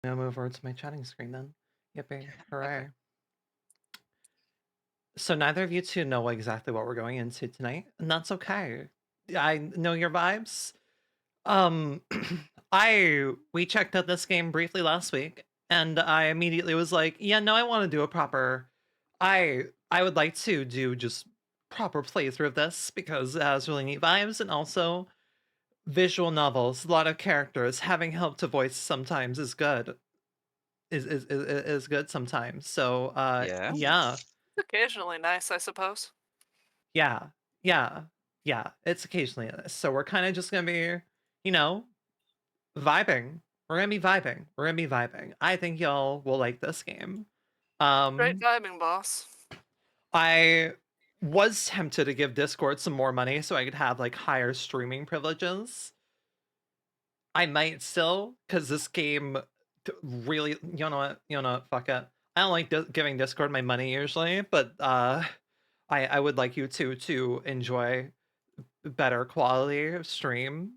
I'll move over to my chatting screen then. Yippee, hooray. Okay. So neither of you two know exactly what we're going into tonight, and that's okay. I know your vibes. Um, we checked out this game briefly last week, and I immediately was like, yeah, no, I want to do a proper. I would like to do just proper playthrough of this because it has really neat vibes, and also visual novels, a lot of characters. Having help to voice sometimes is good. Is good sometimes. So Yeah. yeah. Occasionally nice, I suppose. Yeah, yeah, yeah. It's occasionally this. So we're kind of just gonna be, you know, vibing. We're gonna be vibing. We're gonna be vibing. I think y'all will like this game. Great vibing, boss. I was tempted to give Discord some more money so I could have like higher streaming privileges. I might still, because this game really, you know what, fuck it. I don't like giving Discord my money usually, but I would like you to enjoy better quality of stream.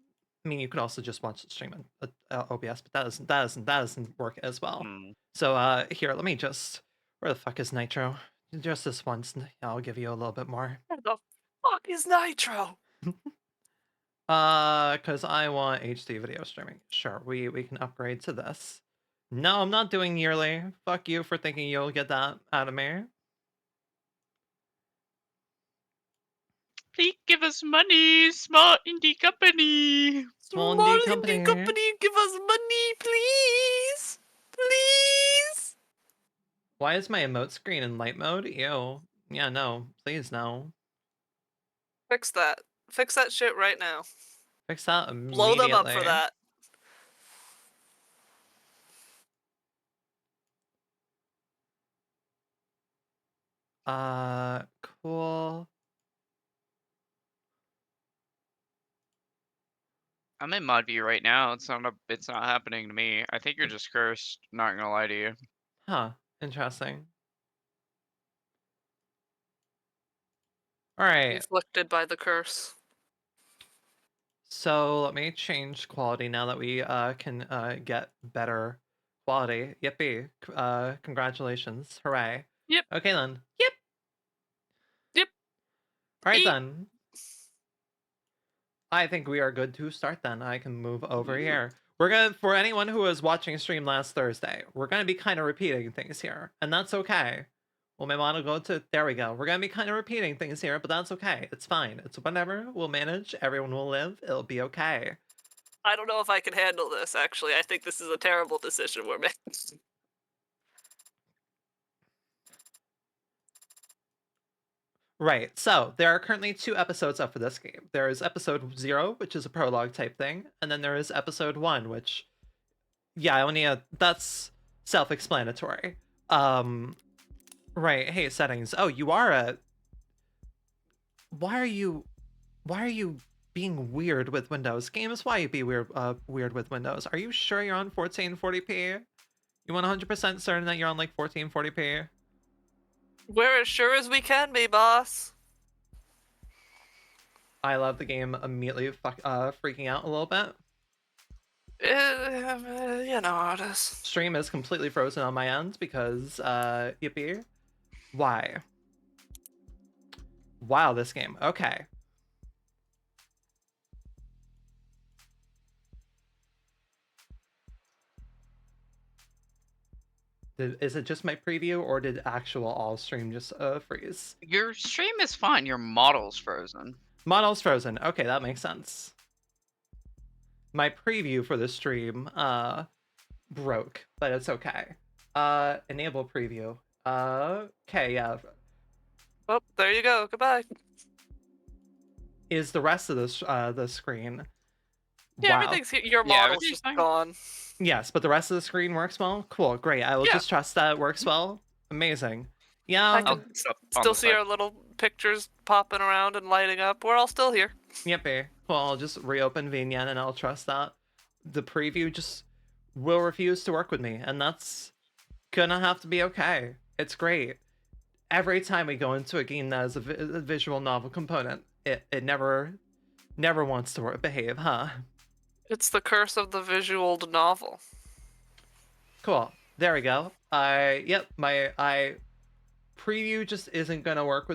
I mean, you could also just watch the stream on OBS, but that doesn't work as well. Mm. So here, let me just, where the fuck is Nitro? Just this once, I'll give you a little bit more. Where the fuck is Nitro? Because I want HD video streaming. Sure, we can upgrade to this. No, I'm not doing yearly. Fuck you for thinking you'll get that out of me. Please give us money, small indie company. Small Small indie company. give us money, please! Please! Why is my emote screen in light mode? Ew. Yeah, no. Please, no. Fix that. Fix that shit right now. Fix that Blow immediately. them up for that. Cool. I'm in mod view right now. It's not happening to me. I think you're just cursed. Not gonna lie to you. Huh. Interesting. Alright. Inflicted by the curse. So let me change quality now that we can get better quality. Yippee. Congratulations. Hooray. Yep. Okay then. Yep. Yep. Alright Eep. then. I think we are good to start then. I can move over here. We're gonna, for anyone who was watching stream last Thursday, we're gonna be kind of repeating things here, and that's okay. We may want to go to, there we go. We're gonna be kind of repeating things here, but that's okay. It's fine. It's whatever. We'll manage. Everyone will live. It'll be okay. I don't know if I can handle this, actually. I think this is a terrible decision we're making. Right, so there are currently 2 episodes up for this game. There is episode 0, which is a prologue type thing, and then there is episode 1, which, yeah, that's self-explanatory. Right, hey, settings. Oh, you are a... Why are you being weird with Windows? Games, why you be weird with Windows? Are you sure you're on 1440p? You 100% certain that you're on, like, 1440p? We're as sure as we can be, boss. I love the game immediately freaking out a little bit. You know how it is. Stream is completely frozen on my end because, yippee. Why? Wow, this game. Okay. Is it just my preview, or did actual all stream just freeze? Your stream is fine. Your model's frozen. Model's frozen. Okay, that makes sense. My preview for the stream broke, but it's okay. Enable preview. Okay, yeah. Oh, there you go. Goodbye. Is the rest of this the screen? Yeah, wow. everything's here. Your Yeah, model's everything's just fine. gone. Yes, but the rest of the screen works well? Cool, great. I will Yeah. just trust that it works well. Amazing. Yeah. I can still see our little pictures popping around and lighting up. We're all still here. Yippee. Well, I'll just reopen Vinyen and I'll trust that the preview just will refuse to work with me, and that's gonna have to be okay. It's great. Every time we go into a game that has a visual novel component, it never wants to behave, huh? It's the curse of the visual novel. Cool. There we go. Yep, my preview just isn't gonna work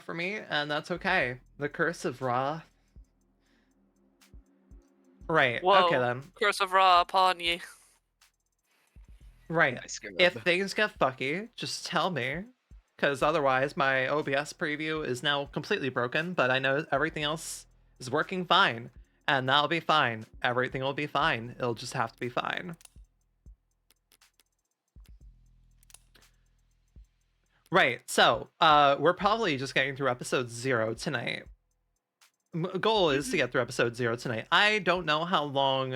for me, and that's okay. The Curse of Ra. Right. Whoa. Okay then. Curse of Ra upon ye. Right. Nice, good. If things get fucky, just tell me, because otherwise my OBS preview is now completely broken. But I know everything else is working fine, and that'll be fine. Everything will be fine. It'll just have to be fine. Right. So, we're probably just getting through episode 0 tonight. Goal is to get through episode 0 tonight. I don't know how long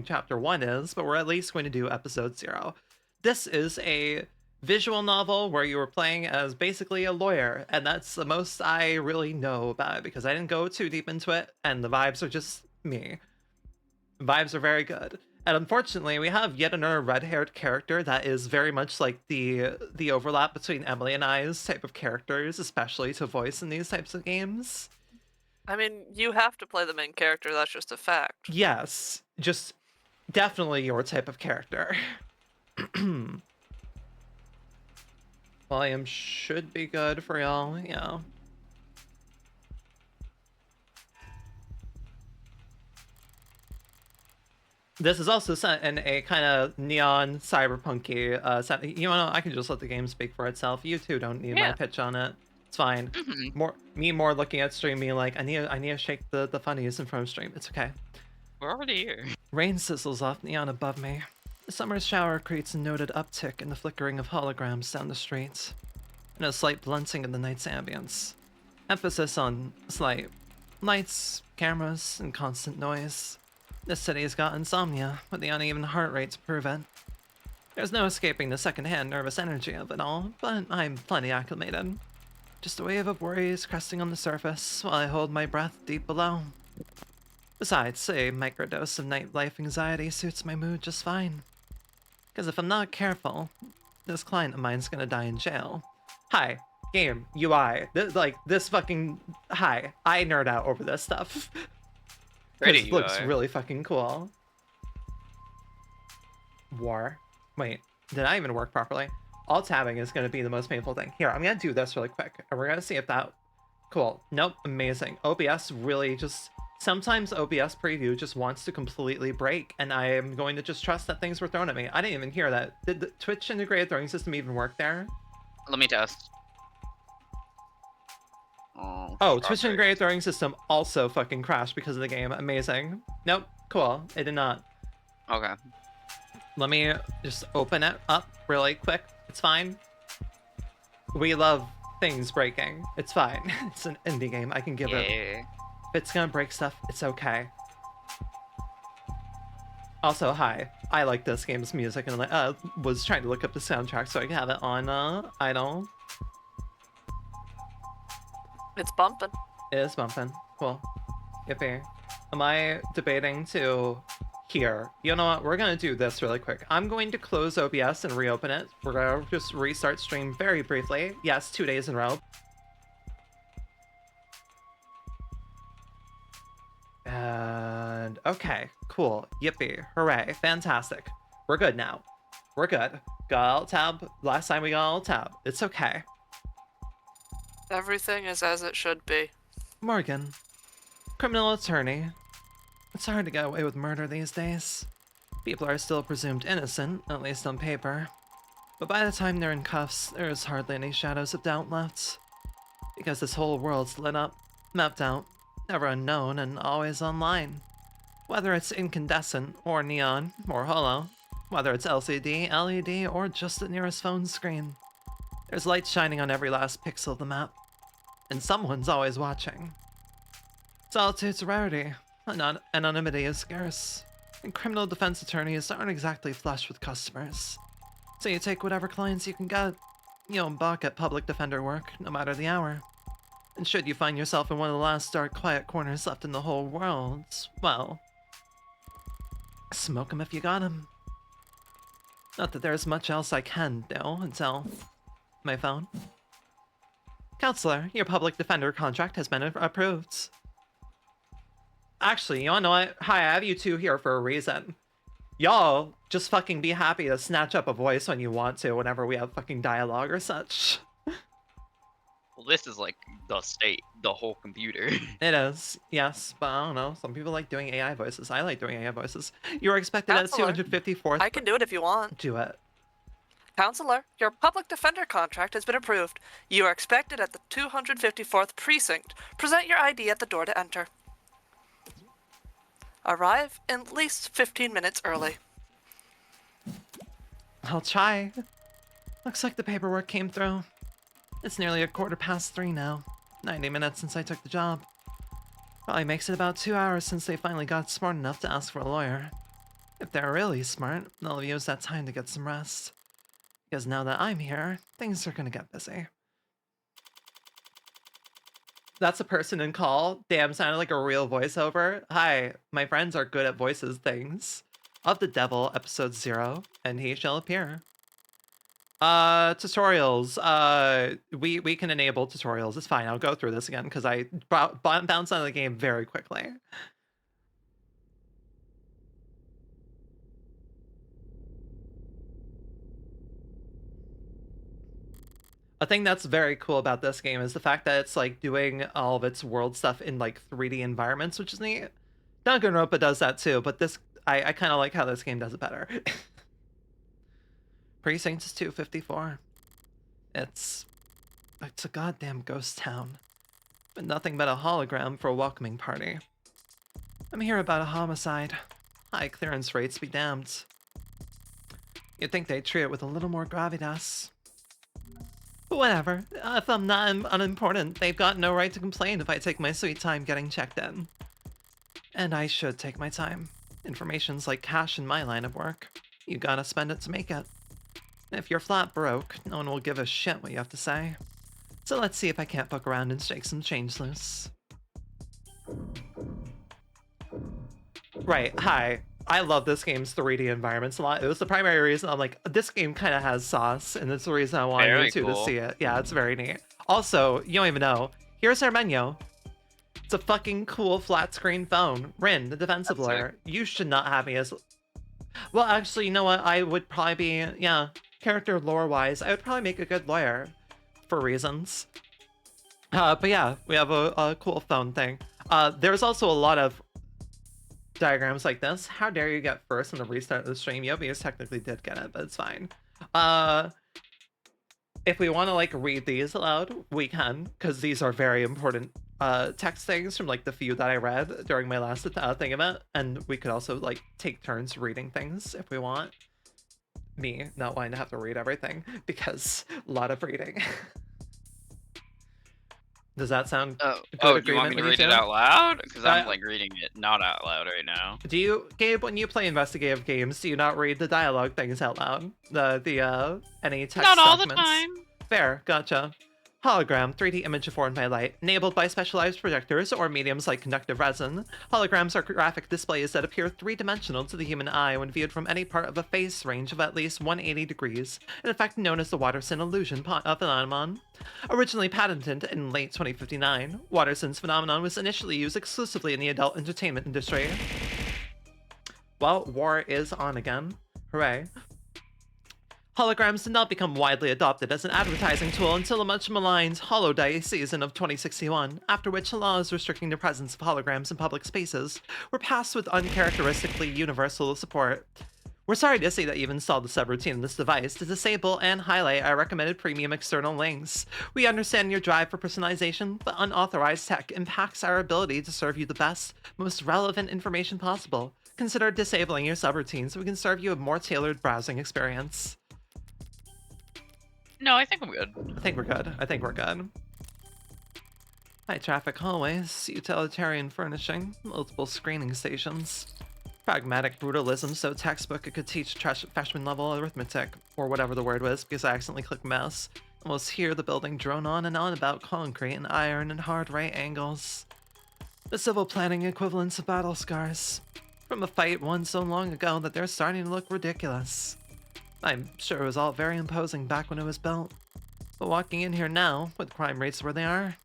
chapter 1 is, but we're at least going to do episode 0. This is a visual novel where you were playing as basically a lawyer, and that's the most I really know about it because I didn't go too deep into it, and the vibes are just me. Vibes are very good. And unfortunately, we have yet another red-haired character that is very much like the overlap between Emily and I's type of characters, especially to voice in these types of games. I mean, you have to play the main character, that's just a fact. Yes, just definitely your type of character. Volume should be good for y'all, yeah. This is also set in a kind of neon cyberpunky set. You know, I can just let the game speak for itself. You two don't need my pitch on it. It's fine. More looking at stream being like, I need to shake the funnies in front of stream. It's okay. We're already here. Rain sizzles off neon above me. The summer's shower creates a noted uptick in the flickering of holograms down the streets, and a slight blunting of the night's ambience. Emphasis on slight. Lights, cameras, and constant noise. This city's got insomnia, with the uneven heart rate to prove it. There's no escaping the second-hand nervous energy of it all, but I'm plenty acclimated. Just a wave of worries cresting on the surface while I hold my breath deep below. Besides, a microdose of nightlife anxiety suits my mood just fine. Because if I'm not careful, this client of mine's gonna die in jail. Hi, game, UI, this fucking... Hi, I nerd out over this stuff. Pretty It looks UI. really fucking cool. War. Wait, did I even work properly? Alt-tabbing is going to be the most painful thing. Here, I'm going to do this really quick, and we're going to see if that... Cool. Nope, amazing. OBS really just... Sometimes OBS preview just wants to completely break, and I am going to just trust that things were thrown at me. I didn't even hear that. Did the Twitch integrated throwing system even work there? Let me test. Oh, Twitch integrated throwing system also fucking crashed because of the game. Amazing. Nope, cool. It did not. Okay. Let me just open it up really quick. It's fine. We love things breaking. It's fine. It's an indie game. I can give it. If it's gonna break stuff, it's okay. Also, hi. I like this game's music and was trying to look up the soundtrack so I can have it on idle. It's bumping. It is bumping. Cool. Yippee. Am I debating to... Here. You know what? We're gonna do this really quick. I'm going to close OBS and reopen it. We're gonna just restart stream very briefly. Yes, 2 days in a row. And... Okay. Cool. Yippee. Hooray. Fantastic. We're good now. We're good. Got Alt-tab. Last time we got Alt-tab. It's okay. Everything is as it should be. Morgan. Criminal attorney. It's hard to get away with murder these days. People are still presumed innocent, at least on paper. But by the time they're in cuffs, there is hardly any shadows of doubt left. Because this whole world's lit up, mapped out, never unknown, and always online. Whether it's incandescent, or neon, or hollow, whether it's LCD, LED, or just the nearest phone screen. There's light shining on every last pixel of the map. And someone's always watching. Solitude's a rarity. Anonymity is scarce, and criminal defense attorneys aren't exactly flush with customers. So you take whatever clients you can get. You don't balk at public defender work, no matter the hour. And should you find yourself in one of the last dark, quiet corners left in the whole world, well... Smoke 'em if you got 'em. Not that there's much else I can do until... My phone. Counselor, your public defender contract has been approved. Actually, you wanna know what? Hi, I have you two here for a reason. Y'all just fucking be happy to snatch up a voice when you want to, whenever we have fucking dialogue or such. Well, this is like the whole computer. It is, yes, but I don't know. Some people like doing AI voices. I like doing AI voices. You were expected at Counselor, 254th. I can do it if you want. Do it. Counselor, your public defender contract has been approved. You are expected at the 254th precinct. Present your ID at the door to enter. Arrive at least 15 minutes early. I'll try. Looks like the paperwork came through. It's nearly 3:15 now. 90 minutes since I took the job. Probably makes it about 2 hours since they finally got smart enough to ask for a lawyer. If they're really smart, they'll have used that time to get some rest. Because now that I'm here, things are gonna get busy. That's a person in call. Damn, sounded like a real voiceover. Hi, my friends are good at voices things. Of the Devil, episode 0, and he shall appear. Tutorials. We can enable tutorials. It's fine. I'll go through this again because I bounced out of the game very quickly. A thing that's very cool about this game is the fact that it's like doing all of its world stuff in like 3D environments, which is neat. Danganronpa does that too, but this I kind of like how this game does it better. Precinct is 254. It's a goddamn ghost town, but nothing but a hologram for a welcoming party. I'm here about a homicide. High clearance rates be damned. You'd think they'd treat it with a little more gravitas. But whatever. If I'm not unimportant, they've got no right to complain if I take my sweet time getting checked in. And I should take my time. Information's like cash in my line of work. You gotta spend it to make it. If you're flat broke, no one will give a shit what you have to say. So let's see if I can't fuck around and shake some change loose. Right, hi. I love this game's 3D environments a lot. It was the primary reason I'm like, this game kind of has sauce, and it's the reason I wanted Very you two cool. to see it. Yeah, it's very neat. Also, you don't even know. Here's our menu. It's a fucking cool flat screen phone. Rin, the defensive That's lawyer. You should not have me as... Well, actually, you know what? I would probably be, yeah, character lore-wise, I would probably make a good lawyer for reasons. But yeah, we have a cool phone thing. There's also a lot of diagrams like this. How dare you get first on the restart of the stream? Yobius technically did get it, but it's fine. If we want to like read these aloud, we can, because these are very important text things from like the few that I read during my last thing of it, and we could also like take turns reading things if we want. Me not wanting to have to read everything because a lot of reading. Does that sound Oh, good do you want me to read it out loud? Because I'm like reading it not out loud right now. Do you, Gabe, when you play investigative games, do you not read the dialogue things out loud? Any text Not all the documents? time. Fair, gotcha. Hologram, 3D image formed by light, enabled by specialized projectors or mediums like conductive resin. Holograms are graphic displays that appear three-dimensional to the human eye when viewed from any part of a face range of at least 180 degrees, an effect known as the Watterson illusion phenomenon. Originally patented in late 2059, Watterson's phenomenon was initially used exclusively in the adult entertainment industry. Well, war is on again. Hooray. Holograms did not become widely adopted as an advertising tool until the much maligned Holoday season of 2061, after which laws restricting the presence of holograms in public spaces were passed with uncharacteristically universal support. We're sorry to see that you've installed the subroutine in this device to disable and highlight our recommended premium external links. We understand your drive for personalization, but unauthorized tech impacts our ability to serve you the best, most relevant information possible. Consider disabling your subroutine so we can serve you a more tailored browsing experience. No, I think I'm good. I think we're good. I think we're good. High traffic hallways, utilitarian furnishing, multiple screening stations. Pragmatic brutalism so textbook it could teach freshman level arithmetic, or whatever the word was because I accidentally clicked mouse. Almost hear the building drone on and on about concrete and iron and hard right angles. The civil planning equivalents of battle scars. From a fight won so long ago that they're starting to look ridiculous. I'm sure it was all very imposing back when it was built. But walking in here now, with crime rates where they are,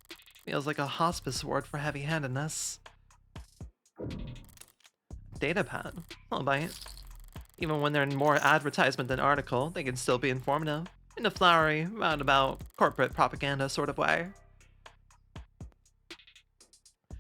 feels like a hospice ward for heavy-handedness. Datapad. I'll bite. Even when they're more advertisement than article, they can still be informative, in a flowery, roundabout, corporate propaganda sort of way.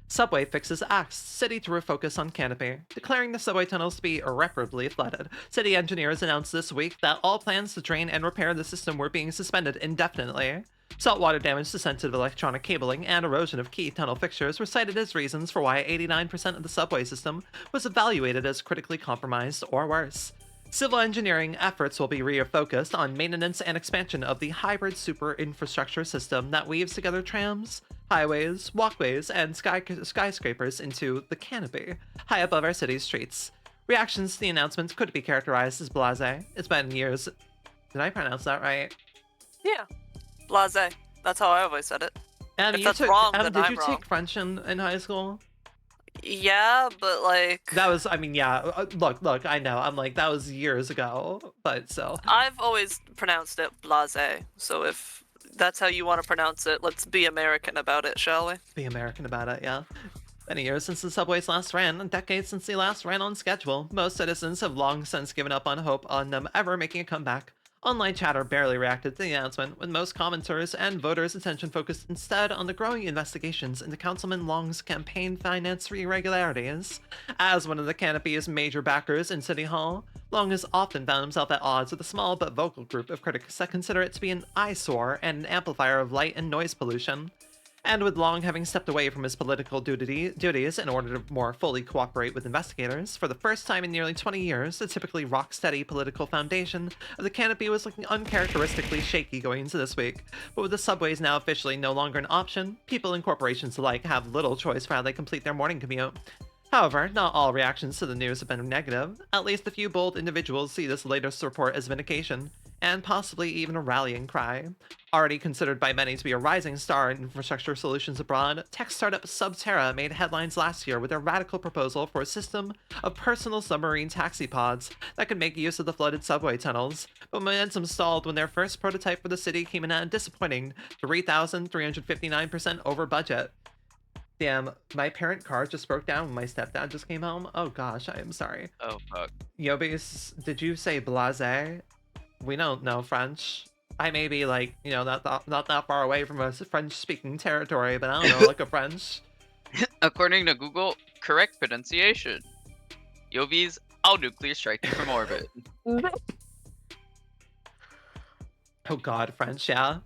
Subway fixes Axe, city to refocus on canopy, declaring the subway tunnels to be irreparably flooded. City engineers announced this week that all plans to drain and repair the system were being suspended indefinitely. Saltwater damage to sensitive electronic cabling and erosion of key tunnel fixtures were cited as reasons for why 89% of the subway system was evaluated as critically compromised or worse. Civil engineering efforts will be refocused on maintenance and expansion of the hybrid super infrastructure system that weaves together trams, highways, walkways, and skyscrapers into the canopy, high above our city's streets. Reactions to the announcements could be characterized as blasé. It's been years. Did I pronounce that right? Yeah. Blasé. That's how I always said it. Em, If you that's took, wrong, Em, then did I'm you wrong. take French in high school? Yeah, but like... That was, I mean, yeah, look, I know. I'm like, that was years ago, but so. I've always pronounced it blasé, so if that's how you want to pronounce it, let's be American about it, shall we? Be American about it, yeah. Many years since the subways last ran, and decades since they last ran on schedule, most citizens have long since given up on hope on them ever making a comeback. Online chatter barely reacted to the announcement, with most commenters and voters' attention focused instead on the growing investigations into Councilman Long's campaign finance irregularities. As one of the canopy's major backers in City Hall, Long has often found himself at odds with a small but vocal group of critics that consider it to be an eyesore and an amplifier of light and noise pollution. And with Long having stepped away from his political duties in order to more fully cooperate with investigators, for the first time in nearly 20 years, the typically rock-steady political foundation of the canopy was looking uncharacteristically shaky going into this week. But with the subways now officially no longer an option, people and corporations alike have little choice for how they complete their morning commute. However, not all reactions to the news have been negative. At least a few bold individuals see this latest report as vindication, and possibly even a rallying cry. Already considered by many to be a rising star in infrastructure solutions abroad, tech startup Subterra made headlines last year with their radical proposal for a system of personal submarine taxi pods that could make use of the flooded subway tunnels, but momentum stalled when their first prototype for the city came in at a disappointing 3,359% over budget. Damn, my parent car just broke down when my stepdad just came home. Oh gosh, I am sorry. Oh fuck. Yobis, did you say blasé? We don't know French. I may be like, you know, not that far away from a French-speaking territory, but I don't know, like a French. According to Google, correct pronunciation. Yovi's all nuclear striking from orbit. Oh god, French, yeah.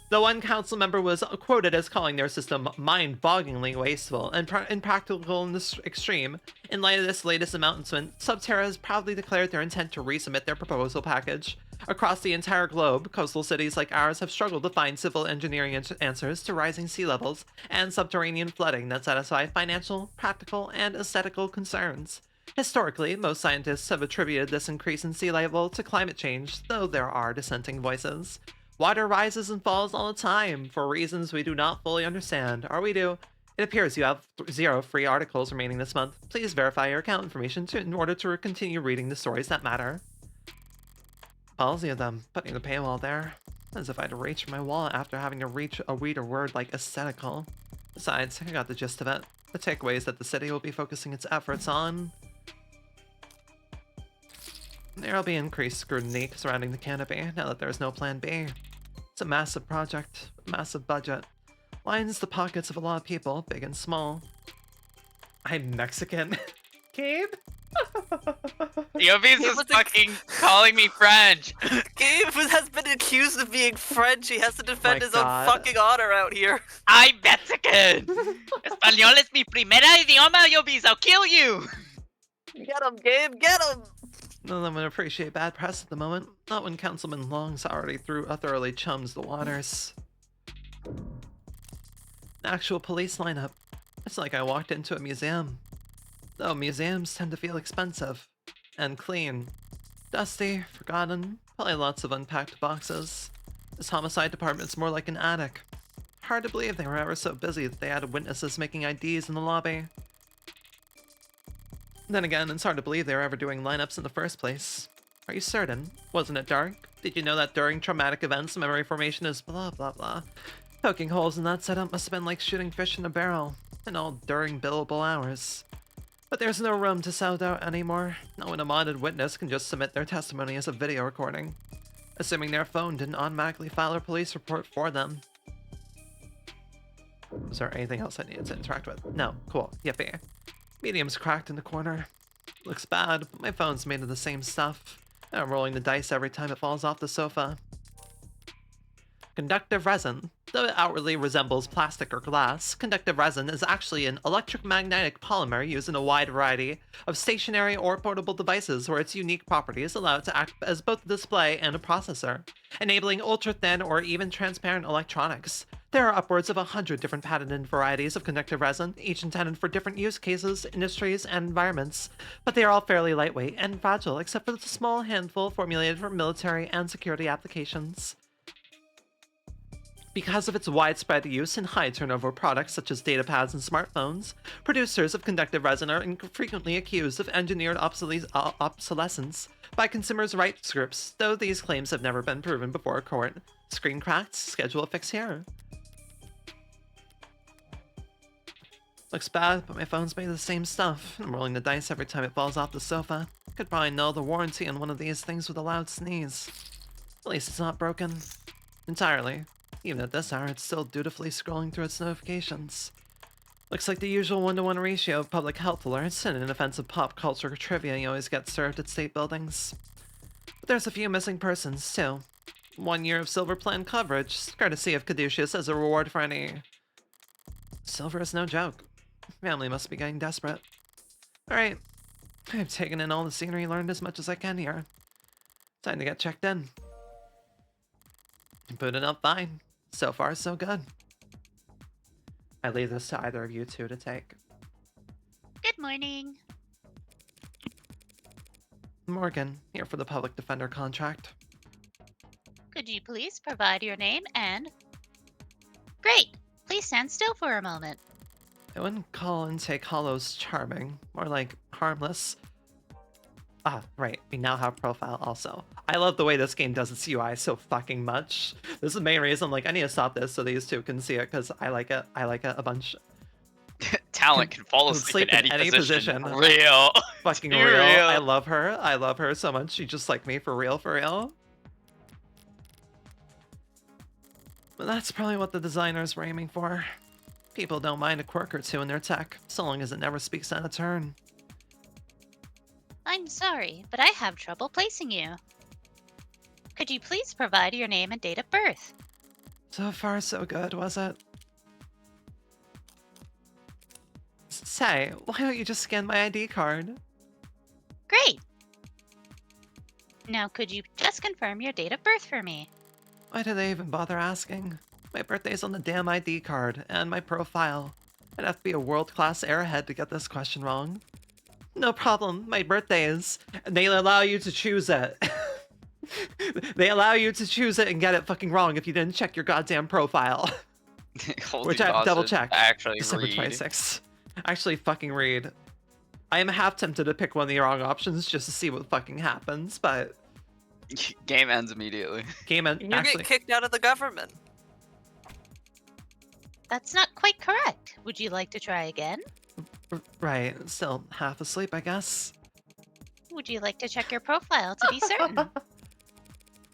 The one council member was quoted as calling their system mind-bogglingly wasteful and impractical in the extreme. In light of this latest announcement, Subterra has proudly declared their intent to resubmit their proposal package. Across the entire globe, coastal cities like ours have struggled to find civil engineering answers to rising sea levels and subterranean flooding that satisfy financial, practical, and aesthetical concerns. Historically, most scientists have attributed this increase in sea level to climate change, though there are dissenting voices. Water rises and falls all the time for reasons we do not fully understand, or we do. It appears you have 0 free articles remaining this month. Please verify your account information in order to continue reading the stories that matter. Ballsy of them, putting the paywall there. As if I had to reach for my wallet after having to read a word like aesthetical. Besides, I got the gist of it. The takeaway is that the city will be focusing its efforts on... There'll be increased scrutiny surrounding the canopy now that there's no plan B. It's a massive project, with a massive budget. Lines the pockets of a lot of people, big and small. I'm Mexican. Gabe? Yovi's is fucking calling me French. Gabe has been accused of being French. He has to defend My his God. own fucking honor out here. I'm Mexican. Español es mi primera idioma, Yovi's. I'll kill you. Get him, Gabe, get him! None of them would appreciate bad press at the moment. Not when Councilman Long's already thoroughly chums the waters. An actual police lineup. It's like I walked into a museum. Though museums tend to feel expensive. And clean. Dusty, forgotten, probably lots of unpacked boxes. This homicide department's more like an attic. Hard to believe they were ever so busy that they had witnesses making IDs in the lobby. Then again, it's hard to believe they were ever doing lineups in the first place. Are you certain? Wasn't it dark? Did you know that during traumatic events, memory formation is blah blah blah? Poking holes in that setup must have been like shooting fish in a barrel, and all during billable hours. But there's no room to self-doubt anymore. No unwanted witness can just submit their testimony as a video recording, assuming their phone didn't automatically file a police report for them. Is there anything else I needed to interact with? No. Cool. Yippee. Medium's cracked in the corner. Looks bad, but my phone's made of the same stuff. And I'm rolling the dice every time it falls off the sofa. Conductive resin. Though it outwardly resembles plastic or glass, conductive resin is actually an electromagnetic polymer used in a wide variety of stationary or portable devices where its unique properties allow it to act as both a display and a processor, enabling ultra-thin or even transparent electronics. There are upwards of 100 different patented varieties of conductive resin, each intended for different use cases, industries, and environments, but they are all fairly lightweight and fragile except for the small handful formulated for military and security applications. Because of its widespread use in high turnover products such as datapads and smartphones, producers of conductive resin are frequently accused of engineered obsolescence by consumers' rights groups, though these claims have never been proven before a court. Screen cracked, schedule a fix here. Looks bad, but my phone's made of the same stuff. I'm rolling the dice every time it falls off the sofa. Could probably know the warranty on one of these things with a loud sneeze. At least it's not broken entirely. Even at this hour, it's still dutifully scrolling through its notifications. Looks like the usual 1-to-1 ratio of public health alerts and an offensive pop culture trivia you always get served at state buildings. But there's a few missing persons, too. 1 year of silver plan coverage, courtesy of Caduceus as a reward for any... Silver is no joke. Family must be getting desperate. Alright, I've taken in all the scenery, learned as much as I can here. Time to get checked in. Booted up fine. So far, so good. I leave this to either of you two to take. Good morning. Morgan, here for the public defender contract. Could you please provide your name and... Great! Please stand still for a moment. I wouldn't call Intake Hollows charming, more like harmless. Ah, right, we now have profile also. I love the way this game does its UI so fucking much. This is the main reason I'm like, I need to stop this so these two can see it, because I like it. I like it a bunch. Talent can fall asleep in any position. Real. Fucking Too real. real. I love her. I love her so much. She just like me for real, for real. But that's probably what the designers were aiming for. People don't mind a quirk or two in their tech, so long as it never speaks out of turn. I'm sorry, but I have trouble placing you. Could you please provide your name and date of birth? So far, so good, was it? Say, why don't you just scan my ID card? Great! Now could you just confirm your date of birth for me? Why do they even bother asking? My birthday's on the damn ID card, and my profile. I'd have to be a world-class airhead to get this question wrong. No problem, my birthday is... And they allow you to choose it. They allow you to choose it and get it fucking wrong if you didn't check your goddamn profile. Which I have to double check. Actually December read. 26th. Actually fucking read. I am half tempted to pick one of the wrong options just to see what fucking happens, but... Game ends immediately. Game end... You actually... get kicked out of the government. That's not quite correct. Would you like to try again? Right, still half asleep, I guess. Would you like to check your profile to be certain?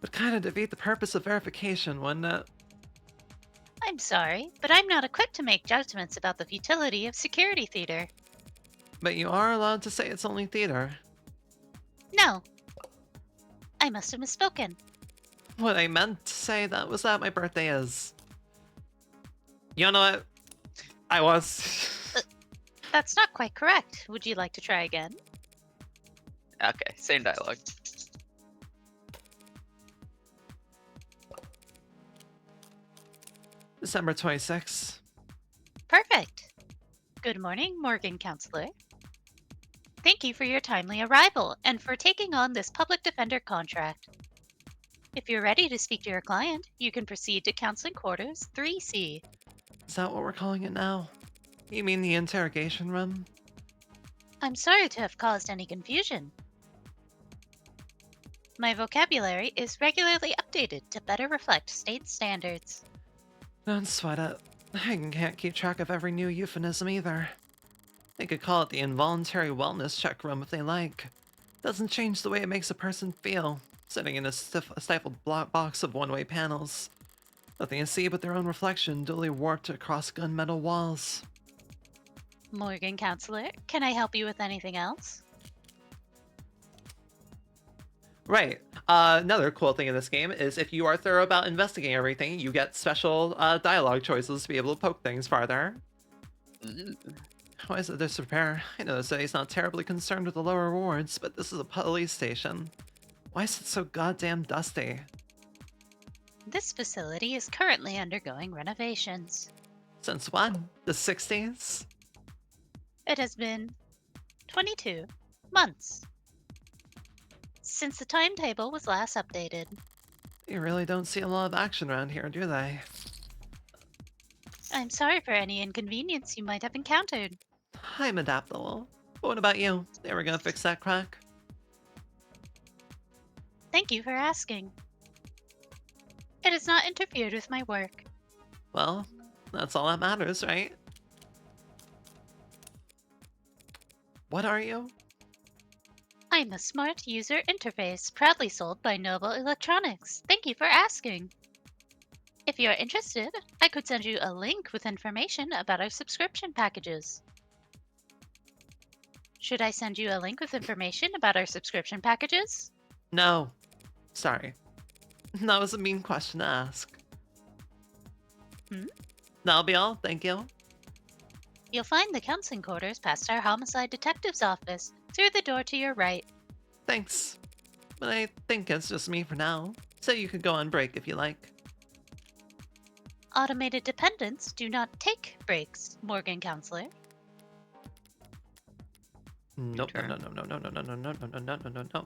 Would kind of defeat the purpose of verification, wouldn't it? I'm sorry, but I'm not equipped to make judgments about the futility of security theater. But you are allowed to say it's only theater. No. I must have misspoken. What I meant to say that was that my birthday is... You know what? I was... That's not quite correct. Would you like to try again? Okay, same dialogue. December 26th. Perfect. Good morning, Morgan Counselor. Thank you for your timely arrival and for taking on this public defender contract. If you're ready to speak to your client, you can proceed to Counseling Quarters 3C. Is that what we're calling it now? You mean the interrogation room? I'm sorry to have caused any confusion. My vocabulary is regularly updated to better reflect state standards. Don't sweat it. I can't keep track of every new euphemism either. They could call it the involuntary wellness check room if they like. Doesn't change the way it makes a person feel, sitting in a stifled box of one-way panels. Nothing to see but their own reflection duly warped across gunmetal walls. Morgan Counselor, can I help you with anything else? Right. Another cool thing in this game is if you are thorough about investigating everything, you get special dialogue choices to be able to poke things farther. Why is it this repair? I know the city's not terribly concerned with the lower rewards, but this is a police station. Why is it so goddamn dusty? This facility is currently undergoing renovations. Since when? The 60s? It has been 22 months since the timetable was last updated. You really don't see a lot of action around here, do they? I'm sorry for any inconvenience you might have encountered. I'm adaptable. But what about you? They ever gonna fix that crack? Thank you for asking. It has not interfered with my work. Well, that's all that matters, right? What are you? I'm a smart user interface proudly sold by Noble Electronics. Thank you for asking. If you are interested, I could send you a link with information about our subscription packages. Should I send you a link with information about our subscription packages? No. Sorry. That was a mean question to ask. That'll be all, thank you. You'll find the counseling quarters past our homicide detective's office, through the door to your right. Thanks. But I think it's just me for now, so you can go on break if you like. Automated dependents do not take breaks, Morgan Counselor. Nope, turn. no.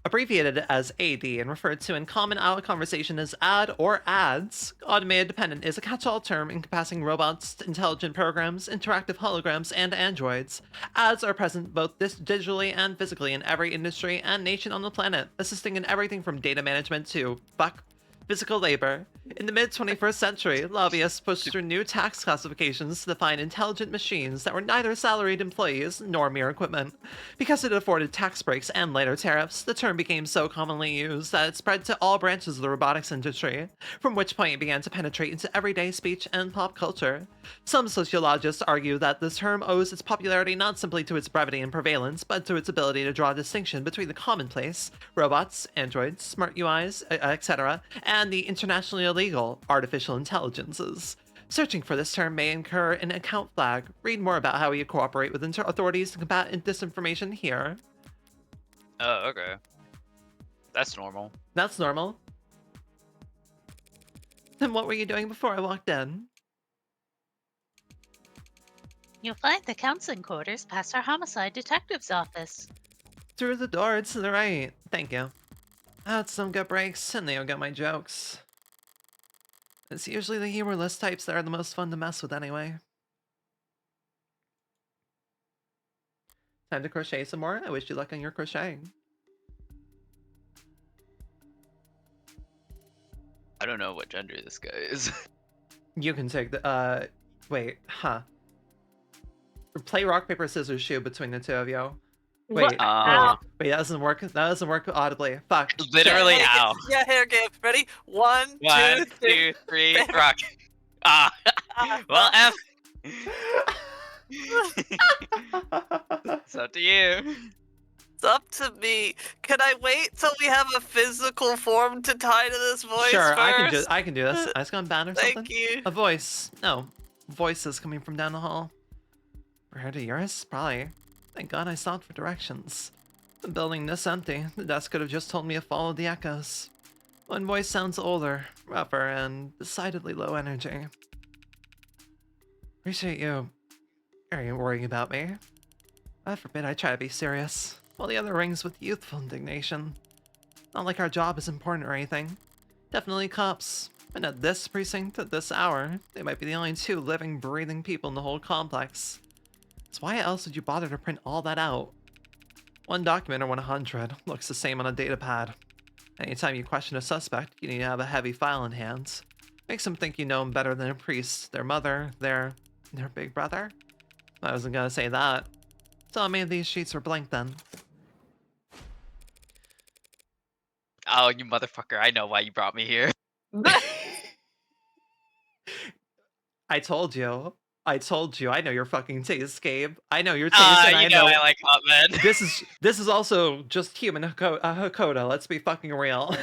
Abbreviated as AD and referred to in common conversation as ad or ads, automated dependent is a catch-all term encompassing robots, intelligent programs, interactive holograms, and androids. Ads are present both digitally and physically in every industry and nation on the planet, assisting in everything from data management to physical labor. In the mid-21st century, lobbyists pushed through new tax classifications to define intelligent machines that were neither salaried employees nor mere equipment. Because it afforded tax breaks and later tariffs, the term became so commonly used that it spread to all branches of the robotics industry, from which point it began to penetrate into everyday speech and pop culture. Some sociologists argue that this term owes its popularity not simply to its brevity and prevalence, but to its ability to draw a distinction between the commonplace, robots, androids, smart UIs, etc., and the internationally illegal artificial intelligences. Searching for this term may incur an account flag. Read more about how we cooperate with authorities to combat disinformation here. Oh, okay. That's normal. That's normal. Then what were you doing before I walked in? You'll find the counseling quarters past our homicide detective's office. Through the door to the right. Thank you. That's some good breaks, and they don't get my jokes. It's usually the humorless types that are the most fun to mess with anyway. Time to crochet some more. I wish you luck on your crocheting. I don't know what gender this guy is. You can take the, wait, huh. Play rock, paper, scissors, shoe between the two of you. Wait, What? Ow. wait, that doesn't work. That doesn't work audibly. Fuck. Literally Yeah, how? Yeah, here, Gabe. Ready? One, One, two, three. 2, 3, rock. Ah. Well, F. It's up to you. It's up to me. Can I wait till we have a physical form to tie to this voice Sure, first? I can do this. I just got a band or Thank something. you. A voice. No, voices coming from down the hall. Where to yours? Probably. Thank God I stopped for directions. The building this empty. The desk could have just told me to follow the echoes. One voice sounds older, rougher, and decidedly low energy. Appreciate you. Are you worrying about me? God forbid I try to be serious, while the other rings with youthful indignation. Not like our job is important or anything. Definitely cops. And at this precinct, at this hour, they might be the only two living, breathing people in the whole complex. So why else would you bother to print all that out? One document or 100 looks the same on a data pad. Anytime you question a suspect, you need to have a heavy file in hand. Makes them think you know them better than a priest, their mother, their big brother. I wasn't gonna say that. So how many of these sheets are blank then? Oh, you motherfucker! I know why you brought me here. I told you. I told you. I know your fucking taste, Gabe. I know your taste, and You I know I know like hot men. this is also just human Hakoda. Let's be fucking real.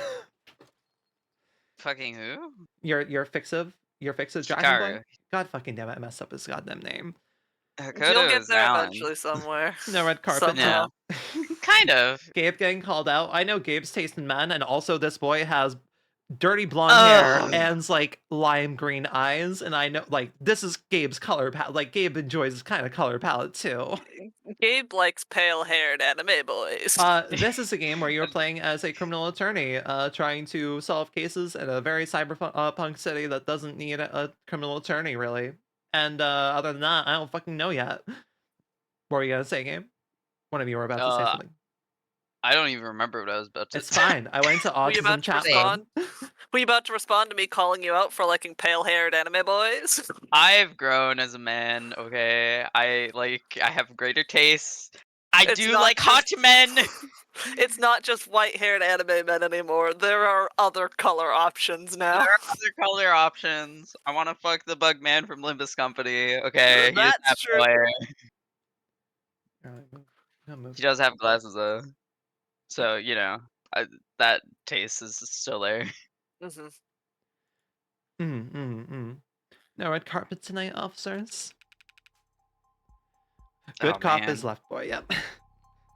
Fucking who? Your fixive dragon boy. Hikaru. God fucking damn it! I messed up his goddamn name. You'll Hakoda get is there Alan. eventually somewhere. No red carpet. Somehow. Kind of. Gabe getting called out. I know Gabe's taste in men, and also this boy has dirty blonde hair Ugh. and like lime green eyes, and I know like this is Gabe's color palette. Like Gabe enjoys this kind of color palette too. Gabe likes pale-haired anime boys. This is a game where you're playing as a criminal attorney, trying to solve cases in a very cyberpunk city that doesn't need a criminal attorney, really. And other than that, I don't fucking know yet. What were you gonna say, Game? One of you were about to say Uh, something. I don't even remember what I was about to It's say. fine. I went to Were you autism about to chat respond? mode. Were you about to respond to me calling you out for liking pale-haired anime boys? I've grown as a man, okay? I have greater tastes. I It's do not like hot just- men! It's not just white-haired anime men anymore. There are other color options now. There are other color options. I want to fuck the bug man from Limbus Company, okay? He doesn't That's have true. no hair. Alright, move. He does have glasses though. So, you know, that taste is still there. Mm-hmm. No red carpet tonight, officers. Good Oh, cop man. is left boy, yep.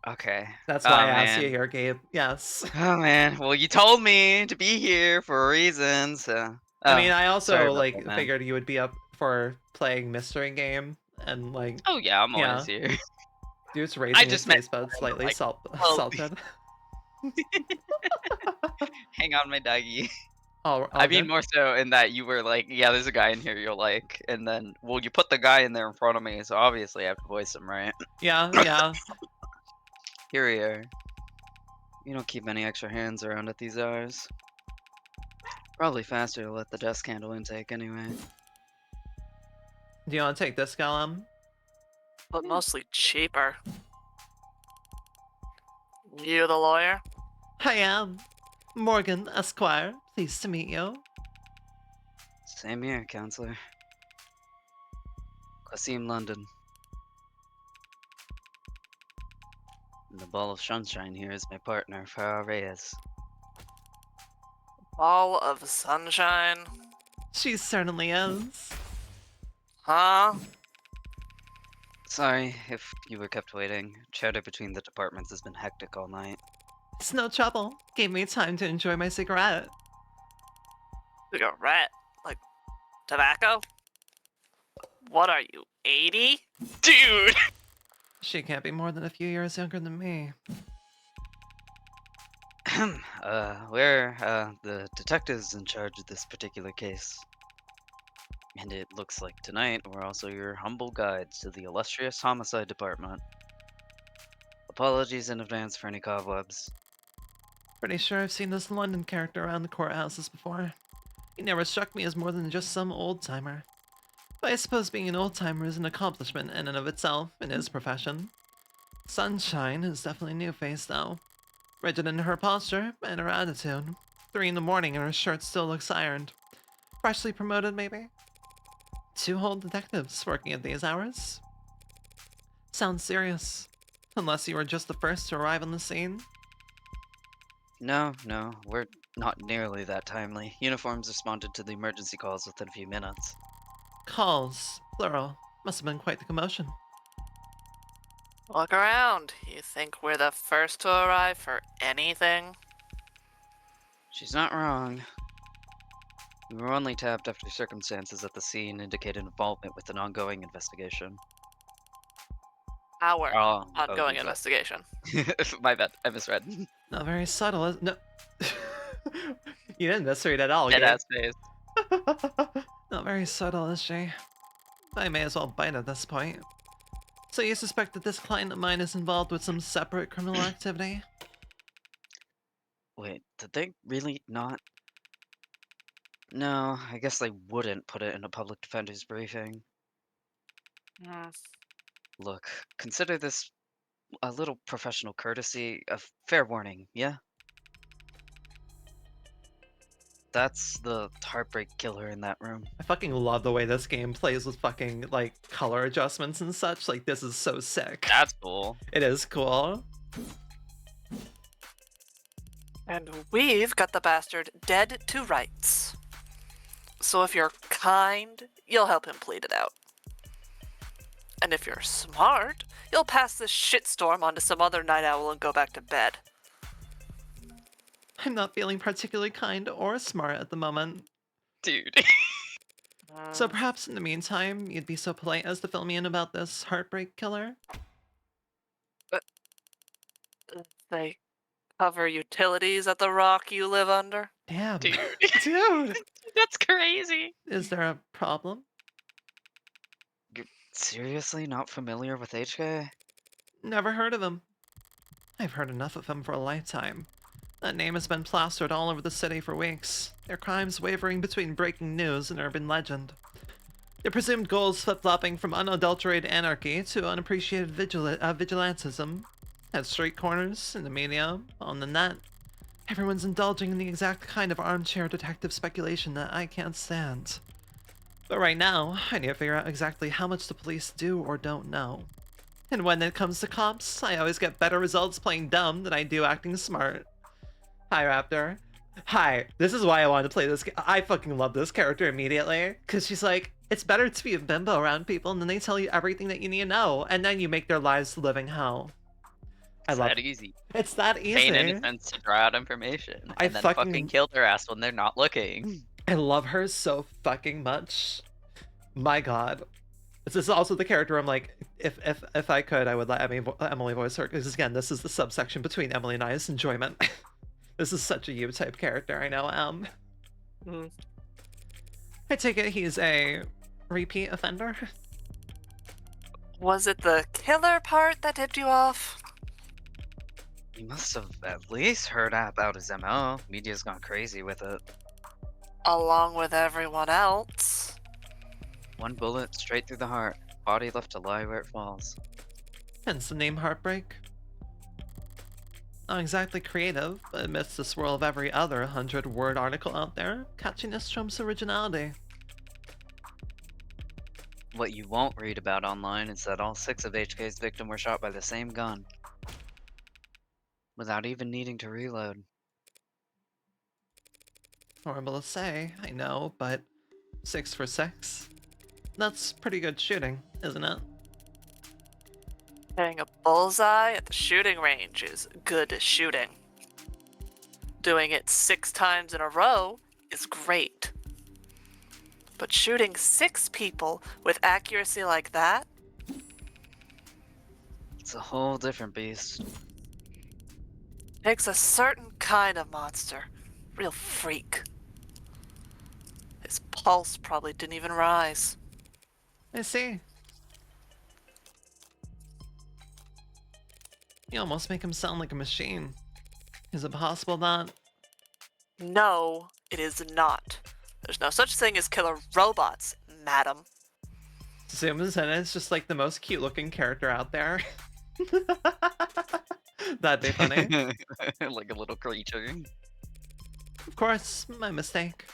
Okay. That's Oh, why I asked you man. here, Gabe. Yes. Oh, man. Well, you told me to be here for a reason, so... I mean, Oh, I sorry also about that, man. figured you would be up for playing mystery game and like Oh, yeah, I'm yeah. always here. Dude's raising his just meant taste buds slightly like, well- salted. Hang on, my doggy. All I mean, good? more so in that you were like, yeah, there's a guy in here you'll like, and then, well, you put the guy in there in front of me, so obviously I have to voice him, right? Yeah. Here we are. You don't keep any extra hands around at these hours. Probably faster to let the desk handle intake anyway. Do you want to take this, Gollum? But mostly cheaper. You the lawyer? I am. Morgan Esquire. Pleased to meet you. Same here, counselor. Qasim London. And the ball of sunshine here is my partner, Farah Reyes. Ball of sunshine? She certainly is. Huh? Sorry if you were kept waiting. Chatter between the departments has been hectic all night. It's no trouble. Gave me time to enjoy my cigarette. Cigarette? Like tobacco? What are you, 80? Dude! She can't be more than a few years younger than me. We're the detectives in charge of this particular case. And it looks like tonight we're also your humble guides to the illustrious homicide department. Apologies in advance for any cobwebs. Pretty sure I've seen this London character around the courthouses before. He never struck me as more than just some old-timer. But I suppose being an old-timer is an accomplishment in and of itself in his profession. Sunshine is definitely a new face, though. Rigid in her posture and her attitude. 3 in the morning and her shirt still looks ironed. Freshly promoted, maybe? 2 whole detectives working at these hours? Sounds serious. Unless you were just the first to arrive on the scene. No, we're not nearly that timely. Uniforms responded to the emergency calls within a few minutes. Calls, plural. Must have been quite the commotion. Look around. You think we're the first to arrive for anything? She's not wrong. We were only tapped after circumstances at the scene indicated involvement with an ongoing investigation. Our Oh, ongoing okay. investigation. My bad, I misread. Not very subtle, no. You didn't misread at all, Dead Gabe. ass face. Not very subtle, is she? I may as well bite at this point. So you suspect that this client of mine is involved with some separate criminal activity? Wait, did they really not? No, I guess they wouldn't put it in a public defender's briefing. Hmm. Look, consider this a little professional courtesy, a fair warning, yeah? That's the heartbreak killer in that room. I fucking love the way this game plays with fucking, like, color adjustments and such. Like, this is so sick. That's cool. It is cool. And we've got the bastard dead to rights. So if you're kind, you'll help him plead it out. And if you're smart, you'll pass this shitstorm onto some other night owl and go back to bed. I'm not feeling particularly kind or smart at the moment. Dude. So perhaps in the meantime, you'd be so polite as to fill me in about this heartbreak killer? They cover utilities at the rock you live under? Damn. Dude. Dude, That's crazy. is there a problem? You're seriously not familiar with HK? Never heard of him. I've heard enough of him for a lifetime. That name has been plastered all over the city for weeks, their crimes wavering between breaking news and urban legend. Their presumed goals flip-flopping from unadulterated anarchy to unappreciated vigilantism. At street corners, in the media, on the net. Everyone's indulging in the exact kind of armchair detective speculation that I can't stand. But right now, I need to figure out exactly how much the police do or don't know. And when it comes to cops, I always get better results playing dumb than I do acting smart. Hi, Raptor. Hi, this is why I wanted to play this. I fucking love this character immediately. Because she's like, it's better to be a bimbo around people and then they tell you everything that you need to know. And then you make their lives a living hell. I love that easy. It's that easy. Feign innocence to draw out information. I And then fucking- fucking kill their ass when they're not looking. I love her so fucking much. My god. This is also the character I'm like, if I could, I would let Emily voice her. Because again, this is the subsection between Emily and I's enjoyment. This is such a U-type character, I know. I take it he's a repeat offender? Was it the killer part that tipped you off? You must have at least heard about his MO. Media's gone crazy with it. Along with everyone else. One bullet straight through the heart. Body left to lie where it falls. Hence the name Heartbreak. Not exactly creative, but amidst the swirl of every other 100-word article out there, catchiness trumps originality. What you won't read about online is that all 6 of HK's victims were shot by the same gun. Without even needing to reload. Horrible to say, I know, but 6 for 6? That's pretty good shooting, isn't it? Hitting a bullseye at the shooting range is good shooting. Doing it 6 times in a row is great. But shooting 6 people with accuracy like that? It's a whole different beast. Takes a certain kind of monster. Real freak. His pulse probably didn't even rise. I see. You almost make him sound like a machine. Is it possible that... No, it is not. There's no such thing as killer robots, madam. Zooms in, it's just like the most cute-looking character out there. That'd be funny. Like a little creature. Of course, my mistake.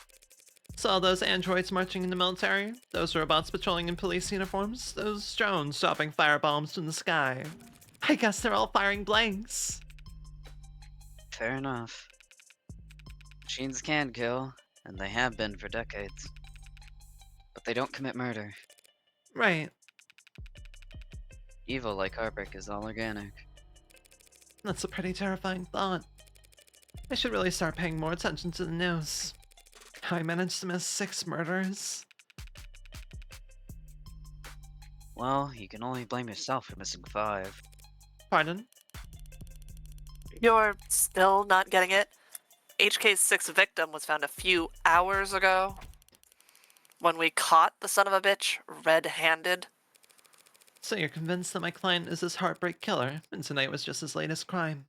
Saw those androids marching in the military, those robots patrolling in police uniforms, those drones dropping firebombs from the sky. I guess they're all firing blanks. Fair enough. Machines can kill, and they have been for decades. But they don't commit murder. Right. Evil like Heartbreak is all organic. That's a pretty terrifying thought. I should really start paying more attention to the news. How I managed to miss 6 murders. Well, you can only blame yourself for missing 5. Pardon? You're still not getting it? HK's 6th victim was found a few hours ago. When we caught the son of a bitch red-handed. So you're convinced that my client is this heartbreak killer, and tonight was just his latest crime.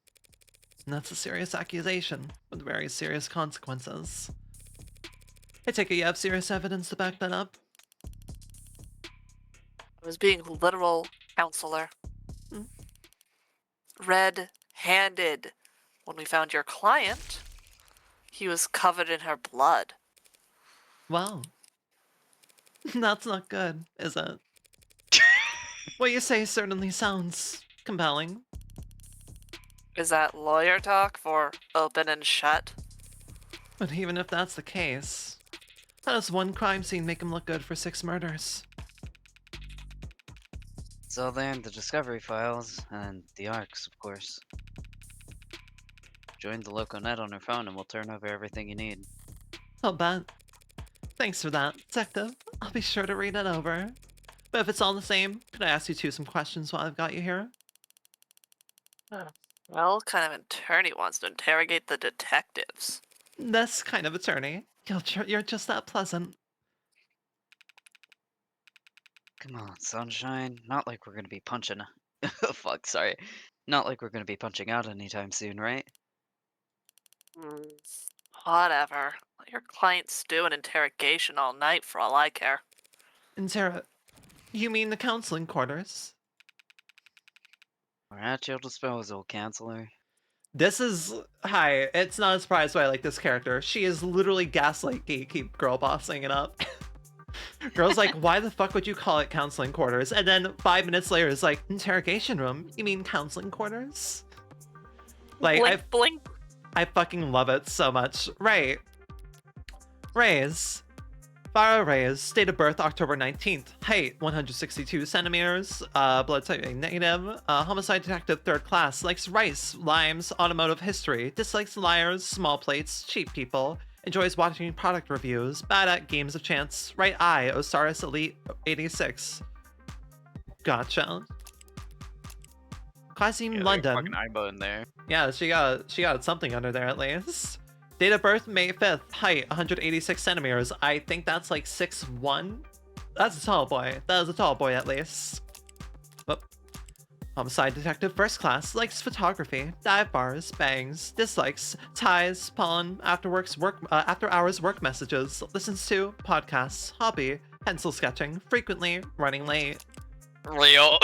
And that's a serious accusation, with very serious consequences. I take it you have serious evidence to back that up? I was being literal Counselor. Hmm. Red-handed. When we found your client, he was covered in her blood. Wow. That's not good, is it? What you say certainly sounds compelling. Is that lawyer talk for open and shut? But even if that's the case, how does one crime scene make him look good for 6 murders? It's all there in the discovery files, and the ARCs, of course. Join the local net on your phone and we'll turn over everything you need. I'll bet. Thanks for that, Detective. I'll be sure to read it over. But if it's all the same, could I ask you two some questions while I've got you here? Well, kind of attorney wants to interrogate the detectives. This kind of attorney. You're just that pleasant. Come on, sunshine. Not like we're gonna be punching. Fuck, sorry. Not like we're gonna be punching out anytime soon, right? Whatever. Let your client stew an interrogation all night for all I care. And Sarah, you mean the counseling quarters? We're at your disposal, counselor. This is... Hi, it's not a surprise why I like this character. She is literally gaslight gatekeep girl bossing it up. Girl's like, why the fuck would you call it counseling quarters? And then 5 minutes later, it's like, interrogation room? You mean counseling quarters? Like, Blink, blink. I fucking love it so much. Right. Reyes. Farah Reyes, date of birth October 19th, height 162 centimeters, blood type A negative, homicide detective 3rd class, likes rice, limes, automotive history, dislikes liars, small plates, cheap people, enjoys watching product reviews, bad at games of chance, right eye, Osiris Elite 86. Gotcha. Qasim London. Fucking eyeball in there. Yeah, she got something under there at least. Date of birth, May 5th, height 186 centimeters. I think that's like 6'1". That's a tall boy. That is a tall boy at least. Whoop. Homicide detective 1st class, likes photography, dive bars, bangs, dislikes, ties, pollen, after hours work messages, listens to podcasts, hobby, pencil sketching, frequently running late. Real.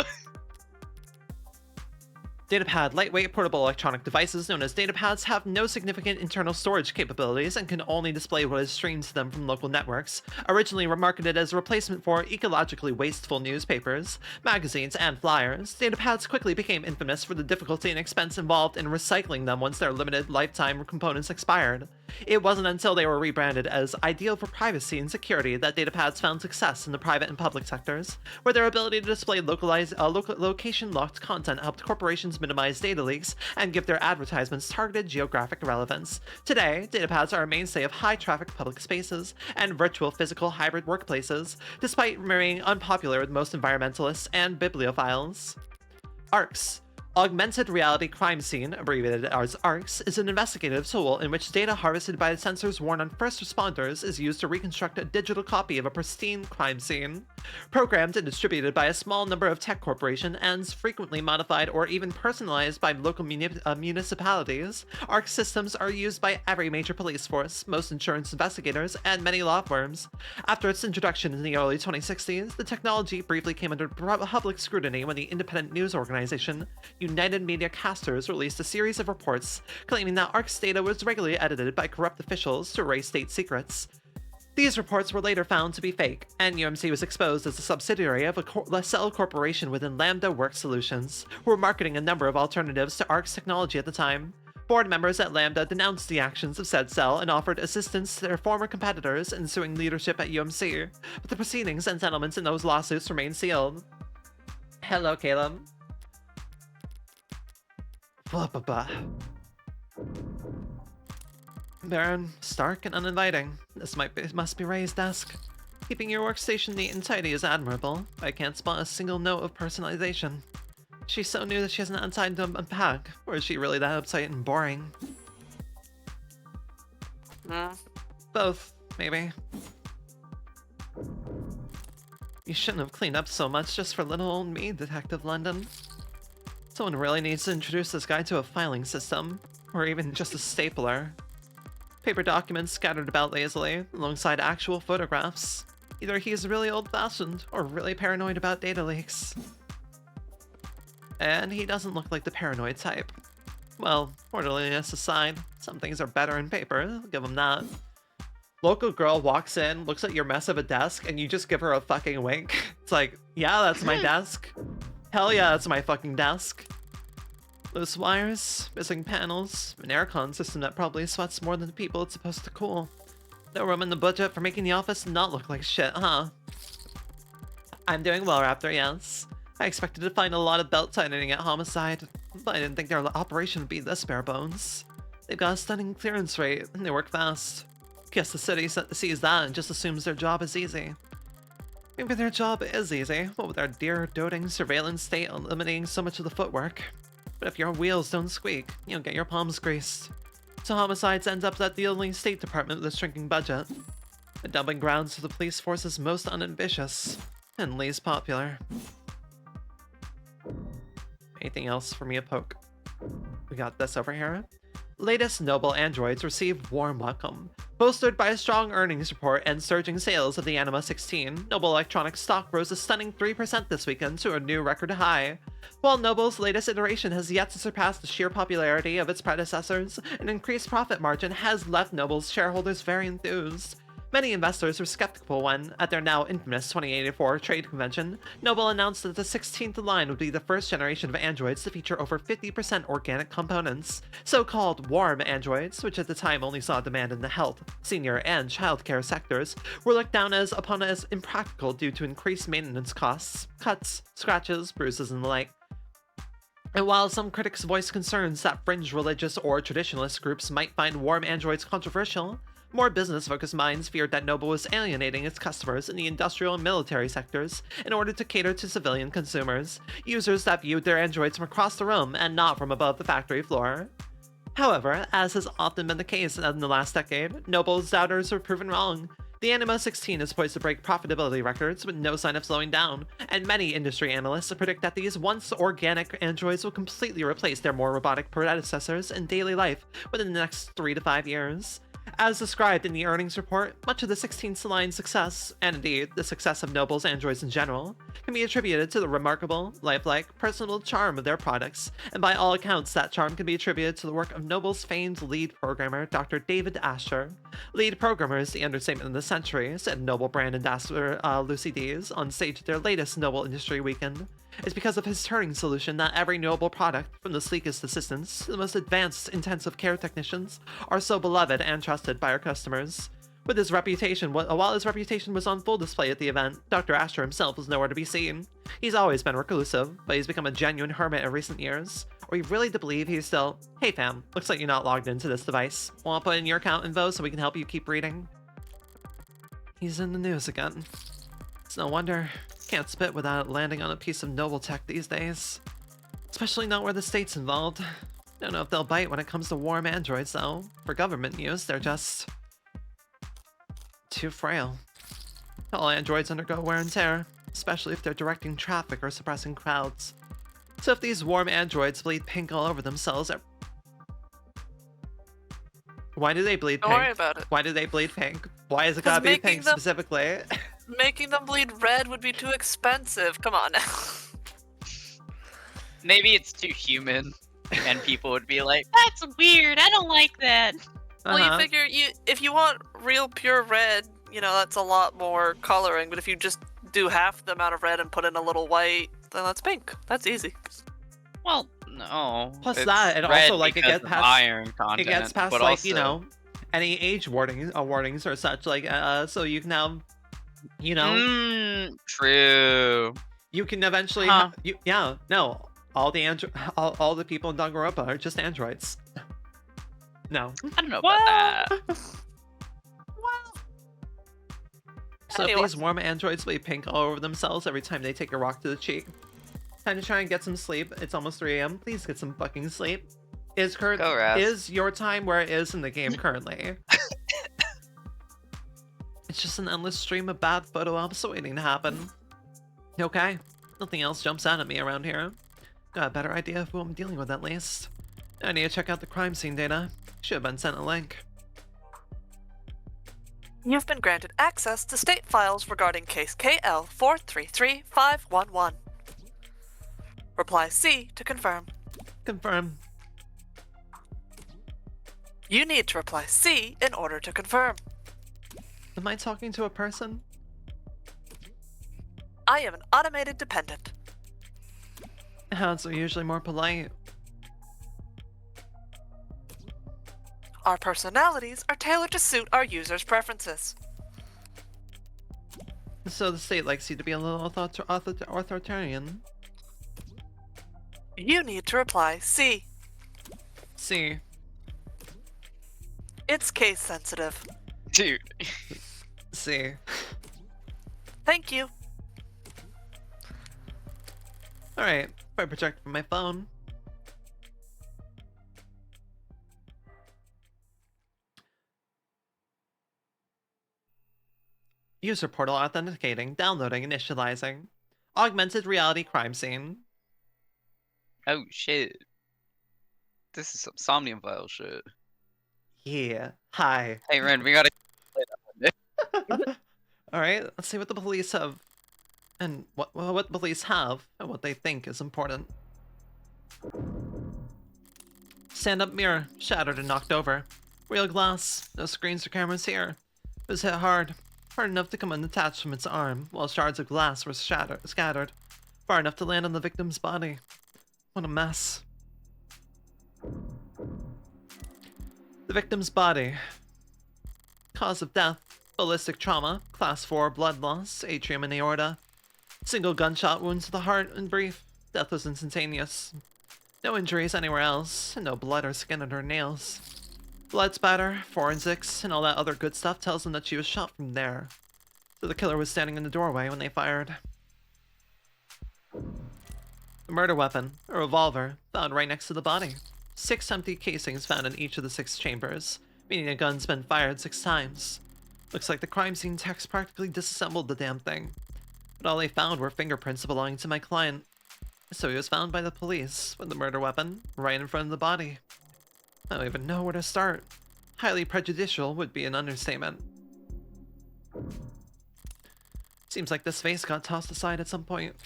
Datapad lightweight portable electronic devices known as datapads have no significant internal storage capabilities and can only display what is streamed to them from local networks. Originally marketed as a replacement for ecologically wasteful newspapers, magazines, and flyers, datapads quickly became infamous for the difficulty and expense involved in recycling them once their limited lifetime components expired. It wasn't until they were rebranded as ideal for privacy and security that datapads found success in the private and public sectors, where their ability to display location-locked content helped corporations minimize data leaks and give their advertisements targeted geographic relevance. Today, datapads are a mainstay of high-traffic public spaces and virtual physical hybrid workplaces, despite remaining unpopular with most environmentalists and bibliophiles. ARCs. Augmented Reality Crime Scene, abbreviated as ARCS, is an investigative tool in which data harvested by the sensors worn on first responders is used to reconstruct a digital copy of a pristine crime scene. Programmed and distributed by a small number of tech corporations and frequently modified or even personalized by local municipalities, ARC systems are used by every major police force, most insurance investigators, and many law firms. After its introduction in the early 2060s, the technology briefly came under public scrutiny when the independent news organization United Media Casters released a series of reports claiming that ARC's data was regularly edited by corrupt officials to erase state secrets. These reports were later found to be fake, and UMC was exposed as a subsidiary of a cell corporation within Lambda Work Solutions, who were marketing a number of alternatives to ARC's technology at the time. Board members at Lambda denounced the actions of said cell and offered assistance to their former competitors in suing leadership at UMC, but the proceedings and settlements in those lawsuits remain sealed. Hello, Caleb. Barren, stark and uninviting. This must be Ray's desk. Keeping your workstation neat and tidy is admirable. I can't spot a single note of personalization. She's so new that she hasn't had time to unpack, or is she really that uptight and boring? Both, maybe. You shouldn't have cleaned up so much just for little old me, Detective London. Someone really needs to introduce this guy to a filing system, or even just a stapler. Paper documents scattered about lazily, alongside actual photographs. Either he's really old-fashioned, or really paranoid about data leaks. And he doesn't look like the paranoid type. Well, orderliness aside, some things are better in paper, I'll give him that. Local girl walks in, looks at your mess of a desk, and you just give her a fucking wink. It's like, yeah, that's my desk. Hell yeah, that's my fucking desk. Loose wires, missing panels, an aircon system that probably sweats more than the people it's supposed to cool. No room in the budget for making the office not look like shit, huh? I'm doing well, Raptor, yes. I expected to find a lot of belt tightening at Homicide, but I didn't think their operation would be this bare bones. They've got a stunning clearance rate, and they work fast. Guess the city sees that and just assumes their job is easy. Maybe their job is easy, what with our dear doting surveillance state eliminating so much of the footwork. But if your wheels don't squeak, you'll get your palms greased. So Homicides ends up at the only state department with a shrinking budget. A dumping grounds for the police force's most unambitious, and least popular. Anything else for me to poke? We got this over here. Latest Noble androids receive warm welcome. Bolstered by a strong earnings report and surging sales of the Anima 16, Noble Electronics stock rose a stunning 3% this weekend to a new record high. While Noble's latest iteration has yet to surpass the sheer popularity of its predecessors, an increased profit margin has left Noble's shareholders very enthused. Many investors were skeptical when, at their now infamous 2084 trade convention, Noble announced that the 16th line would be the first generation of androids to feature over 50% organic components. So-called warm androids, which at the time only saw demand in the health, senior, and childcare sectors, were looked down upon as impractical due to increased maintenance costs, cuts, scratches, bruises, and the like. And while some critics voiced concerns that fringe religious or traditionalist groups might find warm androids controversial, more business-focused minds feared that Noble was alienating its customers in the industrial and military sectors in order to cater to civilian consumers, users that viewed their androids from across the room and not from above the factory floor. However, as has often been the case in the last decade, Noble's doubters were proven wrong. The Anima 16 is poised to break profitability records with no sign of slowing down, and many industry analysts predict that these once organic androids will completely replace their more robotic predecessors in daily life within the next 3 to 5 years. As described in the earnings report, much of the 16th line's success, and indeed the success of Noble's androids in general, can be attributed to the remarkable, lifelike, personable charm of their products, and by all accounts that charm can be attributed to the work of Noble's famed lead programmer, Dr. David Asher. Lead programmer is the understatement of the century, said Noble brand ambassador Lucy Dees on stage at their latest Noble Industry Weekend. It's because of his turning solution that every Noble product, from the sleekest assistants to the most advanced intensive care technicians, are so beloved and trusted by our customers. While his reputation was on full display at the event, Dr. Asher himself was nowhere to be seen. He's always been reclusive, but he's become a genuine hermit in recent years. Are you really to believe he's still... Hey fam, looks like you're not logged into this device. Want to put in your account info so we can help you keep reading? He's in the news again. It's no wonder. Can't spit without landing on a piece of Noble tech these days. Especially not where the state's involved. Don't know if they'll bite when it comes to warm androids though. For government use, they're just... too frail. All androids undergo wear and tear, especially if they're directing traffic or suppressing crowds. So if these warm androids bleed pink all over themselves... Why do they bleed pink? Don't worry about it. Why do they bleed pink? Why is it gotta be pink specifically? Making them bleed red would be too expensive. Come on now. Maybe it's too human, and people would be like, That's weird. I don't like that. Well, you figure if you want real pure red, you know, that's a lot more coloring. But if you just do half the amount of red and put in a little white, then that's pink. That's easy. well, no. Plus it's that, and red also, like, it because gets of past... iron content, It gets past, but like, also, you know, any age warnings or such, like, so you can have, you know... True. You can eventually... Huh. All the people in Danganronpa are just androids. No. I don't know about that. So Anyway. if these warm androids bleed pink all over themselves every time they take a rock to the cheek, time to try and get some sleep. It's almost 3 a.m. Please get some fucking sleep. Go, Raz. Is your time where it is in the game currently? It's just an endless stream of bad photo ops waiting to happen. Okay, nothing else jumps out at me around here. Got a better idea of who I'm dealing with at least. I need to check out the crime scene data. Should have been sent a link. You've been granted access to state files regarding case KL 433511. Reply C to confirm. Confirm. You need to reply C in order to confirm. Am I talking to a person? I am an automated dependent. Hounds are usually more polite. Our personalities are tailored to suit our users' preferences. So the state likes you to be a little authoritarian. You need to reply C. See. It's case sensitive. Dude. See. Thank you. Alright, if I project from my phone. User portal authenticating, downloading, initializing. Augmented reality crime scene. Oh shit. This is some Somnium File shit. Yeah. Hi. Hey Ren, we gotta Alright, let's see what the police have. And what the police have and what they think is important. Stand-up mirror, shattered and knocked over. Real glass, no screens or cameras here. It was hit hard enough to come unattached from its arm, while shards of glass were scattered, far enough to land on the victim's body. What a mess. The victim's body. Cause of death, ballistic trauma, class 4 blood loss, atrium and aorta. Single gunshot wounds to the heart, and brief. Death was instantaneous. No injuries anywhere else, and no blood or skin on her nails. Blood spatter, forensics, and all that other good stuff tells them that she was shot from there. So the killer was standing in the doorway when they fired. The murder weapon, a revolver, found right next to the body. 6 empty casings found in each of the 6 chambers, meaning a gun's been fired 6 times. Looks like the crime scene techs practically disassembled the damn thing. But all they found were fingerprints belonging to my client. So he was found by the police with the murder weapon right in front of the body. I don't even know where to start. Highly prejudicial would be an understatement. Seems like this vase got tossed aside at some point,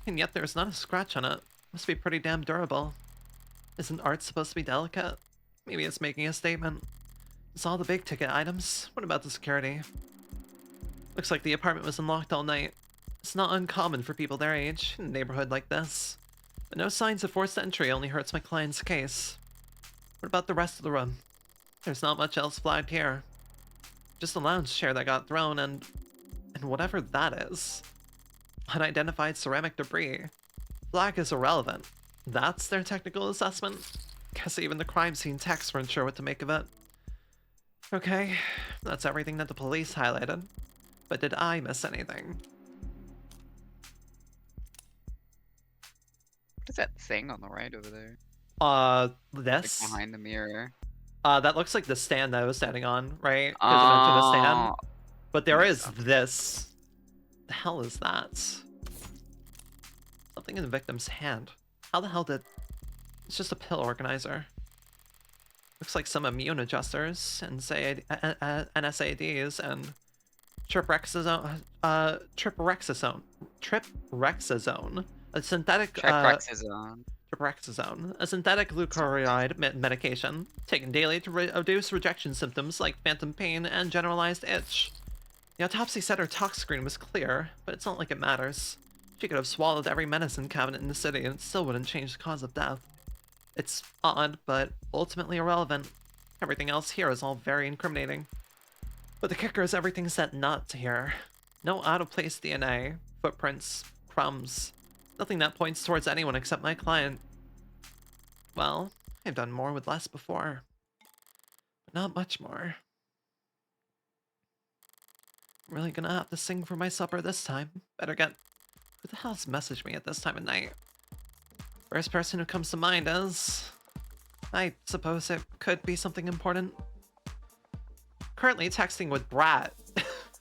and yet there's not a scratch on it. Must be pretty damn durable. Isn't art supposed to be delicate? Maybe it's making a statement. It's all the big ticket items. What about the security? Looks like the apartment was unlocked all night. It's not uncommon for people their age in a neighborhood like this. But no signs of forced entry only hurts my client's case. What about the rest of the room? There's not much else flagged here. Just a lounge chair that got thrown and whatever that is. Unidentified ceramic debris. Black is irrelevant. That's their technical assessment? Guess even the crime scene techs weren't sure what to make of it. Okay, that's everything that the police highlighted. But did I miss anything? What is that thing on the right over there? This? Like behind the mirror. That looks like the stand that I was standing on, right? Because I mentioned a stand. Oh, But there is this. The hell is that? Something in the victim's hand. How the hell did... It's just a pill organizer. Looks like some immune adjusters and say NSAIDs and triprexazone, a synthetic Triprexazone. triprexazone, a synthetic glucuronide medication taken daily to reduce rejection symptoms like phantom pain and generalized itch. The autopsy said her tox screen was clear, but it's not like it matters. She could have swallowed every medicine cabinet in the city and it still wouldn't change the cause of death. It's odd, but ultimately irrelevant. Everything else here is all very incriminating. But the kicker is everything's set not to here. No out-of-place DNA, footprints, crumbs. Nothing that points towards anyone except my client. Well, I've done more with less before. But not much more. I'm really gonna have to sing for my supper this time. Better get... Who the hell's messaged me at this time of night? First person who comes to mind is... I suppose it could be something important. Currently texting with Brat.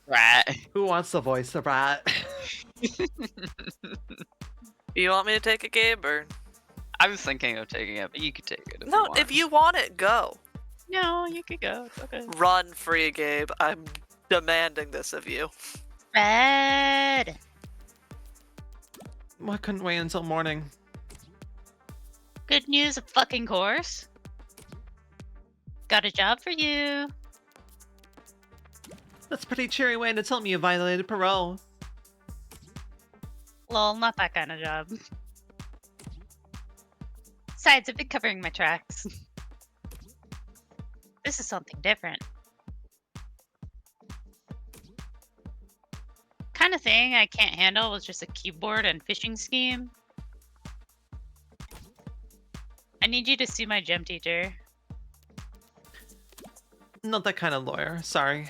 Right. Who wants to voice the Brat? You want me to take it, Gabe, or? I was thinking of taking it, but you could take it. No, if you want it, go. No, you could go. It's okay. Run free, Gabe. I'm demanding this of you. Red. Why couldn't wait until morning? Good news, of fucking course. Got a job for you. That's a pretty cheery way to tell me you violated parole. Lol, not that kind of job. Besides, I've been covering my tracks. This is something different. Kind of thing I can't handle was just a keyboard and phishing scheme. I need you to sue my gym teacher. Not that kind of lawyer, sorry.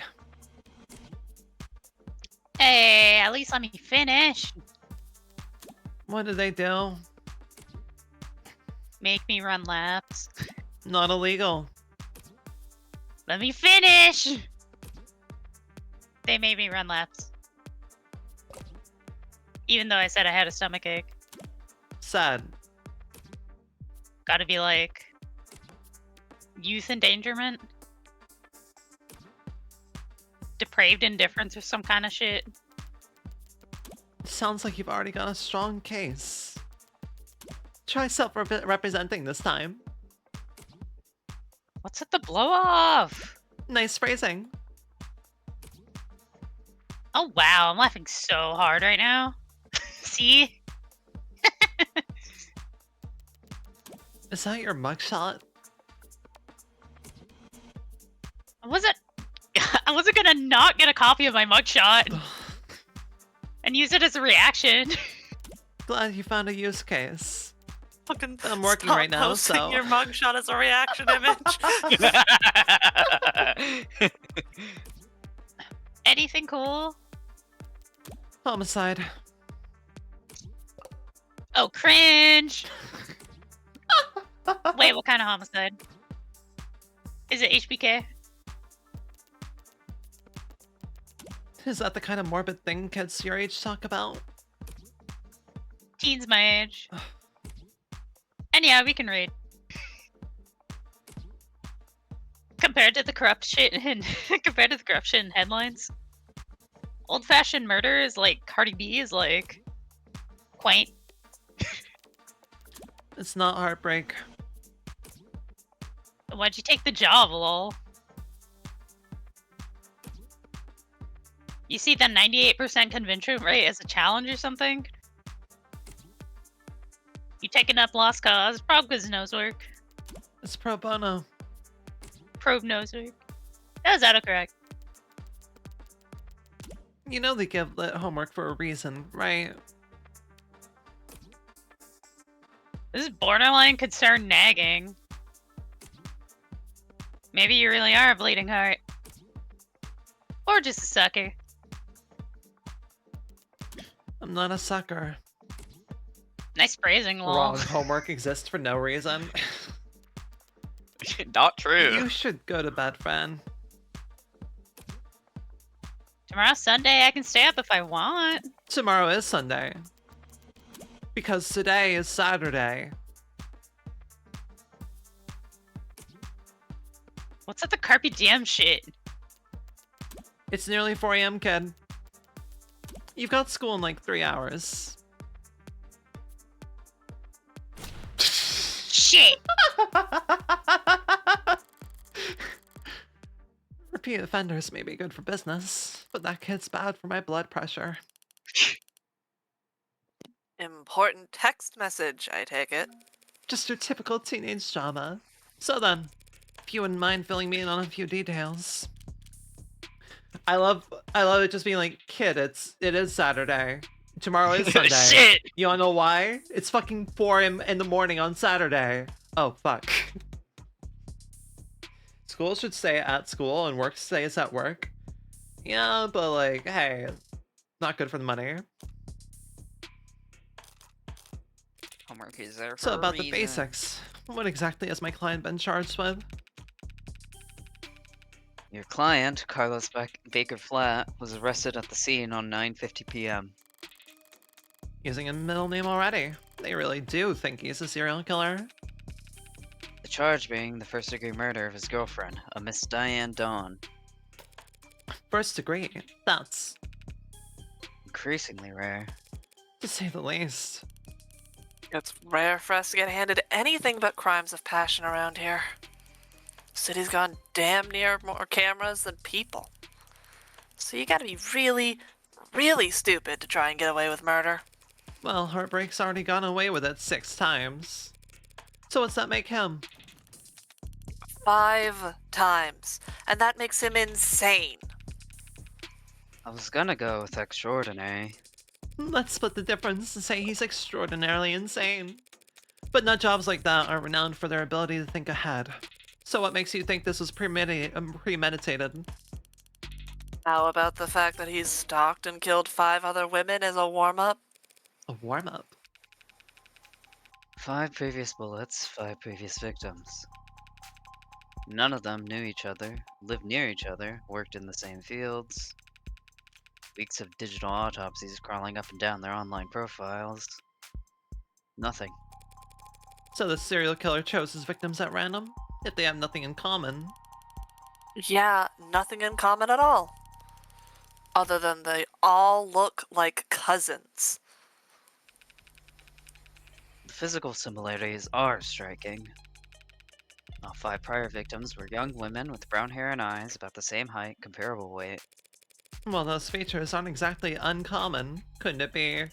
Hey, at least let me finish. What did they do? Make me run laps. Not illegal. Let me finish! They made me run laps. Even though I said I had a stomachache. Sad. Gotta be like... youth endangerment? Depraved indifference or some kind of shit. Sounds like you've already got a strong case. Try self-representing this time. What's at the blow-off? Nice phrasing. Oh wow, I'm laughing so hard right now. See? Is that your mugshot? I wasn't gonna not get a copy of my mugshot and use it as a reaction. Glad you found a use case. Fucking I'm working stop right now, posting so... your mugshot as a reaction image. Anything cool? Homicide. Oh, cringe! Wait, what kind of homicide? Is it HBK? Is that the kind of morbid thing kids your age talk about? Teens my age. And yeah, we can read. Compared to the corruption in headlines, old-fashioned murder is like Cardi B is like quaint. It's not heartbreak. Why'd you take the job, lol? You see the 98% conviction rate as a challenge or something? You taking up lost cause? Probe because nose work. It's pro bono. Probe nose work. That was autocorrect. You know they give lit homework for a reason, right? This is borderline concern nagging. Maybe you really are a bleeding heart. Or just a sucker. I'm not a sucker. Nice phrasing, lol. Wrong homework exists for no reason. Not true. You should go to bed, friend. Tomorrow's Sunday, I can stay up if I want. Tomorrow is Sunday. Because today is Saturday. What's up the Carpe Diem shit? It's nearly 4 a.m., kid. You've got school in like 3 hours. Shit! Repeat offenders may be good for business, but that kid's bad for my blood pressure. Important text message, I take it. Just your typical teenage drama. So then, if you wouldn't mind filling me in on a few details. I love it just being like, kid, it is Saturday. Tomorrow is Sunday. Shit! You wanna know why? It's fucking 4 in the morning on Saturday. Oh, fuck. School should stay at school and work stays at work. Yeah, but like, hey, not good for the money. Homework is there for So a about the reason. basics. What exactly has my client been charged with? Your client, Carlos Baker Flat, was arrested at the scene on 9:50 p.m. Using a middle name already. They really do think he's a serial killer. The charge being the first-degree murder of his girlfriend, a Miss Diane Dawn. First degree. That's, Increasingly rare. to say the least. It's rare for us to get handed anything but crimes of passion around here. City's gone damn near more cameras than people. So you gotta be really, really stupid to try and get away with murder. Well, Heartbreak's already gone away with it 6 times. So what's that make him? 5 times. And that makes him insane. I was gonna go with extraordinary. Let's split the difference and say he's extraordinarily insane. But nut jobs like that are renowned for their ability to think ahead. So what makes you think this was premeditated? How about the fact that he's stalked and killed 5 other women as a warm-up? A warm-up? 5 previous bullets, 5 previous victims. None of them knew each other, lived near each other, worked in the same fields. Weeks of digital autopsies crawling up and down their online profiles. Nothing. So the serial killer chose his victims at random? If they have nothing in common. Yeah, nothing in common at all. Other than they all look like cousins. The physical similarities are striking. All 5 prior victims were young women with brown hair and eyes, about the same height, comparable weight. Well, those features aren't exactly uncommon. Couldn't it be?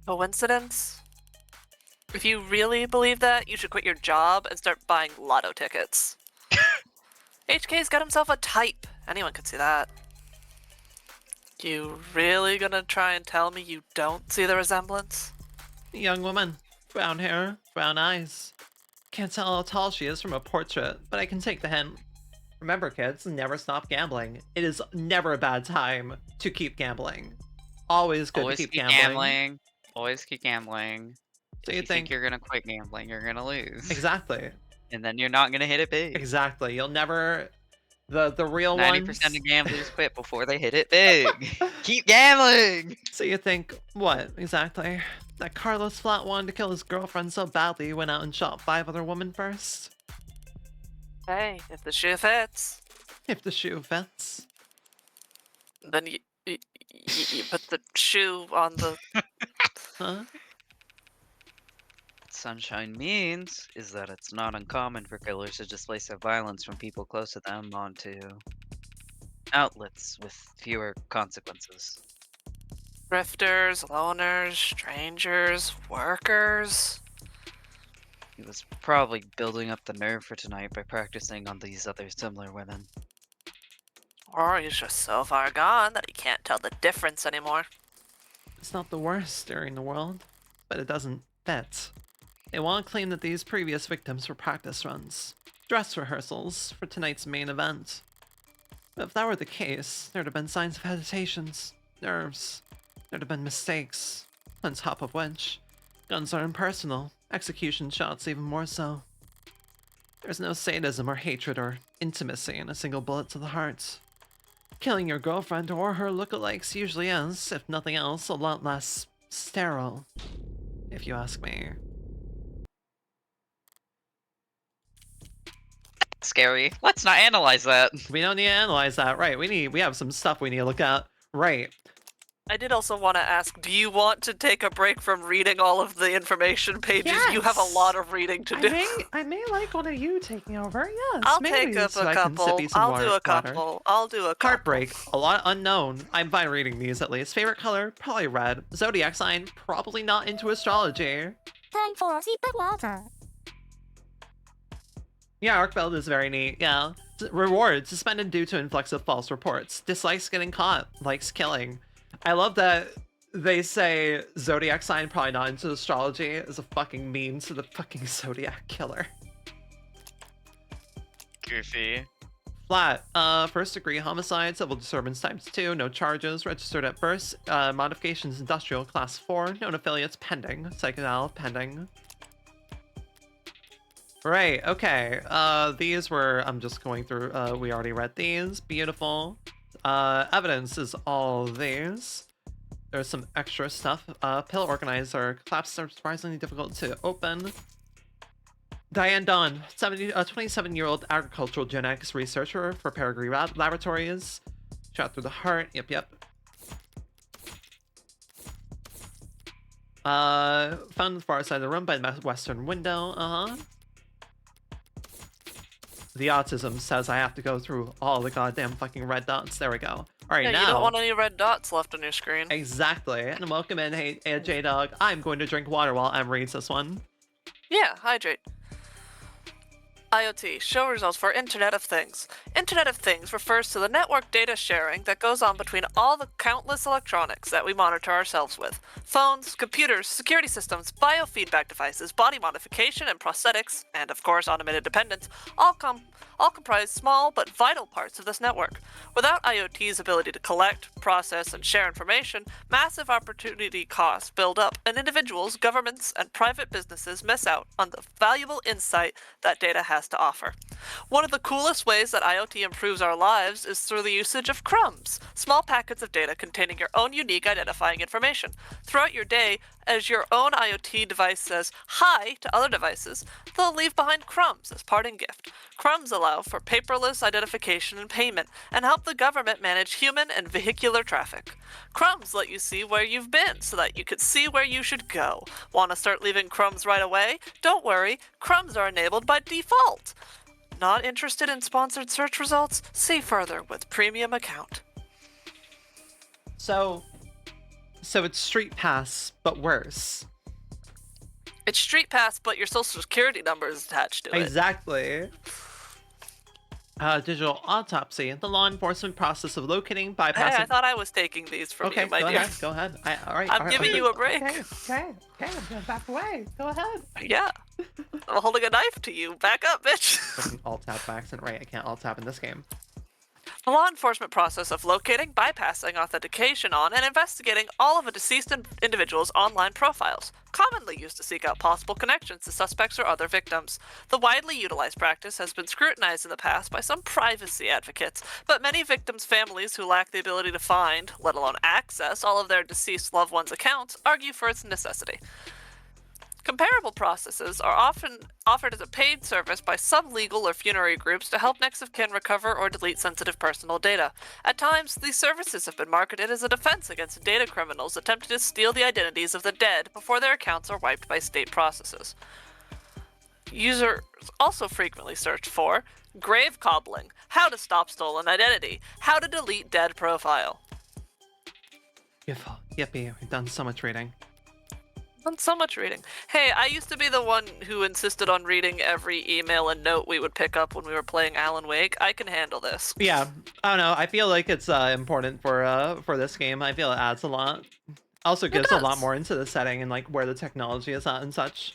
Coincidence? If you really believe that, you should quit your job and start buying lotto tickets. HK's got himself a type. Anyone could see that. You really gonna try and tell me you don't see the resemblance? Young woman. Brown hair, brown eyes. Can't tell how tall she is from a portrait, but I can take the hint. Remember, kids, never stop gambling. It is never a bad time to keep gambling. Always good Always to keep keep gambling. gambling. Always keep gambling. So If you you think think you're gonna quit gambling, you're gonna lose. exactly, And then you're not gonna hit it big. exactly. You'll never the real 90% ones. of gamblers quit before they hit it big. Keep gambling! So you think what exactly? That Carlos Flat wanted to kill his girlfriend so badly he went out and shot 5 other women first? Hey, if the shoe fits, If the shoe fits. then you put the shoe on the... Huh? What Sunshine means is that it's not uncommon for killers to displace their violence from people close to them onto outlets with fewer consequences. Drifters, loners, strangers, workers. He was probably building up the nerve for tonight by practicing on these other similar women. Or he's just so far gone that he can't tell the difference anymore. It's not the worst during the world, but it doesn't fit. They want to claim that these previous victims were practice runs, dress rehearsals for tonight's main event. But if that were the case, there'd have been signs of hesitations, nerves, there'd have been mistakes, on top of which, guns are impersonal, execution shots even more so. There's no sadism or hatred or intimacy in a single bullet to the heart. Killing your girlfriend or her lookalikes usually is, if nothing else, a lot less sterile, if you ask me. Scary. Let's not analyze that. We don't need to analyze that, right? We have some stuff we need to look at, right? I did also want to ask, do you want to take a break from reading all of the information pages? You have a Yes! lot of reading to do. I may like one of you taking over. Yes, I'll maybe, take up so a I can sip couple. you some I'll do a water. couple. I'll do a couple. Heartbreak, a lot unknown. I'm fine reading these at least. Favorite color, probably red. Zodiac sign, probably not into astrology. Time for sip of water. Yeah, Arkfeld is very neat. Yeah. Reward, suspended due to influx of false reports. Dislikes getting caught, likes killing. I love that they say zodiac sign, probably not into astrology, as a fucking meme to the fucking Zodiac killer. Goofy. Flat, first degree homicide, civil disturbance times 2, no charges, registered at birth, modifications industrial class 4, known affiliates pending, psychedelic pending. Right, okay, these were, I'm just going through, we already read these, beautiful. Evidence is all these. There's some extra stuff. Pill organizer, collapse are surprisingly difficult to open. Diane Don, 27-year-old agricultural genetics researcher for Peregrine Laboratories. Shot through the heart, yep. Found on the far side of the room by the western window. The autism says I have to go through all the goddamn fucking red dots. There we go. All right, Yeah, now. you don't want any red dots left on your screen. Exactly. And welcome in, hey J-Dog. I'm going to drink water while Em reads this one. Yeah, hydrate. IoT, show results for Internet of Things. Internet of Things refers to the network data sharing that goes on between all the countless electronics that we monitor ourselves with. Phones, computers, security systems, biofeedback devices, body modification and prosthetics, and of course automated dependents, all comprise small but vital parts of this network. Without IoT's ability to collect, process, and share information, massive opportunity costs build up, and individuals, governments, and private businesses miss out on the valuable insight that data has to offer. One of the coolest ways that IoT improves our lives is through the usage of crumbs, small packets of data containing your own unique identifying information. Throughout your day, as your own IoT device says hi to other devices, they'll leave behind crumbs as parting gift. Crumbs allow for paperless identification and payment, and help the government manage human and vehicular traffic. Crumbs let you see where you've been, so that you can see where you should go. Want to start leaving crumbs right away? Don't worry, crumbs are enabled by default. Not interested in sponsored search results? See further with Premium Account. So it's Street Pass, but worse. It's Street Pass, but your social security number is attached to it. Exactly. Digital autopsy, the law enforcement process of locating, bypassing. Hey, I thought I was taking these from Okay, you, my go dear. ahead. Go ahead. I'm giving you a break. Okay, I'm gonna back away. Go ahead. Yeah. I'm holding a knife to you. Back up, bitch. Fucking alt tab by accident, right? I can't alt tab in this game. The law enforcement process of locating, bypassing authentication on, and investigating all of a deceased individual's online profiles, commonly used to seek out possible connections to suspects or other victims. The widely utilized practice has been scrutinized in the past by some privacy advocates, but many victims' families who lack the ability to find, let alone access, all of their deceased loved ones' accounts argue for its necessity. Comparable processes are often offered as a paid service by some legal or funerary groups to help next of kin recover or delete sensitive personal data. At times, these services have been marketed as a defense against data criminals attempting to steal the identities of the dead before their accounts are wiped by state processes. Users also frequently search for grave cobbling, how to stop stolen identity, how to delete dead profile. Beautiful. Yippee, we've done so much reading. Done so much reading. Hey, I used to be the one who insisted on reading every email and note we would pick up when we were playing Alan Wake. I can handle this. Yeah, I don't know. I feel like it's important for this game. I feel it adds a lot. Also gives a lot does. more into the setting and like where the technology is at and such.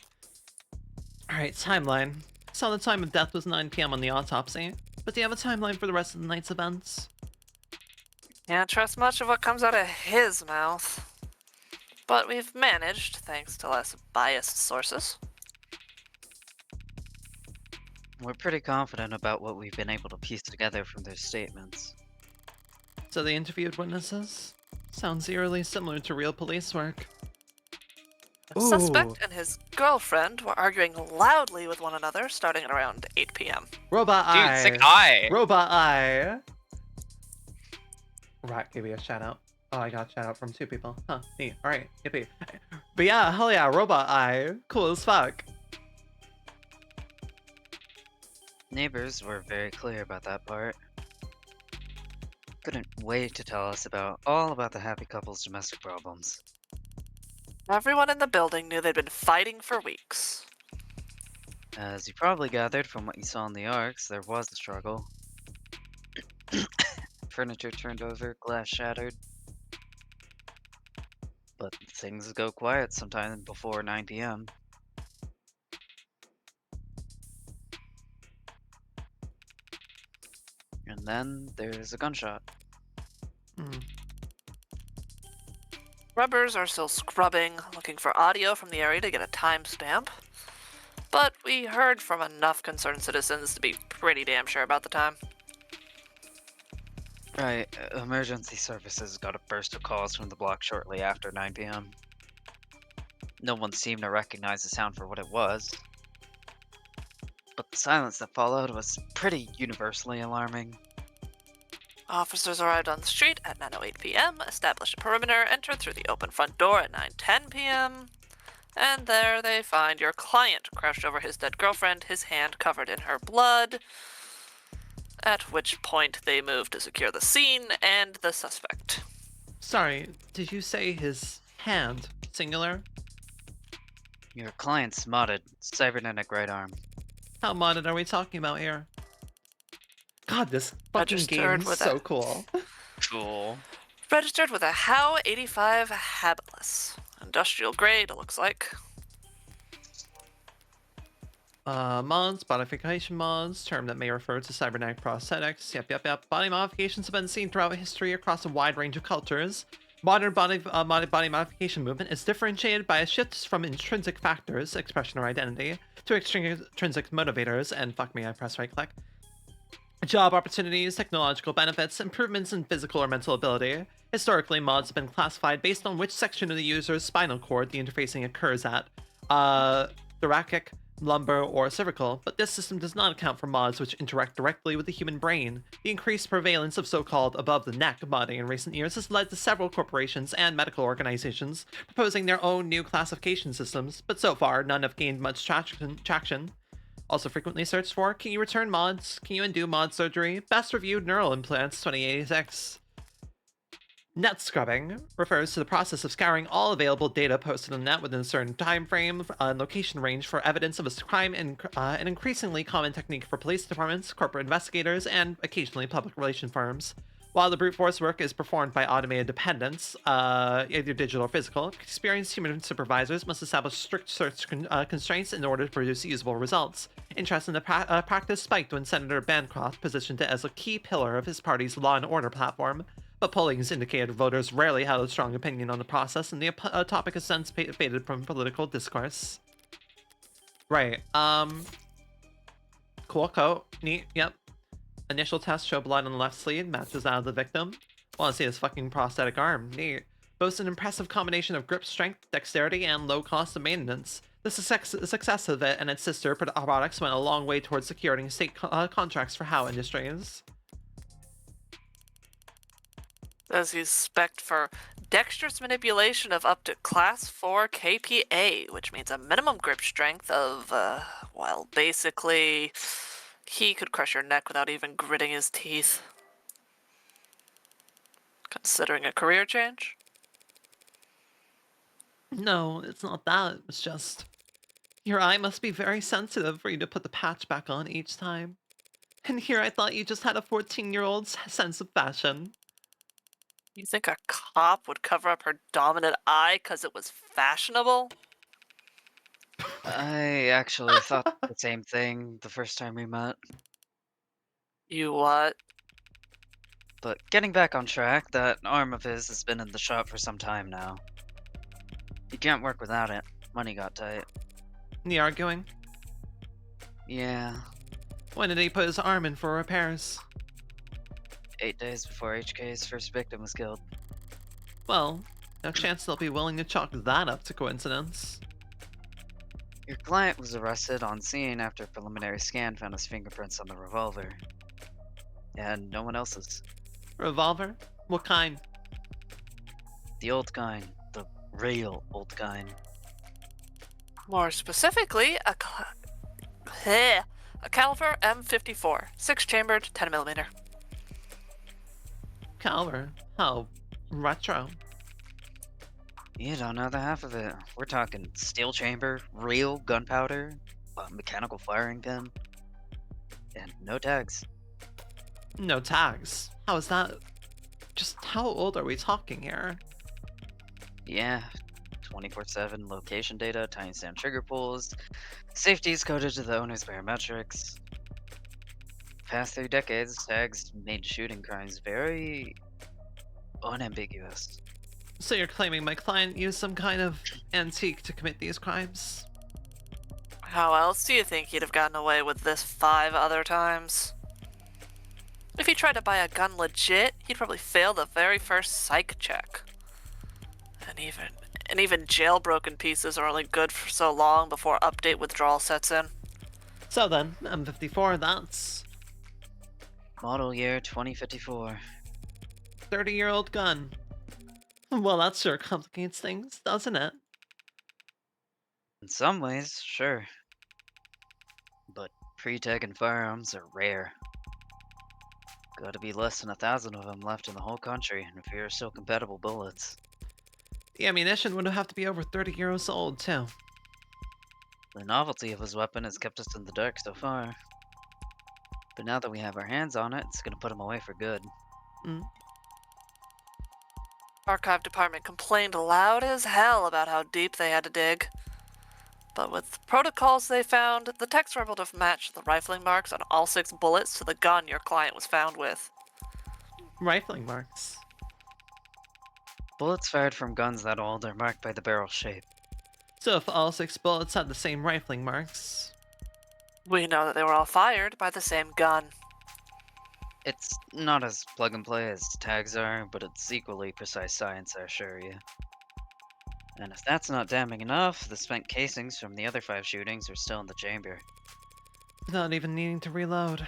All right, timeline. Saw the time of death was 9 p.m. on the autopsy, but do you have a timeline for the rest of the night's events? Can't trust much of what comes out of his mouth. But we've managed, thanks to less biased sources. We're pretty confident about what we've been able to piece together from their statements. So they interviewed witnesses? Sounds eerily similar to real police work. The suspect and his girlfriend were arguing loudly with one another starting at around 8 p.m. Robot Dude, Eye. sick eye. Robot Eye. Rat gave you a shout out. Oh, I got a shout out from 2 people. Huh, neat. Alright, yippee. But yeah, hell yeah, Robot Eye. Cool as fuck. Neighbors were very clear about that part. Couldn't wait to tell us all about the happy couple's domestic problems. Everyone in the building knew they'd been fighting for weeks. As you probably gathered from what you saw in the arcs, there was a struggle. Furniture turned over, glass shattered. But things go quiet sometime before 9 p.m. And then there's a gunshot. Rubbers are still scrubbing, looking for audio from the area to get a timestamp. But we heard from enough concerned citizens to be pretty damn sure about the time. Right, emergency services got a burst of calls from the block shortly after 9 p.m. No one seemed to recognize the sound for what it was. But the silence that followed was pretty universally alarming. Officers arrived on the street at 9:08 p.m., established a perimeter, entered through the open front door at 9:10 p.m. And there they find your client crouched over his dead girlfriend, his hand covered in her blood. At which point they move to secure the scene and the suspect. Sorry, did you say his hand? Singular? Your client's modded. Cybernetic right arm. How modded are we talking about here? God, this fucking Registered game's with so a- cool. Cool. Registered with a HOW 85 habitless. Industrial grade, it looks like. Mods, modification mods, term that may refer to cybernetic prosthetics. Yep. Body modifications have been seen throughout history across a wide range of cultures. Modern body modification movement is differentiated by a shift from intrinsic factors, expression or identity, to extrinsic motivators, and fuck me, I press right click. Job opportunities, technological benefits, improvements in physical or mental ability. Historically, mods have been classified based on which section of the user's spinal cord the interfacing occurs at. Thoracic, lumbar, or cervical, but this system does not account for mods which interact directly with the human brain. The increased prevalence of so-called above-the-neck modding in recent years has led to several corporations and medical organizations proposing their own new classification systems, but so far none have gained much traction. Also frequently searched for, can you return mods? Can you undo mod surgery? Best reviewed neural implants 2086. Net scrubbing refers to the process of scouring all available data posted on the net within a certain time frame and location range for evidence of a crime, and an increasingly common technique for police departments, corporate investigators, and occasionally public relation firms. While the brute force work is performed by automated dependents, either digital or physical, experienced human supervisors must establish strict search constraints in order to produce usable results. Interest in the practice spiked when Senator Bancroft positioned it as a key pillar of his party's law and order platform, but pollings indicated voters rarely had a strong opinion on the process, and the topic has since faded from political discourse. Right, cool coat, neat, yep. Initial tests show blood on the left sleeve, matches that of the victim. Wanna see his fucking prosthetic arm, neat. Boasts an impressive combination of grip strength, dexterity, and low cost of maintenance. The success of it and its sister products went a long way towards securing state contracts for HOW Industries. Says he's spec'd for dexterous manipulation of up to Class 4 KPA, which means a minimum grip strength of, well, basically, he could crush your neck without even gritting his teeth. Considering a career change? No, it's not that. It's just... Your eye must be very sensitive for you to put the patch back on each time. And here I thought you just had a 14-year-old's sense of fashion. You think a cop would cover up her dominant eye because it was fashionable? I actually thought the same thing the first time we met. You what? But getting back on track, that arm of his has been in the shop for some time now. He can't work without it. Money got tight. The arguing? Yeah, When did he put his arm in for repairs? 8 days before HK's first victim was killed. Well, no chance they'll be willing to chalk that up to coincidence. Your client was arrested on scene after a preliminary scan found his fingerprints on the revolver. And no one else's. Revolver? What kind? The old kind. The real old kind. More specifically, a caliber M54, 6-chambered, 10mm. Caliber? How retro? You don't know the half of it. We're talking steel chamber, real gunpowder, a mechanical firing pin, and no tags. No tags. How is that? Just how old are we talking here? Yeah, 24/7 location data, timestamp trigger pulls, safety is coded to the owner's biometrics. Past 3 decades, tags made shooting crimes very unambiguous. So you're claiming my client used some kind of antique to commit these crimes? How else do you think he'd have gotten away with this 5 other times? If he tried to buy a gun legit, he'd probably fail the very first psych check. And even jailbroken pieces are only good for so long before update withdrawal sets in. So then, M54, that's... Model year 2054. 30-year-old gun. Well, that sure complicates things, doesn't it? In some ways, sure. But pre-taken firearms are rare. Gotta be less than 1,000 of them left in the whole country, and if you're still compatible bullets. The ammunition would have to be over 30 years old, too. The novelty of his weapon has kept us in the dark so far. But now that we have our hands on it, it's gonna put him away for good. Mm. Archive department complained loud as hell about how deep they had to dig. But with protocols they found, the text were able to match the rifling marks on all 6 bullets to the gun your client was found with. Rifling marks. Bullets fired from guns that old are marked by the barrel shape. So if all 6 bullets had the same rifling marks... We know that they were all fired by the same gun. It's not as plug and play as tags are, but it's equally precise science, I assure you. And if that's not damning enough, the spent casings from the other 5 shootings are still in the chamber. Without even needing to reload.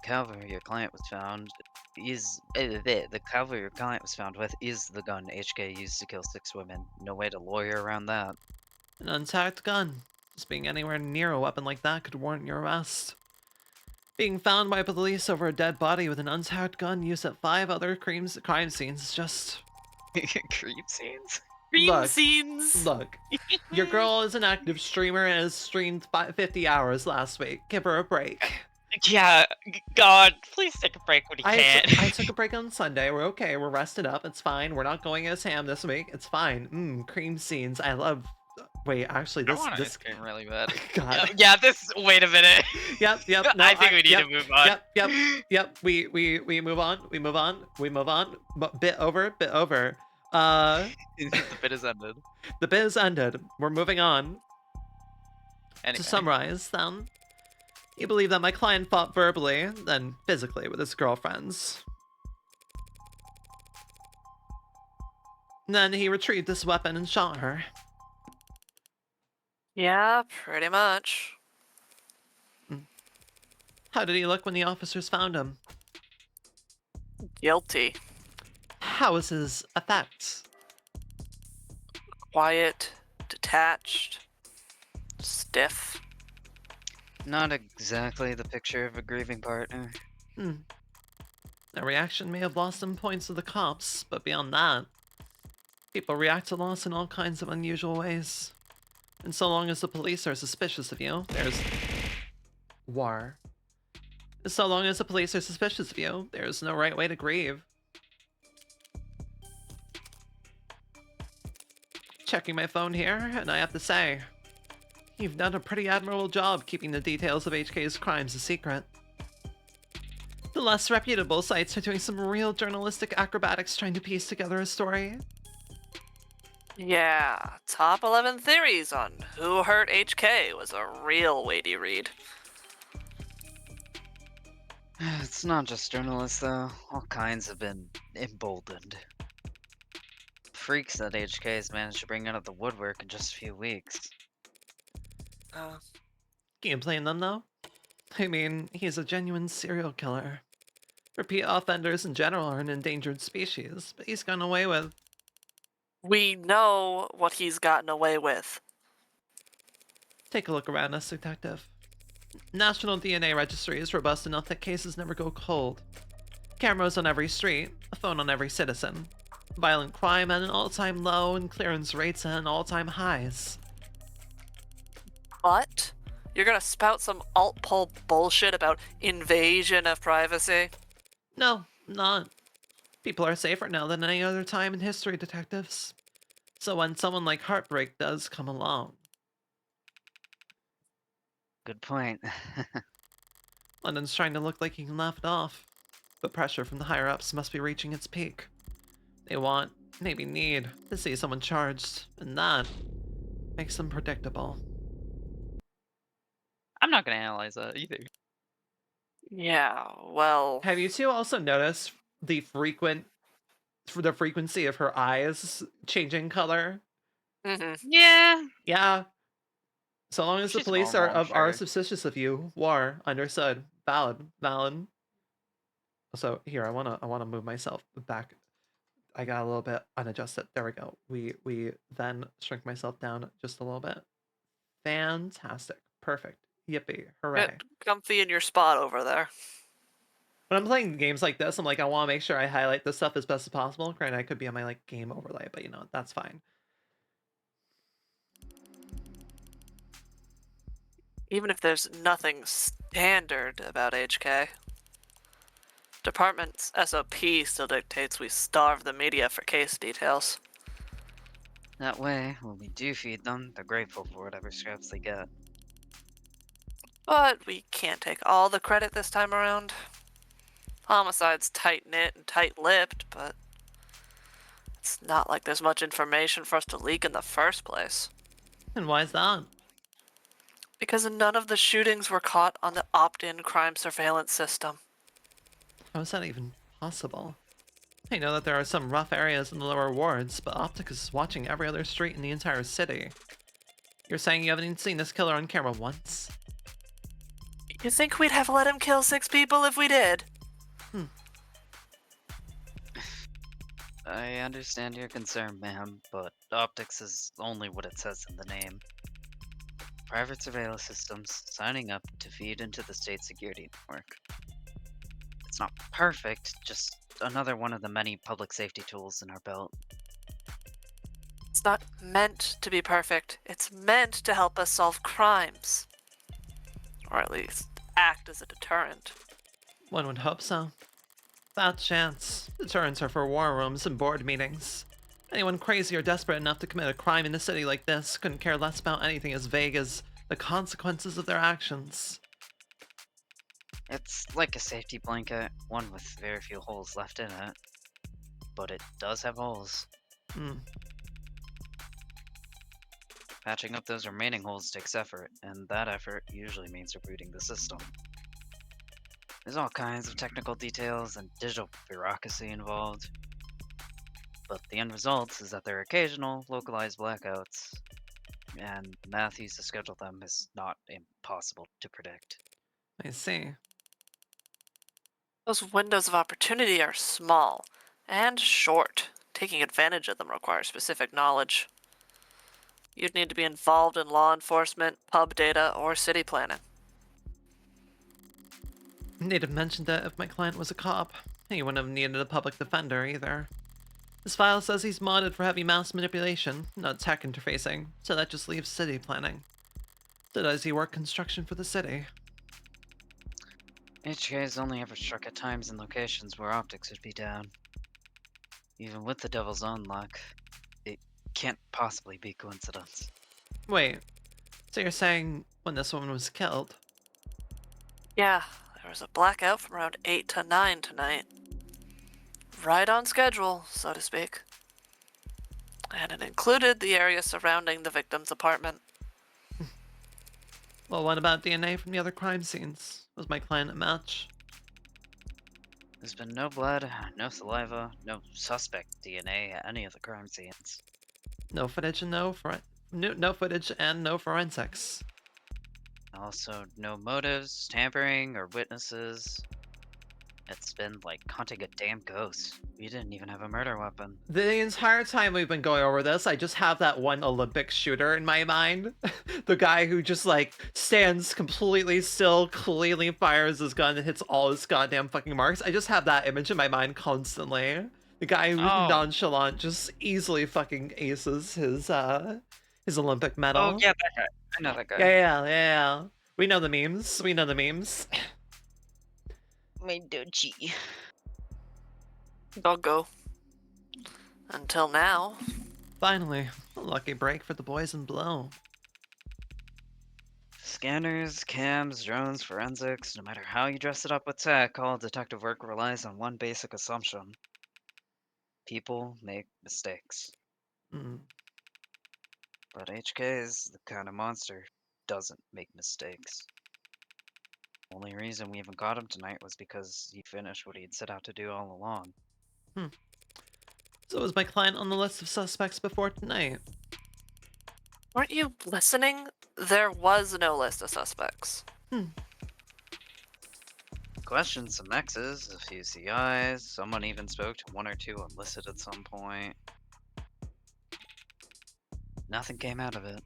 Cavalry your client was found the cavalry your client was found with is the gun HK used to kill 6 women. No way to lawyer around that. An untagged gun. Just being anywhere near a weapon like that could warrant your arrest. Being found by police over a dead body with an untagged gun used at 5 other crime scenes is just... Creep scenes? Cream scenes! Look, your girl is an active streamer and has streamed 50 hours last week. Give her a break. Yeah, God, please take a break when you can. I took a break on Sunday. We're okay. We're rested up. It's fine. We're not going as ham this week. It's fine. Cream scenes. I love... Wait, actually, I want ice cream really bad. God. Yeah, Wait a minute. Yep. No, I think we need to move on. Yep. We move on. We move on. Bit over. The bit is ended. The bit is ended. We're moving on. Anyway. To summarize, then, you believe that my client fought verbally, then physically with his girlfriends. Then he retrieved this weapon and shot her. Yeah, pretty much. How did he look when the officers found him? Guilty. How was his effects? Quiet, detached, stiff. Not exactly the picture of a grieving partner. Their reaction may have lost some points to the cops, but beyond that, people react to loss in all kinds of unusual ways. And so long as the police are suspicious of you, there's... war. So long as the police are suspicious of you, there's no right way to grieve. Checking my phone here, and I have to say, you've done a pretty admirable job keeping the details of HK's crimes a secret. The less reputable sites are doing some real journalistic acrobatics trying to piece together a story. Yeah, top 11 theories on who hurt HK was a real weighty read. It's not just journalists, though. All kinds have been emboldened. Freaks that HK has managed to bring out of the woodwork in just a few weeks. Can you blame them, though? I mean, he's a genuine serial killer. Repeat offenders in general are an endangered species, but he's gotten away with... We know what he's gotten away with. Take a look around us, Detective. National DNA Registry is robust enough that cases never go cold. Cameras on every street, a phone on every citizen. Violent crime at an all-time low and clearance rates at an all-time highs. But you're gonna spout some alt-pol bullshit about invasion of privacy? No, not. People are safer now than any other time in history, detectives. So when someone like Heartbreak does come along... Good point. London's trying to look like he can laugh it off. But pressure from the higher-ups must be reaching its peak. They want, maybe need, to see someone charged, and that makes them predictable. I'm not gonna analyze that either. Yeah, well... Have you two also noticed the frequency of her eyes changing color? Yeah. Yeah. So long as the She's police normal, I'm are sure. suspicious of you, war, understood, valid. So here, I wanna move myself back I got a little bit unadjusted. There we go. We then shrink myself down just a little bit. Fantastic. Perfect. Yippee. Hooray. Get comfy in your spot over there. When I'm playing games like this, I'm like, I want to make sure I highlight this stuff as best as possible. Granted, I could be on my like game overlay, but you know, that's fine. Even if there's nothing standard about HK, Department's SOP still dictates we starve the media for case details. That way, when we do feed them, they're grateful for whatever scraps they get. But we can't take all the credit this time around. Homicide's tight-knit and tight-lipped, but it's not like there's much information for us to leak in the first place. And why is that? Because none of the shootings were caught on the opt-in crime surveillance system. How is that even possible? I know that there are some rough areas in the lower wards, but Optic is watching every other street in the entire city. You're saying you haven't even seen this killer on camera once? You think we'd have let him kill 6 people if we did? I understand your concern, ma'am, but optics is only what it says in the name. Private surveillance systems signing up to feed into the state security network. It's not perfect, just another one of the many public safety tools in our belt. It's not meant to be perfect. It's meant to help us solve crimes. Or at least act as a deterrent. One would hope so. Fat chance. Deterrents are for war rooms and board meetings. Anyone crazy or desperate enough to commit a crime in a city like this couldn't care less about anything as vague as the consequences of their actions. It's like a safety blanket, one with very few holes left in it. But it does have holes. Patching up those remaining holes takes effort, and that effort usually means rebooting the system. There's all kinds of technical details and digital bureaucracy involved. But the end result is that there are occasional, localized blackouts, and the math used to schedule them is not impossible to predict. I see. Those windows of opportunity are small and short. Taking advantage of them requires specific knowledge. You'd need to be involved in law enforcement, pub data, or city planning. They'd have mentioned that if my client was a cop. He wouldn't have needed a public defender either. His file says he's modded for heavy mouse manipulation, not tech interfacing, so that just leaves city planning. So does he work construction for the city? HK's only ever struck at times and locations where optics would be down. Even with the devil's own luck, it can't possibly be coincidence. Wait, so you're saying when this woman was killed? Yeah, there was a blackout from around 8 to 9 tonight. Right on schedule, so to speak. And it included the area surrounding the victim's apartment. Well, what about DNA from the other crime scenes? Was my client a match? There's been no blood, no saliva, no suspect DNA at any of the crime scenes. No footage and no footage and no forensics. Also, no motives, tampering, or witnesses. It's been like hunting a damn ghost. We didn't even have a murder weapon. The entire time we've been going over this, I just have that one Olympic shooter in my mind. The guy who just like stands completely still, cleanly fires his gun and hits all his goddamn fucking marks. I just have that image in my mind constantly. The guy who's nonchalant just easily fucking aces his Olympic medal. Oh yeah, that guy. I know that guy. Yeah. We know the memes. My doji. Doggo. Until now. Finally, a lucky break for the boys in blue. Scanners, cams, drones, forensics, no matter how you dress it up with tech, all detective work relies on one basic assumption. People make mistakes. But HK is the kind of monster who doesn't make mistakes. Only reason we even caught him tonight was because he finished what he'd set out to do all along. So was my client on the list of suspects before tonight? Weren't you listening? There was no list of suspects. questioned some X's, a few CIs, someone even spoke to 1 or 2 enlisted at some point. Nothing came out of it.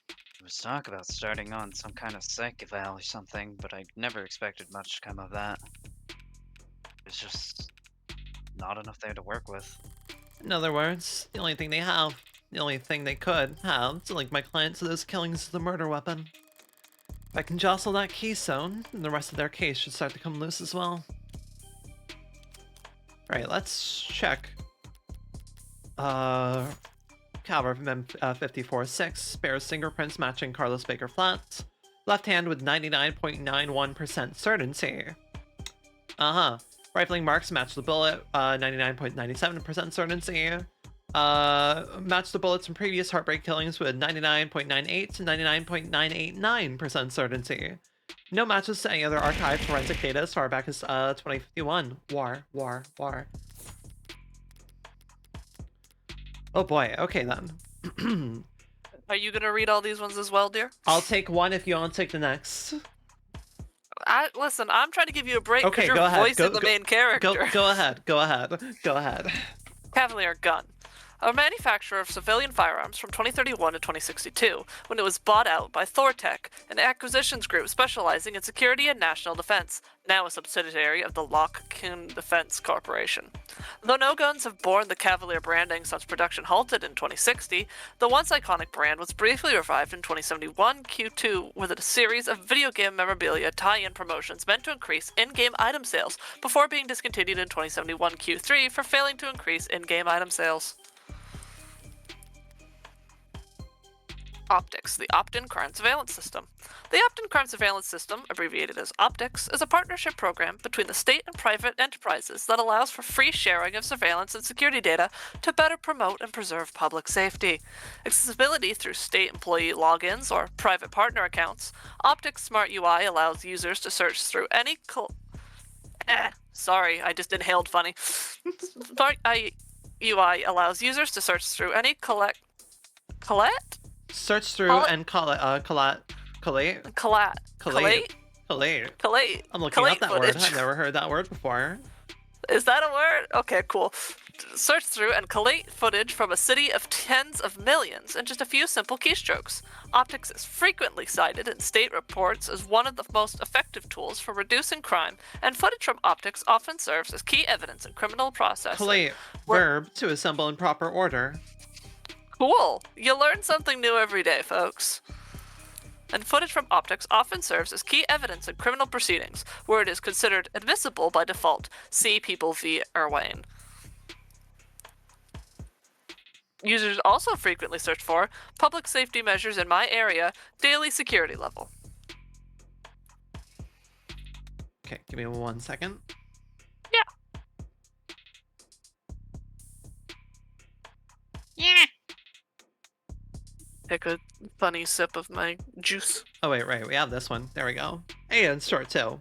There was talk about starting on some kind of psych eval or something, but I never expected much to come of that. There's just not enough there to work with. In other words, the only thing they could have to link my client to those killings is the murder weapon. If I can jostle that keystone, then the rest of their case should start to come loose as well. Alright, let's check. Caliber from M54-6 bears fingerprints matching Carlos Baker Flats. Left hand with 99.91% certainty. Rifling marks match the bullet, 99.97% certainty. Match the bullets from previous Heartbreak killings with 99.98 to 99.989% certainty. No matches to any other archived forensic data as far back as 2051. War. Oh boy, okay then. Are you gonna read all these ones as well, dear? I'll take one if you want to take the next. Listen, I'm trying to give you a break because Okay, you're go ahead. voicing the main character. Go ahead. Cavalier Gun. A manufacturer of civilian firearms from 2031 to 2062, when it was bought out by Thortec, an acquisitions group specializing in security and national defense, now a subsidiary of the Lockheed Defense Corporation. Though no guns have borne the Cavalier branding since production halted in 2060, the once iconic brand was briefly revived in 2071 Q2 with a series of video game memorabilia tie-in promotions meant to increase in-game item sales before being discontinued in 2071 Q3 for failing to increase in-game item sales. Optics, the Opt-in Crime Surveillance System. The Opt-in Crime Surveillance System, abbreviated as Optics, is a partnership program between the state and private enterprises that allows for free sharing of surveillance and security data to better promote and preserve public safety. Accessibility through state employee logins or private partner accounts. Optics Smart UI allows users to search through any Sorry, I just inhaled funny. Smart UI allows users to search through any collate? Search through and collate. Collate. I'm looking up that word. I've never heard that word before. Is that a word? Okay, cool. Search through and collate footage from a city of tens of millions in just a few simple keystrokes. Optics is frequently cited in state reports as one of the most effective tools for reducing crime, and footage from optics often serves as key evidence in criminal processing. Collate, verb, to assemble in proper order. Cool! You learn something new every day, folks. And footage from optics often serves as key evidence in criminal proceedings, where it is considered admissible by default. See People v. Irwin. Users also frequently search for public safety measures in my area, daily security level. Okay, give me 1 second. Yeah. Take a funny sip of my juice. Oh wait, right, we have this one. There we go. Hey, it's short too.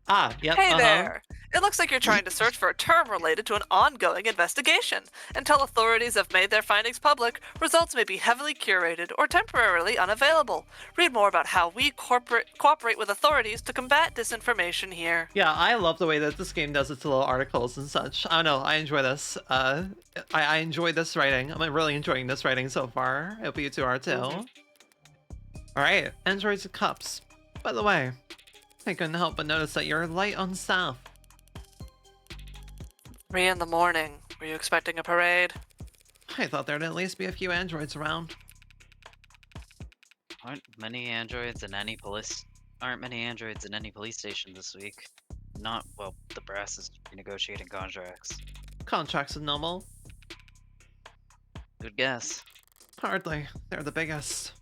Ah, yep. Hey there! It looks like you're trying to search for a term related to an ongoing investigation. Until authorities have made their findings public, results may be heavily curated or temporarily unavailable. Read more about how we cooperate with authorities to combat disinformation here. Yeah, I love the way that this game does its little articles and such. I don't know, I enjoy this. I enjoy this writing. I'm really enjoying this writing so far. I hope you two are too. Alright, androids and cups. By the way, I couldn't help but notice that you're light on staff. 3 in the morning. Were you expecting a parade? I thought there'd at least be a few androids around. Aren't many androids in any police station this week. Not, well, the brass is renegotiating contracts. Contracts with Noble? Good guess. Hardly. They're the biggest.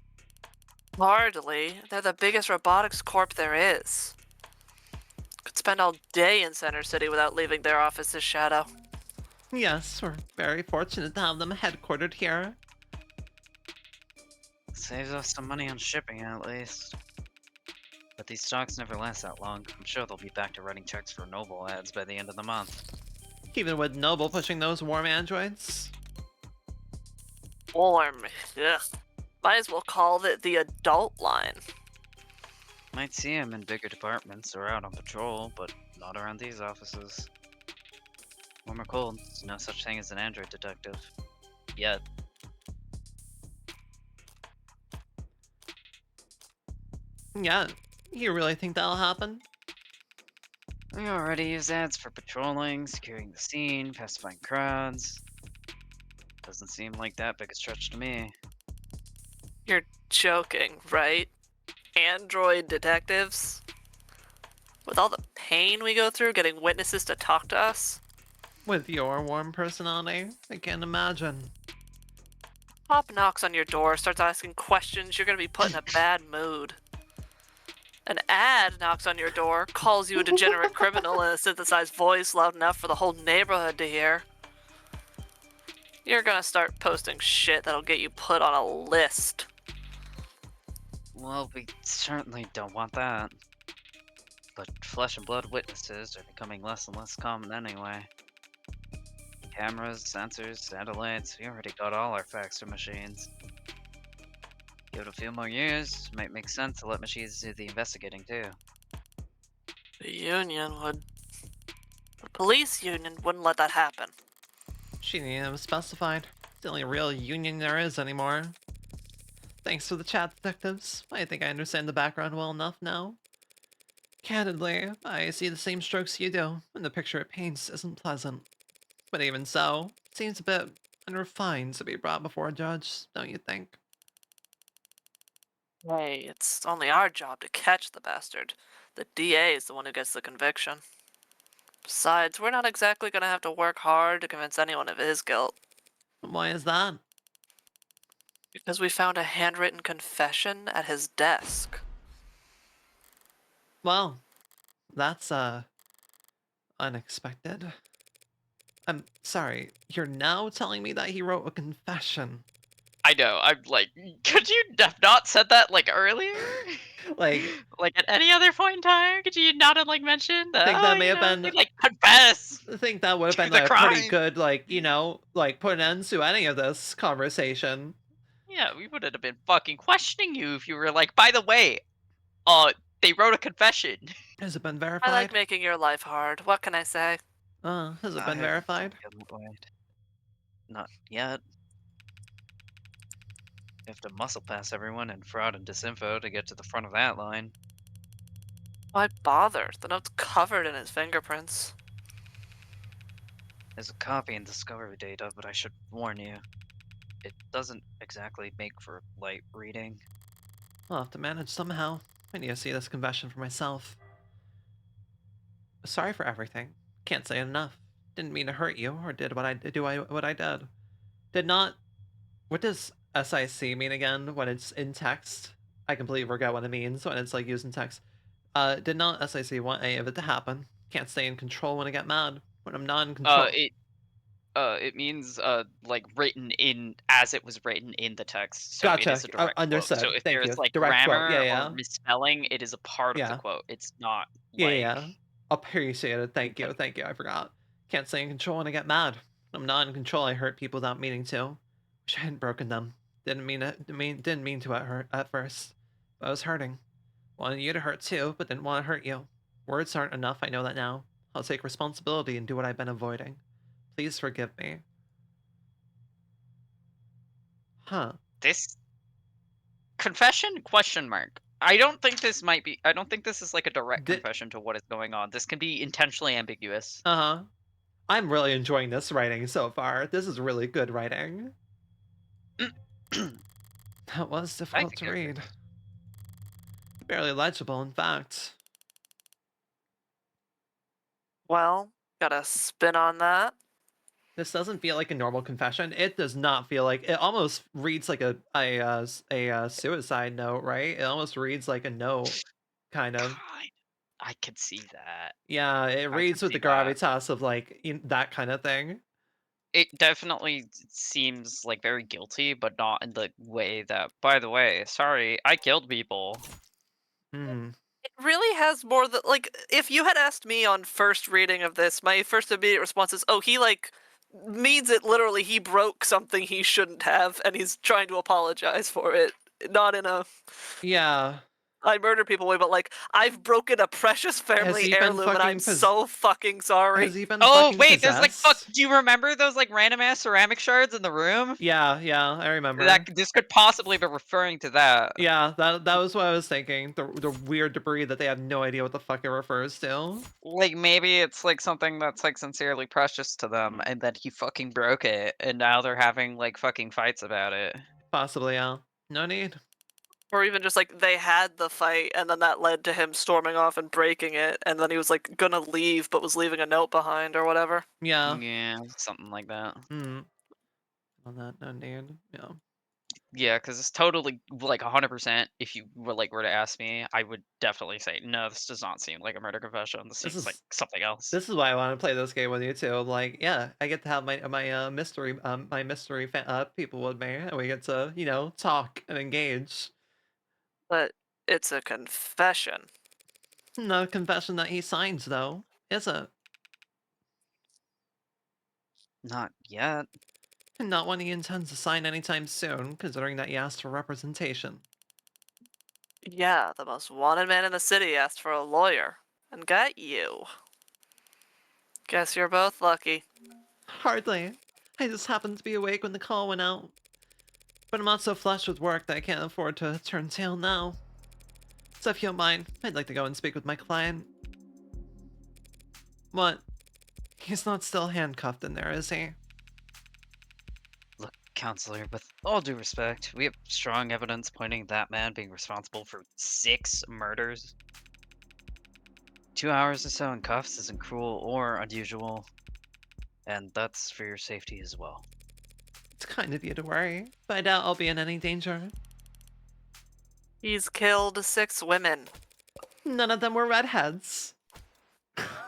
Hardly. They're the biggest robotics corp there is. Could spend all day in Center City without leaving their office's shadow. Yes, we're very fortunate to have them headquartered here. Saves us some money on shipping at least. But these stocks never last that long. I'm sure they'll be back to writing checks for Noble ads by the end of the month. Even with Noble pushing those warm androids. Warm. Ugh. Might as well call it the adult line. Might see him in bigger departments or out on patrol, but not around these offices. Warm or cold, there's no such thing as an android detective. Yet. Yeah, you really think that'll happen? We already use ads for patrolling, securing the scene, pacifying crowds. Doesn't seem like that big a stretch to me. You're joking, right? Android detectives? With all the pain we go through getting witnesses to talk to us? With your warm personality, I can't imagine. Pop knocks on your door, starts asking questions, you're gonna be put in a bad mood. An ad knocks on your door, calls you a degenerate criminal in a synthesized voice loud enough for the whole neighborhood to hear. You're gonna start posting shit that'll get you put on a list. Well, we certainly don't want that. But flesh and blood witnesses are becoming less and less common anyway. Cameras, sensors, satellites, we already got all our facts from machines. Give it a few more years, might make sense to let machines do the investigating too. The union would. The police union wouldn't let that happen. She didn't even specified. It's the only real union there is anymore. Thanks for the chat, detectives. I think I understand the background well enough now. Candidly, I see the same strokes you do, and the picture it paints isn't pleasant. But even so, it seems a bit unrefined to be brought before a judge, don't you think? Hey, it's only our job to catch the bastard. The DA is the one who gets the conviction. Besides, we're not exactly gonna have to work hard to convince anyone of his guilt. Why is that? Because we found a handwritten confession at his desk. Well, that's, unexpected. I'm sorry, you're now telling me that he wrote a confession. I know. I'm like, could you have not said that like earlier? Like, Like at any other point in time, could you not have like mentioned that? think Oh, that may you have know, been they like confess I think that would have to been the a pretty crime. good, like, like put an end to any of this conversation. Yeah, we would have been fucking questioning you if you were like, by the way, they wrote a confession. Has it been I like verified? making your life hard. What can I say? Has it I been verified? haven't wait. Not yet. You have to muscle pass everyone in fraud and disinfo to get to the front of that line. Why bother? The note's covered in his fingerprints. There's a copy in discovery data, but I should warn you. It doesn't exactly make for light reading. I'll have to manage somehow. I need to see this confession for myself. Sorry for everything. Can't say enough. Didn't mean to hurt you, or did what I did. Did not. What does SIC mean again when it's in text? I completely forget what it means when it's like used in text. Did not SIC want any of it to happen. Can't stay in control when I get mad. When I'm not in control. It means like written in as it was written in the text, so it Gotcha. is a direct quote. So Understood. if Thank there's you. like Direct quote. Yeah, grammar or yeah. misspelling, it is a part of the Yeah. quote. It's not Yeah, like yeah. Appreciate it. Thank you. Thank you. I forgot. Can't stay in control when I get mad. When I'm not in control, I hurt people without meaning to. Wish I hadn't broken them. Didn't mean to at hurt at first. But I was hurting. Wanted you to hurt too, but didn't want to hurt you. Words aren't enough, I know that now. I'll take responsibility and do what I've been avoiding. Please forgive me. Huh. this confession question mark. I don't think this might be. I don't think this is like a direct Did confession to what is going on. This can be intentionally ambiguous. uh-huh. I'm really enjoying this writing so far. This is really good writing. That was difficult to read. Barely legible, in fact. Well, got a spin on that. This doesn't feel like a normal confession. It does not feel like it. Almost reads like a suicide note, right? It almost reads like a note, kind of. God, I could see that. Yeah, it I could reads with see the that. gravitas of like that kind of thing. It definitely seems like very guilty, but not in the way that. By the way, sorry, I killed people. Hmm. It really has more than like if you had asked me on first reading of this, my first immediate response is, "Oh, he like means it literally. He broke something he shouldn't have, and he's trying to apologize for it." Not in a Yeah. I murder people way, but like I've broken a precious family he been heirloom, and I'm fucking so fucking sorry. Has he been Oh fucking wait, there's like possessed? do you remember those like random ass ceramic shards in the room? Yeah, I remember. This could possibly be referring to that. Yeah, that was what I was thinking. The weird debris that they have no idea what the fuck it refers to. Like maybe it's like something that's like sincerely precious to them, and then he fucking broke it, and now they're having like fucking fights about it. Possibly, yeah. No need. Or even just like they had the fight, and then that led to him storming off and breaking it, and then he was like gonna leave, but was leaving a note behind or whatever. Yeah. Yeah, something like that. Hmm. On that, no need. Yeah. Yeah, because it's totally like 100%. If you were to ask me, I would definitely say no. This does not seem like a murder confession. This This seems like is something else. this is why I want to play this game with you too. Like, yeah, I get to have my mystery people with me, and we get to talk and engage. But it's a confession. Not a confession that he signs though, is it? Not yet. And not one he intends to sign anytime soon, considering that he asked for representation. Yeah, the most wanted man in the city asked for a lawyer, and got you. Guess you're both lucky. Hardly. I just happened to be awake when the call went out. But I'm not so flush with work that I can't afford to turn tail now. So if you don't mind, I'd like to go and speak with my client. What? He's not still handcuffed in there, is he? Look, counselor, with all due respect, we have strong evidence pointing to that man being responsible for 6 murders. 2 hours or so in cuffs isn't cruel or unusual, and that's for your safety as well. It's kind of you to worry, but I doubt I'll be in any danger. He's killed 6 women. None of them were redheads.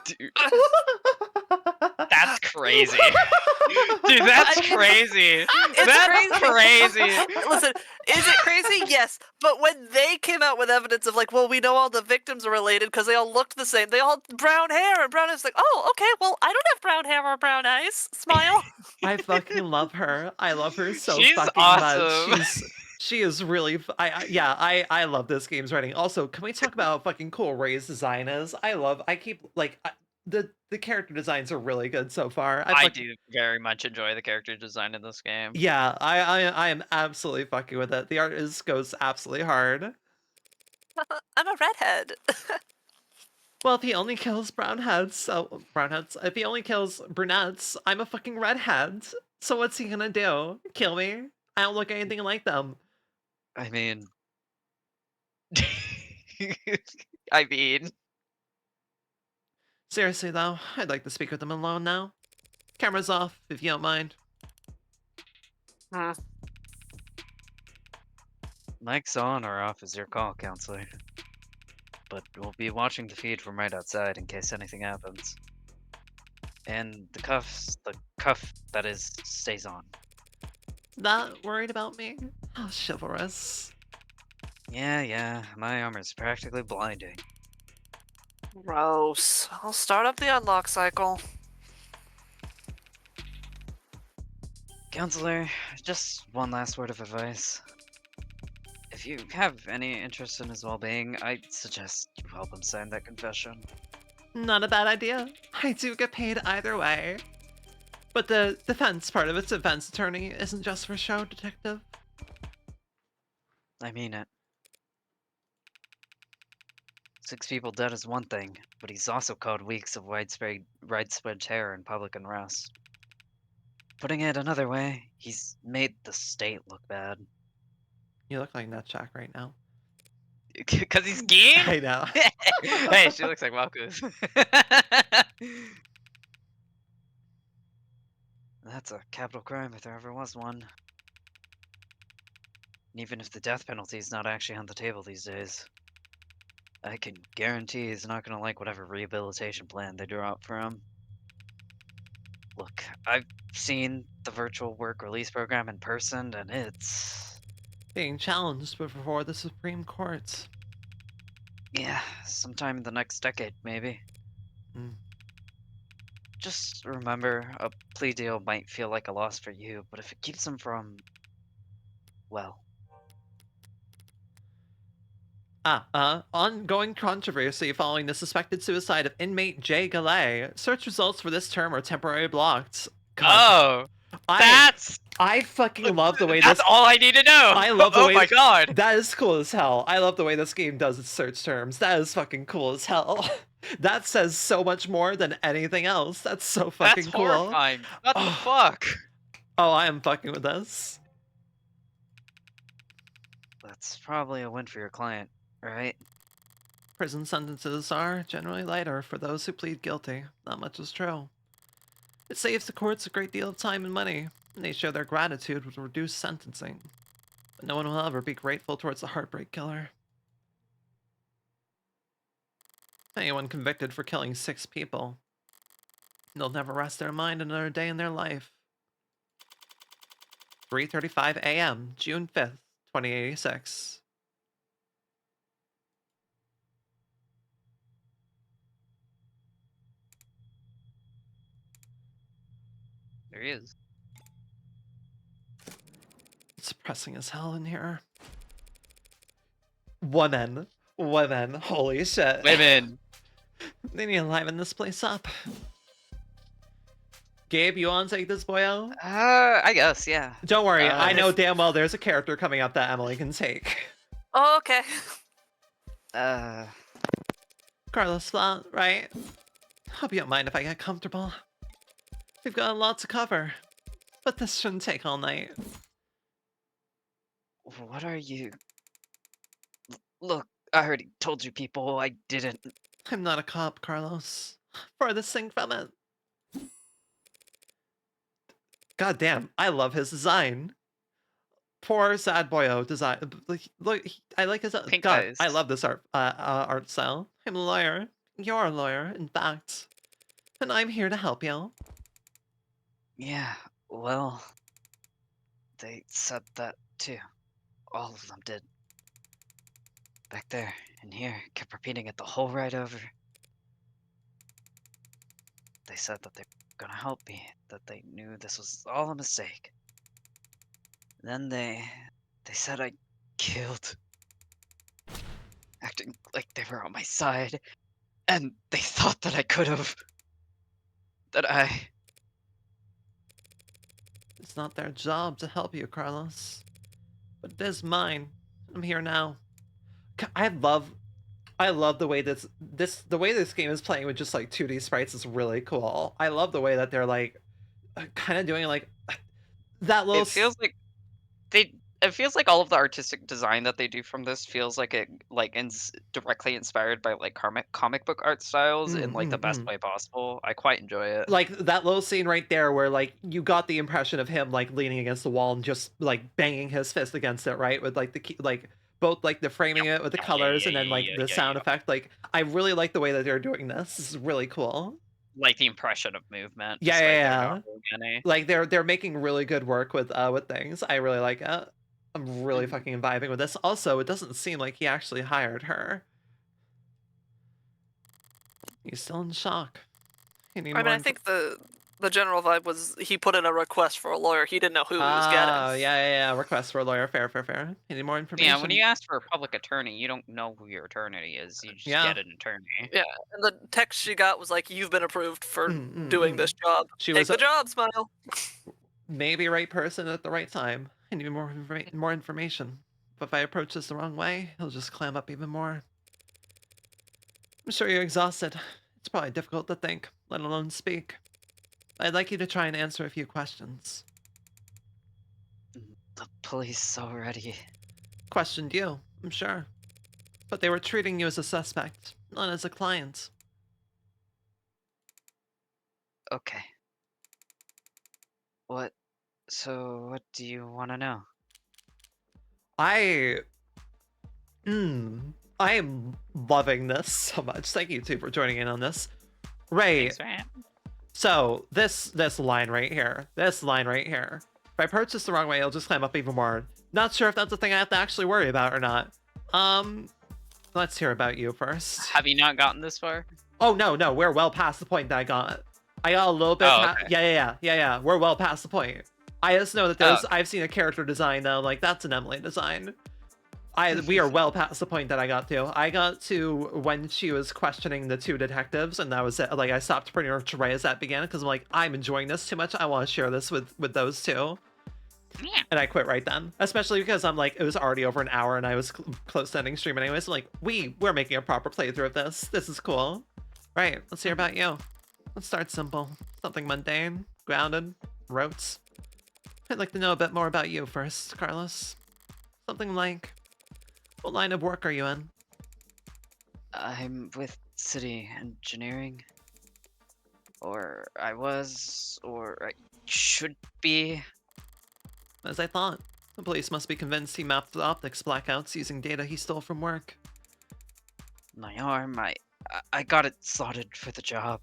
Dude, that's crazy. Dude, that's crazy. That's crazy. Listen, is it crazy? Yes. But when they came out with evidence of like, well, we know all the victims are related because they all looked the same. They all had brown hair and brown eyes. Like, oh, okay, well, I don't have brown hair or brown eyes. Smile. I fucking love her. I love her so She's fucking awesome. much. She is really. I love this game's writing. Also, can we talk about how fucking cool Ray's design is? The character designs are really good so far. I do very much enjoy the character design in this game. Yeah, I am absolutely fucking with it. The art goes absolutely hard. I'm a redhead. Well, if he only kills brownheads, if he only kills brunettes, I'm a fucking redhead. So what's he gonna do? Kill me? I don't look anything like them. I mean, I mean, Seriously though, I'd like to speak with them alone now. Camera's off, if you don't mind. mic's on or off is your call, counselor. But we'll be watching the feed from right outside in case anything happens. And the cuff, that is, stays on. Not worried about me? How chivalrous. Yeah, my armor's practically blinding. Gross. I'll start up the unlock cycle. Counselor, just one last word of advice. If you have any interest in his well-being, I'd suggest you help him sign that confession. Not a bad idea. I do get paid either way. But the defense part of its defense attorney isn't just for show, detective. I mean it. 6 people dead is one thing, but he's also caused weeks of widespread terror and public unrest. Putting it another way, he's made the state look bad. You look like Nutjack right now. because he's gay. I know. Hey, she looks like Malkus. That's a capital crime if there ever was one. And even if the death penalty is not actually on the table these days, I can guarantee he's not gonna like whatever rehabilitation plan they draw up for him. Look, I've seen the virtual work release program in person, and it's... Being challenged before the Supreme Court. yeah, sometime in the next decade, maybe. Mm. Just remember, a plea deal might feel like a loss for you, but if it keeps him from... well... Ongoing controversy following the suspected suicide of inmate Jay Gallet. Search results for this term are temporarily blocked. God, Oh, I that's fucking love the way that's this. all I need to know. I love the oh way. my god. That is cool as hell. I love the way this game does its search terms. That is fucking cool as hell. That says so much more than anything else. That's so fucking That's cool. horrifying. What the Oh. fuck? Oh, I am fucking with this. That's probably a win for your client, right? Prison sentences are generally lighter for those who plead guilty. Not much is true. It saves the courts a great deal of time and money, and they show their gratitude with reduced sentencing. But no one will ever be grateful towards the heartbreak killer. Anyone convicted for killing 6 people, they'll never rest their mind another day in their life. 3:35 a.m., June 5th, 2086. There he is. It's depressing as hell in here. Women. Women. Holy shit. Women. They need to liven this place up. Gabe, you want to take this boy out? I guess, yeah. Don't worry, I know if- damn well there's a character coming up that Emily can take. Oh, okay. Carlos Flat, right? Hope you don't mind if I get comfortable. We've got a lot to cover, but this shouldn't take all night. What are you... Look, I already told you people I didn't... I'm not a cop, Carlos. Farthest thing from it. God damn, I love his design. Poor sad boyo design. Look, I like his. Pink God, eyes. I love this art style. I'm a lawyer. You're a lawyer, in fact, and I'm here to help you. Yeah, well... They said that too. All of them did. Back there, and here, kept repeating it the whole ride over. They said that they were gonna help me, that they knew this was all a mistake. Then they said I killed. Acting like they were on my side, and they thought that I could have. That I... It's not their job to help you, Carlos, but it is mine. I'm here now. I love the way the way this game is playing with just like 2D sprites is really cool. I love the way that they're like kind of doing like that little. It feels like it feels like all of the artistic design that they do from this feels like it directly inspired by like comic book art styles in like the best way possible. I quite enjoy it. Like that little scene right there where like you got the impression of him like leaning against the wall and just like banging his fist against it, right? With like the like both like the framing it with the colors and then like the sound effect. Like I really like the way that they're doing this. This is really cool. Like the impression of movement. Yeah, just, yeah, like, yeah. they're not doing any. Like they're making really good work with things. I really like it. I'm really fucking vibing with this. Also, it doesn't seem like he actually hired her. He's still in shock. I mean, I think the general vibe was he put in a request for a lawyer. He didn't know who he was getting. Yeah. Request for a lawyer. Fair. Any more information? Yeah, when you ask for a public attorney, you don't know who your attorney is. You just get an attorney. Yeah, and the text she got was like, "You've been approved for doing this job. Take the job, smile." Maybe right person at the right time. I need more information. But if I approach this the wrong way, he'll just clam up even more. I'm sure you're exhausted. It's probably difficult to think, let alone speak. I'd like you to try and answer a few questions. The police already... Questioned you, I'm sure. But they were treating you as a suspect, not as a client. Okay. So what do you want to know? I am loving this so much. Thank you two for joining in on this. Ray, Thanks, man. so this line right here. If I approach this the wrong way, it'll just climb up even more. Not sure if that's a thing I have to actually worry about or not. Let's hear about you first. Have you not gotten this far? Oh no, we're well past the point that I got a little bit. Yeah. We're well past the point. I just know that I've seen a character design though, like that's an Emily design. We are well past the point that I got to. I got to when she was questioning the 2 detectives, and that was it. Like, I stopped pretty much right as that began, because I'm like, I'm enjoying this too much. I want to share this with those 2. Yeah. And I quit right then. Especially because I'm like, it was already over an hour, and I was close to ending stream anyways. So I'm like, we're making a proper playthrough of this. This is cool. Right, let's hear about you. Let's start simple. Something mundane, grounded, rotes. I'd like to know a bit more about you first, Carlos. Something like, what line of work are you in? I'm with city engineering. Or I was, or I should be. As I thought. The police must be convinced he mapped the optics blackouts using data he stole from work. My arm, I got it slotted for the job.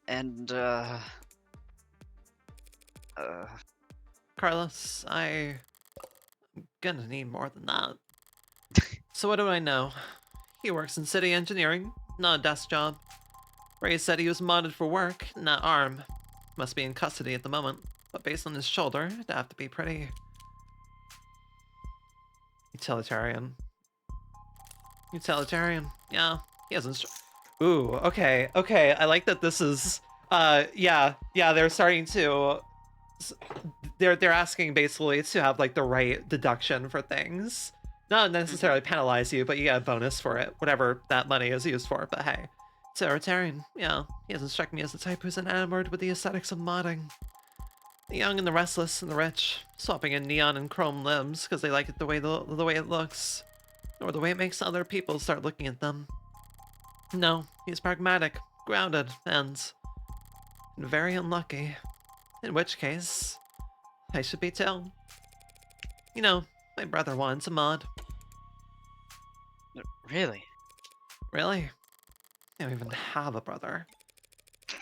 And, Carlos, I'm gonna need more than that. So what do I know? He works in city engineering, not a desk job. Ray said he was modded for work, and that arm must be in custody at the moment. But based on his shoulder, it'd have to be pretty utilitarian. Utilitarian, yeah. He hasn't. Ooh, okay. I like that this is. Yeah. They're starting to. They're asking basically to have like the right deduction for things, not necessarily penalize you, but you get a bonus for it, whatever that money is used for. But hey, utilitarian. Yeah, he doesn't strike me as the type who's enamored with the aesthetics of modding. The young and the restless and the rich, swapping in neon and chrome limbs because they like it the way it looks, or the way it makes other people start looking at them. No, he's pragmatic, grounded, and very unlucky. In which case, I should be too. You know, my brother wanted to mod. Really? Really? I don't even have a brother.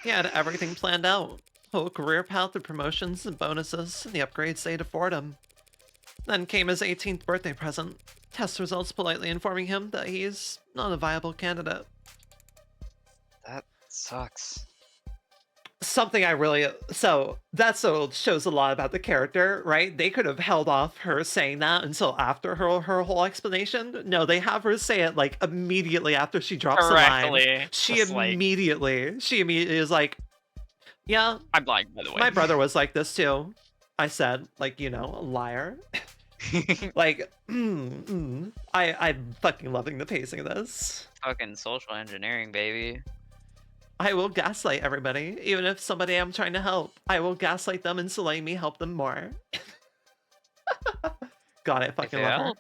He had everything planned out. Whole career path of promotions and bonuses and the upgrades they'd afford him. Then came his 18th birthday present. Test results politely informing him that he's not a viable candidate. That sucks. Something I really... So, that shows a lot about the character, right? They could have held off her saying that until after her whole explanation. No, they have her say it, like, immediately after she drops the line. She immediately is like, yeah, I'm blind, by the way. my brother was like this too. I said, like, you know, a liar. Like, I'm fucking loving the pacing of this. Fucking social engineering, baby. I will gaslight everybody, even if somebody I'm trying to help. I will gaslight them into letting me help them more. God, I fucking love her.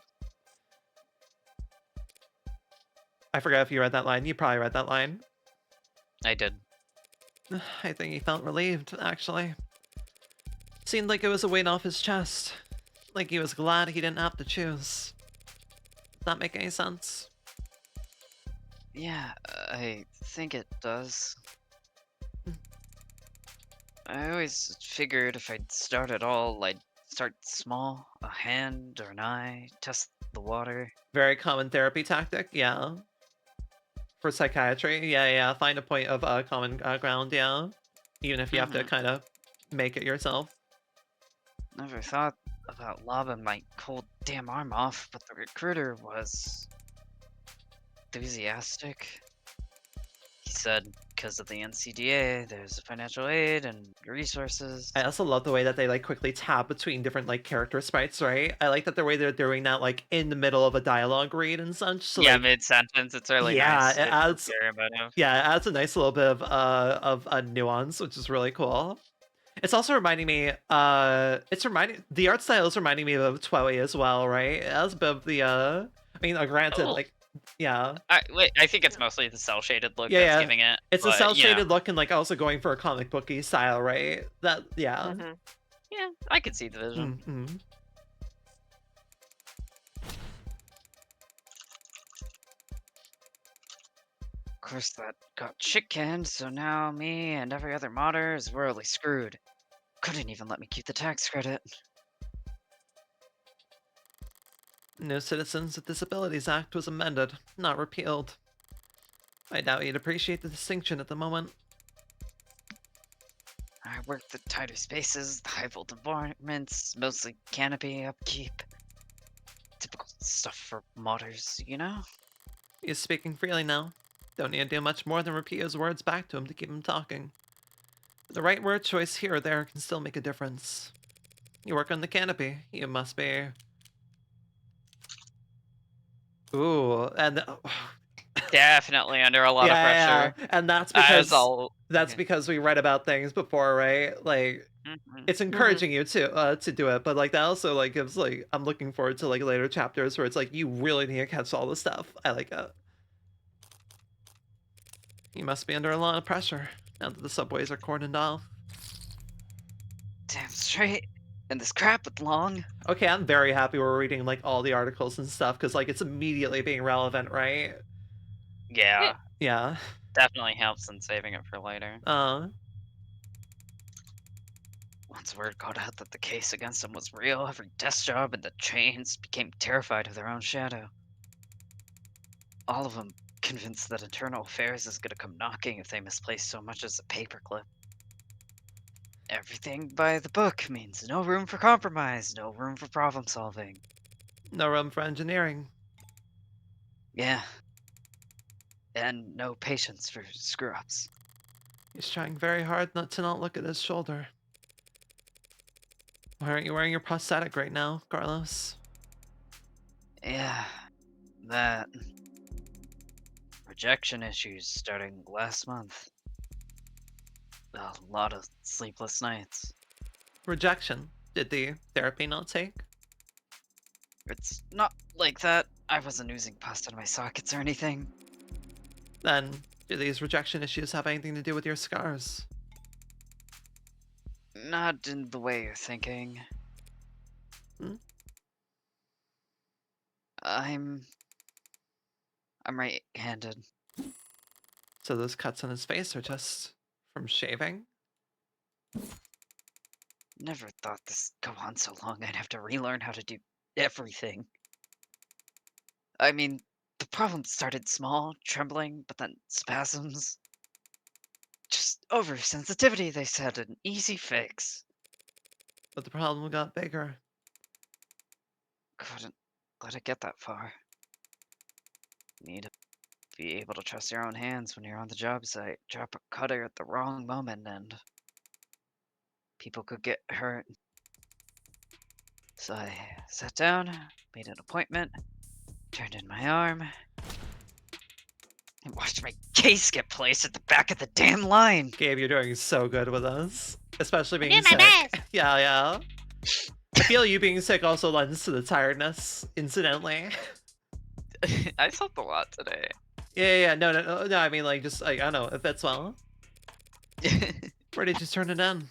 I forgot if you read that line. You probably read that line. I did. I think he felt relieved, actually. Seemed like it was a weight off his chest. Like he was glad he didn't have to choose. Does that make any sense? Yeah, I think it does. I always figured if I'd start at all, I'd start small, a hand or an eye, test the water. Very common therapy tactic, yeah. For psychiatry, yeah. Find a point of common ground, yeah. Even if you have to kind of make it yourself. Never thought about lobbing my cold damn arm off, but the recruiter was enthusiastic. He said because of the NCDA, there's financial aid and resources. I also love the way that they like quickly tab between different like character sprites, right? I like that the way they're doing that like in the middle of a dialogue read and such. So, yeah, like, mid-sentence, it's really yeah, nice. it adds very emotive. Yeah, it adds a nice little bit of a nuance, which is really cool. It's also reminding me, the art style is reminding me of Twelly as well, right? It has a bit of the, I mean, granted, like, yeah. I think it's mostly the cell-shaded look Yeah, that's yeah. giving it. It's a but, cell-shaded look and, like, also going for a comic booky style, right? That, yeah. Yeah, I could see the vision. Mm-hmm. Of course, that got shit-canned, so now me and every other modder is royally screwed. Couldn't even let me keep the tax credit. No Citizens with Disabilities Act was amended, not repealed. I doubt you'd appreciate the distinction at the moment. I work the tighter spaces, the high-volt environments, mostly canopy upkeep. Typical stuff for modders, you know? He's speaking freely now. Don't need to do much more than repeat his words back to him to keep him talking. The right word choice here or there can still make a difference. You work on the canopy. You must be... Ooh, and... Definitely under a lot of pressure. Yeah, and that's As because... all That's okay. because we read about things before, right? Like, it's encouraging you to do it, but like that also like gives like I'm looking forward to like later chapters where it's like you really need to catch all the stuff. I like it. You must be under a lot of pressure now that the subways are cordoned off. Damn straight. And this crap with long. Okay, I'm very happy we're reading like all the articles and stuff because like it's immediately being relevant, right? Yeah, Yeah. definitely helps in saving it for later. Once word got out that the case against him was real, every desk job in the chains became terrified of their own shadow. All of them convinced that internal affairs is gonna come knocking if they misplace so much as a paperclip. Everything by the book means no room for compromise, no room for problem solving. No room for engineering. Yeah. And no patience for screw-ups. He's trying very hard not to not look at his shoulder. Why aren't you wearing your prosthetic right now, Carlos? Yeah, that. Rejection issues starting last month. A lot of sleepless nights. Rejection. Did the therapy not take? It's not like that. I wasn't oozing pus out of my sockets or anything. Then, do these rejection issues have anything to do with your scars? Not in the way you're thinking. Hmm? I'm right-handed. So those cuts on his face are just from shaving? Never thought this go on so long I'd have to relearn how to do everything. I mean, the problem started small, trembling, but then spasms. Just oversensitivity, they said, an easy fix. But the problem got bigger. Couldn't let it get that far. Need to be able to trust your own hands when you're on the job site. Drop a cutter at the wrong moment and people could get hurt. So I sat down, made an appointment, turned in my arm, and watched my case get placed at the back of the damn line. Gabe, you're doing so good with us. Especially being doing my sick. best. Yeah, yeah. I feel you being sick also lends to the tiredness, incidentally. I slept a lot today. Yeah, no, I mean, like, just, like, I don't know, it fits well. Where did you turn it in?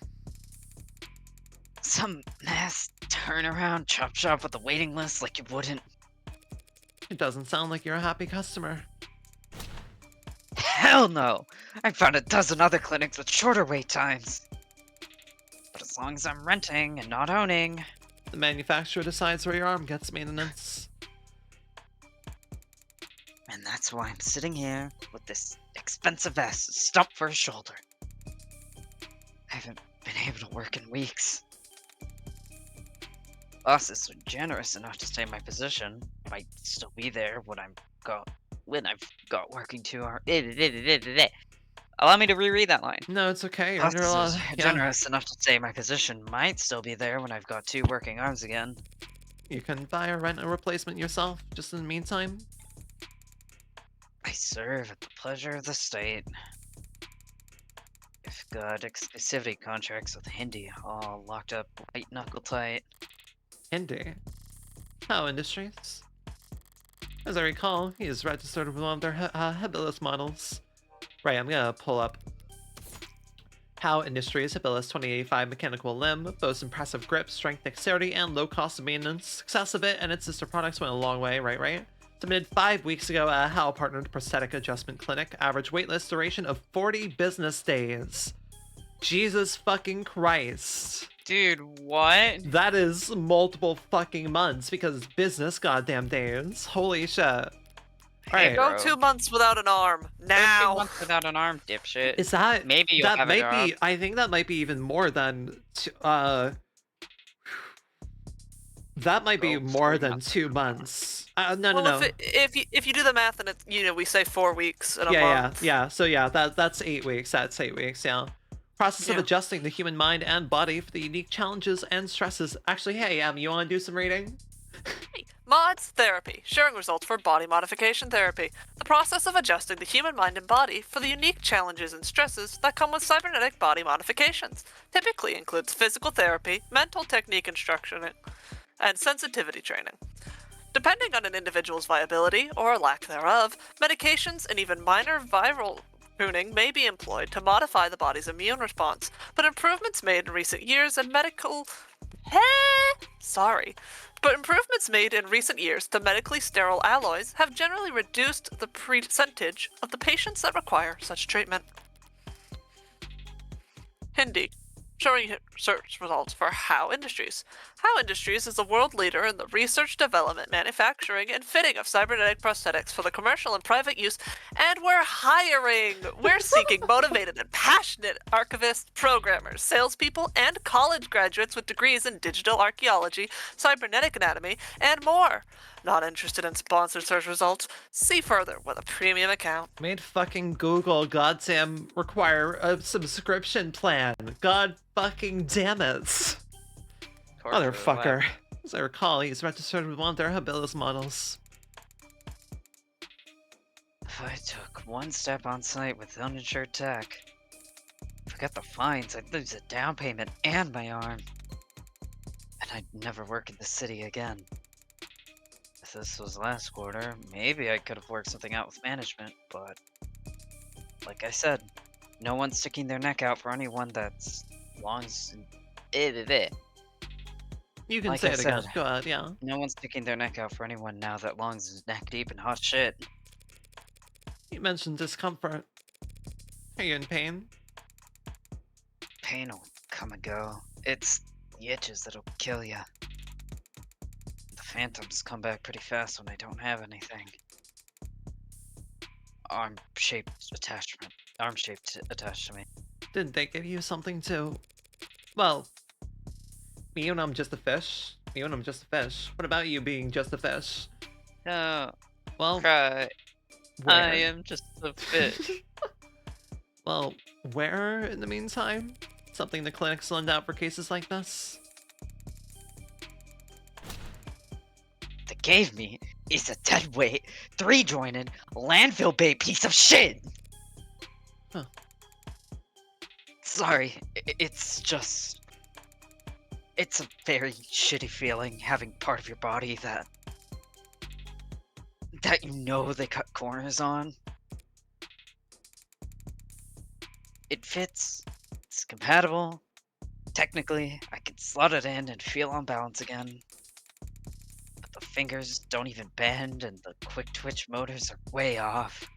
Some mass turnaround chop shop with a waiting list like you wouldn't. It doesn't sound like you're a happy customer. Hell no! I found a dozen other clinics with shorter wait times. But as long as I'm renting and not owning... The manufacturer decides where your arm gets maintenance. And that's why I'm sitting here with this expensive vest stumped for a shoulder. I haven't been able to work in weeks. Bosses are generous enough to stay my position. Might still be there when I've got working too hard. Allow me to reread that line. No, it's okay. You're under a lot Bosses of... are Yeah. generous enough to say my position might still be there when I've got 2 working arms again. You can buy or rent a replacement yourself, just in the meantime. I serve at the pleasure of the state. I've got exclusivity contracts with Hindi all locked up white knuckle tight. Hindi. How Industries? As I recall, he is registered with one of their Habilis models. Right, I'm gonna pull up How Industries Habilis 2085 mechanical limb, boasts impressive grip, strength, dexterity, and low cost of maintenance. Success of it and its sister products went a long way, right? Submitted 5 weeks ago at How partnered prosthetic adjustment clinic. Average waitlist duration of 40 business days. Jesus fucking Christ. Dude, what? That is multiple fucking months because it's business goddamn days. Holy shit. Alright. Go Bro. 2 months without an arm. Go 2 Now. months without an arm, dipshit. Is that... Maybe you'll that have a might job. be... I think that might be even more than... That might be Oh, more 3 than months. 2 months. No, Well, no, no. if you do the math and it's, we say 4 weeks and a Yeah, month. yeah. So yeah, that's 8 weeks. That's 8 weeks. Yeah. Process of Yeah. adjusting the human mind and body for the unique challenges and stresses. Actually, hey, you want to do some reading? Mods therapy, sharing results for body modification therapy. The process of adjusting the human mind and body for the unique challenges and stresses that come with cybernetic body modifications. Typically includes physical therapy, mental technique instruction, and sensitivity training. Depending on an individual's viability, or lack thereof, medications and even minor viral pruning may be employed to modify the body's immune response, but improvements made in recent years to medically sterile alloys have generally reduced the percentage of the patients that require such treatment. Hindi. Showing search results for How Industries. How Industries is a world leader in the research, development, manufacturing, and fitting of cybernetic prosthetics for the commercial and private use, and we're hiring! We're seeking motivated and passionate archivists, programmers, salespeople, and college graduates with degrees in digital archaeology, cybernetic anatomy, and more. Not interested in sponsored search results? See further with a premium account. Made fucking Google goddamn require a subscription plan. God fucking damn it. Torture Motherfucker. lab. As I recall, he's registered with one of their habilis models. If I took one step on site with uninsured tech, forget the fines, I'd lose a down payment and my arm. And I'd never work in the city again. If this was last quarter, maybe I could have worked something out with management, but like I said, no one's sticking their neck out for anyone that's longs. You can Like say I it again. said. Go ahead, yeah. No one's sticking their neck out for anyone now that longs is neck deep in hot shit. You mentioned discomfort. Are you in pain? Pain will come and go. It's the itches that'll kill ya. The phantoms come back pretty fast when I don't have anything. Arm-shaped attached to me. Didn't they give you something to... Well, me and I'm just a fish. Me and I'm just a fish. What about you being just a fish? No, Well, cry. where? I am just a fish. Well, where in the meantime? Something the clinics lend out for cases like this? They gave me is a deadweight, 3-jointed, landfill bait piece of shit! Huh. Sorry, it's just... It's a very shitty feeling having part of your body that you know they cut corners on. It fits, it's compatible. Technically, I can slot it in and feel on balance again. But the fingers don't even bend and the quick twitch motors are way off.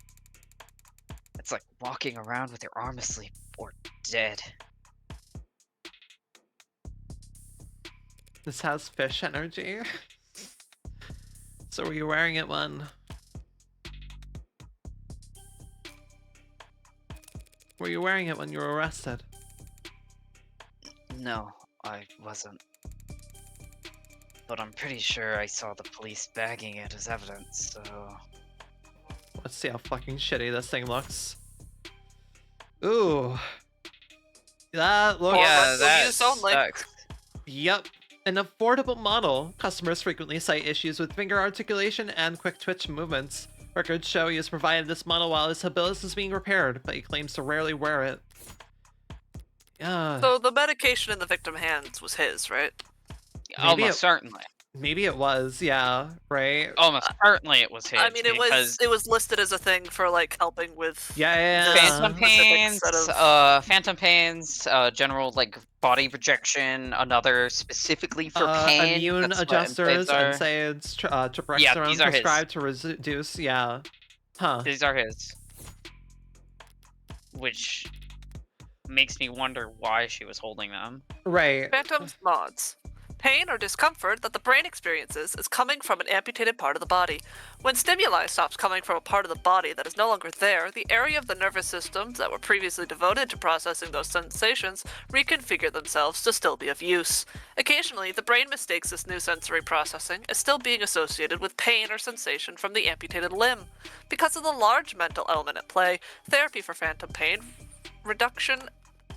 It's like walking around with your arm asleep or dead. This has fish energy. So were you wearing it when? Were you wearing it when you were arrested? No, I wasn't. But I'm pretty sure I saw the police bagging it as evidence, so... Let's see how fucking shitty this thing looks. Ooh. That looks... Yeah, muscle that use only. sucks. Yep. An affordable model. Customers frequently cite issues with finger articulation and quick twitch movements. Records show he has provided this model while his habilis is being repaired, but he claims to rarely wear it. Yeah. So the medication in the victim's hands was his, right? Almost certainly. Maybe it was, yeah, right? Almost certainly it was his. I mean, because it was listed as a thing for like helping with Yeah. Phantom specific pains, set of- phantom pains, general like body rejection, another specifically for pain. Immune that's what adjusters, NSAIDs are. NSAIDs, Tripexeron these are his. prescribed to reduce, yeah. Huh. These are his. Which makes me wonder why she was holding them. Right. Phantom's mods. Pain or discomfort that the brain experiences is coming from an amputated part of the body. When stimuli stops coming from a part of the body that is no longer there, the area of the nervous systems that were previously devoted to processing those sensations reconfigure themselves to still be of use. Occasionally, the brain mistakes this new sensory processing as still being associated with pain or sensation from the amputated limb. Because of the large mental element at play, therapy for phantom pain reduction.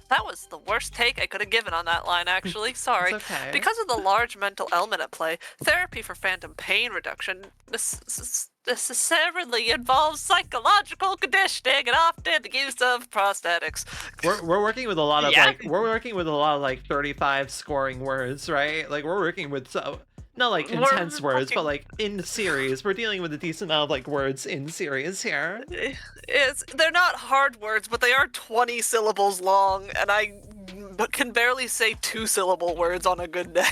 That was the worst take I could have given on that line, actually. Sorry. It's okay. Because of the large mental element at play, therapy for phantom pain reduction necessarily involves psychological conditioning and often the use of prosthetics. We're working with a lot of Yeah. we're working with a lot of like 35 scoring words, right? Like we're working with not like We're intense words, but fucking- like in series. We're dealing with a decent amount of like words in series here. They're not hard words, but they are 20 syllables long, and I can barely say 2-syllable words on a good day.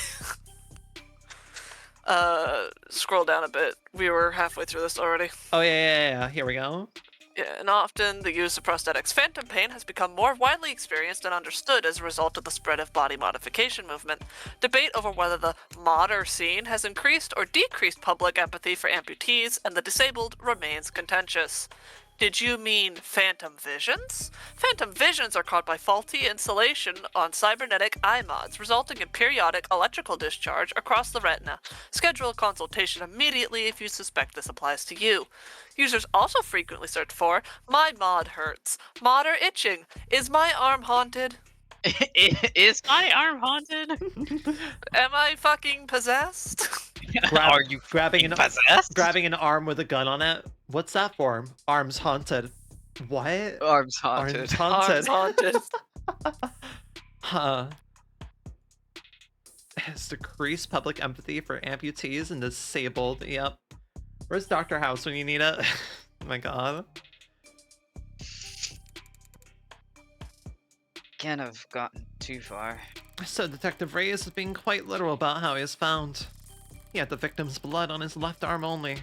Scroll down a bit. We were halfway through this already. Oh yeah. Here we go. Yeah, and often the use of prosthetics. Phantom pain has become more widely experienced and understood as a result of the spread of body modification movement. Debate over whether the modder scene has increased or decreased public empathy for amputees and the disabled remains contentious. Did you mean phantom visions? Phantom visions are caused by faulty insulation on cybernetic eye mods, resulting in periodic electrical discharge across the retina. Schedule a consultation immediately if you suspect this applies to you. Users also frequently search for, my mod hurts, modder itching, is my arm haunted, Is my arm haunted? am I fucking possessed? Are you grabbing possessed? grabbing an arm with a gun on it? What's that for? Arms haunted. What? Arms haunted. Arms haunted. Arms haunted. Huh. Has decreased public empathy for amputees and disabled. Yep. Where's Dr. House when you need it? Oh my god. Can't have gotten too far. So Detective Reyes is being quite literal about how he is found. He had the victim's blood on his left arm only.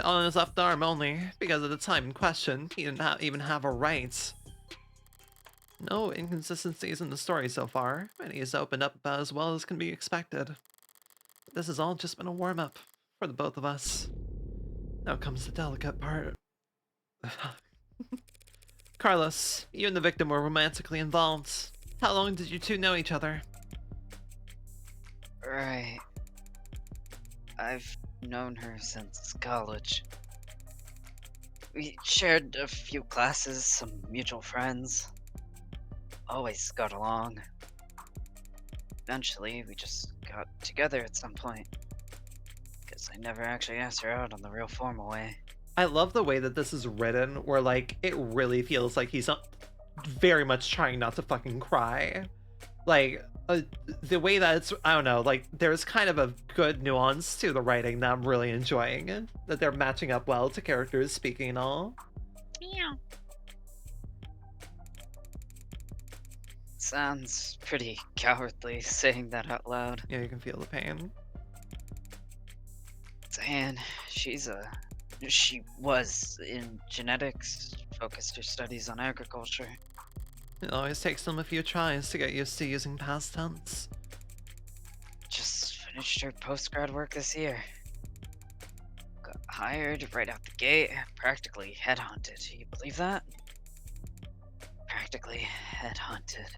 On his left arm only, because at the time in question, he didn't even have a right. No inconsistencies in the story so far, and he has opened up about as well as can be expected. This has all just been a warm-up for the both of us. Now comes the delicate part. Carlos, you and the victim were romantically involved. How long did you two know each other? Right. I've known her since college. We shared a few classes, some mutual friends. Always got along. Eventually, we just got together at some point. Guess I never actually asked her out on the real formal way. I love the way that this is written, where like it really feels like he's very much trying not to fucking cry. Like the way that it's, I don't know, like there's kind of a good nuance to the writing that I'm really enjoying. That they're matching up well to characters speaking and all. Yeah. Sounds pretty cowardly saying that out loud. Yeah, you can feel the pain. Diane, she was in genetics, focused her studies on agriculture. It always takes them a few tries to get used to using past tense. Just finished her post-grad work this year. Got hired right out the gate, practically headhunted. You believe that? Practically headhunted.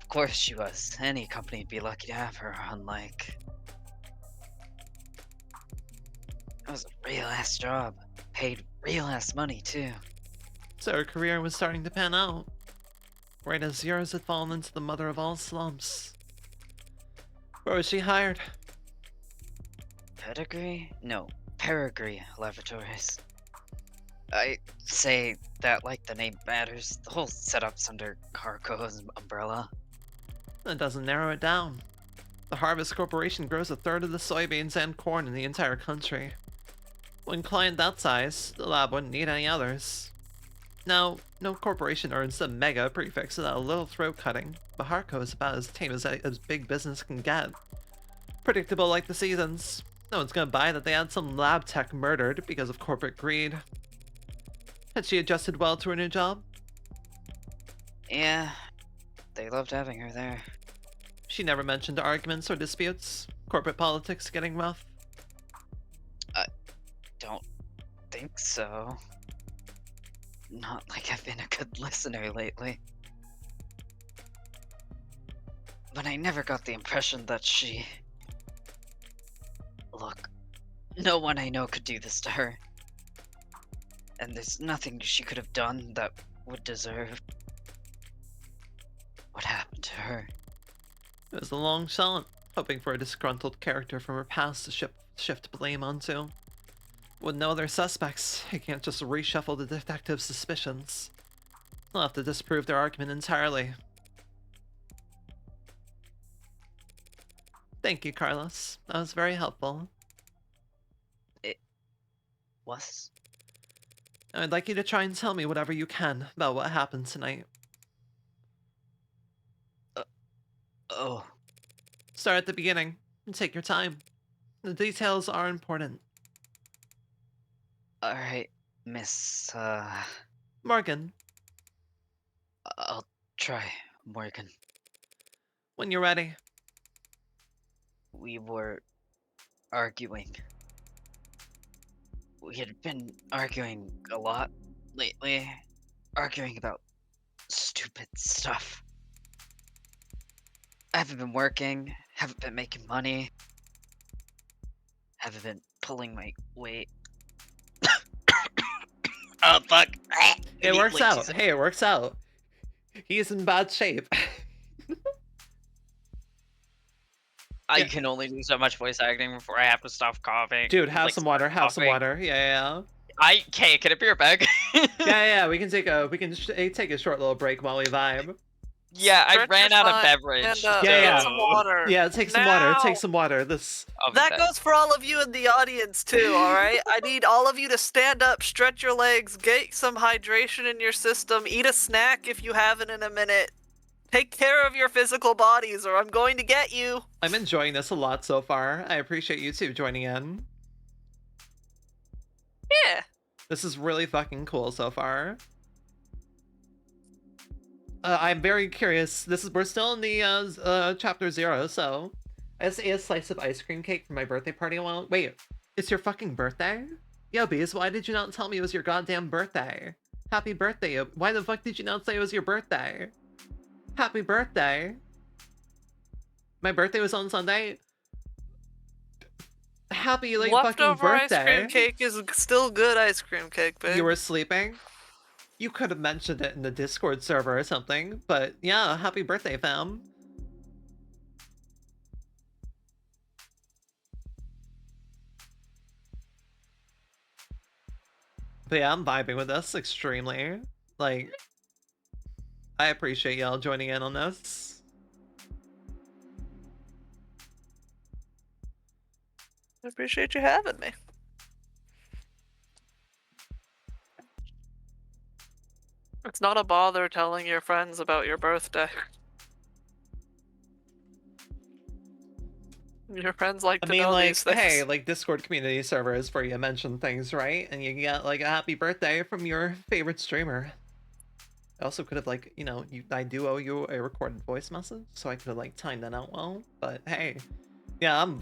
Of course she was. Any company'd be lucky to have her, unlike... That was a real-ass job. Paid real-ass money, too. So her career was starting to pan out. Right as yours had fallen into the mother of all slumps. Where was she hired? Pedigree? No, Peregree Laboratories. I say that like the name matters. The whole setup's under Carco's umbrella. That doesn't narrow it down. The Harvest Corporation grows a third of the soybeans and corn in the entire country. One client that size, the lab wouldn't need any others. Now, no corporation earns the mega prefix without a little throat cutting, but Harco is about as tame as big business can get. Predictable like the seasons. No one's gonna buy that they had some lab tech murdered because of corporate greed. Had she adjusted well to her new job? Yeah, they loved having her there. She never mentioned arguments or disputes, corporate politics getting rough. Don't think so. Not like I've been a good listener lately. But I never got the impression that she... Look, no one I know could do this to her. And there's nothing she could have done that would deserve what happened to her. It was a long shot, hoping for a disgruntled character from her past to shift blame onto. With no other suspects, you can't just reshuffle the detective's suspicions. They'll have to disprove their argument entirely. Thank you, Carlos. That was very helpful. Was? I'd like you to try and tell me whatever you can about what happened tonight. Oh. Start at the beginning and take your time. The details are important. Alright, Miss, Morgan, I'll try, Morgan. when you're ready. We were arguing. We had been arguing a lot lately. Arguing about stupid stuff. I haven't been working, haven't been making money, haven't been pulling my weight. Oh, fuck. It works out. Hey, it works out. He's in bad shape. I can only do so much voice acting before I have to stop coughing. Dude, have Like, some water. Have some coughing. water. Yeah. Okay, can it be your bag? Yeah. We can take a short little break while we vibe. Yeah, I Stretch ran your out of spine beverage. and, so- Yeah. Some water. Yeah, take some water. Now. Take some water. This. I'll be That back. goes for all of you in the audience too, alright? I need all of you to stand up, stretch your legs, get some hydration in your system, eat a snack if you haven't in a minute. Take care of your physical bodies or I'm going to get you. I'm enjoying this a lot so far. I appreciate you two joining in. Yeah. This is really fucking cool so far. I'm very curious. We're still in the chapter 0, so I just ate a slice of ice cream cake for my birthday party a while. Wait, it's your fucking birthday? Yo, Bees, why did you not tell me it was your goddamn birthday? Happy birthday. Why the fuck did you not say it was your birthday? Happy birthday. My birthday was on Sunday. Happy, like, fucking Leftover birthday. ice cream cake is still good ice cream cake, babe. You were sleeping? You could have mentioned it in the Discord server or something, but yeah, happy birthday, fam. But yeah, I'm vibing with this extremely. Like, I appreciate y'all joining in on this. I appreciate you having me. It's not a bother telling your friends about your birthday. Your friends like I to mean, know like, these things. hey, like Discord community servers where you mention things, right? And you get like a happy birthday from your favorite streamer. I also could have, like, you know, I do owe you a recorded voice message, so I could have like timed that out well. But hey, yeah, I'm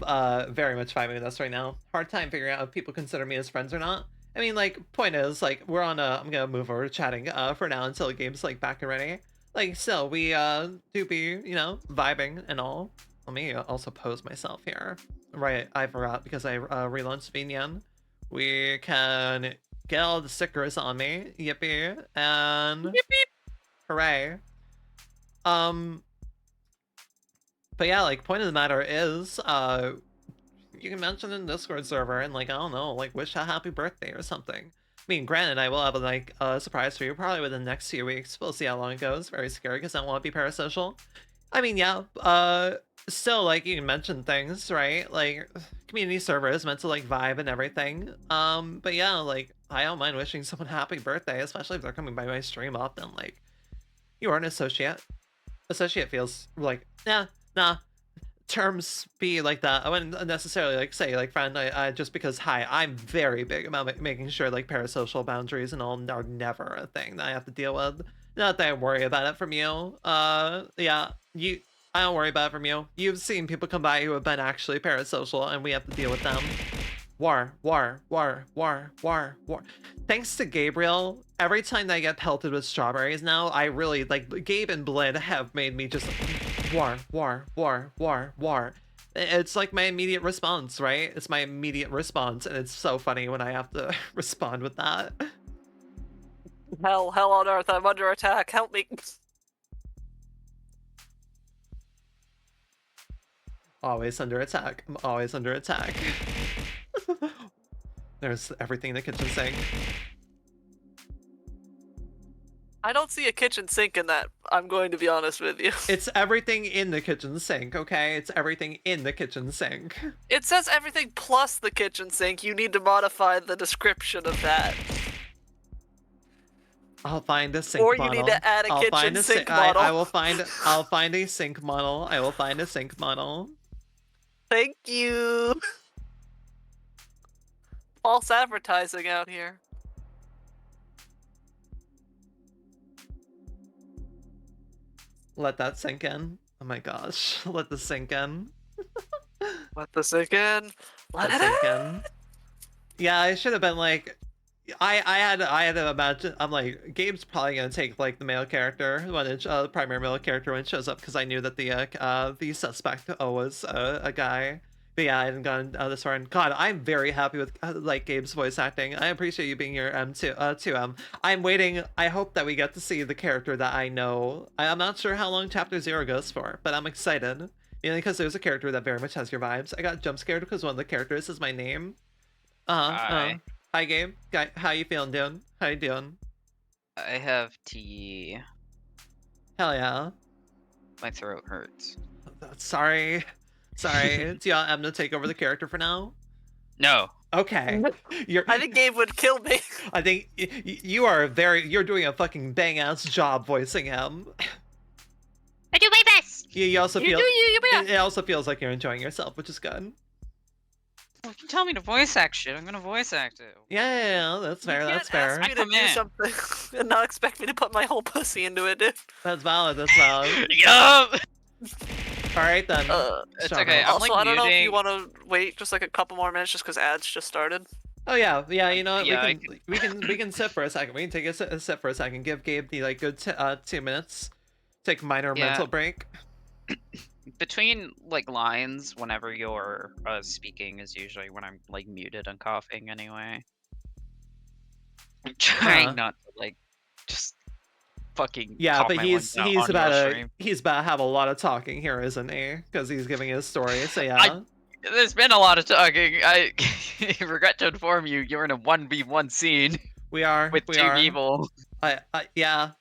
very much vibing with this right now. Hard time figuring out if people consider me as friends or not. I mean, like, point is, like, we're on I'm gonna move over to chatting for now until the game's like back and ready. Like, still, we do be, you know, vibing and all. Let me also pose myself here. Right, I forgot because I relaunched Vinyan. We can get all the stickers on me. Yippee. And hooray. But yeah, like, point of the matter is, you can mention in the Discord server and, like, I don't know, like, wish a happy birthday or something. I mean, granted, I will have like a surprise for you probably within the next few weeks. We'll see how long it goes. Very scary because I don't want to be parasocial. I mean, yeah, still, like, you can mention things, right? Like, community server is meant to, like, vibe and everything. But yeah, like, I don't mind wishing someone happy birthday, especially if they're coming by my stream often. Like, you are an associate. Associate feels like, nah. Terms be like that. I wouldn't necessarily, like, say, like, friend, I just because, hi, I'm very big about making sure, like, parasocial boundaries and all are never a thing that I have to deal with. Not that I worry about it from you. Yeah, I don't worry about it from you. You've seen people come by who have been actually parasocial, and we have to deal with them. War. Thanks to Gabriel, every time that I get pelted with strawberries now, I really, like, Gabe and Blid have made me just war. It's like my immediate response, right? It's my immediate response, and it's so funny when I have to respond with that. Hell on earth, I'm under attack, help me. Always under attack. I'm always under attack. There's everything in the kitchen sink. I don't see a kitchen sink in that, I'm going to be honest with you. It's everything in the kitchen sink, okay? It's everything in the kitchen sink. It says everything plus the kitchen sink. You need to modify the description of that. I'll find a sink Or model. you need to add a I'll kitchen find a sink model. I'll find a sink model. I will find a sink model. Thank you. False advertising out here. Let that sink in. Oh my gosh. Let the sink in. Let the sink in. Let it sink in. in. Yeah, I should have been like, I had to imagine. I'm like, Gabe's probably gonna take like the male character when it, the primary male character when it shows up, because I knew that the suspect was a guy. But yeah, I hadn't gone this far. And God, I'm very happy with like Gabe's voice acting. I appreciate you being here, too. I'm waiting. I hope that we get to see the character that I know. I'm not sure how long Chapter 0 goes for, but I'm excited. Mainly because there's a character that very much has your vibes. I got jump scared because one of the characters is my name. Hi, Gabe. How you feeling, dude? How you doing? I have tea. Hell yeah. My throat hurts. Sorry. Do you want Em to take over the character for now? No. Okay. I think Gabe would kill me. I think you're doing a fucking bang-ass job voicing him. I do my best. You also feel your best. it also feels like you're enjoying yourself, which is good. Well, if you tell me to voice act shit, I'm gonna voice act it. Yeah, that's fair. You That's can't fair. ask me to do something and not expect me to put my whole pussy into it, dude. That's valid. That's valid. Yup. All right then. It's okay. I'm Also, like I don't know if you muting. want to wait just like a couple more minutes just because ads just started. Oh yeah. You know what? Yeah, we can sit for a second. We can take a sit for a second. Give Gabe the like good 2 minutes. Take a minor mental break. Between like lines, whenever you're speaking, is usually when I'm like muted and coughing. Anyway, I'm trying not to like just fucking. Yeah, but he's about to to have a lot of talking here, isn't he? Because he's giving his story. So yeah. There's been a lot of talking. I regret to inform you, you're in a 1v1 scene. We are with two people. Yeah.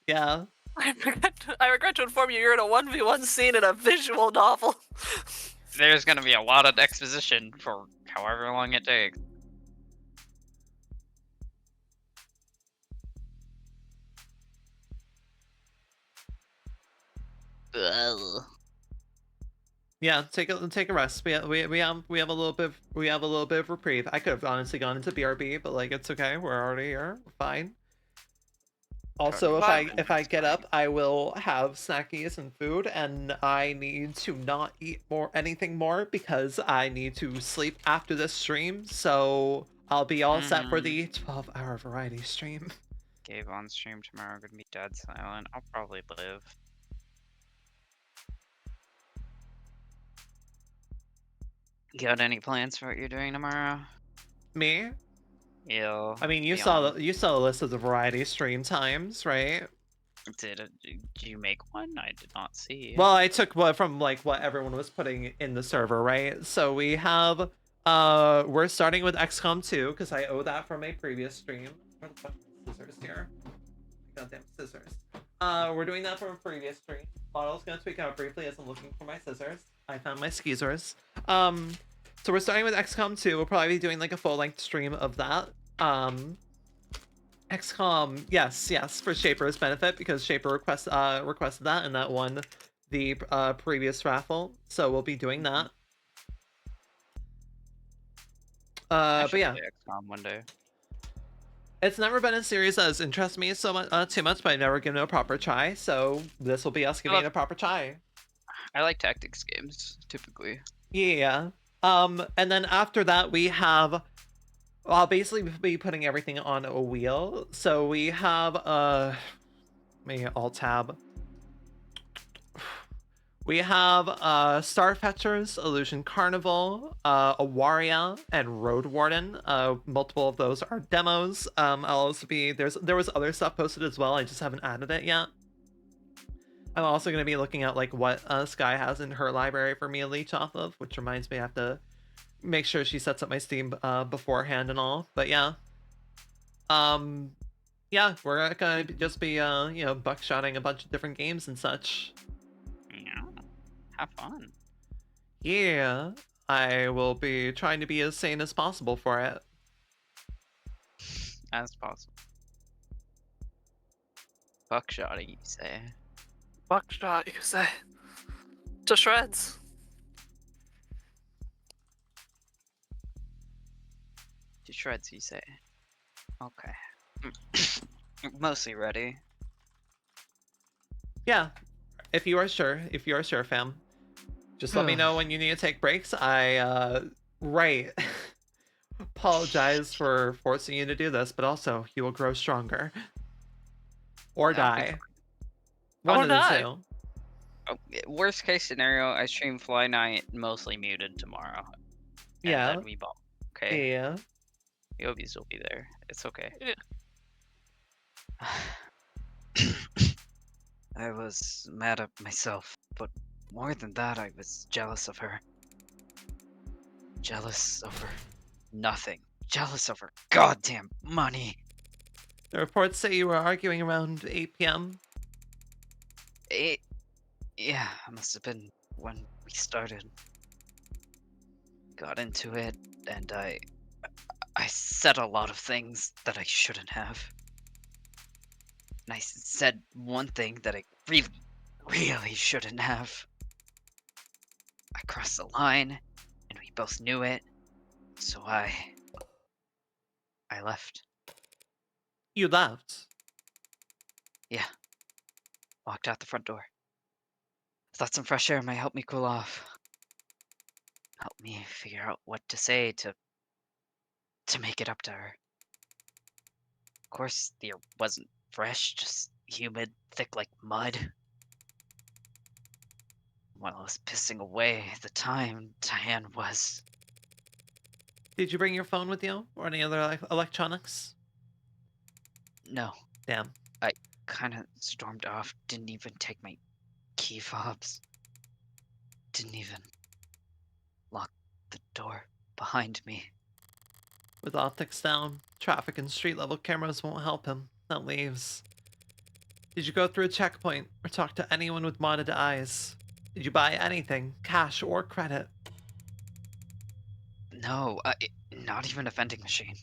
I regret to inform you, you're in a 1v1 scene in a visual novel. There's gonna be a lot of exposition for however long it takes. Ugh. Yeah, take a rest. We have a little bit of reprieve. I could have honestly gone into BRB, but like it's okay. We're already here. We're fine. Also, if I get up, I will have snackies and food, and I need to not eat anything more because I need to sleep after this stream. So I'll be all set for the 12-hour variety stream. Gabe on stream tomorrow, gonna be dead silent. I'll probably live. You got any plans for what you're doing tomorrow? Me? Yeah. I mean, you saw the list of the variety stream times, right? Did you make one? I did not see. Well, I took what everyone was putting in the server, right? So we have we're starting with XCOM 2 because I owe that from a previous stream. Where the fuck are the scissors here? Goddamn scissors. We're doing that from a previous stream. Model's gonna tweak out briefly as I'm looking for my scissors. I found my skeezers. So we're starting with XCOM 2. We'll probably be doing like a full-length stream of that. XCOM, yes, for Shaper's benefit, because Shaper requested that, and that won the previous raffle. So we'll be doing that. But yeah, XCOM one day. It's never been a series that has interested me so much, too much, but I've never given it a proper try. So this will be us giving it a proper try. I like tactics games typically. Yeah. And then after that we have, I'll basically be putting everything on a wheel. So we have let me alt tab. We have Starfetchers, Illusion Carnival, Awaria, and Road Warden. Multiple of those are demos. I'll also be there was other stuff posted as well. I just haven't added it yet. I'm also going to be looking at like what Sky has in her library for me to leech off of, which reminds me I have to make sure she sets up my Steam beforehand and all. But yeah, yeah, we're gonna just be you know, buckshotting a bunch of different games and such. Yeah. Have fun. Yeah, I will be trying to be as sane as possible for it. As possible. Buckshotting, you say? Buckshot, you say. To shreds. To shreds, you say? Okay. Mostly ready. Yeah, if you are sure, fam. Just let me know when you need to take breaks. Right. Apologize for forcing you to do this, but also you will grow stronger. Or That'll be die. fine. One Or of the die. two. Oh, worst case scenario, I stream Fly Night mostly muted tomorrow. And Yeah. then we bump. Okay? Yeah. Yobies will be there. It's okay. I was mad at myself, but more than that, I was jealous of her. Jealous of her nothing. Jealous of her goddamn money. The reports say you were arguing around 8 p.m. Yeah, it must have been when we started. Got into it, and I said a lot of things that I shouldn't have. And I said one thing that I really shouldn't have. I crossed the line, and we both knew it, so I left. You left. Yeah. Walked out the front door. Thought some fresh air might help me cool off. Help me figure out what to say to make it up to her. Of course, the air wasn't fresh, just humid, thick like mud. While I was pissing away at the time, Diane was. Did you bring your phone with you? Or any other electronics? No. Damn. I kinda stormed off, didn't even take my key fobs. Didn't even lock the door behind me. With optics down, traffic and street level cameras won't help him. That leaves. Did you go through a checkpoint or talk to anyone with modded eyes? Did you buy anything, cash or credit? No, not even a vending machine.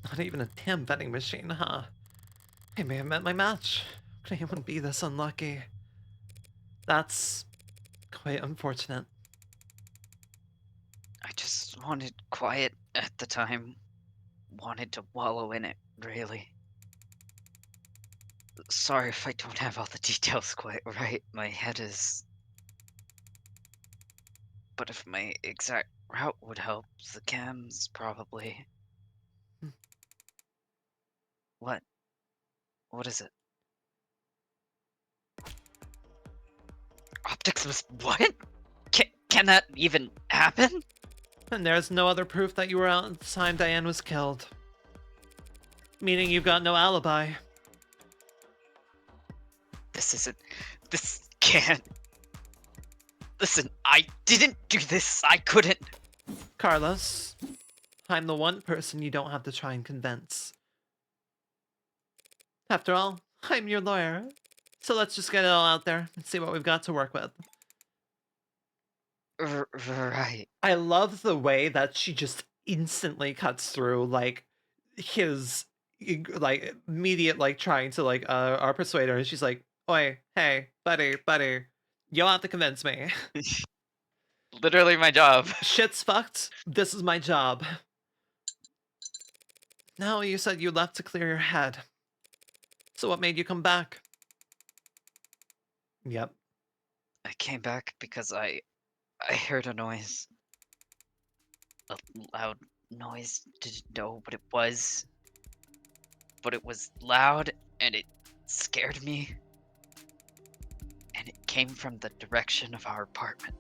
Not even a damn vending machine, huh? I may have met my match. Could anyone be this unlucky? That's quite unfortunate. I just wanted quiet at the time. Wanted to wallow in it, really. Sorry if I don't have all the details quite right. My head is. But if my exact route would help, the cams probably. Hmm. What? What is it? Optics was what? Can that even happen? And there's no other proof that you were out at the time Diane was killed. Meaning you've got no alibi. This can't. Listen, I didn't do this. I couldn't. Carlos, I'm the one person you don't have to try and convince. After all, I'm your lawyer. So let's just get it all out there and see what we've got to work with. Right. I love the way that she just instantly cuts through, like, his, like, immediate, like, trying to, like, our persuader. And she's like, oi, hey, buddy, you'll have to convince me. Literally my job. Shit's fucked. This is my job. No, you said you left to clear your head. So what made you come back? Yep. I came back because I heard a noise. A loud noise. Didn't know what it was. But it was loud and it scared me. And it came from the direction of our apartment.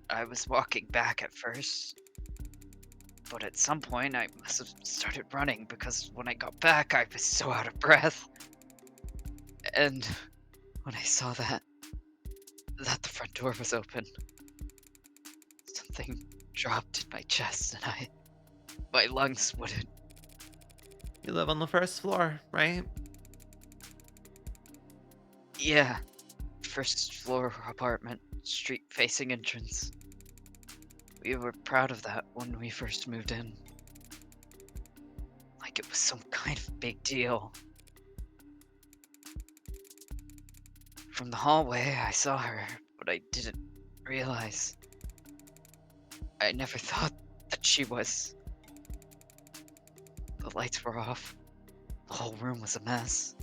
I was walking back at first. But at some point I must have started running because when I got back I was so out of breath. And when I saw that the front door was open, something dropped in my chest and my lungs wouldn't. You live on the first floor, right? Yeah, first floor apartment, street facing entrance. We were proud of that when we first moved in. Like it was some kind of big deal. From the hallway, I saw her, but I didn't realize. I never thought that she was. The lights were off. The whole room was a mess.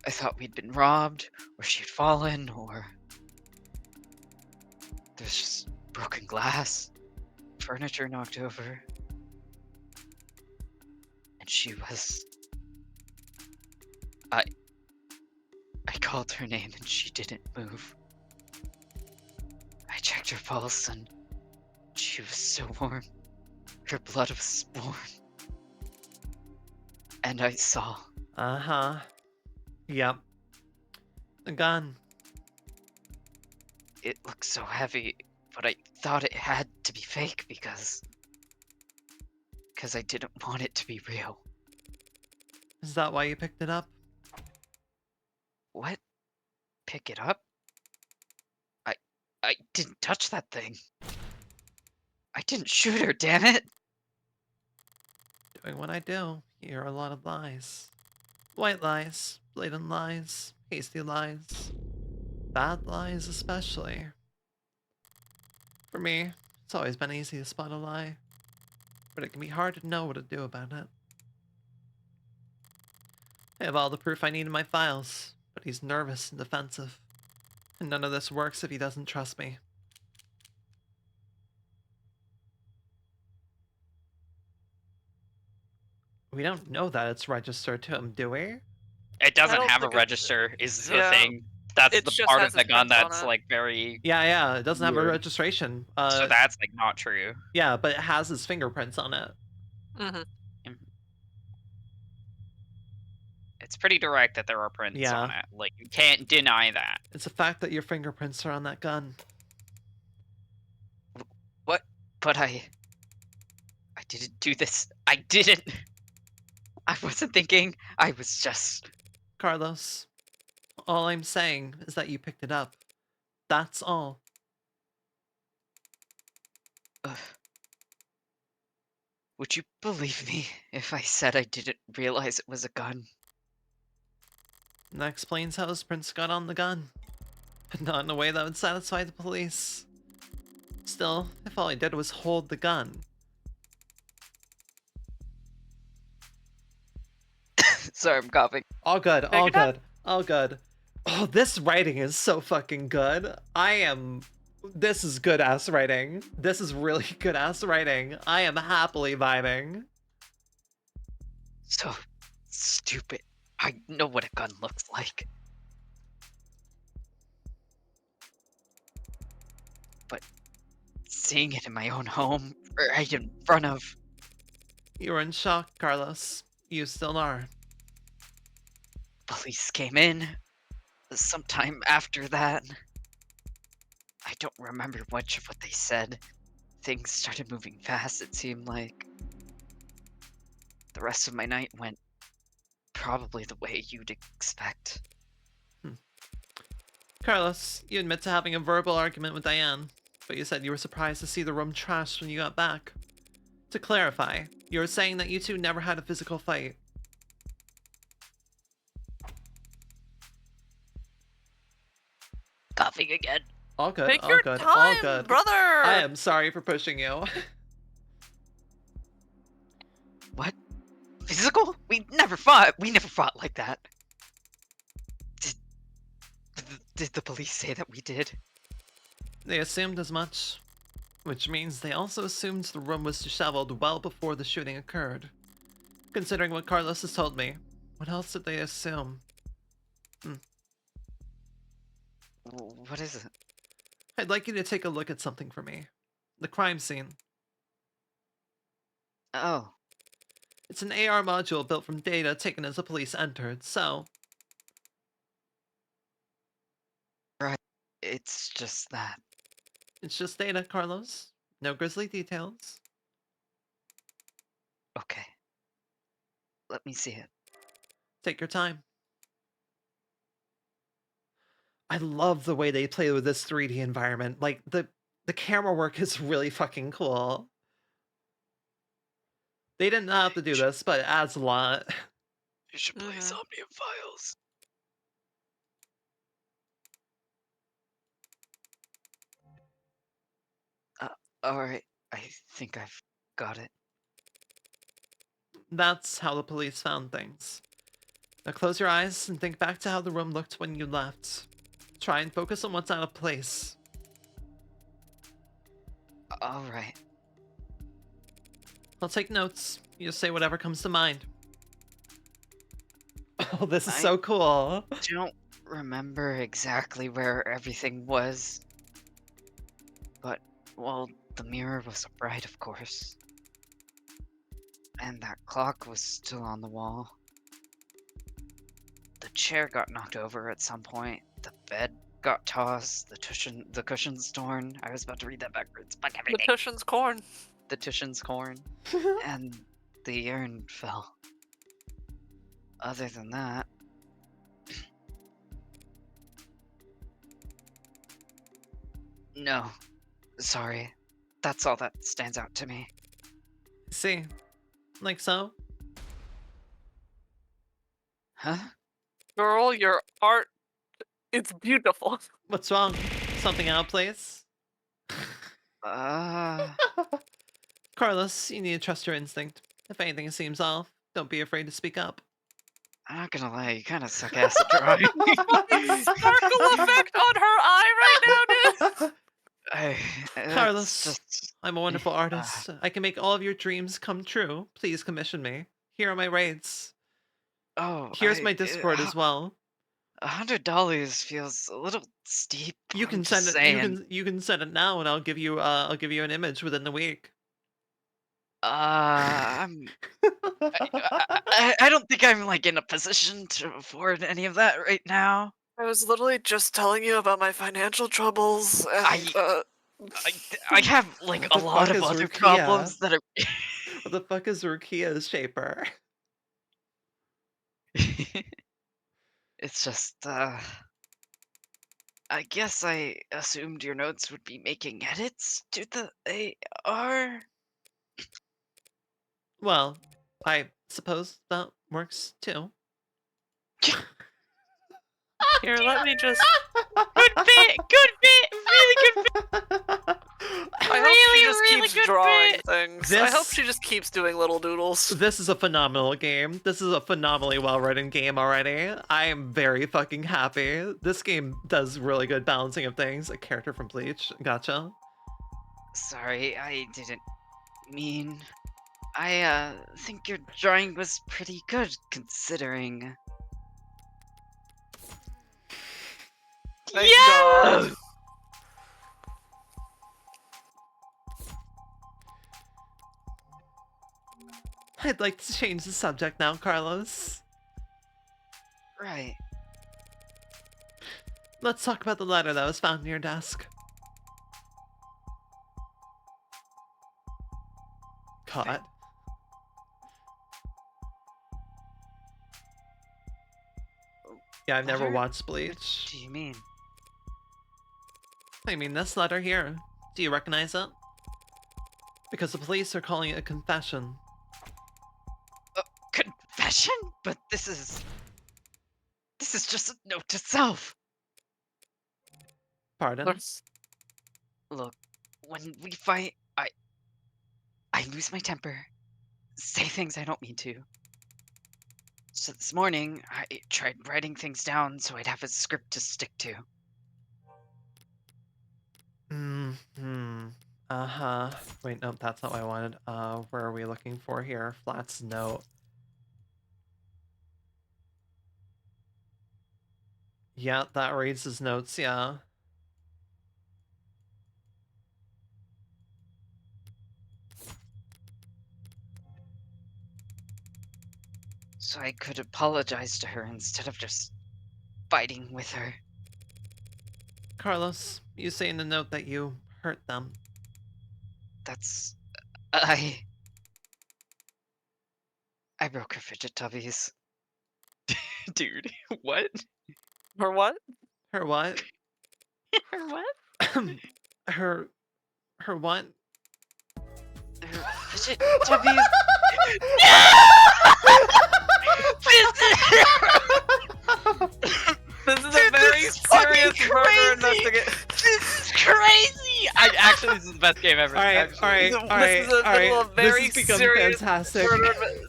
I thought we'd been robbed, or she'd fallen, or there's just broken glass, furniture knocked over. And she was... I called her name and she didn't move. I checked her pulse and she was so warm. Her blood was warm. And I saw... Uh-huh. Yep. The gun. It looked so heavy, but I thought it had to be fake because I didn't want it to be real. Is that why you picked it up? What? Pick it up? I didn't touch that thing. I didn't shoot her, damn it! Doing what I do. Hear a lot of lies. White lies, blatant lies, hasty lies. Bad lies especially. For me, it's always been easy to spot a lie, but it can be hard to know what to do about it. I have all the proof I need in my files, but he's nervous and defensive. And none of this works if he doesn't trust me. We don't know that it's registered to him, do we? It I doesn't don't have a think it- register, is the yeah, thing. That's it the just part has of the his gun print on that's it. like very. Yeah, it doesn't have a Weird. registration. So that's like not true. Yeah, but it has his fingerprints on it. Mm-hmm. It's pretty direct that there are prints Yeah. on it. Like you can't deny that. It's the fact that your fingerprints are on that gun. What? But I didn't do this. I didn't. I wasn't thinking. I was just... Carlos, all I'm saying is that you picked it up. That's all. Would you believe me if I said I didn't realize it was a gun? And that explains how his prints got on the gun. But not in a way that would satisfy the police. Still, if all I did was hold the gun. Sorry, I'm coughing. All good, all it up. good, all good. Oh, this writing is so fucking good. This is good ass writing. This is really good ass writing. I am happily vibing. So stupid. I know what a gun looks like. But seeing it in my own home, right in front of... You were in shock, Carlos. You still are. Police came in sometime after that. I don't remember much of what they said. Things started moving fast, it seemed like. The rest of my night went probably the way you'd expect. Carlos, you admit to having a verbal argument with Diane, but you said you were surprised to see the room trashed when you got back. To clarify, you were saying that you two never had a physical fight. Coughing again. All good, Take all your good, time, all good. brother. I am sorry for pushing you. What? Physical? We never fought. We never fought like that. Did the police say that we did? They assumed as much, which means they also assumed the room was disheveled well before the shooting occurred. Considering what Carlos has told me, what else did they assume? What is it? I'd like you to take a look at something for me. The crime scene. Oh, It's an AR module built from data taken as the police entered, so right. It's just that. it's just data, Carlos. No grisly details. Okay. Let me see it. Take your time. I love the way they play with this 3D environment. Like, the camera work is really fucking cool. They didn't have to do this, but it adds a lot. You should play Mhm. Somnium Files. Alright. I think I've got it. That's how the police found things. Now close your eyes and think back to how the room looked when you left. Try and focus on what's out of place. Alright. I'll take notes. You just say whatever comes to mind. Oh, this is I- so cool. Don't remember exactly where everything was. But, well, the mirror was bright, of course. And that clock was still on the wall. The chair got knocked over at some point. The bed got tossed. The cushion's torn. I was about to read that backwards. Fuck The everything. cushion's corn. The cushion's torn. And the urn fell. Other than that... No. Sorry. That's all that stands out to me. See? Like so? Huh? Girl, your art, it's beautiful. What's wrong? Something out of place? Carlos, you need to trust your instinct. If anything seems off, don't be afraid to speak up. I'm not gonna lie, you kinda suck ass at drawing. Sparkle effect on her eye right now, dude. It's Carlos, just... I'm a wonderful artist. I can make all of your dreams come true. Please commission me. Here are my rates. Oh, Here's my Discord as well. $100 feels a little steep. You I'm can just send it. saying. You can send it now, and I'll give you an image within the week. I'm... I don't think I'm like in a position to afford any of that right now. I was literally just telling you about my financial troubles, and I have like What a the lot fuck of is other Rukia? problems that are... What the fuck is Rukia's shaper? It's just, I guess I assumed your notes would be making edits to the AR. Well, I suppose that works too. here, let me just. Good bit, really good bit. I hope she just really keeps good drawing bit. things. I hope This- she just keeps doing little doodles. This is a phenomenal game. This is a phenomenally well-written game already. I am very fucking happy. This game does really good balancing of things. A character from Bleach. Gotcha. Sorry, I didn't mean... I, think your drawing was pretty good, considering... Thank God. I'd like to change the subject now, Carlos. Right. Let's talk about the letter that was found in your desk. God. Yeah, I've never Letter? watched What Bleach. do you mean? I mean, this letter here. Do you recognize it? Because the police are calling it a confession. Confession? But this is just a note to self. Pardon? Look, when we fight, I lose my temper, say things I don't mean to. So this morning, I tried writing things down so I'd have a script to stick to. Uh-huh. Wait, no, that's not what I wanted. Where are we looking for here? Flat's note. Yeah, that reads his notes, yeah. So I could apologize to her instead of just fighting with her. Carlos, you say in the note that you hurt them. That's... I broke her fidget tubbies. Dude, what? Or what? Her what? Or what? her what? Her fidget tubbies? This is a Dude, very this is fucking serious murder crazy! investigation. This is crazy! Actually, this is the best game ever. Alright, actually. alright, This is a very This has become serious fantastic.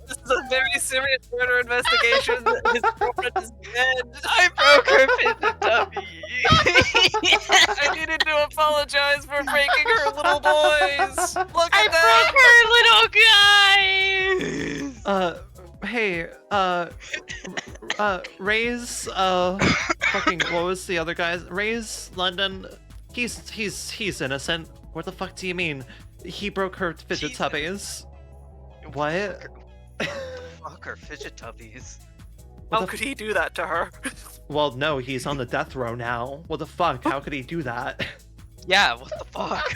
This is a very serious murder investigation. His girlfriend is dead. I broke her fidget tubby. I needed to apologize for breaking her little boys. Look I at them. broke her little guys. Hey, Ray's, fucking, what was the other guy's? Ray's London, he's innocent. What the fuck do you mean? He broke her fidget She's tubbies. What? Fuck her fidget tubbies. What How the could he do that to her? Well, no, he's on the death row now. What the fuck? How could he do that? Yeah, what the fuck?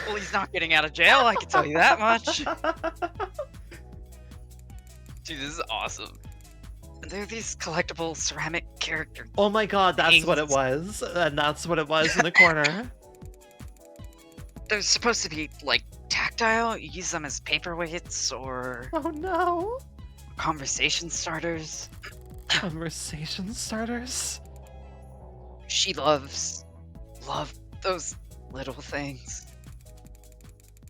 Well, he's not getting out of jail, I can tell you that much. Dude, this is awesome. They're these collectible ceramic character. Oh my god, that's what it Things. was. And that's what it was in the corner. They're supposed to be, like, tactile. You use them as paperweights or Oh no. conversation starters. Conversation starters? She love those little things.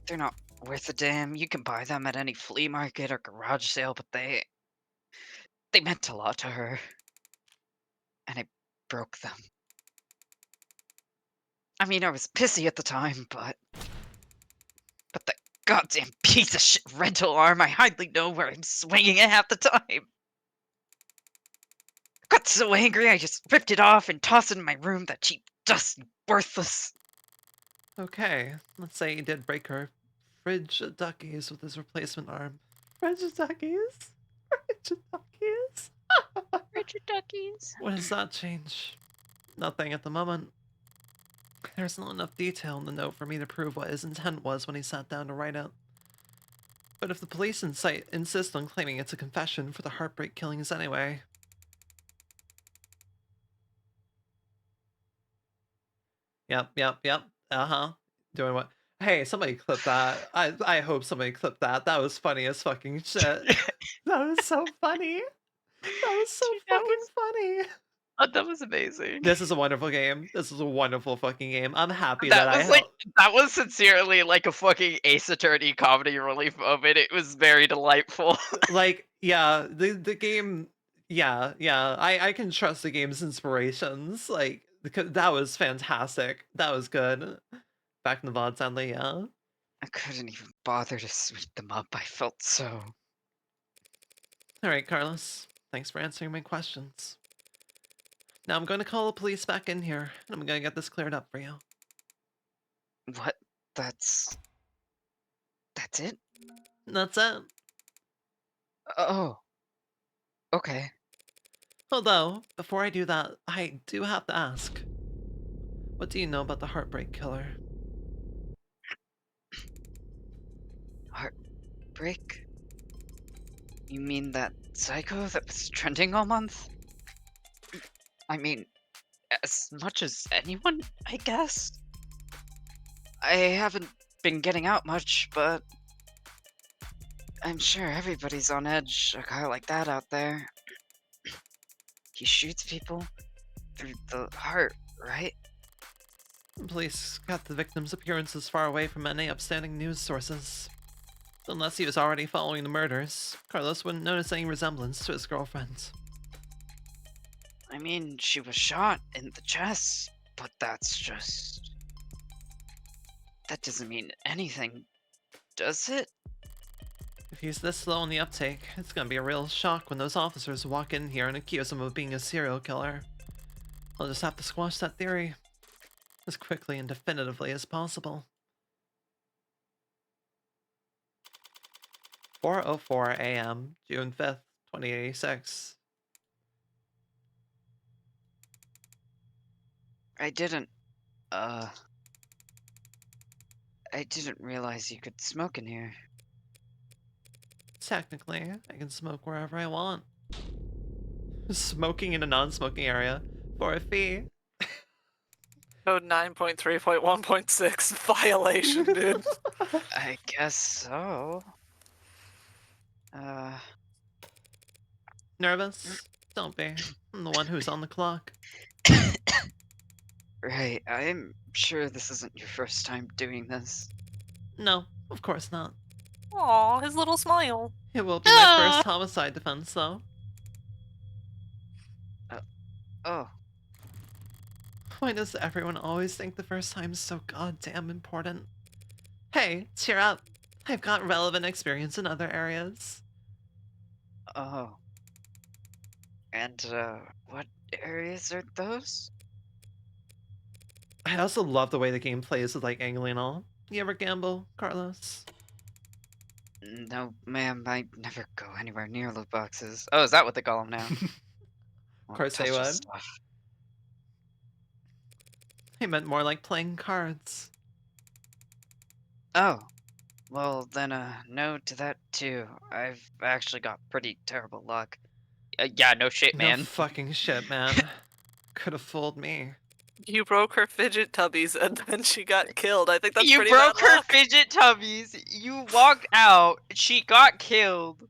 They're not worth a damn. You can buy them at any flea market or garage sale, but they meant a lot to her. And I broke them. I mean, I was pissy at the time, but the goddamn piece of shit rental arm, I hardly know where I'm swinging it half the time. Got so angry, I just ripped it off and tossed it in my room. That cheap dust, worthless. Okay, let's say he did break her fridge duckies with his replacement arm. Fridge duckies? Fridge duckies? Richard Duckies. What does that change? Nothing at the moment. There's not enough detail in the note for me to prove what his intent was when he sat down to write it. But if the police insist on claiming it's a confession for the heartbreak killings anyway... Yep. Uh-huh. Doing what? Hey, somebody clip that. I hope somebody clipped that. That was funny as fucking shit. That was so funny. That was so Dude, that fucking funny. Oh, that was amazing. This is a wonderful game. This is a wonderful fucking game. I'm happy That that was I like that was sincerely like a fucking Ace Attorney comedy relief moment. It was very delightful. like, yeah, the game, yeah, I can trust the game's inspirations. Like, because that was fantastic. That was good. Back in the VOD, sadly, yeah. I couldn't even bother to sweep them up. I felt so... All right, Carlos. Thanks for answering my questions. Now I'm going to call the police back in here, and I'm going to get this cleared up for you. What? That's it? That's it. Oh. Okay. Although, before I do that, I do have to ask. What do you know about the Heartbreak Killer? Heartbreak? You mean that psycho that was trending all month? I mean, as much as anyone, I guess? I haven't been getting out much, but I'm sure everybody's on edge. A guy like that out there. He shoots people through the heart, right? Police got the victim's appearances far away from any upstanding news sources. Unless he was already following the murders, Carlos wouldn't notice any resemblance to his girlfriend. I mean, she was shot in the chest, but that's just... That doesn't mean anything, does it? If he's this slow on the uptake, it's gonna be a real shock when those officers walk in here and accuse him of being a serial killer. I'll just have to squash that theory as quickly and definitively as possible. 4:04 a.m., June 5th, 2086. I didn't realize you could smoke in here. Technically, I can smoke wherever I want. Smoking in a non-smoking area for a fee. Code 9.3.1.6 violation, dude. I guess so. Nervous? Don't be. I'm the one who's on the clock. Right, I'm sure this isn't your first time doing this. No, of course not. Aw, his little smile. It will be my first homicide defense, though. Oh, Why does everyone always think the first time's so goddamn important? Hey, cheer up. I've got relevant experience in other areas. oh. And, what areas are those? I also love the way the game plays with, like, angling and all. You ever gamble, Carlos? No, ma'am, I never go anywhere near loot boxes. Oh, is that what they call them now? Of course they would. Stuff. I meant more like playing cards. Oh, well then, no to that too. I've actually got pretty terrible luck. Yeah, no shit, No man. fucking shit, man. Could have fooled me. You broke her fidget tubbies and then she got killed. I think that's You pretty broke bad her luck. fidget tubbies. You walked out. She got killed,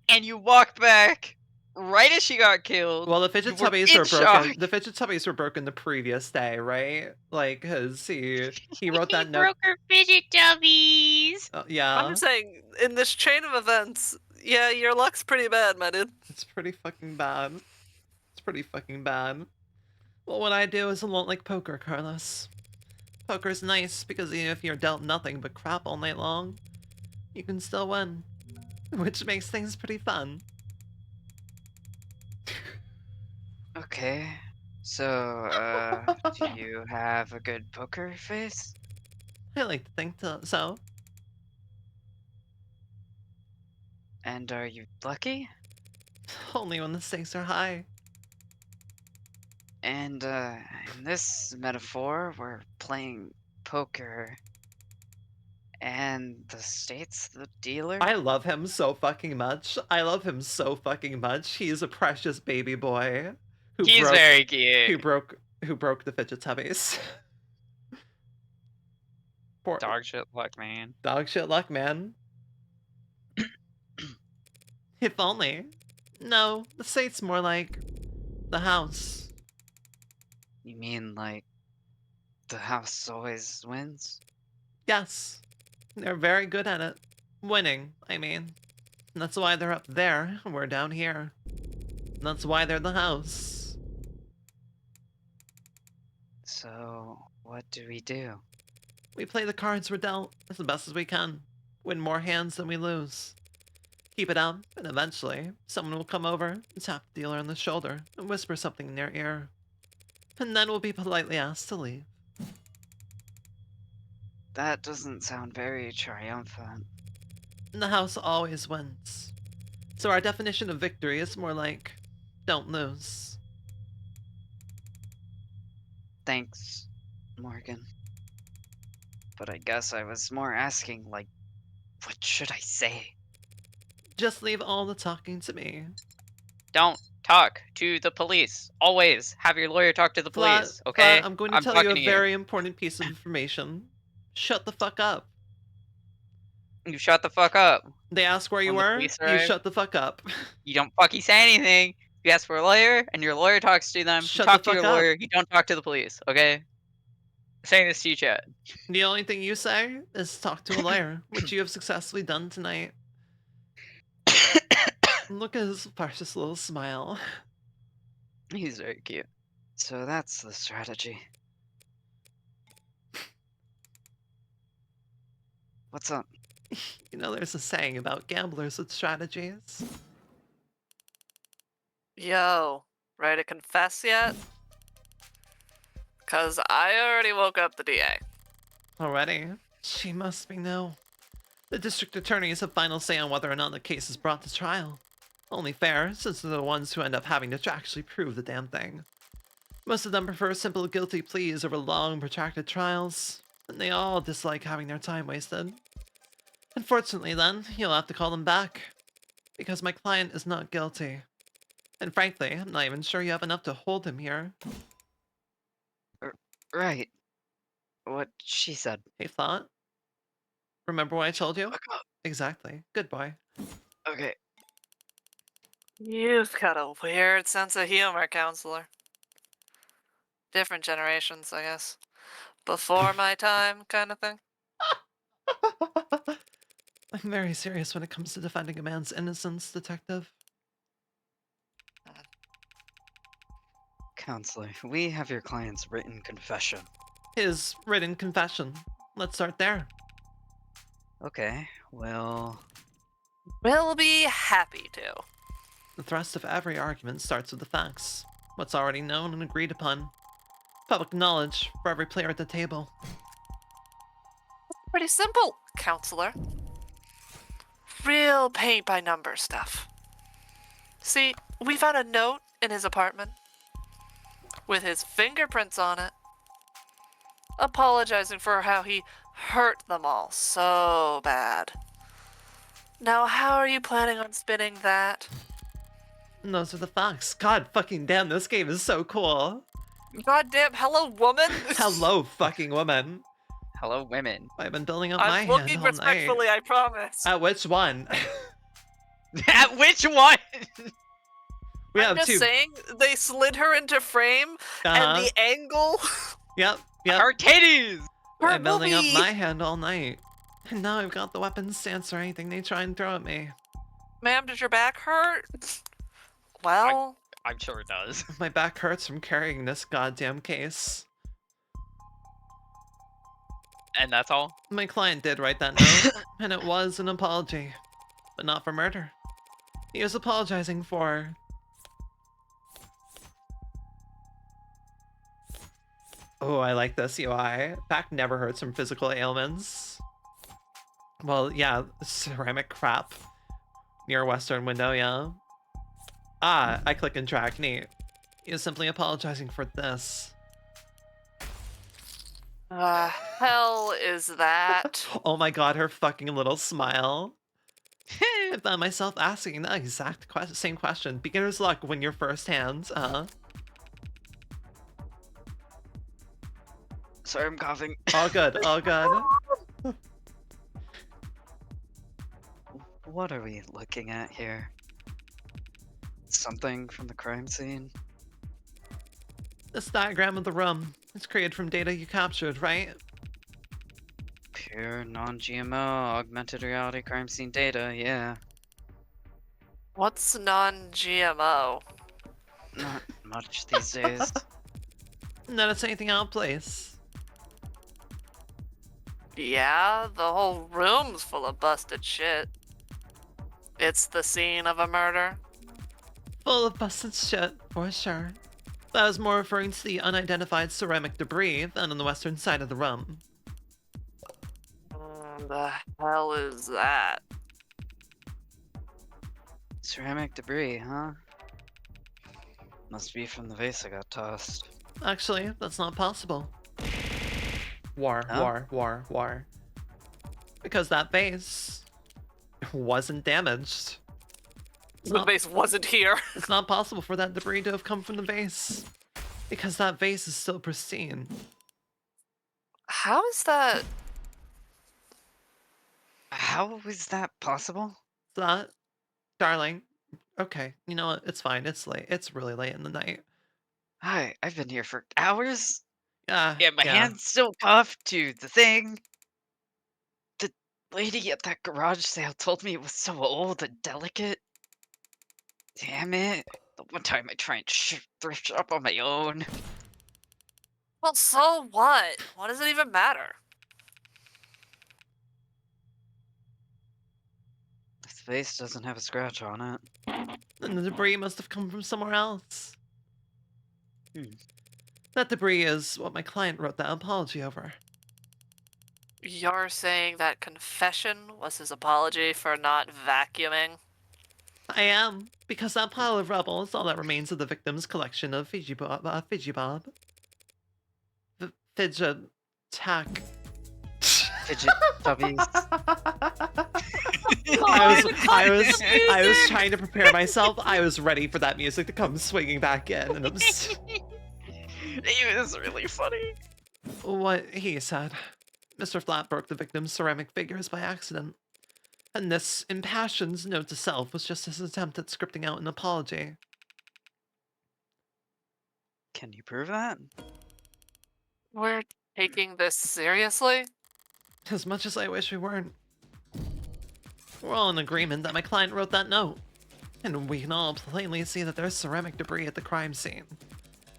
and you walked back right as she got killed. Well, the fidget You were tubbies in were broken. shock. The fidget tubbies were broken the previous day, right? Like, cause he wrote that He note. broke her fidget tubbies. Yeah, I'm saying, in this chain of events, yeah, your luck's pretty bad, my dude. it's pretty fucking bad. It's pretty fucking bad. Well, what I do is a lot like poker, Carlos. Poker's nice because even if you're dealt nothing but crap all night long, you can still win, which makes things pretty fun. Okay. So, do you have a good poker face? I like to think so. And are you lucky? Only when the stakes are high. And, in this metaphor, we're playing poker. And the state's the dealer? I love him so fucking much. I love him so fucking much. He's a precious baby boy He's very cute. who broke the fidget tubbies. Poor Dog shit luck, man. dog shit luck, man. If only. No, the state's more like the house. You mean, like, the house always wins? Yes, they're very good at it. Winning, I mean. And that's why they're up there, and we're down here. And that's why they're the house. So, what do we do? We play the cards we're dealt as the best as we can. Win more hands than we lose. Keep it up, and eventually, someone will come over and tap the dealer on the shoulder and whisper something in their ear. And then we'll be politely asked to leave. That doesn't sound very triumphant. And the house always wins. So our definition of victory is more like, don't lose. Thanks, Morgan. But I guess I was more asking, like, what should I say? Just leave all the talking to me. Don't talk to the police. Always have your lawyer talk to the Flat, police, okay? I'm going to tell you talking a to very important piece of information. Shut the fuck up. You shut the fuck up. They ask where you When the were, police you arrive- shut the fuck up. You don't fucking say anything. You ask for a lawyer, and your lawyer talks to them. Shut you talk the to your fuck up. lawyer. You don't talk to the police, okay? I'm saying this to you, Chad. The only thing you say is talk to a lawyer, which you have successfully done tonight. Look at his precious little smile. He's very cute. So that's the strategy. What's up? You know, there's a saying about gamblers with strategies. Yo, ready to confess yet? Cause I already woke up the DA. Already? She must be no. The district attorneys have final say on whether or not the case is brought to trial. Only fair, since they're the ones who end up having to actually prove the damn thing. Most of them prefer simple guilty pleas over long, protracted trials, and they all dislike having their time wasted. Unfortunately, then, you'll have to call them back, because my client is not guilty. And frankly, I'm not even sure you have enough to hold him here. Right. What she said. Hey, Thought? Remember what I told you? Look up. Exactly. Good boy. Okay. You've got a weird sense of humor, counselor. Different generations, I guess. Before my time, kind of thing. I'm very serious when it comes to defending a man's innocence, Detective. Counselor, we have your client's written confession. His written confession. Let's start there. Okay, well... We'll be happy to. The thrust of every argument starts with the facts. What's already known and agreed upon. Public knowledge for every player at the table. Pretty simple, counselor. Real paint by number stuff. See, we found a note in his apartment with his fingerprints on it, apologizing for how he hurt them all so bad. Now, how are you planning on spinning that? And those are the facts. God fucking damn, this game is so cool. Goddamn, hello, woman. Hello, fucking woman. Hello, women. I've been building up my I'm hand looking all respectfully, night. I promise. At which one? At which one? We I'm have just two. saying, they slid her into frame, and the angle. Yep. Her titties! Her I've been building up movie. my hand all night. And now I've got the weapons to answer anything they try and throw at me. Ma'am, does your back hurt? Well, I'm sure it does. My back hurts from carrying this goddamn case. And that's all? My client did write that note, and it was an apology. But not for murder. He was apologizing for... Oh, I like this UI. Back never hurts from physical ailments. Well, yeah, ceramic crap. Near western window, yeah. Ah, I click and drag, neat. He is simply apologizing for this. hell is that? Oh my god, her fucking little smile. I found myself asking the exact same question. Beginner's luck when your first hands, Sorry, I'm coughing. All good, all good. What are we looking at here? Something from the crime scene? This diagram of the room is created from data you captured, right? Pure non-GMO augmented reality crime scene data, yeah. What's non-GMO? Not much these days. Not it's anything out of place. Yeah, the whole room's full of busted shit. It's the scene of a murder. Full of busted shit, for sure. But I was more referring to the unidentified ceramic debris than on the western side of the room. The hell is that? Ceramic debris, huh? Must be from the vase I got tossed. Actually, that's not possible. War, Huh? war. Because that vase wasn't damaged. The base wasn't here. It's not possible for that debris to have come from the vase. Because that vase is still pristine. How is that? How is that possible? That, darling, okay, you know what? It's fine. It's late. It's really late in the night. Hi, I've been here for hours. Yeah, Yeah, my hand's still cuffed to the thing. The lady at that garage sale told me it was so old and delicate. Damn it. The one time I try and thrift shop on my own. Well, so what? What does it even matter? face doesn't have a scratch on it. And the debris must have come from somewhere else. Hmm. That debris is what my client wrote that apology over. You're saying that confession was his apology for not vacuuming? I am, because that pile of rubble is all that remains of the victim's collection of Fidget tack. Fidget tubbies. I was trying to prepare myself. I was ready for that music to come swinging back in, and It was really funny. what he said. Mr. Flat broke the victim's ceramic figures by accident, and this impassioned note to self was just his attempt at scripting out an apology. Can you prove that? We're taking this seriously? As much as I wish we weren't. We're all in agreement that my client wrote that note, and we can all plainly see that there's ceramic debris at the crime scene.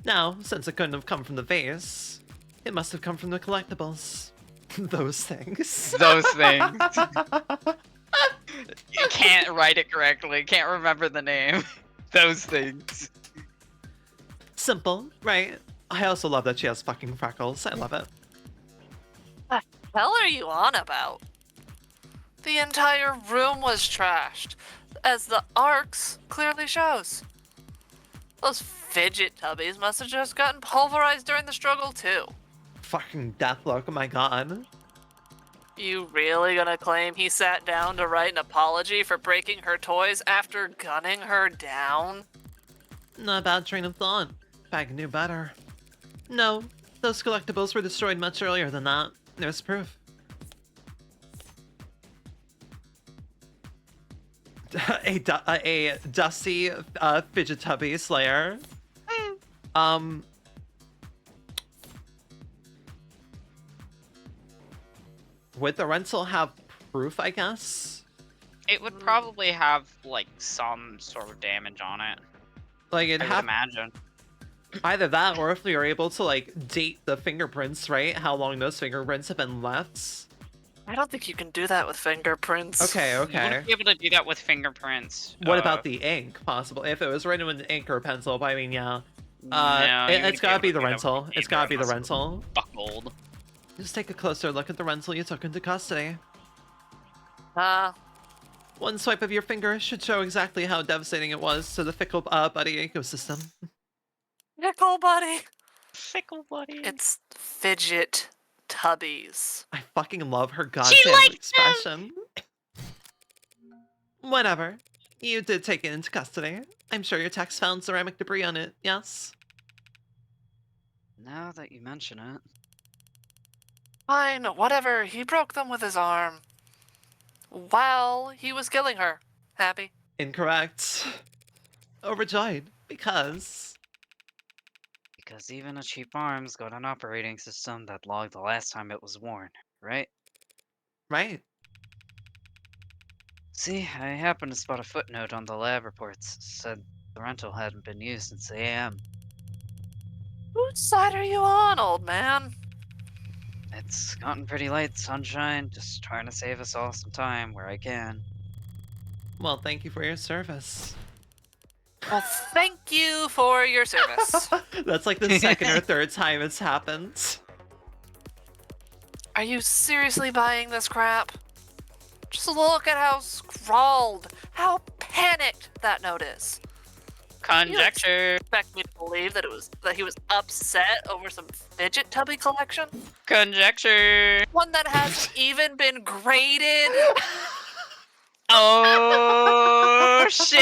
Now, since it couldn't have come from the vase, it must have come from the collectibles. Those things. Those things. You can't write it correctly. Can't remember the name. Those things. Simple, right? I also love that she has fucking freckles. I love it. The hell are you on about? The entire room was trashed, as the arcs clearly shows. Those fidget tubbies must have just gotten pulverized during the struggle too. Fucking Deathlook, oh my god. You really gonna claim he sat down to write an apology for breaking her toys after gunning her down? Not a bad train of thought. Bag knew better. No, those collectibles were destroyed much earlier than that. There's proof. a dusty fidget tubby slayer. Would the rental have proof, I guess? It would probably have like some sort of damage on it. Like it'd I would have imagine. either that, or if we were able to like date the fingerprints, right? How long those fingerprints have been left. I don't think you can do that with fingerprints. Okay, You okay. wouldn't be able to do that with fingerprints. What about the ink? Possible if it was written with an ink or a pencil. But I mean, yeah. No, you It's wouldn't gotta be able the to do that with rental. the It's gotta be the paper rental. buckled. Just take a closer look at the rental you took into custody. One swipe of your finger should show exactly how devastating it was to the fickle buddy ecosystem. Nickel buddy. Fickle buddy. It's fidget tubbies. I fucking love her goddamn likes expression. Whatever. You did take it into custody. I'm sure your techs found ceramic debris on it, yes? Now that you mention it. Fine, whatever. He broke them with his arm. While he was killing her. Happy? Incorrect. Overjoyed, because... Because even a cheap arm's got an operating system that logged the last time it was worn, right? Right. See, I happened to spot a footnote on the lab reports. Said the rental hadn't been used since AM. Whose side are you on, old man? It's gotten pretty late, sunshine. Just trying to save us all some time where I can. Well, thank you for your service. Well, thank you for your service. That's like the second or third time it's happened. Are you seriously buying this crap? Just look at how scrawled, how panicked that note is. Conjecture. Expect me to believe that he was upset over some fidget tubby collection? Conjecture. One that hasn't even been graded? Oh shit!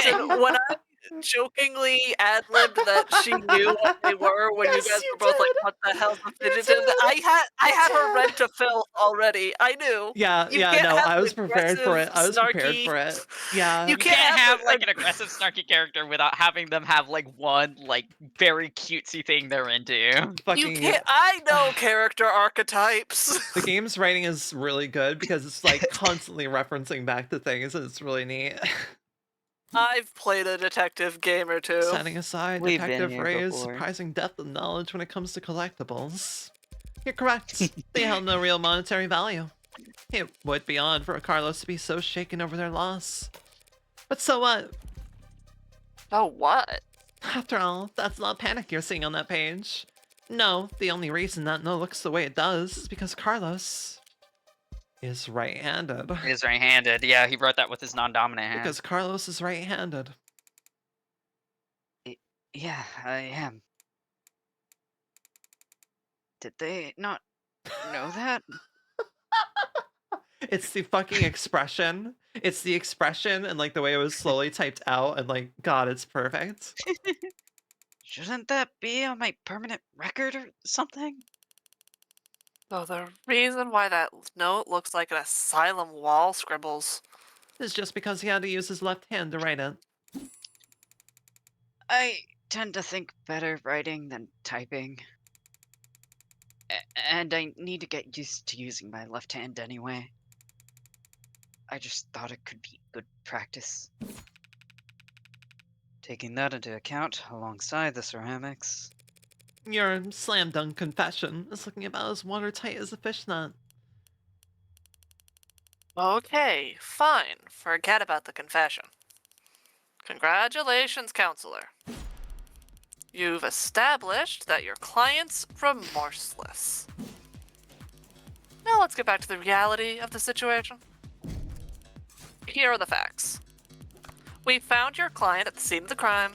Listen, when I jokingly ad-libbed that she knew what they were when Yes, you guys you were both did. like, what the hell's a fidget You tubby? did. I had her read to fill already. I knew. Yeah, You yeah, can't no, have I was prepared for it. aggressive, I was prepared snarky- for it. Yeah. You You can't can't have have, like an aggressive, snarky character without having them have like one like very cutesy thing they're into. You Fucking can't. I know character archetypes. the game's writing is really good because it's like constantly referencing back to things and it's really neat. I've played a detective game or two. Setting aside We've been Detective here Ray's before. surprising depth of knowledge when it comes to collectibles. You're correct. They held no real monetary value. It would be odd for Carlos to be so shaken over their loss. But so what? Oh, what? After all, that's not panic you're seeing on that page. No, the only reason that no looks the way it does is because Carlos is right-handed. He's right-handed. Yeah, he wrote that with his non-dominant hand. Because Carlos is right-handed. Yeah, I am. Did they not know that? It's the fucking expression. It's the expression and like the way it was slowly typed out and like, God, it's perfect. Shouldn't that be on my permanent record or something? So the reason why that note looks like an asylum wall scribbles. It's just because he had to use his left hand to write it. I tend to think better writing than typing. And I need to get used to using my left hand anyway. I just thought it could be good practice. Taking that into account, alongside the ceramics. Your slam dunk confession is looking about as watertight as a fishnet. Okay, fine. Forget about the confession. Congratulations, counselor. You've established that your client's remorseless. Now let's get back to the reality of the situation. Here are the facts. We found your client at the scene of the crime,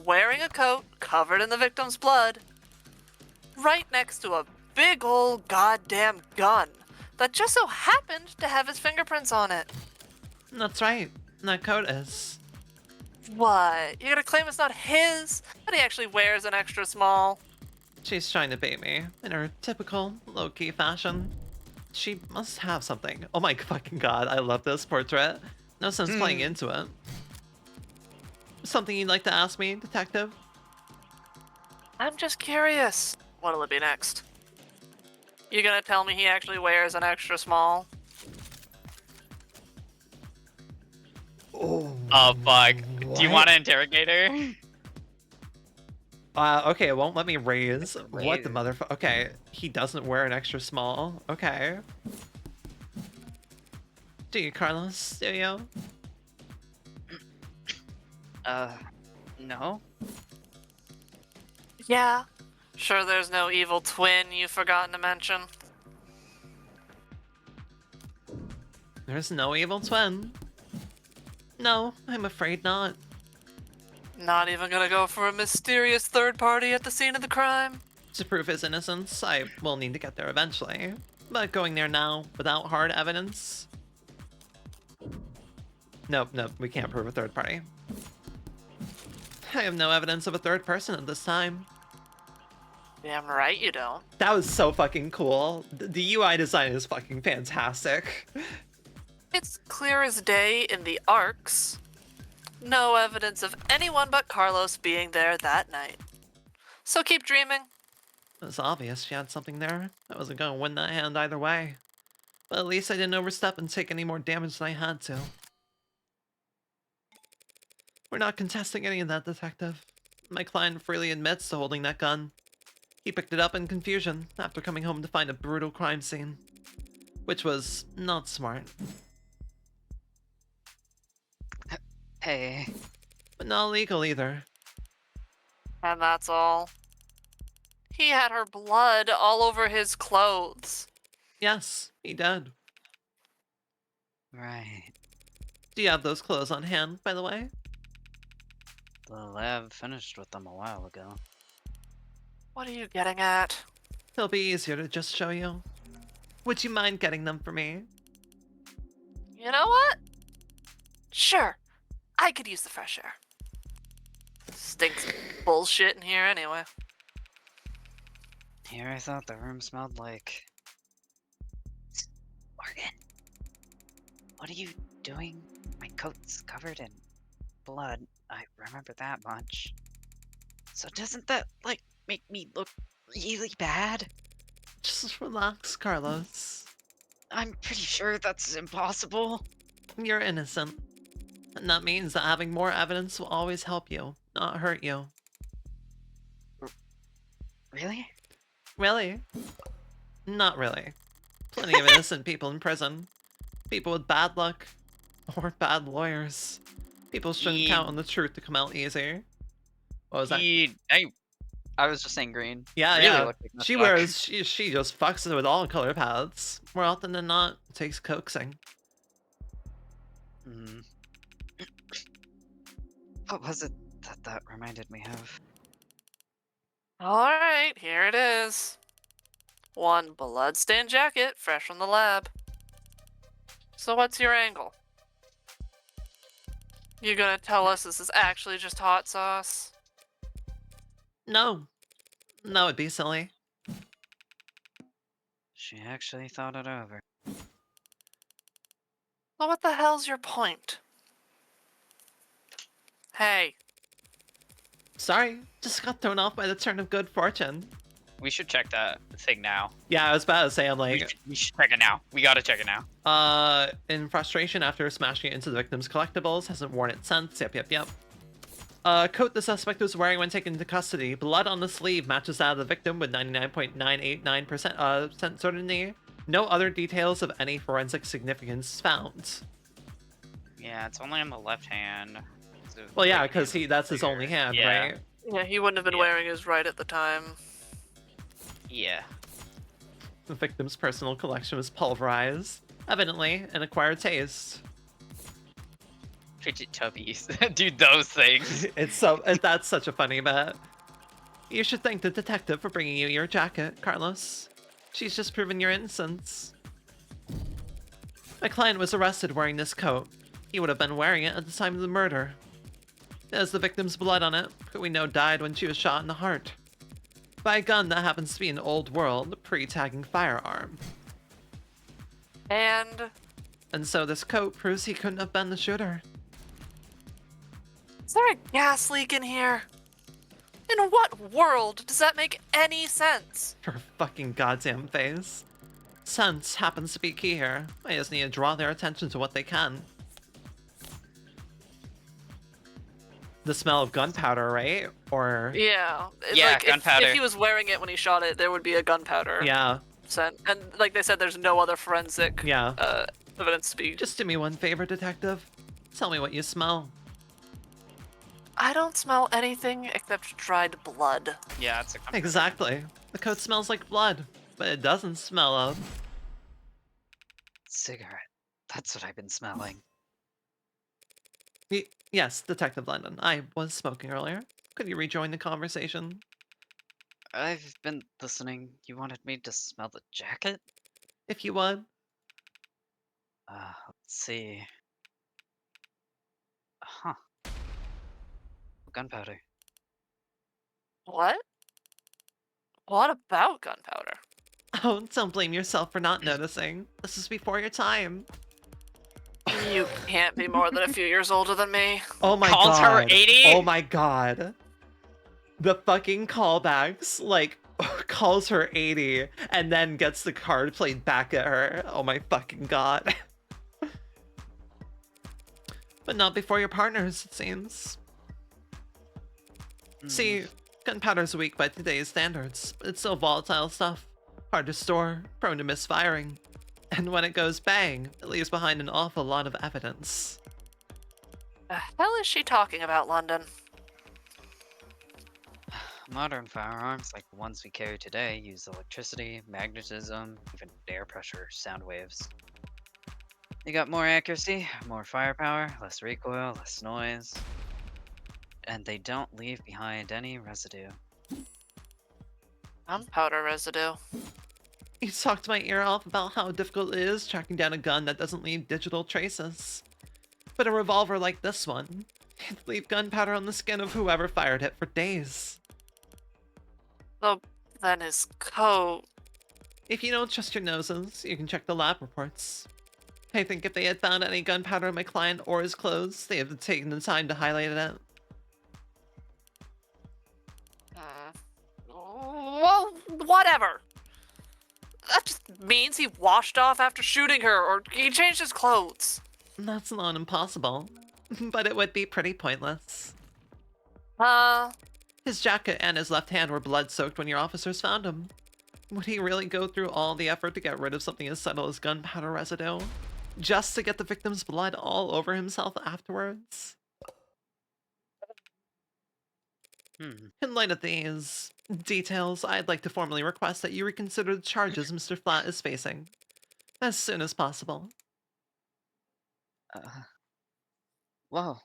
wearing a coat covered in the victim's blood, right next to a big old goddamn gun that just so happened to have his fingerprints on it. That's right. That coat is. What? You're gonna claim it's not his? That he actually wears an extra small? She's trying to bait me in her typical low-key fashion. She must have something. Oh my fucking god, I love this portrait. No sense playing into it. Something you'd like to ask me, detective? I'm just curious. What'll it be next? You gonna tell me he actually wears an extra small? Oh. Oh, fuck. Do you What? want to interrogate her? Okay, it won't let me raise. What the Raise. motherfucker? Okay, he doesn't wear an extra small. Okay. Do you, Carlos? Do you? No? Yeah. Sure there's no evil twin you've forgotten to mention? There's no evil twin. No, I'm afraid not. Not even gonna go for a mysterious third party at the scene of the crime? To prove his innocence, I will need to get there eventually. But going there now, without hard evidence... Nope, we can't prove a third party. I have no evidence of a third person at this time. Damn right you don't. That was so fucking cool. The UI design is fucking fantastic. It's clear as day in the arcs. No evidence of anyone but Carlos being there that night. So keep dreaming. It was obvious she had something there. I wasn't gonna win that hand either way. But at least I didn't overstep and take any more damage than I had to. We're not contesting any of that, detective. My client freely admits to holding that gun. He picked it up in confusion after coming home to find a brutal crime scene. Which was not smart. Hey. But not legal either. And that's all. He had her blood all over his clothes. Yes, he did. Right. Do you have those clothes on hand, by the way? The lab finished with them a while ago. What are you getting at? It'll be easier to just show you. Would you mind getting them for me? You know what? Sure. I could use the fresh air. Stinks bullshit in here anyway. Here I thought the room smelled like... Morgan? What are you doing? My coat's covered in blood. I remember that much. So doesn't that, like, make me look really bad? Just relax, Carlos. I'm pretty sure that's impossible. You're innocent. And that means that having more evidence will always help you, not hurt you. Really? Really? Not really. Plenty of innocent people in prison. People with bad luck. Or bad lawyers. People shouldn't count on the truth to come out easy. What was that? I was just saying green. Yeah, Really yeah. looked like She Nuzlocke. wears, she just fucks it with all color paths. More often than not, it takes coaxing. Hmm. What was it that reminded me of? Alright, here it is. One bloodstained jacket, fresh from the lab. So what's your angle? You gonna tell us this is actually just hot sauce? No. No, it'd be silly. She actually thought it over. Well, what the hell's your point? Hey, Sorry, just got thrown off by the turn of good fortune. We should check that thing now. Yeah, I was about to say, I'm like, We should check it now. We gotta check it now. in frustration after smashing it into the victim's collectibles, hasn't worn it since. Yep. Coat the suspect was wearing when taken into custody. Blood on the sleeve matches that of the victim with 99.989% certainty. No other details of any forensic significance found. Yeah, it's only on the left hand. Well, yeah, because that's his only hand, Yeah. right? yeah, he wouldn't have been wearing his right at the time. Yeah. The victim's personal collection was pulverized. Evidently, an acquired taste. Fidget tubbies. Dude, those things. That's such a funny bit. You should thank the detective for bringing you your jacket, Carlos. She's just proven your innocence. My client was arrested wearing this coat. He would have been wearing it at the time of the murder. It has the victim's blood on it, who we know died when she was shot in the heart. By a gun that happens to be an old world, pre-tagging firearm. And And so this coat proves he couldn't have been the shooter. is there a gas leak in here? In what world does that make any sense? Her fucking goddamn face. Sense happens to be key here. I just need to draw their attention to what they can. The smell of gunpowder, right? Or Yeah. Yeah, like, gunpowder. If he was wearing it when he shot it, there would be a gunpowder yeah, scent. And like they said, there's no other forensic yeah. evidence to be. Just do me one favor, detective. Tell me what you smell. I don't smell anything except dried blood. Yeah, it's a gunpowder. Exactly. The coat smells like blood, but it doesn't smell of. Cigarette. That's what I've been smelling. Yes, Detective London. I was smoking earlier. Could you rejoin the conversation? I've been listening. You wanted me to smell the jacket? If you would. Let's see. Huh. Gunpowder. What? What about gunpowder? Oh, don't blame yourself for not noticing. This is before your time. You can't be more than a few years older than me. Oh my Calls her god. 80? Oh my god. The fucking callbacks, like, calls her 80 and then gets the card played back at her. Oh my fucking god. But not before your partners, it seems. See, gunpowder's weak by today's standards, but it's still volatile stuff. Hard to store, prone to misfiring. And when it goes bang, it leaves behind an awful lot of evidence. The hell is she talking about, London? Modern firearms, like the ones we carry today, use electricity, magnetism, even air pressure, sound waves. They got more accuracy, more firepower, less recoil, less noise. And they don't leave behind any residue. Gunpowder residue. You talked my ear off about how difficult it is tracking down a gun that doesn't leave digital traces. But a revolver like this one, it'd leave gunpowder on the skin of whoever fired it for days. So then his coat. If you don't trust your noses, you can check the lab reports. I think if they had found any gunpowder in my client or his clothes, they would have taken the time to highlight it. Well, whatever. That just means he washed off after shooting her, or he changed his clothes. That's not impossible, but it would be pretty pointless. Uh, His jacket and his left hand were blood-soaked when your officers found him. Would he really go through all the effort to get rid of something as subtle as gunpowder residue? Just to get the victim's blood all over himself afterwards? In light of these details, I'd like to formally request that you reconsider the charges Mr. Flat is facing as soon as possible. Whoa.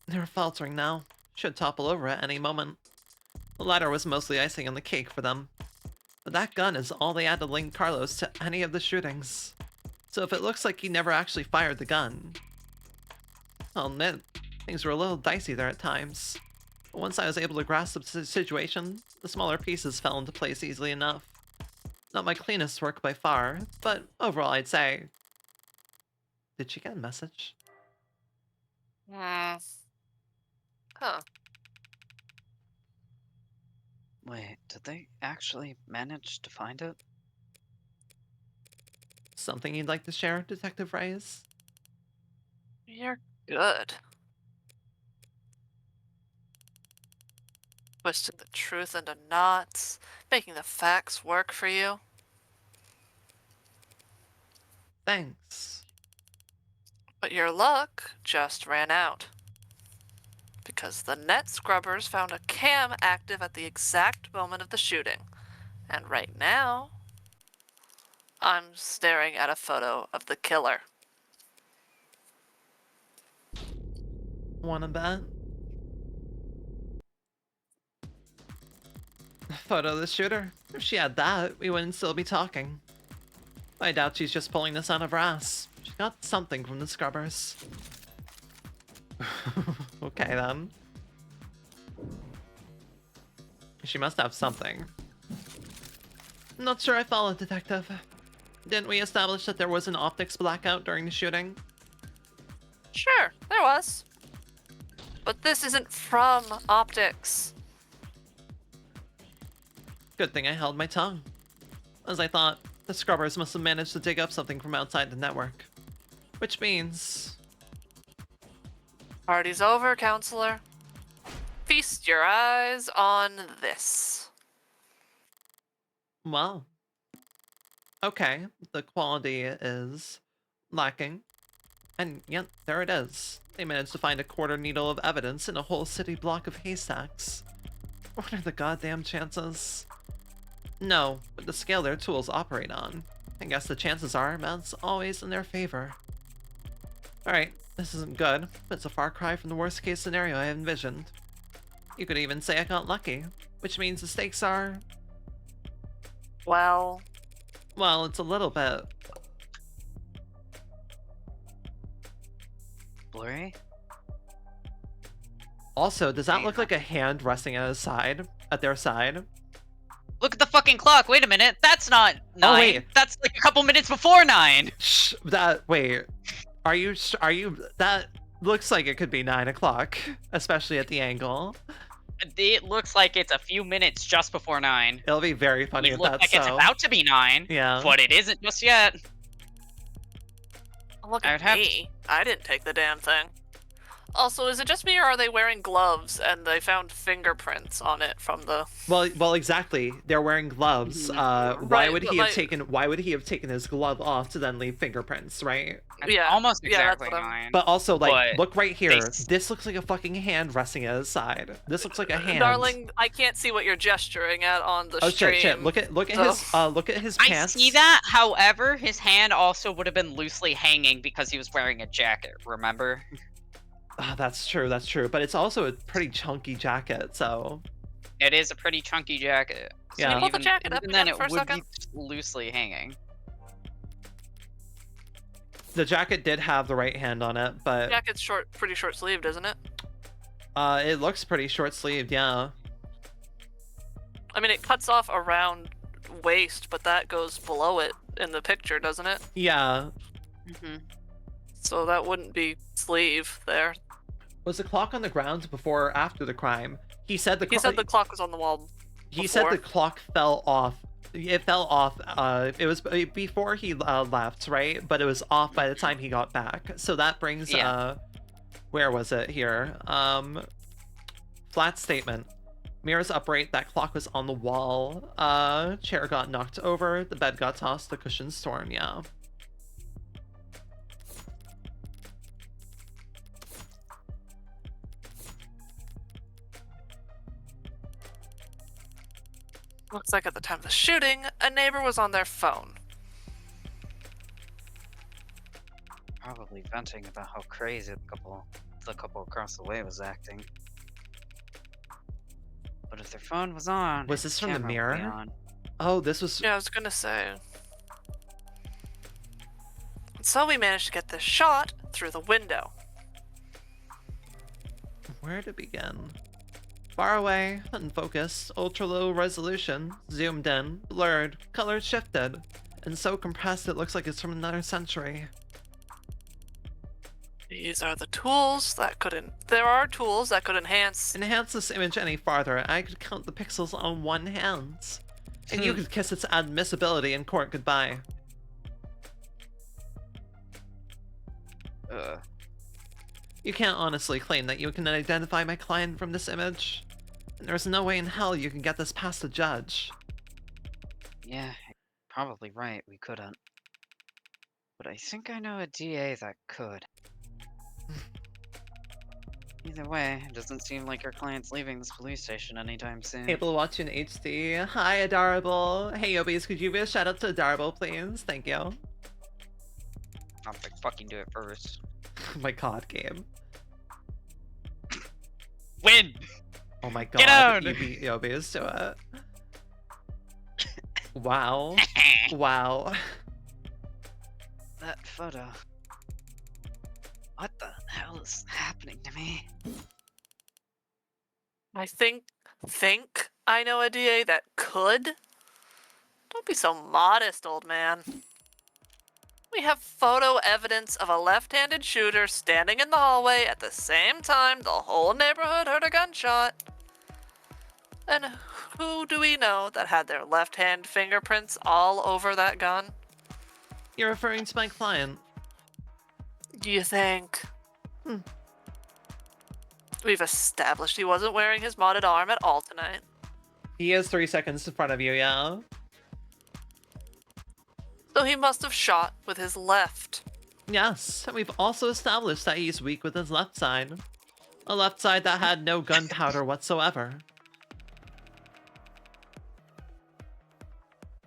They're faltering now. Should topple over at any moment. The latter was mostly icing on the cake for them. But that gun is all they had to link Carlos to any of the shootings. So if it looks like he never actually fired the gun, I'll admit, things were a little dicey there at times. But once I was able to grasp the situation, the smaller pieces fell into place easily enough. Not my cleanest work by far, but overall I'd say... Did she get a message? Huh. Wait, did they actually manage to find it? Something you'd like to share, Detective Reyes? You're good. Twisting the truth into knots, making the facts work for you. Thanks. But your luck just ran out. Because the net scrubbers found a cam active at the exact moment of the shooting. And right now, I'm staring at a photo of the killer. Wanna bet? Photo of the shooter? If she had that, we wouldn't still be talking. I doubt she's just pulling this out of her ass. She got something from the scrubbers. Okay then. She must have something. Not sure I followed, Detective. Didn't we establish that there was an optics blackout during the shooting? Sure, there was. But this isn't from optics. Good thing I held my tongue. As I thought, the scrubbers must have managed to dig up something from outside the network. Which means... Party's over, counselor. Feast your eyes on this. Well... Okay, the quality is lacking. And yet, there it is. They managed to find a quarter needle of evidence in a whole city block of haystacks. What are the goddamn chances? No, but the scale their tools operate on. I guess the chances are that's always in their favor. Alright, this isn't good, but it's a far cry from the worst case scenario I envisioned. You could even say I got lucky, which means the stakes are... Well, Well, it's a little bit... Blurry? Also, does that look like a hand resting at his side? At their side? Look at the fucking clock. Wait a minute. That's not 9. Oh, wait. That's like a couple minutes before 9. Shh, wait. Are you, that looks like it could be 9 o'clock, especially at the angle. It looks like it's a few minutes just before 9. It'll be very funny It if looks that's like it's so. about to be 9, Yeah. but it isn't just yet. look I at would have me. I didn't take the damn thing. Also, is it just me or are they wearing gloves and they found fingerprints on it from the... Well, exactly. They're wearing gloves. Why Right, would but he have like- taken? Why would he have taken his glove off to then leave fingerprints, right? It's Yeah, almost yeah, that's exactly what I'm- 9. But also, like, But look right here. they- This looks like a fucking hand resting at his side. This looks like a hand. Darling, I can't see what you're gesturing at on the Oh stream. shit! Look at his I pants. see that. However, his hand also would have been loosely hanging because he was wearing a jacket, remember? Ah, that's true. That's true. But it's also a pretty chunky jacket, so It is a pretty chunky jacket. So Yeah. Pull the jacket up even then, again it for a would second. be loosely hanging. the jacket did have the right hand on it, but Jacket's pretty short sleeved, isn't it? it looks pretty short sleeved. Yeah. I mean, it cuts off around waist, but that goes below it in the picture, doesn't it? Yeah. Mm-hmm. So that wouldn't be sleeve there. Was the clock on the ground before or after the crime? He said the He said the clock was on the wall. He said the before. clock fell off. It fell off. It was before he left, right? But it was off by the time he got back. So that brings Yeah. where was it here? Flat statement. Mirrors upright, that clock was on the wall. Chair got knocked over, the bed got tossed, the cushions torn, yeah. Looks like at the time of the shooting, a neighbor was on their phone. Probably venting about how crazy the couple across the way was acting. But if their phone was on, Was this from the camera would be mirror? on. Oh, this was... Yeah, I was gonna say. So we managed to get this shot through the window. Where to begin? Far away, unfocused, ultra low resolution, zoomed in, blurred, color shifted, and so compressed it looks like it's from another century. These are the tools that there are tools that could enhance. Enhance this image any farther, I could count the pixels on one hand. And you could kiss its admissibility in court goodbye. You can't honestly claim that you can identify my client from this image. And there's no way in hell you can get this past a judge. Yeah, probably right, we couldn't. But I think I know a DA that could. Either way, it doesn't seem like our client's leaving this police station anytime soon. Able to watch in HD. Hi, Adorable. Hey, Yobies, could you be a shout out to Adorable, please? Thank you. I'll fucking do it first. Oh my god, game. Win! Oh my god, Get out! you beat Yobies to it. Wow. Wow. That photo. What the hell is happening to me? I think I know a DA that could. Don't be so modest, old man. We have photo evidence of a left-handed shooter standing in the hallway at the same time the whole neighborhood heard a gunshot. And who do we know that had their left-hand fingerprints all over that gun? You're referring to my client. Do you think? We've established he wasn't wearing his modded arm at all tonight. He is 3 seconds in front of you, yeah? So he must have shot with his left. Yes, and we've also established that he's weak with his left side. A left side that had no gunpowder whatsoever.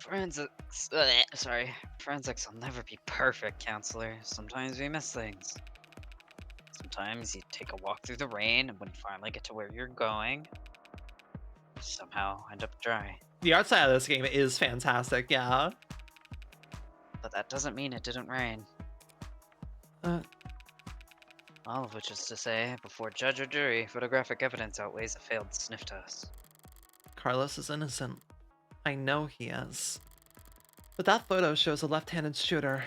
Forensics will never be perfect, counselor. Sometimes we miss things. Sometimes you take a walk through the rain, and when you finally get to where you're going, you somehow end up dry. The art side of this game is fantastic, yeah. But that doesn't mean it didn't rain. All of which is to say, before judge or jury, photographic evidence outweighs a failed sniff test. Carlos is innocent. I know he is. But that photo shows a left-handed shooter.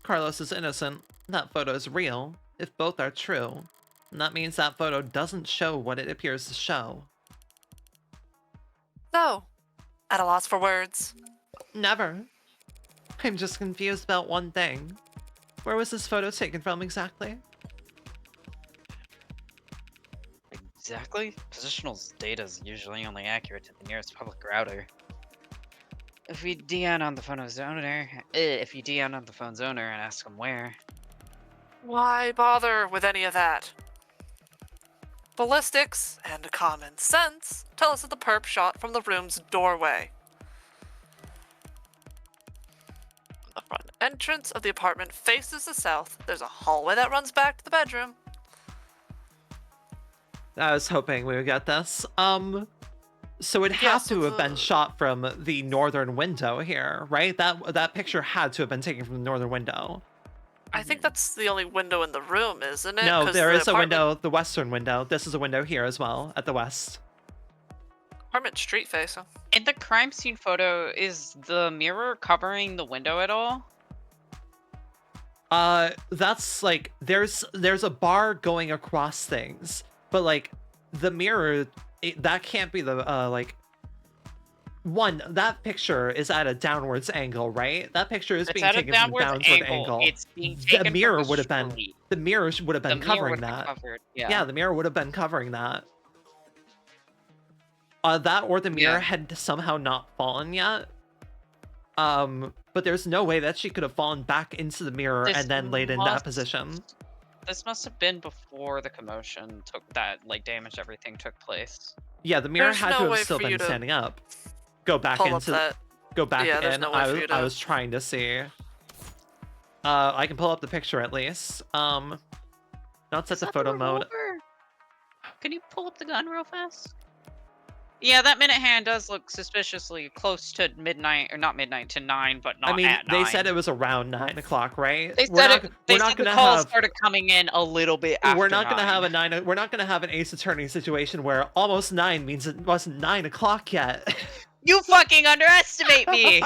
Carlos is innocent. That photo is real, if both are true. And that means that photo doesn't show what it appears to show. So, at a loss for words. Never. I'm just confused about one thing. Where was this photo taken from exactly? Exactly? Positional data is usually only accurate to the nearest public router. If we DN on the phone's owner, and ask him where, Why bother with any of that? Ballistics and common sense tell us that the perp shot from the room's doorway. The front entrance of the apartment faces the south. There's a hallway that runs back to the bedroom. I was hoping we would get this. So it had to have been shot from the northern window here, right? That picture had to have been taken from the northern window. I think that's the only window in the room, isn't it? No, 'Cause there the is a window, the western window. This is a window here as well, at the west. Apartment street facing. In the crime scene photo, is the mirror covering the window at all? That's like, there's a bar going across things, but like, the mirror, that can't be the, like, one, that picture is at a downwards angle, right? That picture is being taken from a downward angle. It's being taken The mirror from would have been, street. the mirror would have The been mirror covering would have that. been covered, Yeah, the mirror would have been covering that. That or the mirror Yeah. had somehow not fallen yet. But there's no way that she could have fallen back into the mirror This and then laid in that must- position. This must have been before the commotion damaged everything took place. Yeah, the mirror There's had no to way have still for been you to standing up. Go back pull up into that. go back Yeah, there's in. no way for you I to- was trying to see. I can pull up the picture at least. Not set Is the that photo mode. revolver? Can you pull up the gun real fast? Yeah, that minute hand does look suspiciously close to midnight, or not midnight to 9, but not I mean, at 9. they said it was around 9 o'clock, right? They We're said not, it. we're They not said the gonna calls have. started coming in a little bit after. We're not gonna 9. have a 9. We're not gonna have an Ace Attorney situation where almost 9 means it wasn't 9 o'clock yet. You fucking underestimate me.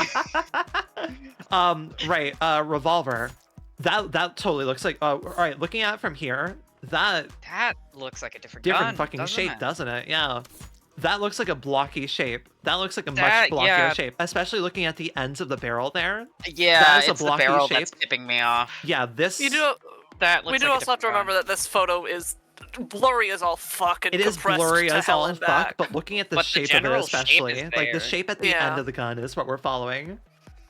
Right. Revolver. That totally looks like. All right. Looking at it from here, that That looks like a different different gun, fucking doesn't shape, it? doesn't it? Yeah. That looks like a blocky shape. That looks like a much That- blockier yeah. shape, especially looking at the ends of the barrel there. Yeah, That is a it's the blocky barrel shape. that's tipping me off. Yeah, this. You do. That looks We do like a also have to different remember gun. that this photo is blurry as all fuck and It is compressed blurry to as hell all and fuck, back. but looking at the But the shape of it general shape especially, is like the there. shape at the Yeah. end of the gun is what we're following.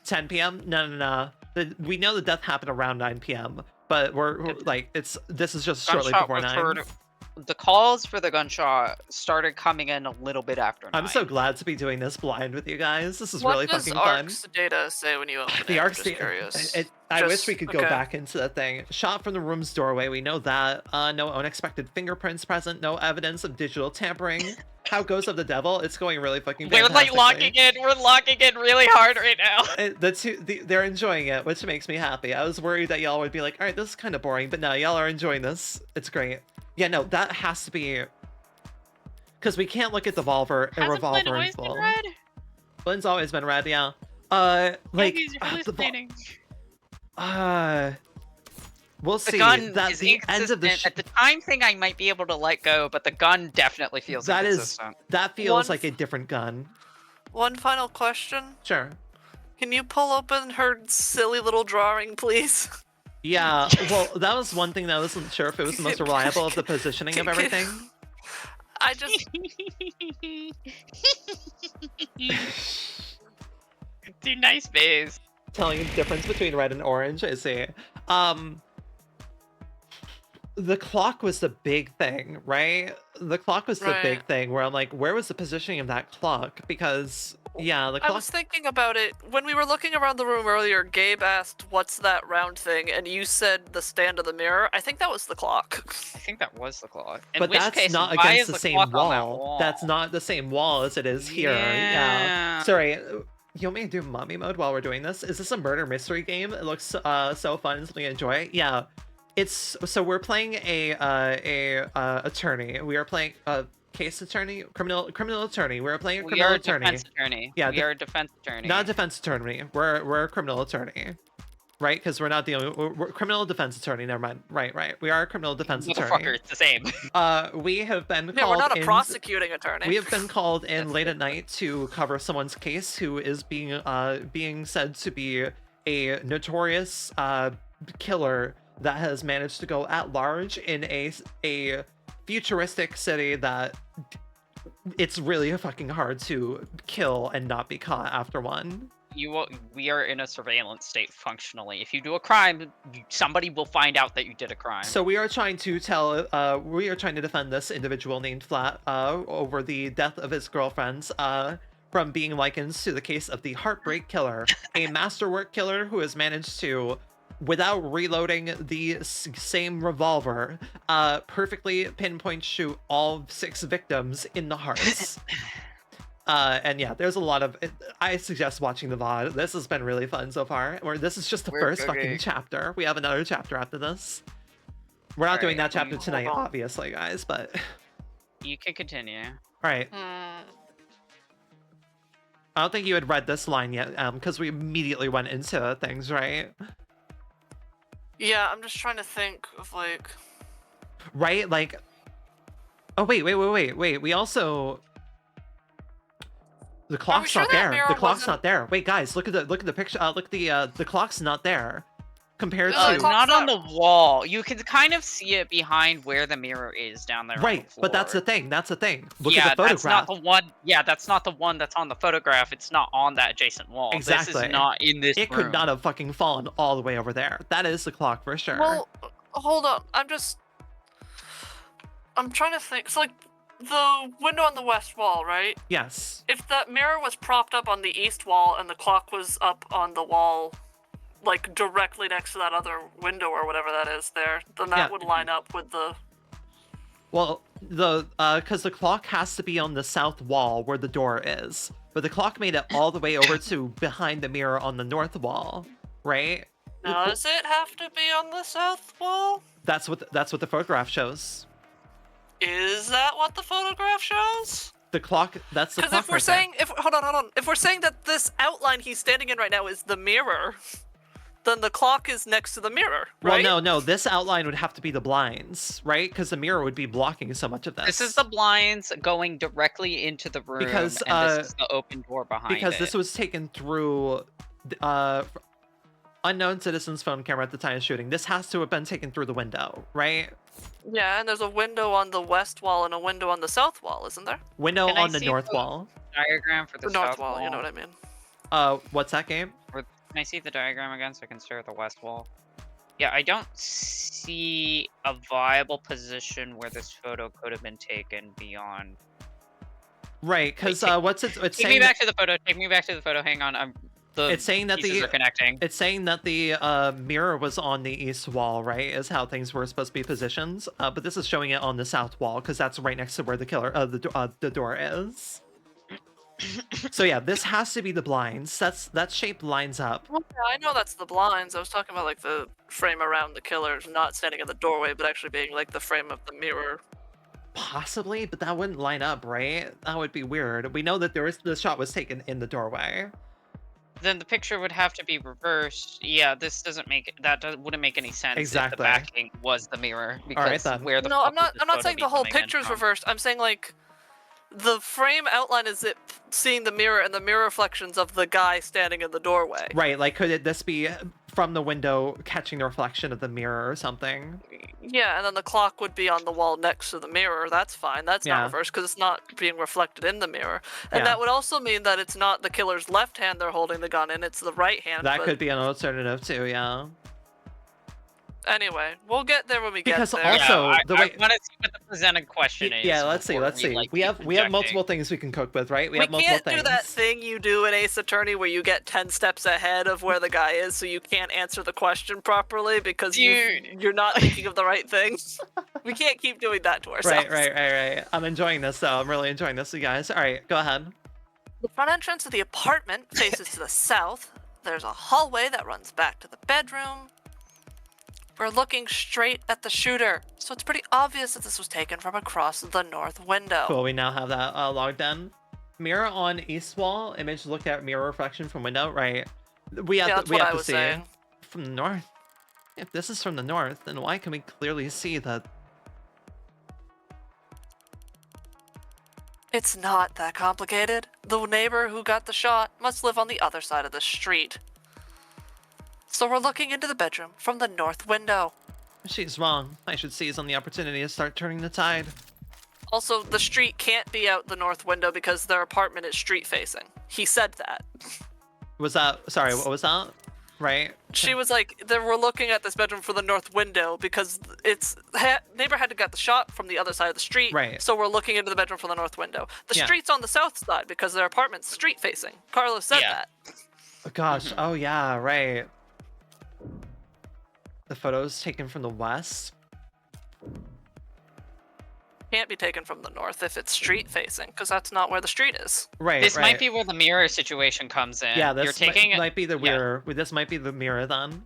10 p.m. No. We know the death happened around 9 p.m. But we're like, this is just shortly Gunshot before was 9. heard. The calls for the gunshot started coming in a little bit after 9. I'm so glad to be doing this blind with you guys. This is What really does fucking fun. ARC's data say when you open The it? I'm arcs, just curious. I wish Just- we could go okay. back into that thing. Shot from the room's doorway, we know that. No unexpected fingerprints present, no evidence of digital tampering. How goes of the devil? It's going really fucking We're like fantastically. We're locking in really hard right now. They're enjoying it, which makes me happy. I was worried that y'all would be like, all right, this is kind of boring, but no, y'all are enjoying this. It's great. Yeah, no, that has to be... Because we can't look at the revolver Hasn't Flynn in always been full. red? Flynn's always been red, yeah. Like, He's hallucinating. we'll The see. gun That is the end of the inconsistent. At the time thing, I might be able to let go, but the gun definitely feels that is inconsistent. that feels One like a different gun. One final question. Sure. Can you pull open her silly little drawing, please? Yeah. Well, that was one thing that I wasn't sure if it was the most reliable of the positioning of everything. I just... Do nice face. Telling the difference between red and orange. I see. The clock was the big thing, right? The clock was the big Right. thing where I'm like, where was the positioning of that clock? Because yeah, the I clock. was thinking about it. When we were looking around the room earlier, Gabe asked, what's that round thing? And you said the stand of the mirror. I think that was the clock. I think that was the clock. In But which that's case, not why against is the same clock on that wall. That's not the same wall as it is here. Yeah. Sorry. You want me to do mommy mode while we're doing this? Is this a murder mystery game? It looks so fun and something I enjoy. Yeah. It's so we're playing a attorney. We are playing a case attorney, criminal attorney. We're playing a We criminal are a attorney. defense attorney. Yeah, we are a defense attorney. Not a defense attorney. We're a criminal attorney. Right? Because we're not dealing we're criminal defense attorney. Never mind. Right. We are a criminal defense Motherfucker, attorney. it's the same. We have been Yeah, called we're not a in prosecuting attorney. we have been called in late at night to cover someone's case who is being said to be a notorious killer that has managed to go at large in a futuristic city that it's really fucking hard to kill and not be caught after one. We are in a surveillance state functionally. If you do a crime, somebody will find out that you did a crime. So we are trying to defend this individual named Flat over the death of his girlfriends from being likened to the case of the Heartbreak Killer, a masterwork killer who has managed to, without reloading the same revolver, perfectly pinpoint shoot all 6 victims in the hearts. And yeah, there's a lot of... I suggest watching the VOD. This has been really fun so far. This is just the We're first cooking. fucking chapter. We have another chapter after this. We're not doing Alright, that chapter you- tonight, obviously, guys, but... You can continue. Alright. Hmm. I don't think you had read this line yet, because we immediately went into things, right? Yeah, I'm just trying to think of, like... Right? Like... Oh, wait. We also... The clock's sure not that there. mirror The clock's wasn't- not there. Wait, guys, look at the picture. Look at the clock's not there. compared The to clock's not on the wall. You can kind of see it behind where the mirror is down there. right, on the but that's the floor. thing. That's the thing. Look yeah, at the that's not photograph. the one. Yeah, that's not the one that's on the photograph. It's not on that adjacent wall. This Exactly. is not in this It room. could not have fucking fallen all the way over there. That is the clock for sure. Well, hold on. I'm trying to think. So, like, the window on the west wall, right? Yes. If that mirror was propped up on the east wall and the clock was up on the wall, like, directly next to that other window or whatever that is there, then that Yeah. would line up with the... Well, because the clock has to be on the south wall where the door is, but the clock made it all the way over to behind the mirror on the north wall, right? Does it have to be on the south wall? That's what the photograph shows. Is that what the photograph shows? The clock. That's the Because clock. if we're right there. saying, hold on, if we're saying that this outline he's standing in right now is the mirror, then the clock is next to the mirror, right? Well, no. This outline would have to be the blinds, right? Because the mirror would be blocking so much of this. This is the blinds going directly into the room, Because, and this is the open door behind because it. this was taken through unknown citizen's phone camera at the time of shooting. This has to have been taken through the window, right? Yeah, and there's a window on the west wall and a window on the south wall, isn't there? Window Can I on the see north the- wall. diagram for the The north south wall, you know what I mean. What's that game? Can I see the diagram again so I can stare at the west wall? Yeah, I don't see a viable position where this photo could have been taken beyond. Right, because Wait, what's it? It's Take me saying back to the photo. Take me back to the photo. Hang on. It's saying that pieces the- are connecting. it's saying that the mirror was on the east wall, right? Is how things were supposed to be positioned. But this is showing it on the south wall because that's right next to where the the door is. So yeah, this has to be the blinds. That shape lines up. Well, yeah, I know that's the blinds. I was talking about like the frame around the killers, not standing in the doorway, but actually being like the frame of the mirror. Possibly, but that wouldn't line up, right? That would be weird. We know that the shot was taken in the doorway. Then the picture would have to be reversed. Yeah, this doesn't make wouldn't make any sense if Exactly. the backing was the mirror because then. where the No, fuck I'm would not. this I'm not photo saying be the whole coming in picture's from? reversed. I'm saying like the frame outline is it seeing the mirror and the mirror reflections of the guy standing in the doorway. Right, like this be from the window catching the reflection of the mirror or something? Yeah, and then the clock would be on the wall next to the mirror. That's fine. That's Yeah. not reversed because it's not being reflected in the mirror. And Yeah. that would also mean that it's not the killer's left hand they're holding the gun in, it's the right hand. That but could be an alternative too, yeah. Anyway, we'll get there when we Because get there. also- I the way- want to see what the presented question is. Yeah, let's see, before let's see. like, We keep have projecting. multiple things we can cook with, right? We have multiple can't things. do that thing you do in Ace Attorney where you get 10 steps ahead of where the guy is so you can't answer the question properly because you're not thinking of the right things. We can't keep doing that to ourselves. Right. I'm enjoying this though. I'm really enjoying this, you guys. All right, go ahead. The front entrance of the apartment faces to the south. There's a hallway that runs back to the bedroom. We're looking straight at the shooter, so it's pretty obvious that this was taken from across the north window. Cool, we now have that logged in. Mirror on east wall. Image look at mirror reflection from window. Right. We have Yeah, to, that's we what have I to was see saying. from the north. If this is from the north, then why can we clearly see that? It's not that complicated. The neighbor who got the shot must live on the other side of the street. So we're looking into the bedroom from the north window. She's wrong. I should seize on the opportunity to start turning the tide. Also, the street can't be out the north window because their apartment is street facing. He said that. Was that? Sorry, what was that? Right. She was like, we're looking at this bedroom for the north window because neighbor had to get the shot from the other side of the street. Right. So we're looking into the bedroom from the north window. The Yeah. street's on the south side because their apartment's street facing. Carlos said Yeah. that. Oh, gosh. Oh yeah. Right. The photos taken from the west. Can't be taken from the north if it's street facing because that's not where the street is. Right. This right. might be where the mirror situation comes in. Yeah, You're this taking might be the yeah. mirror. This might be the mirror then.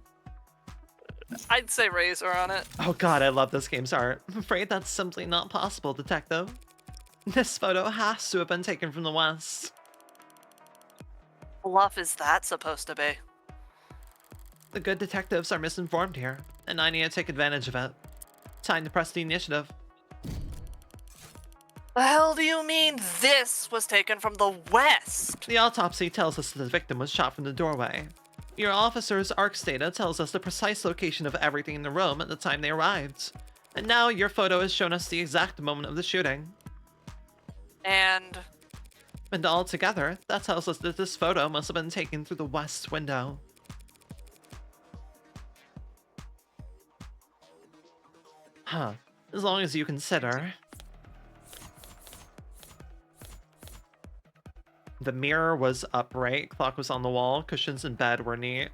I'd say razor on it. Oh god, I love this game's art. I'm afraid that's simply not possible, detective. This photo has to have been taken from the west. Bluff is that supposed to be? The good detectives are misinformed here, and I need to take advantage of it. Time to press the initiative. The hell do you mean this was taken from the west? The autopsy tells us that the victim was shot from the doorway. Your officer's ARCS data tells us the precise location of everything in the room at the time they arrived. And now your photo has shown us the exact moment of the shooting. And And altogether, that tells us that this photo must have been taken through the west window. Huh. As long as you consider. The mirror was upright, clock was on the wall, cushions in bed were neat.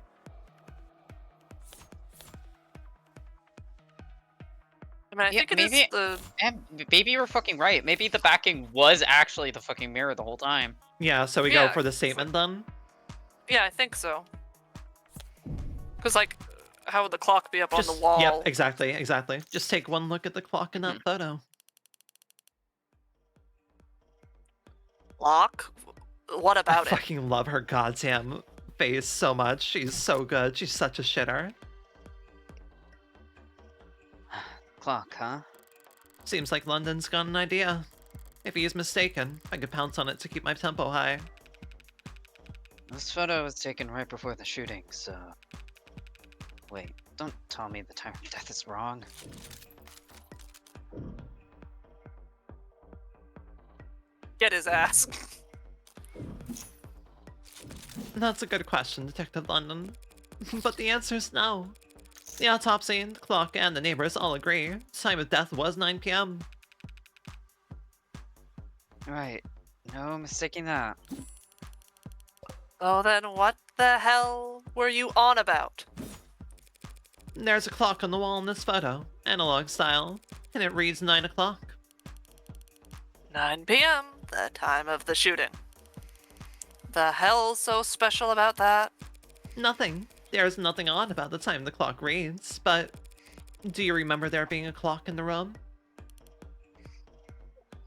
I mean, I Yeah, think it is maybe- the. Maybe you were fucking right. Maybe the backing was actually the fucking mirror the whole time. Yeah, so we go Yeah, for the statement then? Yeah, I think so. Because, like, how would the clock be up on the wall? Yep, exactly. Just take one look at the clock in that photo. Clock? What I about it? fucking love her goddamn face so much. She's so good. She's such a shitter. Clock, huh? Seems like London's got an idea. If he is mistaken, I could pounce on it to keep my tempo high. This photo was taken right before the shooting, so... Wait, don't tell me the time of death is wrong. Get his ass. That's a good question, Detective London. But the answer's no. The autopsy, the clock, and the neighbors all agree. The time of death was 9 p.m. Right, no mistaking that. Oh, then what the hell were you on about? There's a clock on the wall in this photo, analog style, and it reads 9 o'clock. 9 p.m., the time of the shooting. The hell's so special about that? Nothing. There's nothing odd about the time the clock reads, but do you remember there being a clock in the room?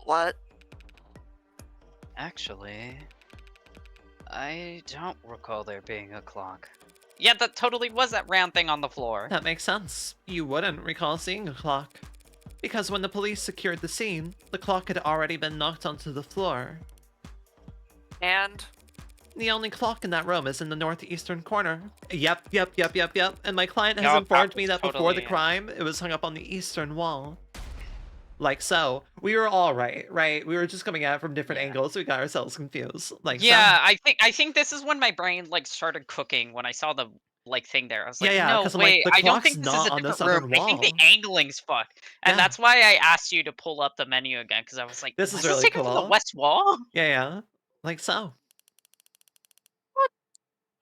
What? Actually... I don't recall there being a clock. Yeah, that totally was that round thing on the floor. That makes sense. You wouldn't recall seeing a clock. Because when the police secured the scene, the clock had already been knocked onto the floor. And? The only clock in that room is in the northeastern corner. Yep. And my client has Yup, informed that me was that before the totally- crime, it was hung up on the eastern wall. Like so. We were all right? We were just coming at it from different Yeah. angles. We got ourselves confused. Like so. Yeah, I think this is when my brain like started cooking when I saw the like thing there. I was like, Yeah, no, 'cause I'm like, wait, the I don't clock's think this is not a on the different room. southern I think the wall. angling's fucked, and Yeah. that's why I asked you to pull up the menu again because I was like, This was is really taken from the cool. west wall? Yeah. Like so.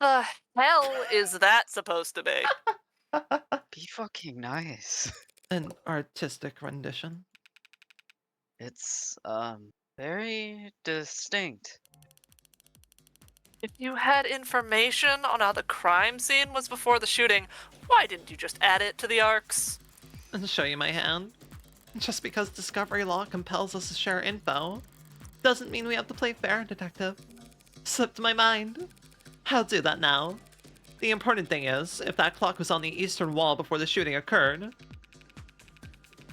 The hell is that supposed to be? Be fucking nice. An artistic rendition. It's, very distinct. If you had information on how the crime scene was before the shooting, why didn't you just add it to the arcs? And show you my hand. Just because discovery law compels us to share info, doesn't mean we have to play fair, detective. Slipped my mind. I'll do that now. The important thing is, if that clock was on the eastern wall before the shooting occurred,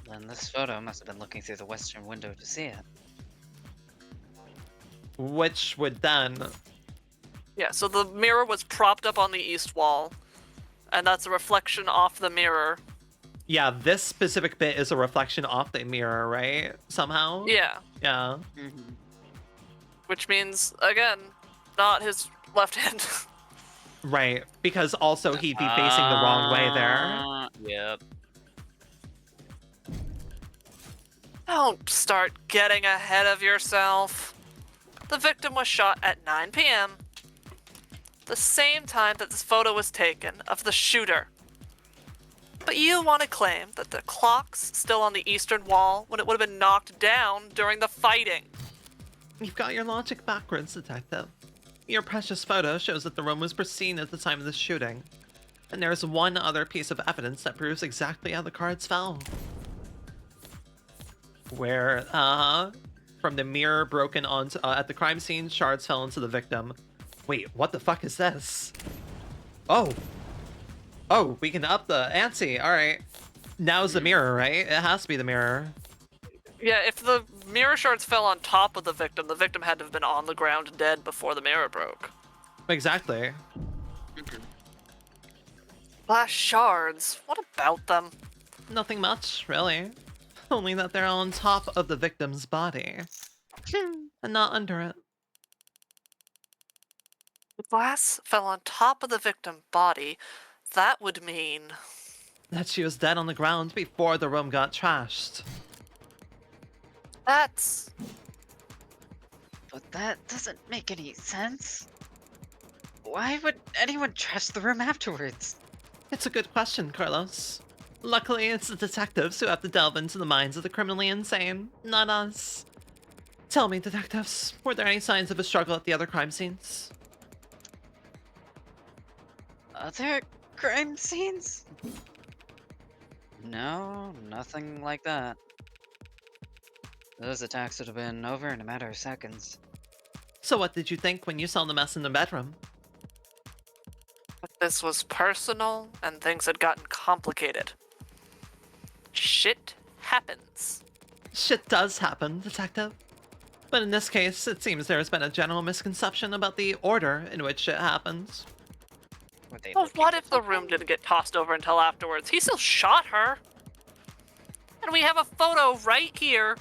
Then this photo must have been looking through the western window to see it. which would then... Yeah, so the mirror was propped up on the east wall, and that's a reflection off the mirror. Yeah, this specific bit is a reflection off the mirror, right? Somehow? Yeah, Yeah. Mm-hmm. which means, again, not his left hand. Right. Because also he'd be facing the wrong way there. Yep. Don't start getting ahead of yourself. The victim was shot at 9 p.m., the same time that this photo was taken of the shooter. But you want to claim that the clock's still on the eastern wall when it would have been knocked down during the fighting. You've got your logic backwards, detective. Your precious photo shows that the room was pristine at the time of the shooting. And there's one other piece of evidence that proves exactly how the cards fell. Where, from the mirror broken onto at the crime scene, shards fell into the victim. Wait, what the fuck is this? Oh, we can up the ante. All right, now's the mirror, right? It has to be the mirror. Yeah, if the mirror shards fell on top of the victim had to have been on the ground dead before the mirror broke. Exactly. Glass shards. What about them? Nothing much, really. Only that they're on top of the victim's body, and not under it. The glass fell on top of the victim's body. That would mean... That she was dead on the ground before the room got trashed. That's... But that doesn't make any sense. Why would anyone trash the room afterwards? It's a good question, Carlos. Luckily, it's the detectives who have to delve into the minds of the criminally insane, not us. Tell me, detectives, were there any signs of a struggle at the other crime scenes? Other crime scenes? No, nothing like that. Those attacks would have been over in a matter of seconds. So what did you think when you saw the mess in the bedroom? This was personal, and things had gotten complicated. Shit happens. Shit does happen, detective. But in this case, it seems there's been a general misconception about the order in which it happens. Were they Well, looking what for if the room didn't get tossed over until afterwards? He still shot her. And we have a photo right here.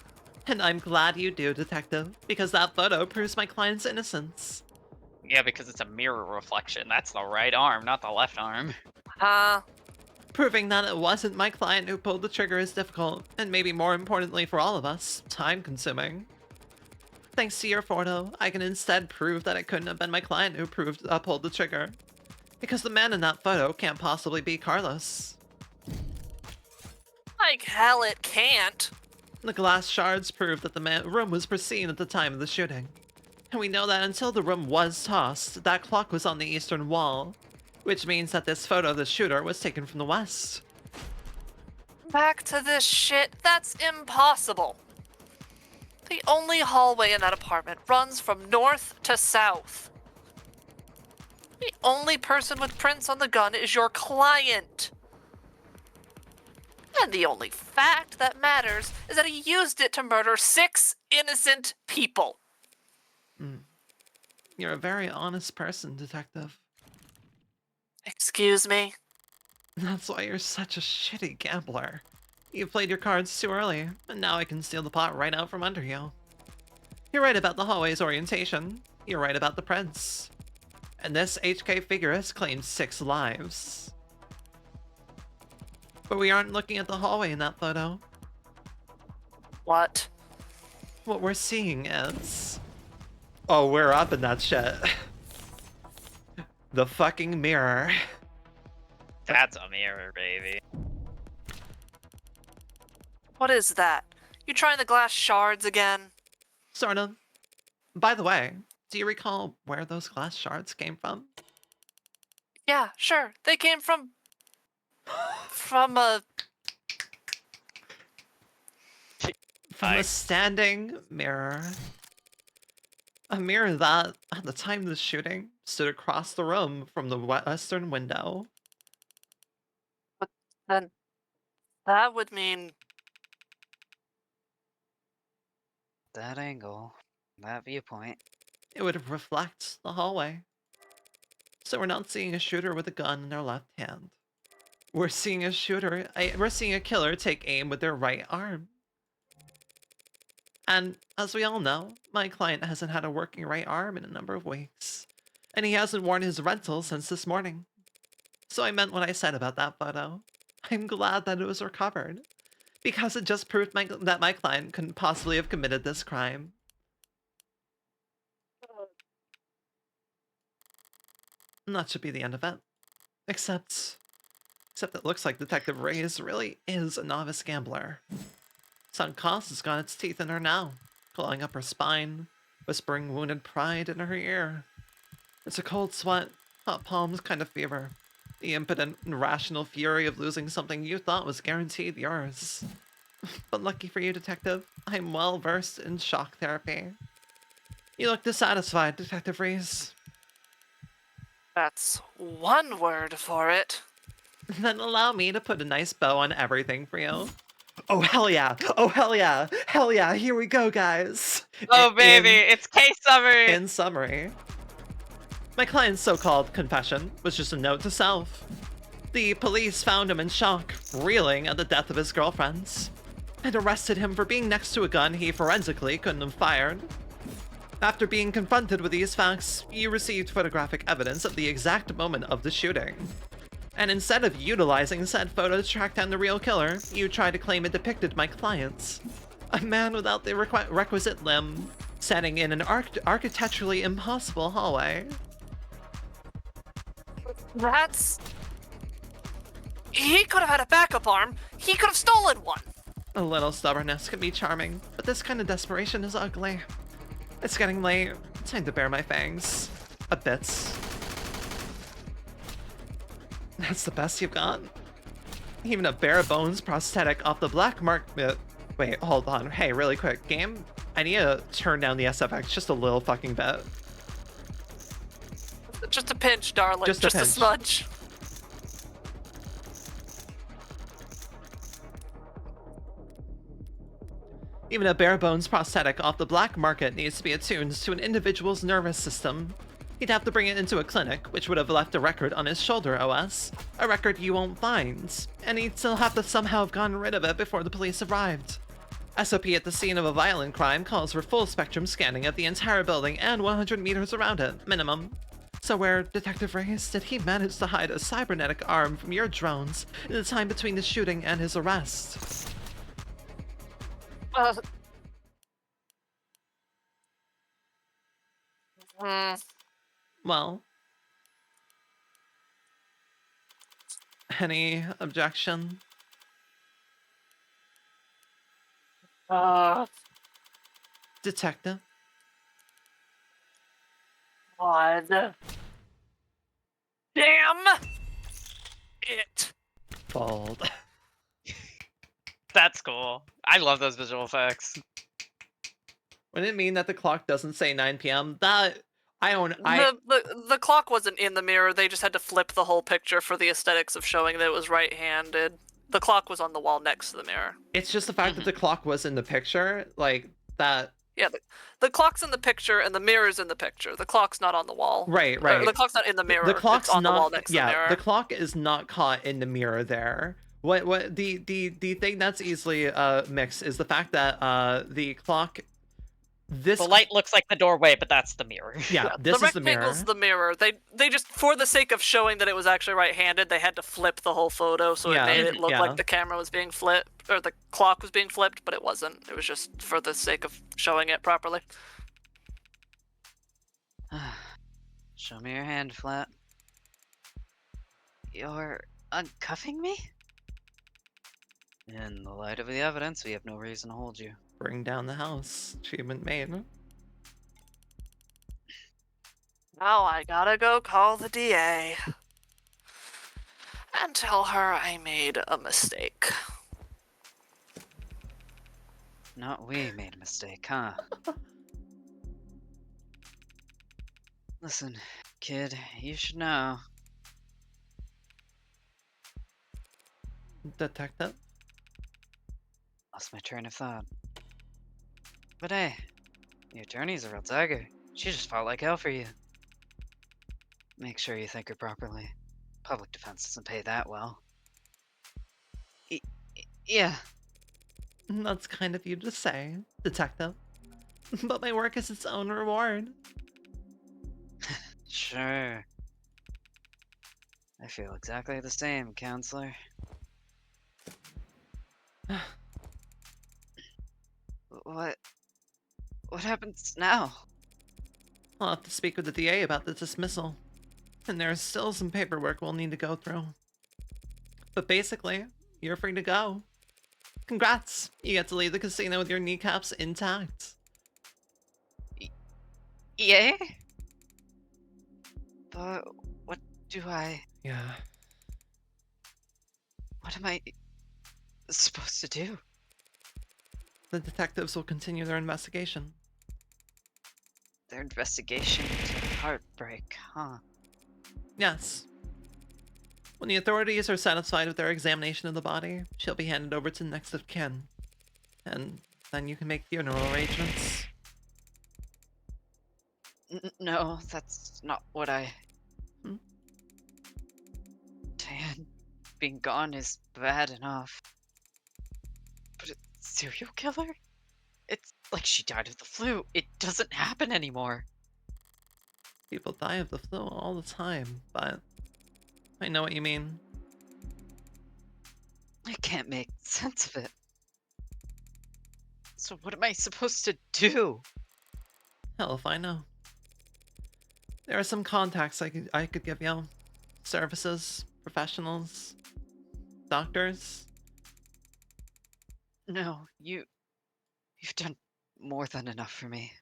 And I'm glad you do, detective, because that photo proves my client's innocence. Yeah, because it's a mirror reflection. That's the right arm, not the left arm. Proving that it wasn't my client who pulled the trigger is difficult, and maybe more importantly for all of us, time-consuming. Thanks to your photo, I can instead prove that it couldn't have been my client who pulled the trigger. Because the man in that photo can't possibly be Carlos. Like hell it can't. The glass shards prove that the room was pristine at the time of the shooting. And we know that until the room was tossed, that clock was on the eastern wall. Which means that this photo of the shooter was taken from the west. Back to this shit. That's impossible. The only hallway in that apartment runs from north to south. The only person with prints on the gun is your client. And the only fact that matters is that he used it to murder 6 innocent people. You're a very honest person, detective. Excuse me? That's why you're such a shitty gambler. You played your cards too early, and now I can steal the pot right out from under you. You're right about the hallway's orientation. You're right about the prints. And this HK figure has claimed 6 lives. But we aren't looking at the hallway in that photo. What? What we're seeing is... Oh, we're up in that shit. The fucking mirror. That's a mirror, baby. What is that? You trying the glass shards again? Sort of. By the way, do you recall where those glass shards came from? Yeah, sure. They came from a... From a standing mirror. A mirror that, at the time of the shooting, stood across the room from the western window. Then that would mean... That angle, that viewpoint. It would reflect the hallway. So we're not seeing a shooter with a gun in their left hand. We're seeing a killer take aim with their right arm. And as we all know, my client hasn't had a working right arm in a number of weeks. And he hasn't worn his rental since this morning. So I meant what I said about that photo. I'm glad that it was recovered. Because it just proved that my client couldn't possibly have committed this crime. And that should be the end of it. Except it looks like Detective Reyes really is a novice gambler. Suncost has got its teeth in her now, clawing up her spine, whispering wounded pride in her ear. It's a cold sweat, hot palms kind of fever. The impotent and rational fury of losing something you thought was guaranteed yours. But lucky for you, Detective, I'm well versed in shock therapy. You look dissatisfied, Detective Reese. That's one word for it. Then allow me to put a nice bow on everything for you. Oh, hell yeah! Oh, hell yeah! Hell yeah! Here we go, guys! Oh, baby, it's case summary! In summary, my client's so-called confession was just a note to self. The police found him in shock, reeling at the death of his girlfriends, and arrested him for being next to a gun he forensically couldn't have fired. After being confronted with these facts, you received photographic evidence of the exact moment of the shooting. And instead of utilizing said photo to track down the real killer, you tried to claim it depicted my clients. A man without the requisite limb, standing in an architecturally impossible hallway. That's... He could have had a backup arm. He could have stolen one. A little stubbornness can be charming, but this kind of desperation is ugly. It's getting late. Time to bare my fangs. A bit. That's the best you've got? Even a bare bones prosthetic off the black market. Wait, hold on. Hey, really quick. Game, I need to turn down the SFX just a little fucking bit. Just a pinch, darling. Just a pinch. smudge. Even a bare bones prosthetic off the black market needs to be attuned to an individual's nervous system. He'd have to bring it into a clinic, which would have left a record on his shoulder OS. A record you won't find. And he'd still have to somehow have gotten rid of it before the police arrived. SOP at the scene of a violent crime calls for full spectrum scanning of the entire building and 100 meters around it, minimum. So where, Detective Reyes, did he manage to hide a cybernetic arm from your drones in the time between the shooting and his arrest? Well, any objection? Detective? God. Damn it. Bald. That's cool. I love those visual effects. Wouldn't it mean that the clock doesn't say 9 p.m.? That... The clock wasn't in the mirror. They just had to flip the whole picture for the aesthetics of showing that it was right-handed. The clock was on the wall next to the mirror. It's just the fact that the clock was in the picture, like, that... Yeah, the clock's in the picture and the mirror's in the picture. The clock's not on the wall. Right. The clock's not in the mirror. The clock's it's on not, the wall next to the mirror. the clock is not caught in the mirror there. What the thing that's easily mixed is the fact that the clock... The light looks like the doorway, but that's the mirror. Yeah, this is the mirror. rectangle's the mirror. They just, for the sake of showing that it was actually right-handed, they had to flip the whole photo, so it made it look like the camera was being flipped, or the clock was being flipped, but it wasn't. It was just for the sake of showing it properly. Show me your hand, Flat. You're uncuffing me? In the light of the evidence, we have no reason to hold you. Bring down the house. Achievement made. Now I gotta go call the DA. And tell her I made a mistake. Not we made a mistake, huh? Listen, kid, you should know. Detective? Lost my train of thought. But hey, the attorney's a real tiger. She just fought like hell for you. Make sure you think her properly. Public defense doesn't pay that well. Yeah. That's kind of you to say, Detective. But my work is its own reward. Sure. I feel exactly the same, counselor. What happens now? I'll have to speak with the DA about the dismissal. And there's still some paperwork we'll need to go through. But basically, you're free to go. Congrats! You get to leave the casino with your kneecaps intact. Yeah? But what do I... Yeah. What am I supposed to do? The detectives will continue their investigation. Their investigation into heartbreak, huh? Yes. When the authorities are satisfied with their examination of the body, she'll be handed over to the next of kin. And then you can make funeral arrangements. No, that's not what I... Hmm? Dan, being gone is bad enough. But a serial killer? It's like she died of the flu. It doesn't happen anymore. People die of the flu all the time, but I know what you mean. I can't make sense of it. So what am I supposed to do? Hell if I know. There are some contacts I could give you. Services, professionals, doctors. No, you've done more than enough for me.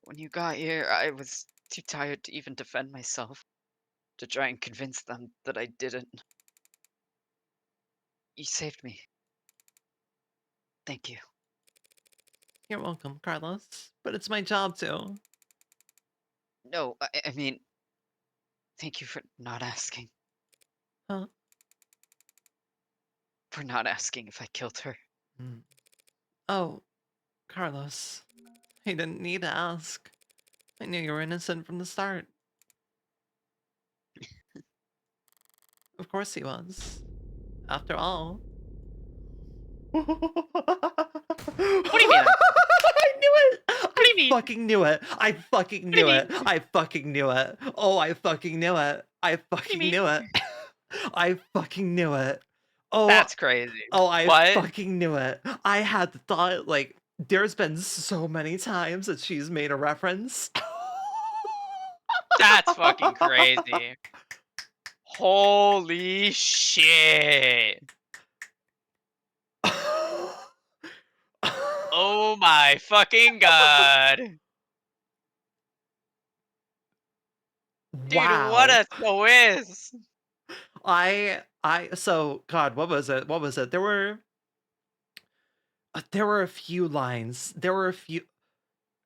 When you got here, I was too tired to even defend myself, to try and convince them that I didn't. You saved me. Thank you. You're welcome, Carlos. But it's my job to. No, I mean, thank you for not asking. Huh? For not asking if I killed her. Oh, Carlos. I didn't need to ask. I knew you were innocent from the start. Of course he was. After all. What do you mean? I knew it! What do you mean? Fucking knew it! I fucking do you knew it! mean? I fucking knew it! Oh, I fucking knew it! I fucking mean? knew it! I fucking knew it! Oh, That's crazy. oh, I What? fucking knew it! I had the thought, like, there's been so many times that she's made a reference. That's fucking crazy. Holy shit. Oh my fucking god. Dude, what Wow. a twist. So God, what was it? There were a few lines. There were a few,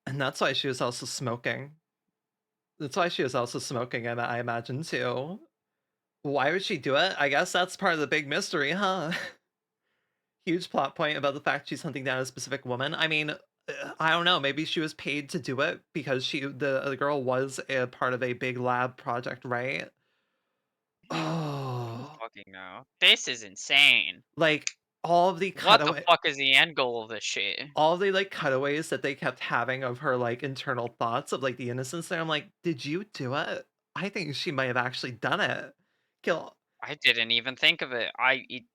and that's why she was also smoking. That's why she was also smoking, I imagine too. Why would she do it? I guess that's part of the big mystery, huh? Huge plot point about the fact she's hunting down a specific woman. I mean, I don't know. Maybe she was paid to do it because the girl was a part of a big lab project, right? Oh, Fucking no. This is insane. like all of the What the cutaway, fuck is the end goal of this shit? all the like cutaways that they kept having of her like internal thoughts of like the innocence there. I'm like, did you do it? I think she might have actually done it. Kill. I didn't even think of it.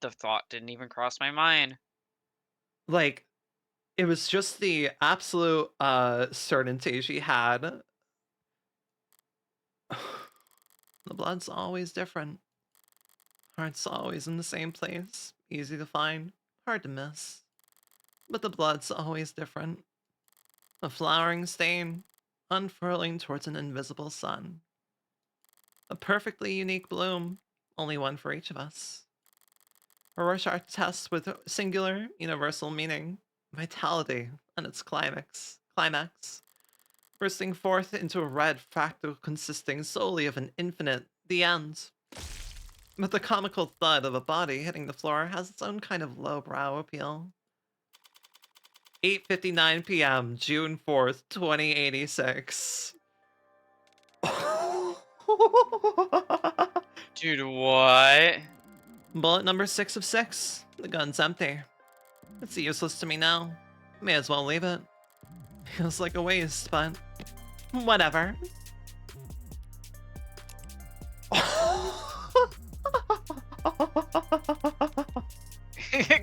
The thought didn't even cross my mind. Like, it was just the absolute certainty she had. The blood's always different. Heart's always in the same place. Easy to find, hard to miss. But the blood's always different. A flowering stain, unfurling towards an invisible sun. A perfectly unique bloom, only one for each of us. A Rorschach test with singular, universal meaning, vitality, and its climax, bursting forth into a red fractal consisting solely of an infinite, the end. But the comical thud of a body hitting the floor has its own kind of lowbrow appeal. 8:59 p.m., June 4th, 2086. Dude, what? Bullet number 6 of 6. The gun's empty. It's useless to me now. May as well leave it. Feels like a waste, but whatever.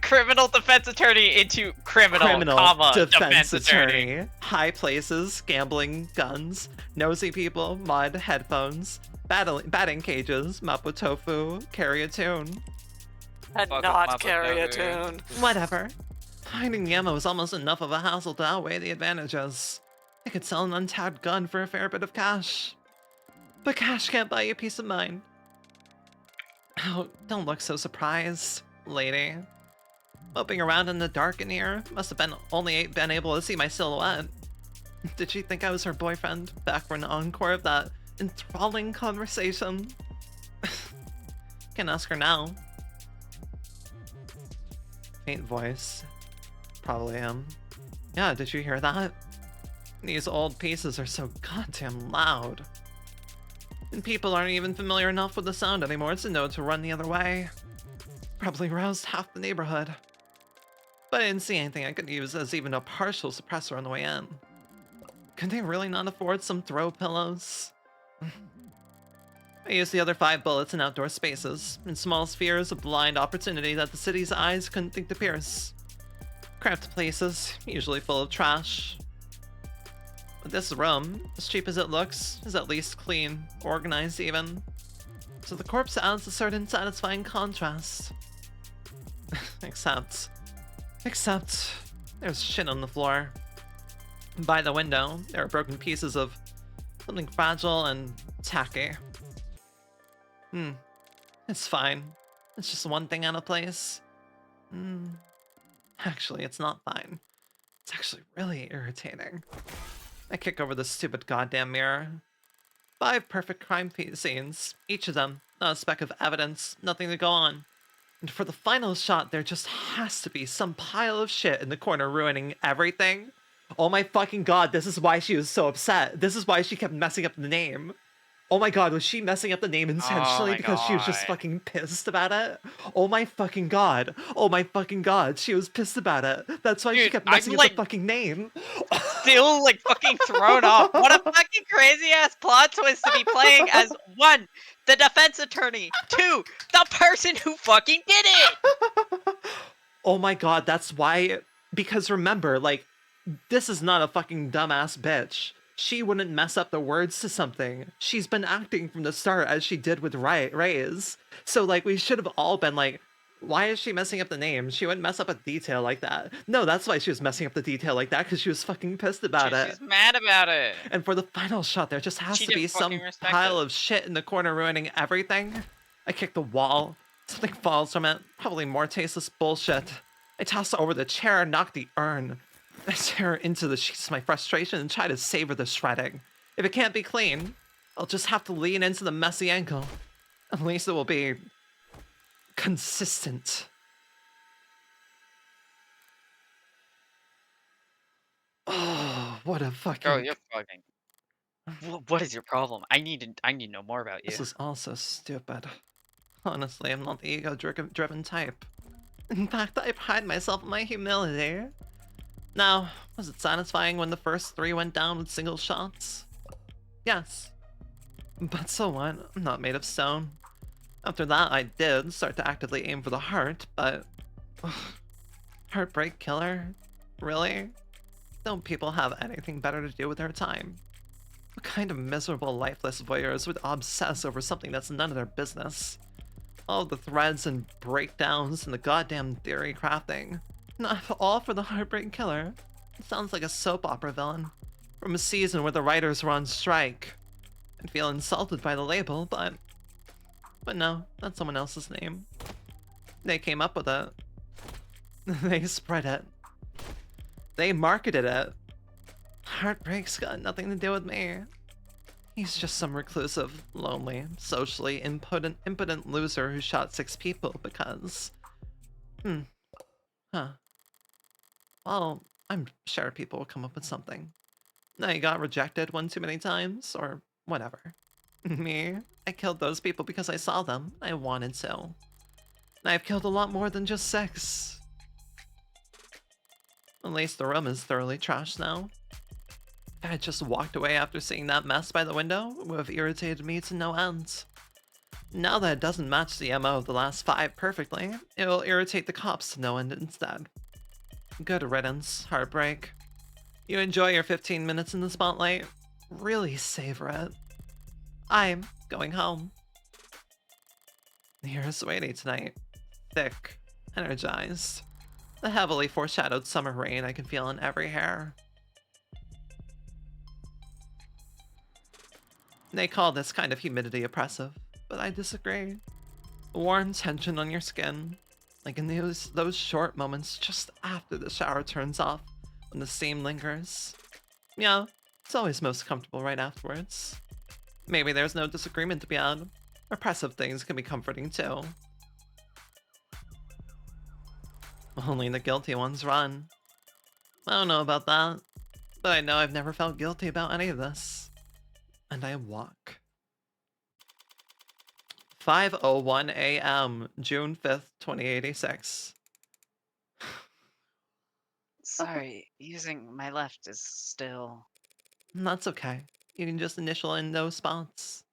Criminal defense attorney into criminal comma, defense attorney. High places, gambling, guns, nosy people, mud, headphones, batting cages, mapo tofu, carry a tune. And Fuck not up, carry a Motherfucker. tune. Whatever. Finding the ammo is almost enough of a hassle to outweigh the advantages. I could sell an untapped gun for a fair bit of cash. But cash can't buy you peace of mind. Oh, don't look so surprised, lady. Moping around in the dark in here, must have only been able to see my silhouette. Did she think I was her boyfriend back for an encore of that enthralling conversation? Can ask her now. Faint voice. Probably him. Yeah, did you hear that? These old pieces are so goddamn loud. And people aren't even familiar enough with the sound anymore to know to run the other way. Probably roused half the neighborhood. But I didn't see anything I could use as even a partial suppressor on the way in. Could they really not afford some throw pillows? I used the other 5 bullets in outdoor spaces, in small spheres of blind opportunity that the city's eyes couldn't think to pierce. Cramped places, usually full of trash. But this room, as cheap as it looks, is at least clean, organized even. So the corpse adds a certain satisfying contrast. Except, there's shit on the floor. By the window, there are broken pieces of something fragile and tacky. It's fine. It's just one thing out of place. Actually, it's not fine. It's actually really irritating. I kick over the stupid goddamn mirror. 5 perfect crime scenes, each of them, not a speck of evidence, nothing to go on. And for the final shot, there just has to be some pile of shit in the corner ruining everything. Oh my fucking god, this is why she was so upset. This is why she kept messing up the name. Oh my god, was she messing up the name intentionally because she was just fucking pissed about it? Oh my fucking god. Oh my fucking god, she was pissed about it. That's why she Dude, kept I'm, messing up like, the fucking name. Still, like, fucking thrown off. What a fucking crazy-ass plot twist to be playing as 1, the defense attorney, 2, the person who fucking did it! Oh my god, that's why... Because remember, like, this is not a fucking dumbass bitch. She wouldn't mess up the words to something. She's been acting from the start as she did with Reyes. So, like, we should have all been like, why is she messing up the name? She wouldn't mess up a detail like that. No, that's why she was messing up the detail like that, because she was fucking pissed about it. She's mad about it. And for the final shot, there just has She to be didn't some fucking respect pile it. of shit in the corner ruining everything. I kick the wall. Something falls from it. Probably more tasteless bullshit. I toss over the chair and knock the urn. I tear into the sheets of my frustration and try to savor the shredding. If it can't be clean, I'll just have to lean into the messy ankle. At least it will be... consistent. Oh, what a fucking... Girl, you're fucking... What is your problem? I need to know more about you. This is all so stupid. Honestly, I'm not the ego-driven type. In fact, I pride myself in my humility. Now, was it satisfying when the first 3 went down with single shots? Yes. But so what? I'm not made of stone. After that, I did start to actively aim for the heart, but... Heartbreak killer? Really? Don't people have anything better to do with their time? What kind of miserable, lifeless voyeurs would obsess over something that's none of their business? All the threads and breakdowns and the goddamn theory crafting. Not all for the heartbreak killer. It sounds like a soap opera villain. From a season where the writers were on strike. I'd feel insulted by the label, but no, that's someone else's name. They came up with it. They spread it. They marketed it. Heartbreak's got nothing to do with me. He's just some reclusive, lonely, socially impotent loser who shot 6 people because... Huh. Well, I'm sure people will come up with something. I got rejected one too many times, or whatever. Me? I killed those people because I saw them. I wanted to. I've killed a lot more than just 6. At least the room is thoroughly trashed now. If I had just walked away after seeing that mess by the window, it would have irritated me to no end. Now that it doesn't match the MO of the last 5 perfectly, it will irritate the cops to no end instead. Good riddance, Heartbreak. You enjoy your 15 minutes in the spotlight? Really savor it. I'm going home. Here's Sweetie tonight. Thick, energized. The heavily foreshadowed summer rain I can feel in every hair. They call this kind of humidity oppressive, but I disagree. A warm tension on your skin, like in those short moments just after the shower turns off when the steam lingers. Yeah, it's always most comfortable right afterwards. Maybe there's no disagreement to be had. Oppressive things can be comforting too. Only the guilty ones run. I don't know about that, but I know I've never felt guilty about any of this. And I walk. 5:01 a.m., June 5th, 2086. Sorry, using my left is still... That's okay. You can just initial in those spots.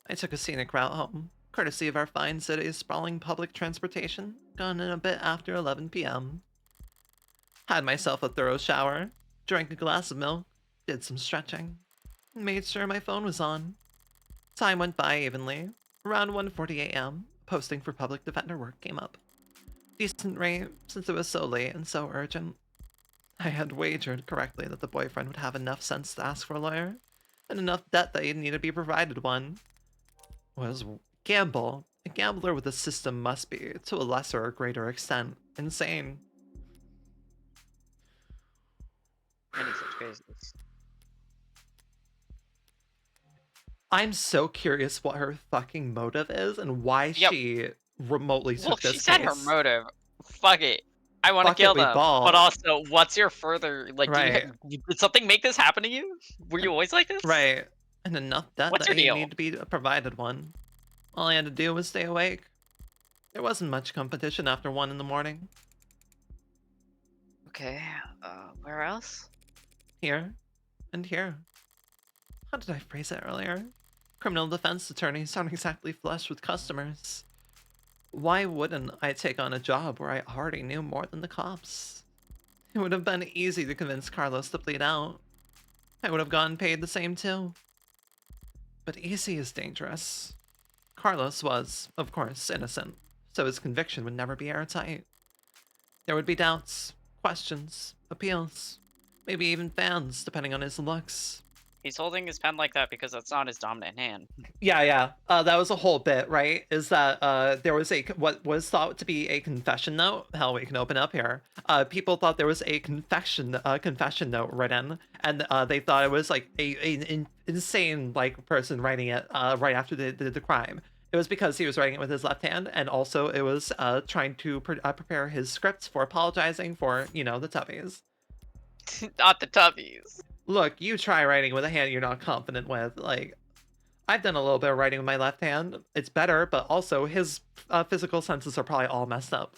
I took a scenic route home, courtesy of our fine city's sprawling public transportation, gone in a bit after 11 p.m. Had myself a thorough shower, drank a glass of milk, did some stretching, made sure my phone was on. Time went by evenly. Around 1:40 a.m., posting for public defender work came up. Decent rate, since it was so late and so urgent. I had wagered correctly that the boyfriend would have enough sense to ask for a lawyer, and enough debt that he'd need to be provided one. Was gamble. A gambler with a system must be, to a lesser or greater extent, insane. Many such cases. I'm so curious what her fucking motive is and why Yep. she remotely Well, took this she said her case. motive. Fuck it. I want to Fuck it, kill we them. ball. But also, what's your further like? Right. Did something make this happen to you? Were you always like this? Right. And enough debt What's that your he deal? needed to be provided one. All I had to do was stay awake. There wasn't much competition after 1 in the morning. Okay, where else? Here. And here. How did I phrase it earlier? Criminal defense attorneys aren't exactly flush with customers. Why wouldn't I take on a job where I already knew more than the cops? It would have been easy to convince Carlos to plead out. I would have gotten paid the same too. But easy is dangerous. Carlos was, of course, innocent, so his conviction would never be airtight. There would be doubts, questions, appeals, maybe even fans, depending on his looks. He's holding his pen like that because that's not his dominant hand. Yeah. That was a whole bit, right? Is that there was what was thought to be a confession note. Hell, we can open up here. People thought there was a confession note written, and they thought it was like an insane like person writing it right after they did the crime. It was because he was writing it with his left hand, and also it was trying to prepare his scripts for apologizing for the tubbies. Not the tubbies. Look, you try writing with a hand you're not confident with. Like, I've done a little bit of writing with my left hand. It's better, but also his physical senses are probably all messed up.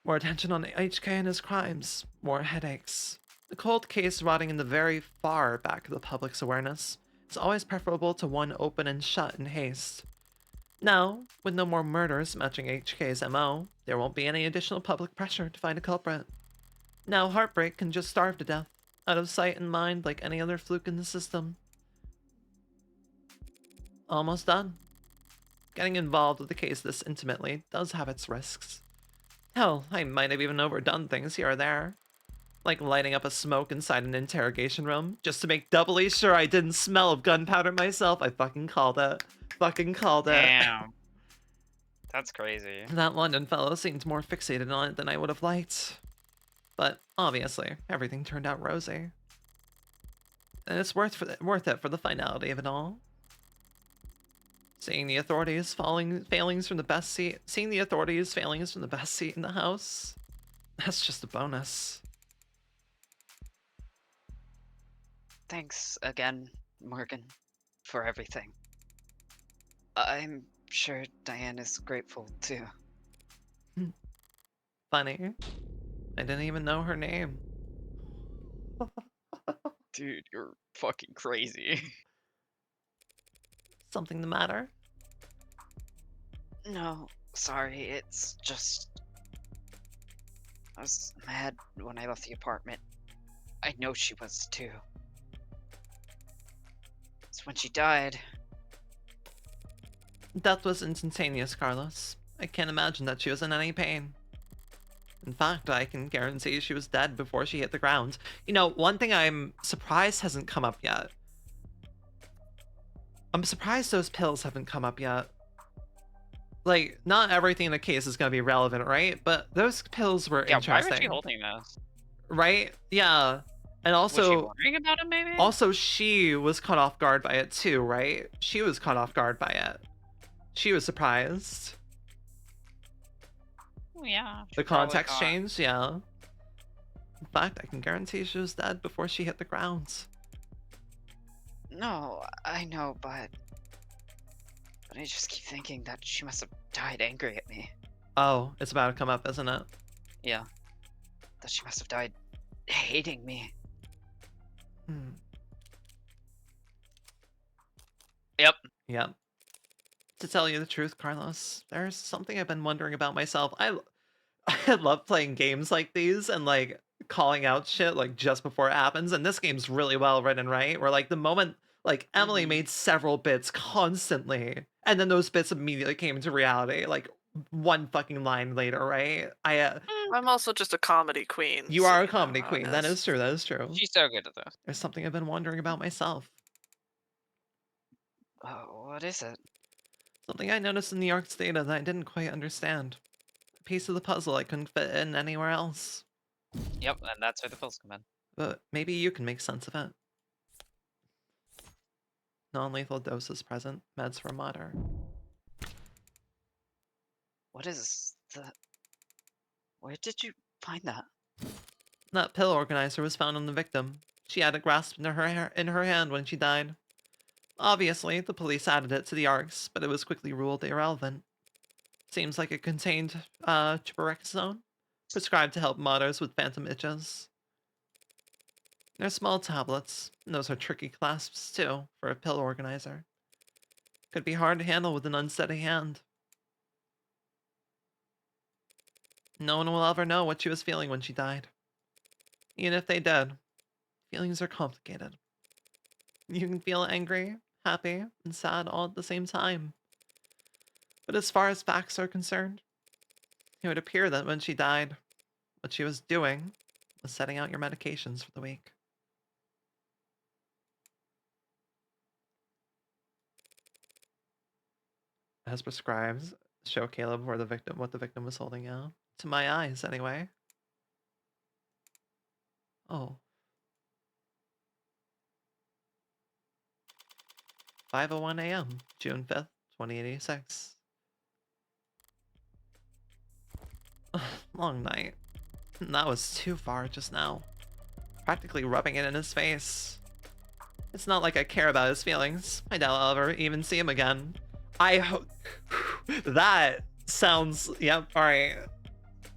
More attention on HK and his crimes. More headaches. The cold case rotting in the very far back of the public's awareness. It's always preferable to one open and shut in haste. Now, with no more murders matching HK's MO, there won't be any additional public pressure to find a culprit. Now heartbreak can just starve to death, out of sight and mind like any other fluke in the system. Almost done. Getting involved with a case this intimately does have its risks. Hell, I might have even overdone things here or there. Like lighting up a smoke inside an interrogation room, just to make doubly sure I didn't smell of gunpowder myself. I fucking called it. Damn. That's crazy. That London fellow seemed more fixated on it than I would have liked. But obviously, everything turned out rosy. And it's worth it for the finality of it all. Seeing the authorities failings from the best seat in the house, that's just a bonus. Thanks again, Morgan, for everything. I'm sure Diane is grateful too. Funny. I didn't even know her name. Dude, you're fucking crazy. Something the matter? No, sorry, it's just... I was mad when I left the apartment. I know she was too. It's when she died. Death was instantaneous, Carlos. I can't imagine that she was in any pain. In fact, I can guarantee she was dead before she hit the ground. You know, one thing I'm surprised hasn't come up yet. I'm surprised those pills haven't come up yet. Like, not everything in the case is gonna be relevant, right? But those pills were interesting. Why was she holding this? Right? Yeah. And also... Was she worrying about him, maybe? Also, she was caught off guard by it too, right? She was caught off guard by it. She was surprised. Yeah. The context changed, yeah. In fact, I can guarantee she was dead before she hit the ground. No, I know, but I just keep thinking that she must have died angry at me. Oh, it's about to come up, isn't it? Yeah. That she must have died hating me. Hmm. Yep. Yep. To tell you the truth, Carlos, there's something I've been wondering about myself. I love playing games like these and like calling out shit like just before it happens. And this game's really well written, right? Where like the moment like Emily made several bits constantly, and then those bits immediately came into reality, like one fucking line later, right? I'm also just a comedy queen. You so are a you know comedy how it queen. That is. is true. That is true. She's so good at this. There's something I've been wondering about myself. What is it? Something I noticed in New York's data that I didn't quite understand. A piece of the puzzle I couldn't fit in anywhere else. Yep, and that's where the pills come in. But maybe you can make sense of it. Non-lethal doses present. Meds for Mater. What is the... Where did you find that? That pill organizer was found on the victim. She had it grasped in her hand when she died. Obviously, the police added it to the ARCs, but it was quickly ruled irrelevant. Seems like it contained chiparexone, prescribed to help modders with phantom itches. They're small tablets, and those are tricky clasps too, for a pill organizer. Could be hard to handle with an unsteady hand. No one will ever know what she was feeling when she died. Even if they did, feelings are complicated. You can feel angry, happy, and sad all at the same time. But as far as facts are concerned, it would appear that when she died, what she was doing was setting out your medications for the week. As prescribed, show Caleb what the victim was holding out. To my eyes, anyway. Oh. 5:01 a.m., June 5th, 2086. Long night. That was too far just now. Practically rubbing it in his face. It's not like I care about his feelings. I doubt I'll ever even see him again. I hope... That sounds... Yep, alright.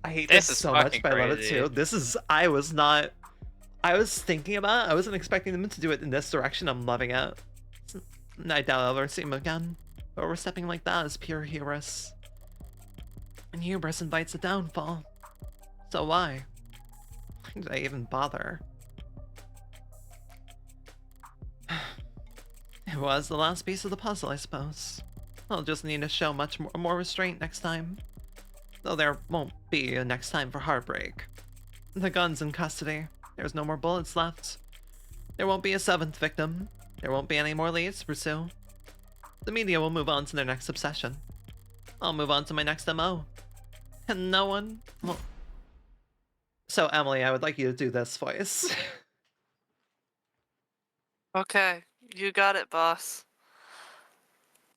I hate this is so much, fucking but I love it crazy. too. This is... I was thinking about it. I wasn't expecting them to do it in this direction. I'm loving it. I doubt I'll ever see him again. Overstepping like that is pure hubris. And hubris invites a downfall. So why? Why did I even bother? It was the last piece of the puzzle, I suppose. I'll just need to show much more restraint next time. Though there won't be a next time for heartbreak. The gun's in custody. There's no more bullets left. There won't be a 7th victim. There won't be any more leads to pursue. The media will move on to their next obsession. I'll move on to my next MO. And no one will... So, Emily, I would like you to do this voice. Okay, you got it, boss.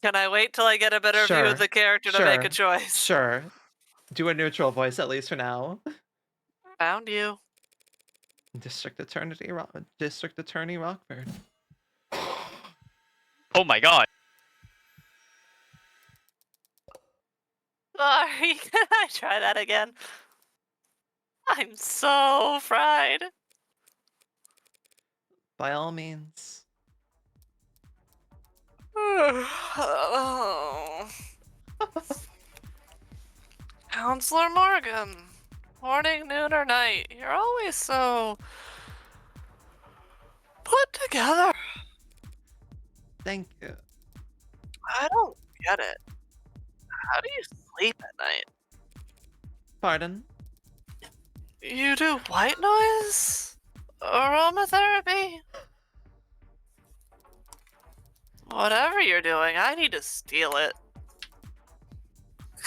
Can I wait till I get a better view Sure, of the character to make sure, a choice? Sure. Do a neutral voice, at least for now. Found you. District Attorney Rockford. Oh my god. Sorry, can I try that again? I'm so fried. By all means. Oh. Counselor Morgan. Morning, noon, or night. You're always so... put together. Thank you. I don't get it. How do you sleep at night? Pardon? You do white noise? Aromatherapy? Whatever you're doing, I need to steal it.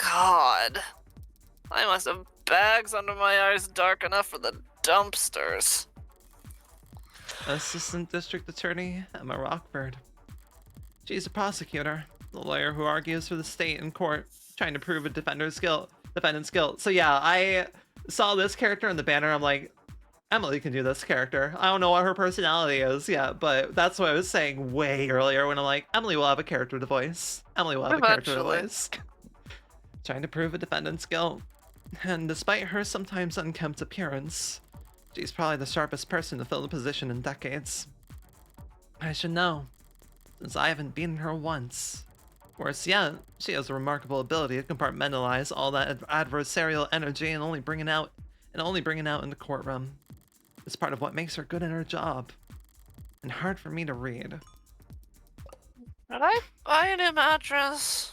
God. I must have bags under my eyes dark enough for the dumpsters. Assistant District Attorney Emma Rockford. She's a prosecutor, the lawyer who argues for the state in court, trying to prove a defendant's guilt. So yeah, I saw this character in the banner. I'm like, Emily can do this character. I don't know what her personality is yet, but that's what I was saying way earlier when I'm like, Emily will have a character to voice. Emily will have a character to Eventually. voice. Trying to prove a defendant's guilt. And despite her sometimes unkempt appearance, she's probably the sharpest person to fill the position in decades. I should know, since I haven't beaten her once. Worse yet, she has a remarkable ability to compartmentalize all that adversarial energy and only bring it out in the courtroom. It's part of what makes her good at her job, and hard for me to read. Did I buy a new mattress?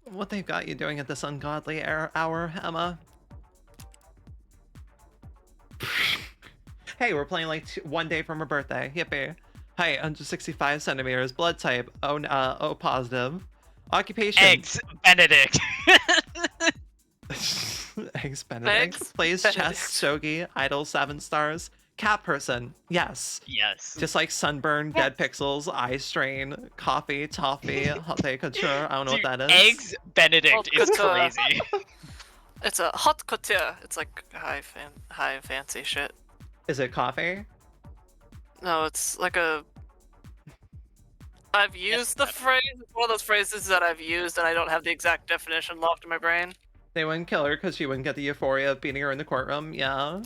What they've got you doing at this ungodly hour, Emma? Hey, we're playing like 1 day from her birthday. Yippee. Height, 165 centimeters. Blood type, O positive. Occupation. Eggs Benedict. Eggs Benedict. Eggs Plays Benedict. chess, shogi, idol 7 stars. Cat person. Yes. Yes. Just like sunburn, dead pixels, eye strain, coffee, toffee, haute couture. I don't know Dude, what that is. Eggs Benedict is Couture. crazy. It's a hot couture. It's like high fancy shit. Is it coffee? No, it's like a. I've used the phrase. It's one of those phrases that I've used, and I don't have the exact definition locked in my brain. They wouldn't kill her because she wouldn't get the euphoria of beating her in the courtroom. Yeah.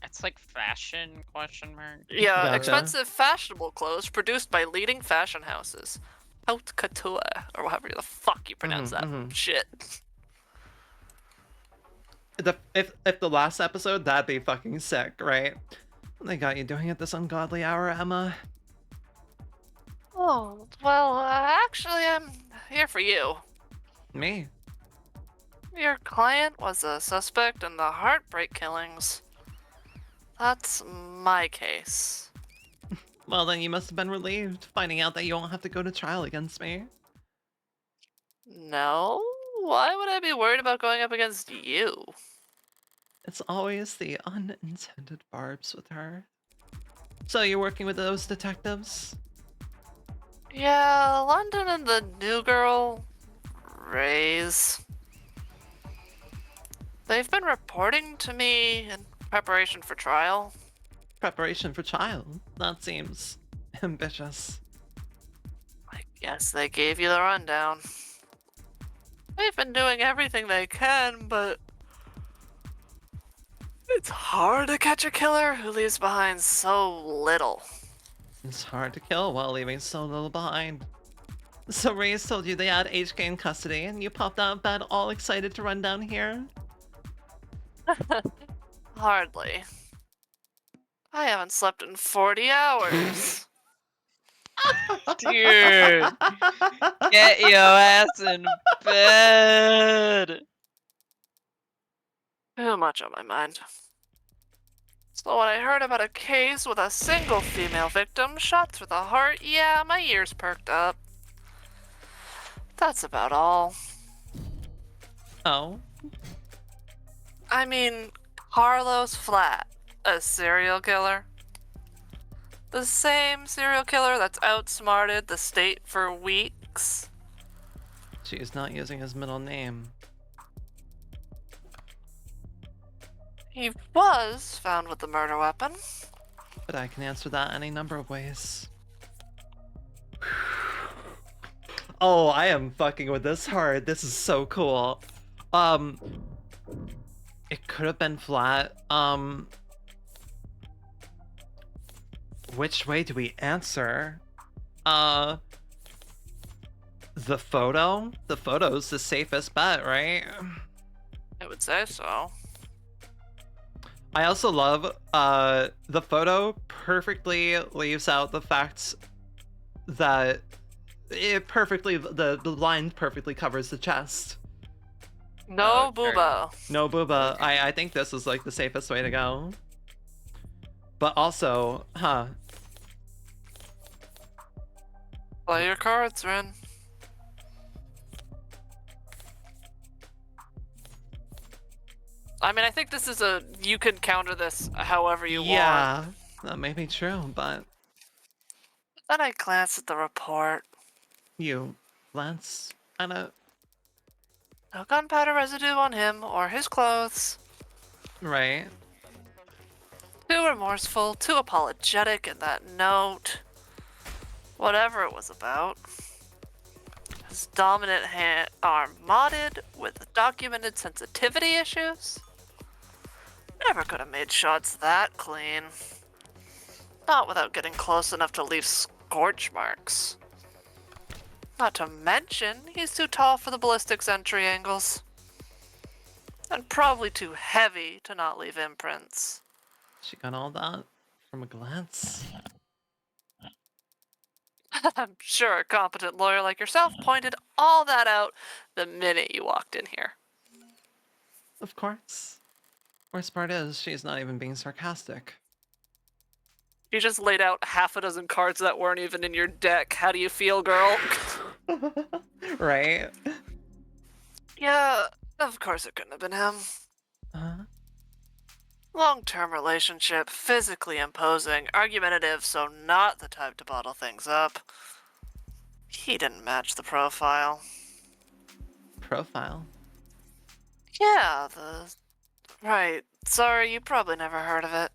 It's like fashion question mark. Yeah, Gotcha. expensive, fashionable clothes produced by leading fashion houses. Haute couture, or however the fuck you pronounce that shit. If the last episode, that'd be fucking sick, right? They got you doing it this ungodly hour, Emma. Oh, well, actually, I'm here for you. Me? Your client was a suspect in the heartbreak killings. That's my case. Well, then you must have been relieved, finding out that you won't have to go to trial against me. No? Why would I be worried about going up against you? It's always the unintended barbs with her. So you're working with those detectives? Yeah, London and the new girl, Rays. They've been reporting to me in preparation for trial. Preparation for trial? That seems ambitious. I guess they gave you the rundown. They've been doing everything they can, but it's hard to catch a killer who leaves behind so little. It's hard to kill while leaving so little behind. So Reyes told you they had HK in custody, and you popped out of bed all excited to run down here? Hardly. I haven't slept in 40 hours. Dude, get your ass in bed. Too much on my mind. So when I heard about a case with a single female victim shot through the heart, yeah, my ears perked up. That's about all. Oh? I mean, Carlos Flat, a serial killer. The same serial killer that's outsmarted the state for weeks. She is not using his middle name. He was found with the murder weapon. But I can answer that any number of ways. Oh, I am fucking with this hard. This is so cool. It could have been Flat. Which way do we answer? The photo? The photo's the safest bet, right? I would say so. I also love the photo perfectly leaves out the fact that it perfectly the line perfectly covers the chest. No fair booba. No booba. I think this is like the safest way to go. But also, Play your cards, Rin. I mean, I think this is you can counter this however you want. yeah, that may be true, but Then I glanced at the report. you, Lance, No gunpowder residue on him or his clothes. Right. Too remorseful, too apologetic in that note. Whatever it was about. His dominant arm modded with documented sensitivity issues. Never could have made shots that clean. Not without getting close enough to leave scorch marks. Not to mention, he's too tall for the ballistics entry angles. And probably too heavy to not leave imprints. She got all that from a glance. I'm sure a competent lawyer like yourself pointed all that out the minute you walked in here. Of course. Worst part is, she's not even being sarcastic. You just laid out half a dozen cards that weren't even in your deck. How do you feel, girl? Right? Yeah, of course it couldn't have been him. Uh, Long-term relationship, physically imposing, argumentative, so not the type to bottle things up. He didn't match the profile. profile. Yeah, Right. Sorry, you probably never heard of it.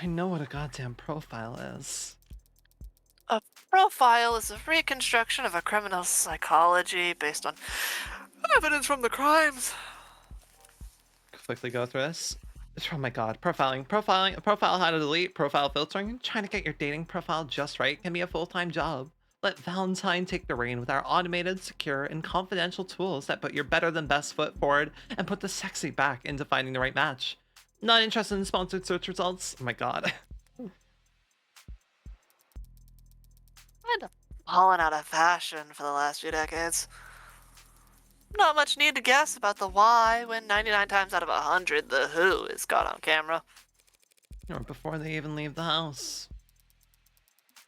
I know what a goddamn profile is. A profile is a reconstruction of a criminal's psychology based on evidence from the crimes. Quickly go through this. Oh my god, profiling, profile how to delete, profile filtering. Trying to get your dating profile just right can be a full-time job. Let Valentine take the reign with our automated, secure, and confidential tools that put your better than best foot forward and put the sexy back into finding the right match. Not interested in sponsored search results? Oh my god. Kind of fallen out of fashion for the last few decades. Not much need to guess about the why when 99 times out of 100 the who is caught on camera. Or before they even leave the house.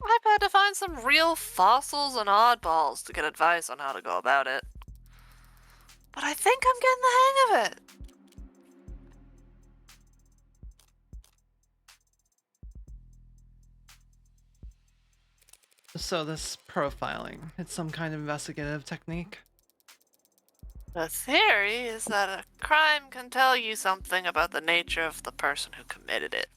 I've had to find some real fossils and oddballs to get advice on how to go about it. But I think I'm getting the hang of it. So this profiling, it's some kind of investigative technique? The theory is that a crime can tell you something about the nature of the person who committed it.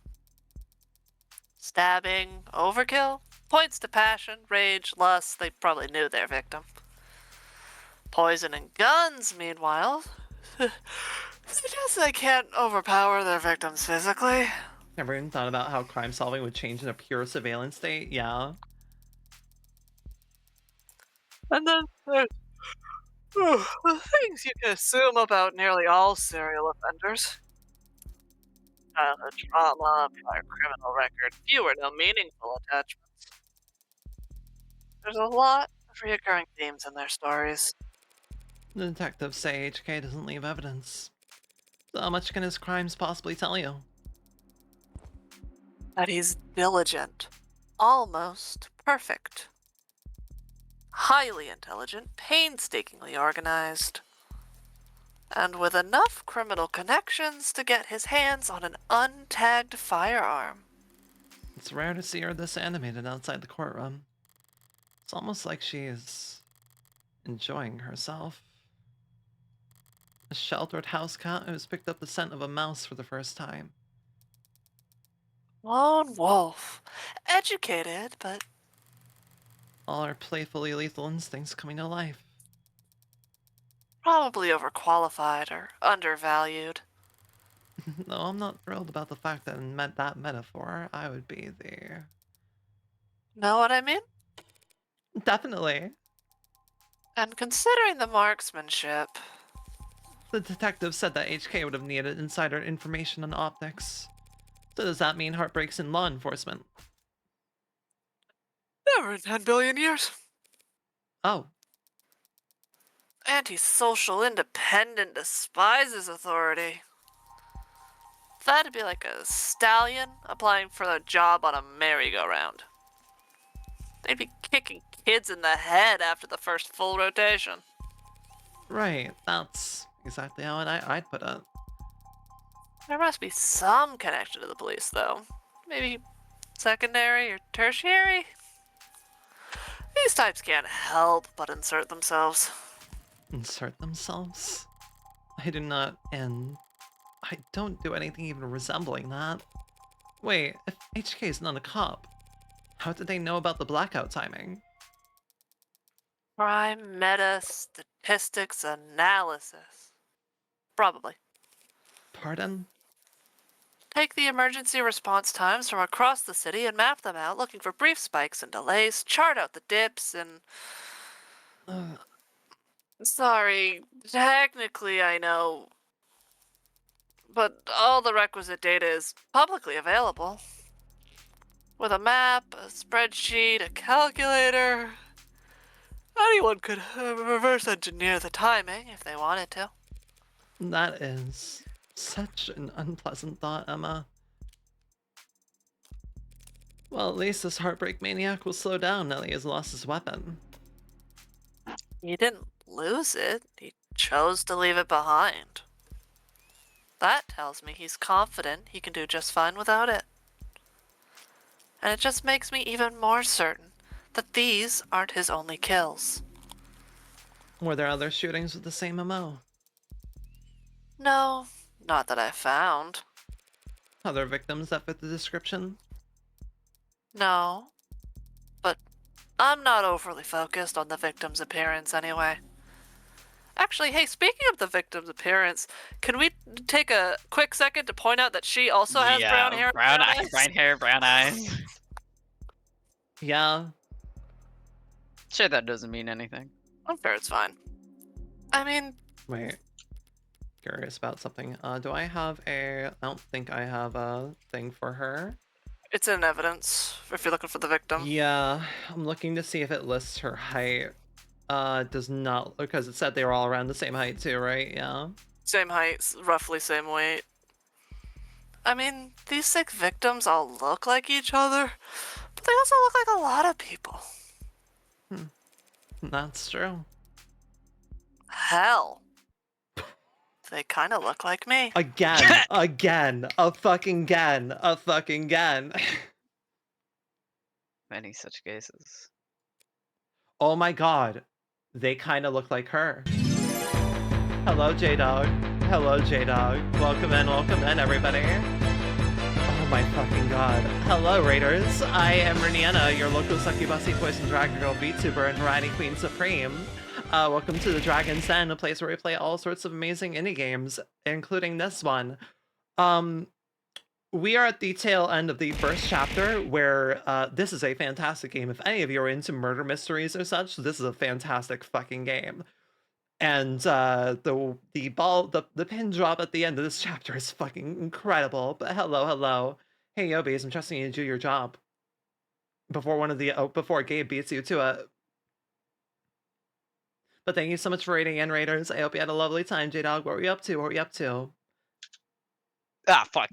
Stabbing, overkill, points to passion, rage, lust, they probably knew their victim. Poison and guns, meanwhile, suggest they can't overpower their victims physically. Never even thought about how crime solving would change in a pure surveillance state? Yeah. And then there's the things you can assume about nearly all serial offenders. Childhood trauma, prior criminal record, few or no meaningful attachments. There's a lot of reoccurring themes in their stories. The detectives say HK doesn't leave evidence. So how much can his crimes possibly tell you? That he's diligent, almost perfect, highly intelligent, painstakingly organized, and with enough criminal connections to get his hands on an untagged firearm. It's rare to see her this animated outside the courtroom. It's almost like she's enjoying herself. A sheltered house cat who's picked up the scent of a mouse for the first time. Lone wolf. Educated, but All her playfully lethal instincts coming to life. probably overqualified or undervalued. No, I'm not thrilled about the fact that in that metaphor, I would be the... Know what I mean? Definitely. And considering the marksmanship, The detective said that HK would have needed insider information on optics. So does that mean heartbreaks in law enforcement? never in 10 billion years. Oh, Antisocial, independent, despises authority. That'd be like a stallion applying for a job on a merry-go-round. They'd be kicking kids in the head after the first full rotation. right. That's exactly how I'd put it. There must be some connection to the police, though. Maybe secondary or tertiary? These types can't help but insert themselves. insert themselves? I do not, and I don't do anything even resembling that. Wait, if HK is not a cop, how did they know about the blackout timing? Crime meta statistics analysis. Probably. Pardon? Take the emergency response times from across the city and map them out, looking for brief spikes and delays, chart out the dips, and... Sorry, technically I know, but all the requisite data is publicly available. With a map, a spreadsheet, a calculator... Anyone could reverse engineer the timing if they wanted to. That is such an unpleasant thought, Emma. Well, at least this heartbreak maniac will slow down now that he has lost his weapon. He didn't lose it, he chose to leave it behind. That tells me he's confident he can do just fine without it. And it just makes me even more certain that these aren't his only kills. Were there other shootings with the same MO? No, not that I found. Other victims that fit the description? No. But I'm not overly focused on the victim's appearance anyway. Actually, hey, speaking of the victim's appearance, can we take a quick second to point out that she also has brown hair? Brown eyes? brown hair, brown eyes. Yeah. Sure, that doesn't mean anything. I'm sure it's fine. I mean... Wait. Curious about something. Do I have a... I don't think I have a thing for her. It's in evidence, if you're looking for the victim. Yeah, I'm looking to see if it lists her height. Does not... Because it said they were all around the same height too, right? Yeah. Same height, roughly same weight. I mean, these 6 victims all look like each other, but they also look like a lot of people. That's true. Hell. They kind of look like me. Again, a fucking again. Many such cases. Oh my god, they kind of look like her. Hello, J-Dog. Hello, J-Dog. Welcome in, everybody. Oh my fucking god. Hello, Raiders. I am Rinienna, your local succubusy poison dragon girl VTuber and variety queen supreme. Welcome to the Dragon's Den, a place where we play all sorts of amazing indie games, including this one. We are at the tail end of the first chapter, where this is a fantastic game. If any of you are into murder mysteries or such, this is a fantastic fucking game. And the pin drop at the end of this chapter is fucking incredible. But hello. Hey, Yobies, I'm trusting you to do your job. Before Gabe beats you to it. But thank you so much for raiding in, Raiders. I hope you had a lovely time, J-Dog. What were you up to? Ah, fuck.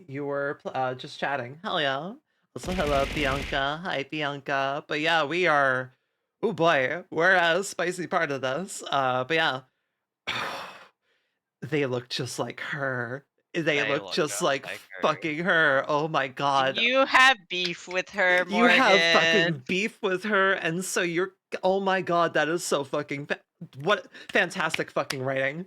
You were just chatting. Hell yeah. Also, hello, Bianca. Hi, Bianca. But yeah, we are... Oh boy, we're a spicy part of this. But yeah. They look just like her. They look just like her. fucking her. Oh my god. You have beef with her, Morgan. You have fucking beef with her, and so you're... Oh my god, that is so fucking... What fantastic fucking writing.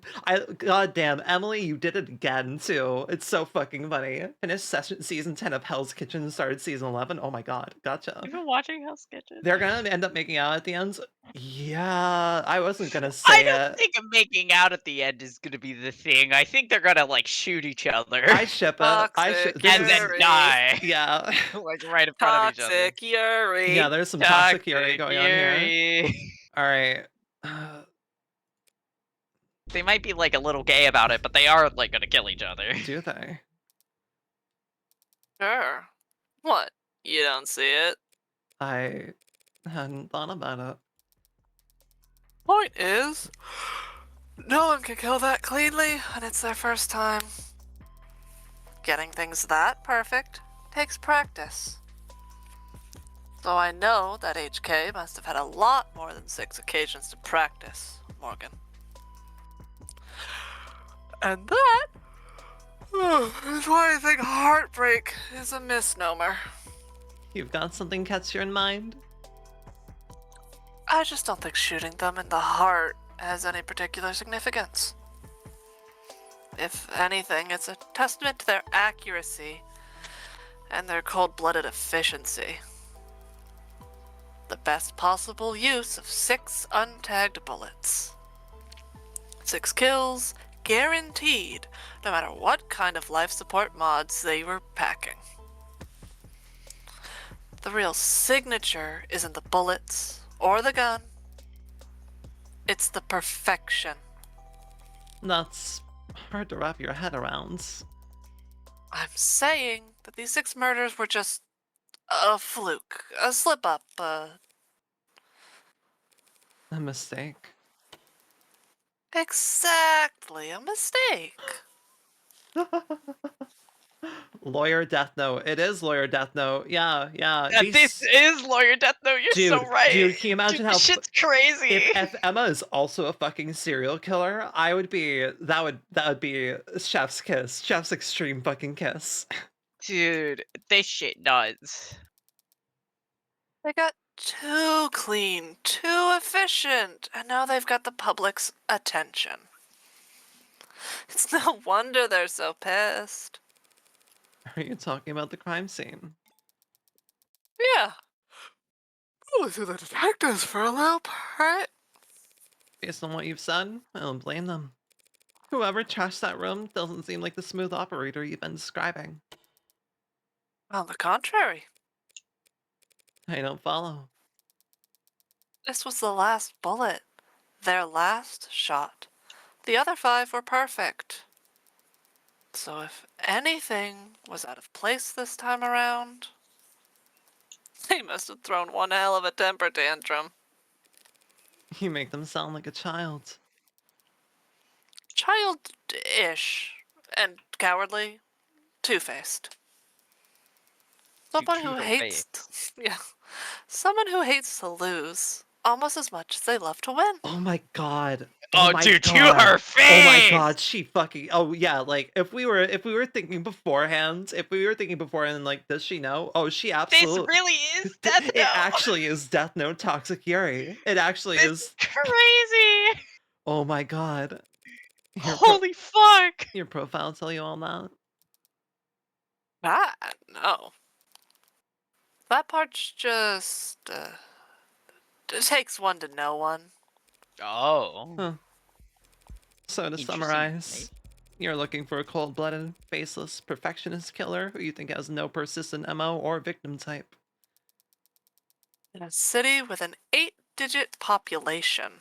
God damn, Emily, you did it again, too. It's so fucking funny. Finished season 10 of Hell's Kitchen, started season 11. Oh my god, gotcha. You've been watching Hell's Kitchen? They're gonna end up making out at the end? Yeah, I wasn't gonna say I don't think making out at the end is gonna be the thing. I think they're gonna, like, shoot each other. I ship it. Toxic and then die. Yeah. Like, right in front of each other. Toxic Yuri. Yeah, there's some toxic Yuri going on here. Yuri. Alright. They might be, like, a little gay about it, but they are, like, gonna kill each other. Do they? Sure. What? You don't see it? I hadn't thought about it. Point is, no one can kill that cleanly, and it's their first time. Getting things that perfect takes practice. So I know that HK must have had a lot more than 6 occasions to practice, Morgan. And that is why I think heartbreak is a misnomer. You've got something catch you in mind? I just don't think shooting them in the heart has any particular significance. If anything, it's a testament to their accuracy and their cold-blooded efficiency. The best possible use of 6 untagged bullets. 6 kills, guaranteed, no matter what kind of life support mods they were packing. The real signature isn't the bullets or the gun. It's the perfection. That's hard to wrap your head around. I'm saying that these 6 murders were just a fluke, a slip-up, A mistake. exactly, a mistake. Lawyer Death Note. It is Lawyer Death Note. Yeah. Yeah, These- this is Lawyer Death Note. You're so right. Dude, can you imagine Dude, how this shit's crazy? if Emma is also a fucking serial killer, I would be that would be Chef's kiss. Chef's extreme fucking kiss. Dude, this shit nuts. They got too clean, too efficient, and now they've got the public's attention. It's no wonder they're so pissed. Are you talking about the crime scene? Yeah. Probably through the detectives for a loop, right? Based on what you've said, I don't blame them. Whoever trashed that room doesn't seem like the smooth operator you've been describing. On the contrary, I don't follow. this was the last bullet. Their last shot. The other 5 were perfect. So if anything was out of place this time around, they must have thrown one hell of a temper tantrum. You make them sound like a child. Childish and cowardly, two-faced. Someone who hates, someone who hates to lose almost as much as they love to win. Oh my god. Oh, my dude, to god. her Oh my face! god, she fucking. Oh yeah, like if we were thinking beforehand, like, does she know? Oh, she This absolutely. really is Death Note. It actually is Death Note Toxic Yuri. It actually This is. crazy. Oh my god. Holy fuck. Your profile tell you all that? No. That part's just, it takes one to know one. Oh. Huh. So to Interesting, summarize, you're looking for a cold-blooded, faceless, perfectionist killer who you think has no persistent MO or victim type. In a city with an 8-digit population.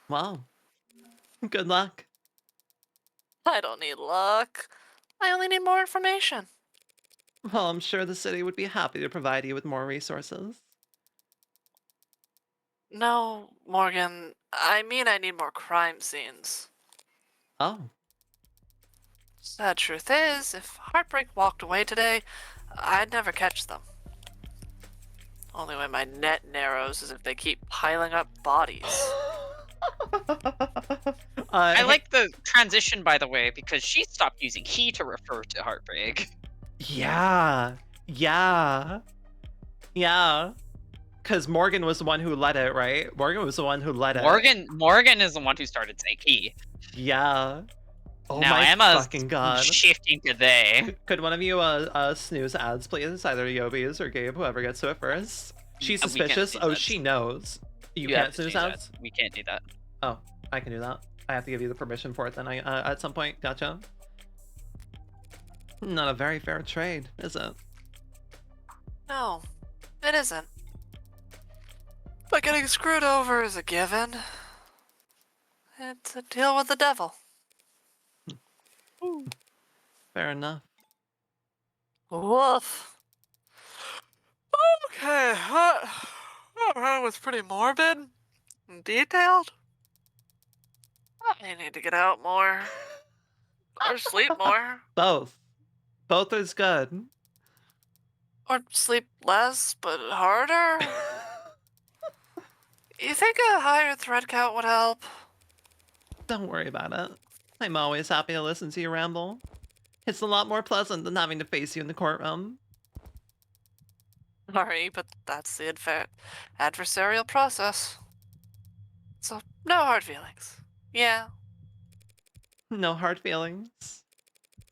Wow. Good luck. I don't need luck. I only need more information. Well, I'm sure the city would be happy to provide you with more resources. No, Morgan, I mean I need more crime scenes. Oh. Sad truth is, if Heartbreak walked away today, I'd never catch them. Only way my net narrows is if they keep piling up bodies. I like the transition, by the way, because she stopped using he to refer to Heartbreak. Yeah. Because Morgan was the one who led it, right? Morgan was the one who led it. Morgan is the one who started saying he. Yeah. Oh now my Emma's fucking god. shifting to they. Could one of you snooze ads, please? Either Yobi's or Gabe, whoever gets to it first. She's We can't suspicious. snooze Oh, ads. she knows. You have can't to snooze do that. ads? We can't do that. Oh, I can do that. I have to give you the permission for it then at some point. Gotcha. Not a very fair trade, is it? No, it isn't. But getting screwed over is a given. It's a deal with the devil. Fair enough. Woof. Okay, that was pretty morbid and detailed. I need to get out more. Or sleep more. Both. Both is good. Or sleep less, but harder. You think a higher thread count would help? Don't worry about it. I'm always happy to listen to you ramble. It's a lot more pleasant than having to face you in the courtroom. Sorry, but That's the adversarial process. So, no hard feelings. Yeah. No hard feelings.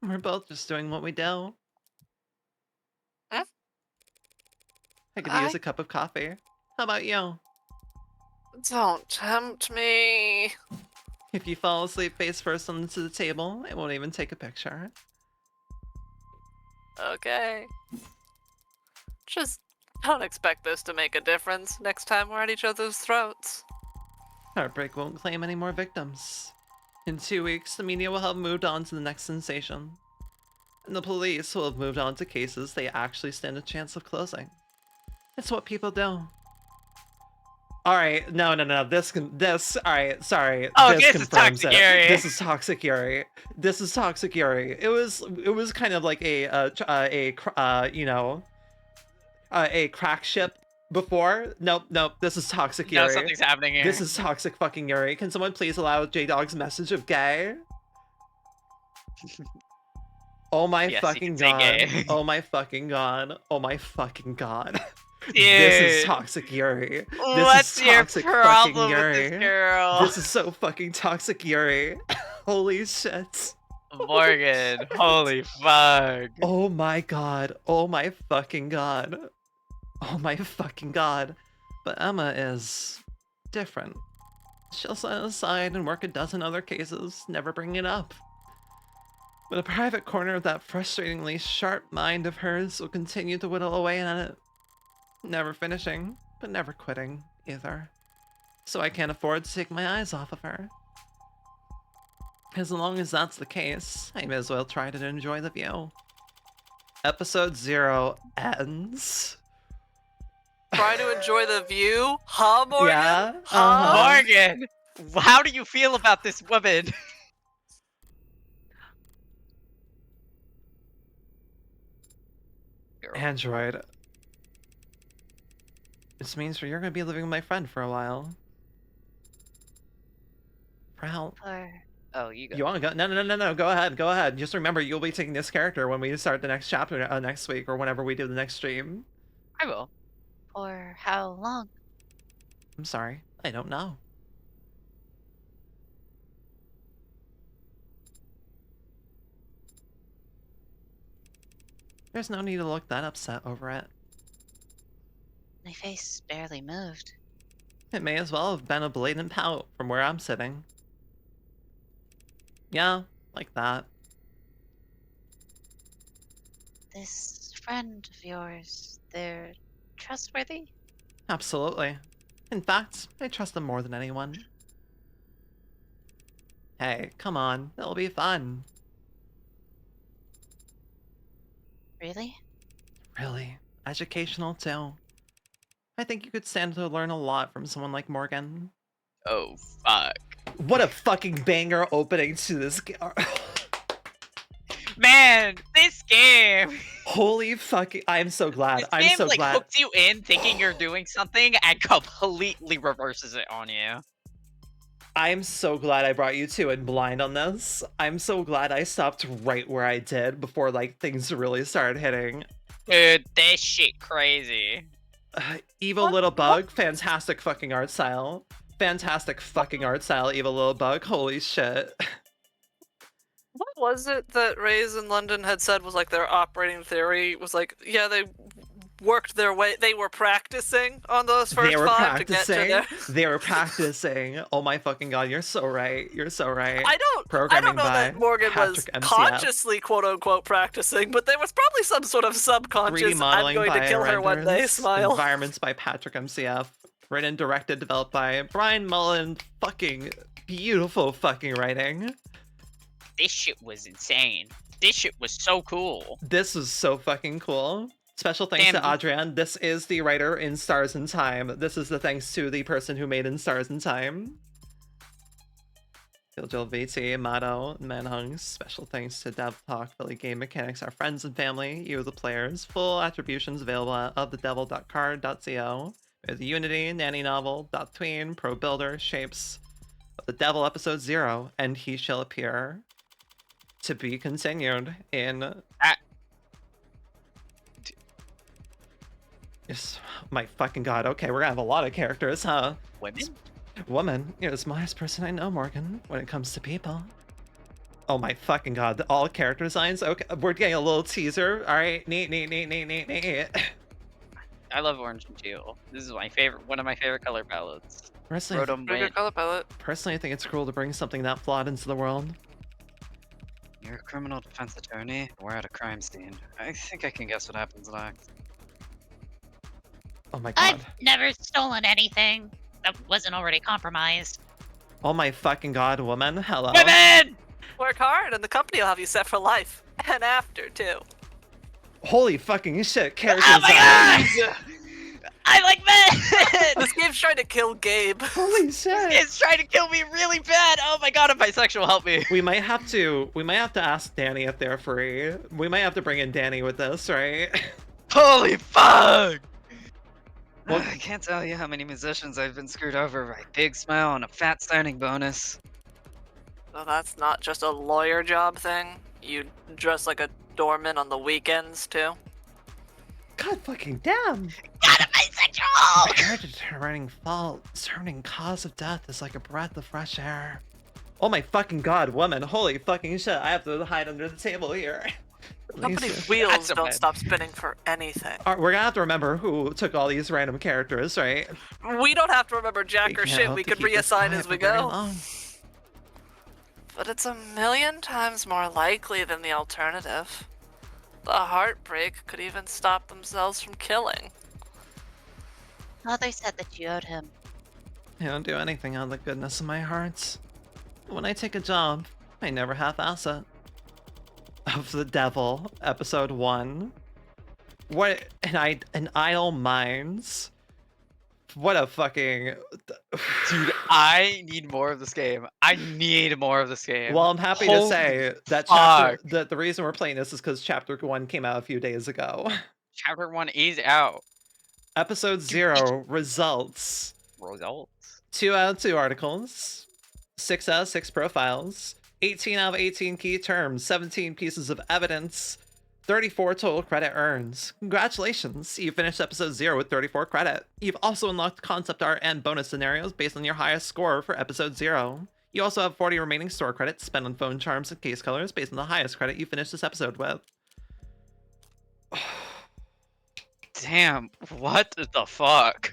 We're both just doing what we do. Hmm? I could use a cup of coffee. How about you? Don't tempt me. If you fall asleep face first onto the table, I won't even take a picture. Okay. Just don't expect this to make a difference next time we're at each other's throats. Heartbreak won't claim any more victims. In 2 weeks, the media will have moved on to the next sensation. And the police will have moved on to cases they actually stand a chance of closing. It's what people do. Alright, no, alright, sorry. Oh, this this is confirms Toxic it. Yuri. This is Toxic Yuri. This is Toxic Yuri. It was kind of like a crack ship before. Nope, this is Toxic No, Yuri. something's happening here. This is Toxic fucking Yuri. Can someone please allow J-Dog's message of gay? Oh my Yes, you fucking can say god. gay. Oh my fucking god. Oh my fucking god. Dude, This is Toxic Yuri. This what's is your toxic fucking problem with Yuri. this girl? This is so fucking Toxic Yuri. Holy shit. Morgan, holy fuck. Oh my god. Oh my fucking god. Oh my fucking god. But Emma is different. She'll set it aside and work a dozen other cases, never bring it up. But a private corner of that frustratingly sharp mind of hers will continue to whittle away at it. Never finishing, but never quitting, either. So I can't afford to take my eyes off of her. As long as that's the case, I may as well try to enjoy the view. Episode 0 ends. Try to enjoy the view? Huh, Morgan? Yeah, Huh? Morgan, how do you feel about this woman? Android. This means you're gonna be living with my friend for a while. For how? Oh, you go. You wanna go? No. Go ahead. Just remember, you'll be taking this character when we start the next chapter next week or whenever we do the next stream. I will. For how long? I'm sorry, I don't know. There's no need to look that upset over it. My face barely moved. It may as well have been a blatant pout from where I'm sitting. Yeah, like that. This friend of yours, they're trustworthy? Absolutely. In fact, I trust them more than anyone. Hey, come on, it'll be fun. Really? Really, educational too. I think you could stand to learn a lot from someone like Morgan. Oh, fuck. What a fucking banger opening to this game. Man, this game. Holy fucking, I'm so glad. This I'm game, so like, glad. hooks you in thinking you're doing something and completely reverses it on you. I'm so glad I brought you two in blind on this. I'm so glad I stopped right where I did before, like, things really started hitting. Dude, this shit crazy. Evil Little Bug, fantastic fucking art style. Fantastic fucking art style, Evil Little Bug. Holy shit. What was it that Rays in London had said was like their operating theory was like, yeah, they worked their way, they were practicing on those first They were five to get to practicing. their... They were practicing. Oh my fucking god, you're so right. You're so right. I don't Programming know that by Morgan was Patrick MCF. consciously quote unquote practicing, but there was probably some sort of 3D subconscious I'm modeling going by to kill her one day renders. smile. Environments by Patrick MCF. Written, directed, developed by Brian Mullen. Fucking beautiful fucking writing. This shit was insane. This shit was so cool. This was so fucking cool. Special thanks to Adrian. This is the writer in Stars in Time. This is the thanks to the person who made in Stars in Time. Gilgil VT, Mato, Manhungs. Special thanks to Dev Talk, Philly Game Mechanics, our friends and family, you the players. Full attributions available at ofthedevil.card.co. With Unity, Nanny Novel, Tween, Pro Builder, Shapes of the Devil Episode 0, and He Shall Appear. To be continued in Yes, my fucking god. Okay, we're gonna have a lot of characters, huh? Women? Woman, you're the smartest person I know, Morgan, when it comes to people. Oh my fucking god, all character designs? Okay, we're getting a little teaser. Alright, neat. I love orange and teal. This is my favorite, one of my favorite color palettes. Personally, Rotom Pretty good went. color palette. I think it's cruel to bring something that flawed into the world. You're a criminal defense attorney. We're at a crime scene. I think I can guess what happens next. Oh my god. I've never stolen anything that wasn't already compromised. Oh my fucking god, woman. Hello. Women! Work hard, and the company will have you set for life. And after, too. Holy fucking shit, character Oh my design. god! I like men! This game's trying to kill Gabe. Holy shit. It's trying to kill me really bad! Oh my god, I'm bisexual, help me! We might have to ask Danny if they're free. We might have to bring in Danny with this, right? Holy fuck! Well, I can't tell you how many musicians I've been screwed over by Big Smile and a fat signing bonus. So that's not just a lawyer job thing? You dress like a doorman on the weekends, too? God fucking damn. God, I'm bisexual! Air determining fault, determining cause of death is like a breath of fresh air. Oh my fucking god, woman. Holy fucking shit. I have to hide under the table here. Company's Please. wheels That's a don't bad- stop spinning for anything. We're gonna have to remember who took all these random characters, right? We don't have to remember jack We or can't shit, hope we to could keep this reassign quiet as we for very go. long. But it's a million times more likely than the alternative. The heartbreak could even stop themselves from killing. Father said that you owed him. I don't do anything out of the goodness of my heart. When I take a job, I never half-ass it. Of the Devil, episode 1. What an idle minds. What a fucking Dude, I need more of this game. I need more of this game. Well, I'm happy to say that the reason we're playing this is because chapter 1 came out a few days ago. Chapter 1 is out. Episode 0 results. Results. 2 out of 2 articles, 6 out of 6 profiles, 18 out of 18 key terms, 17 pieces of evidence, 34 total credit earned. Congratulations, you finished episode 0 with 34 credit. You've also unlocked concept art and bonus scenarios based on your highest score for episode 0. You also have 40 remaining store credits spent on phone charms and case colors based on the highest credit you finished this episode with. Damn, what the fuck?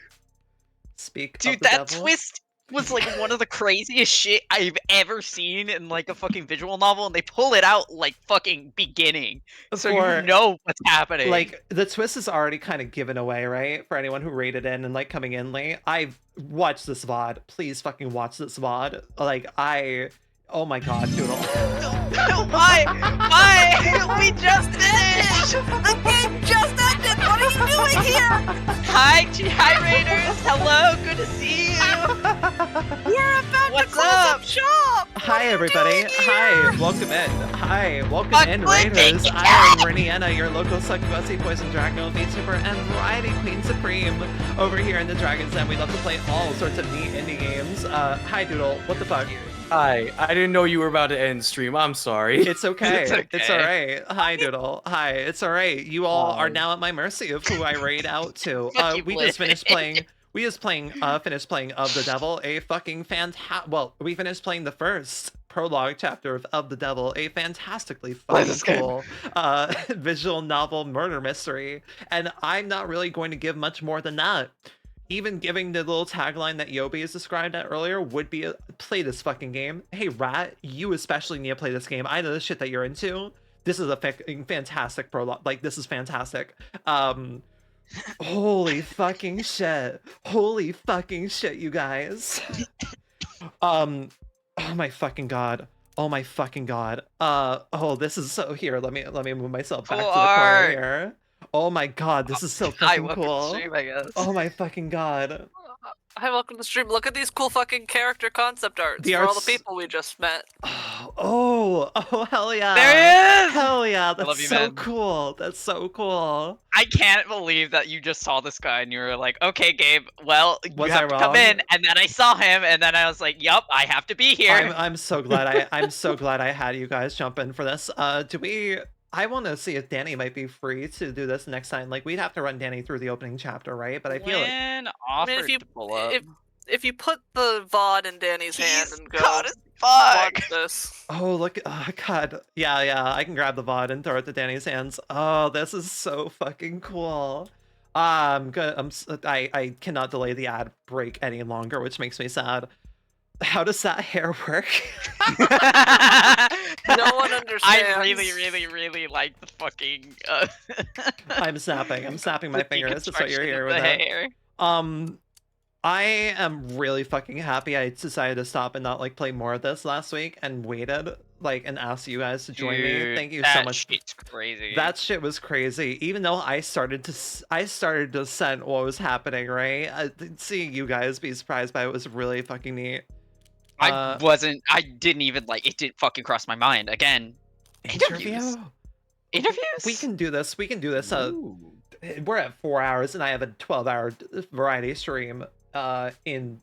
Speak Dude, of the that devil. twist was like one of the craziest shit I've ever seen in like a fucking visual novel, and they pull it out like fucking beginning. So For- you know what's happening. Like, the twist is already kind of given away, right? For anyone who rated in and, like, coming in late. I've watched this VOD. Please fucking watch this VOD. Like, oh my god, Doodle. Why? Why? We just finished! The game just ended! What are you doing here? Hi Raiders! Hello, good to see you! We're about What's to close up? up shop! Hi, everybody. Hi, welcome in. Hi, welcome Fuck, in, thank Raiders. you, I am Rinienna, your local succubusy, poison dragon, VTuber, and variety queen supreme over here in the Dragon's Den. We love to play all sorts of neat indie games. Hi, Doodle. What the fuck? Hi, I didn't know you were about to end stream. I'm sorry. It's okay. It's It's okay. all right. Hi, Doodle. Hi. It's all right. You all are Hi. now at my mercy of who I raid out to. Fuck you, We Blake. just finished playing. Finished playing Of the Devil, a fucking well, we finished playing the first prologue chapter of The Devil, a fantastically Play fucking this game. cool visual novel murder mystery, and I'm not really going to give much more than that. Even giving the little tagline that Yobi has described at earlier would be play this fucking game. Hey, Rat, you especially need to play this game. I know the shit that you're into. This is a fantastic prologue. Like, this is fantastic. Holy fucking shit. Holy fucking shit, you guys. Oh my fucking god. Oh my fucking god. Oh, this is so here. Let me move myself back to the corner art. here. Oh my god, this is so Hi, fucking welcome to cool. stream, I guess. Oh my fucking god. Hi, welcome to the stream. Look at these cool fucking character concept arts The for all arts- the people we just met. Oh, hell yeah. There he is! Hell yeah, that's love you, so man. cool. That's so cool. I can't believe that you just saw this guy and you were like, okay, Gabe, well, you Was have I to come wrong? in. And then I saw him, and then I was like, yup, I have to be here. I'm so glad I'm so glad I had you guys jump in for this. I want to see if Danny might be free to do this next time. Like, we'd have to run Danny through the opening chapter, right? But I feel like Lynn I mean, offered to pull up. if you put the VOD in Danny's hand and go God, watch this. oh look, oh god, yeah, I can grab the VOD and throw it to Danny's hands. Oh, this is so fucking cool. I'm good. I cannot delay the ad break any longer, which makes me sad. How does that hair work? No one understands. I really like the fucking. I'm snapping my the fingers. That's what you're deconstruction here of with the it. hair. I am really fucking happy I decided to stop and not like play more of this last week and waited like and asked you guys to join me. Dude, Thank you that so much. shit's crazy. That shit was crazy. Even though I started to sense what was happening, right? Seeing you guys be surprised by it was really fucking neat. I didn't even like. It didn't fucking cross my mind. Again, interviews. We can do this. We're at 4 hours, and I have a 12-hour variety stream. In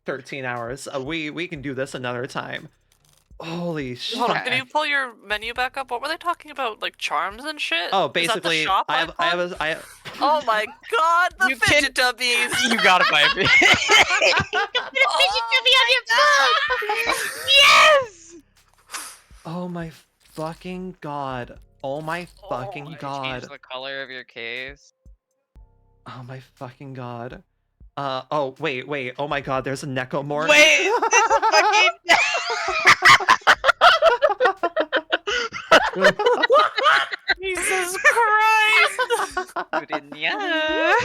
13 hours. We can do this another time. Holy shit! Hold on, can you pull your menu back up? What were they talking about? Like charms and shit? Oh, Is that the basically, shop I have. Oh my god, the You fidget dubbies! You gotta buy it. Yes! Oh my fucking god! Oh my fucking Change god! the color of your case. Oh my fucking god! Oh wait! Oh my god! There's a Necomorph. Wait, this is fucking. Jesus Christ! Yeah.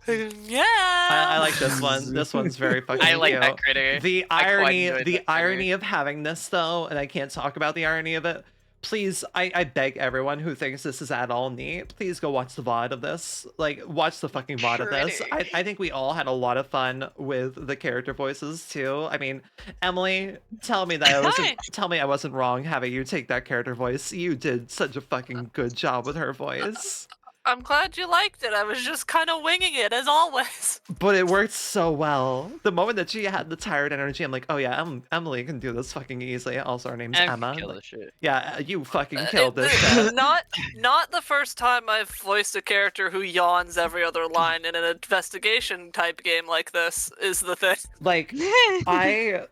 Yeah. I like this one. This one's very fucking I like cute. that critter. The I quite irony, enjoyed the that critter. irony of having this though, and I can't talk about the irony of it. Please, I beg everyone who thinks this is at all neat, please go watch the VOD of this. Like, watch the fucking VOD of this. I think we all had a lot of fun with the character voices too. I mean, Emily, tell me I wasn't wrong having you take that character voice. You did such a fucking good job with her voice. I'm glad you liked it. I was just kind of winging it, as always. But it worked so well. The moment that she had the tired energy, I'm like, oh yeah, Emily can do this fucking easily. Also, her name's Emma. Kill this shit. Yeah, you fucking killed this shit. Not the first time I've voiced a character who yawns every other line in an investigation type game like this is the thing. Like, I'm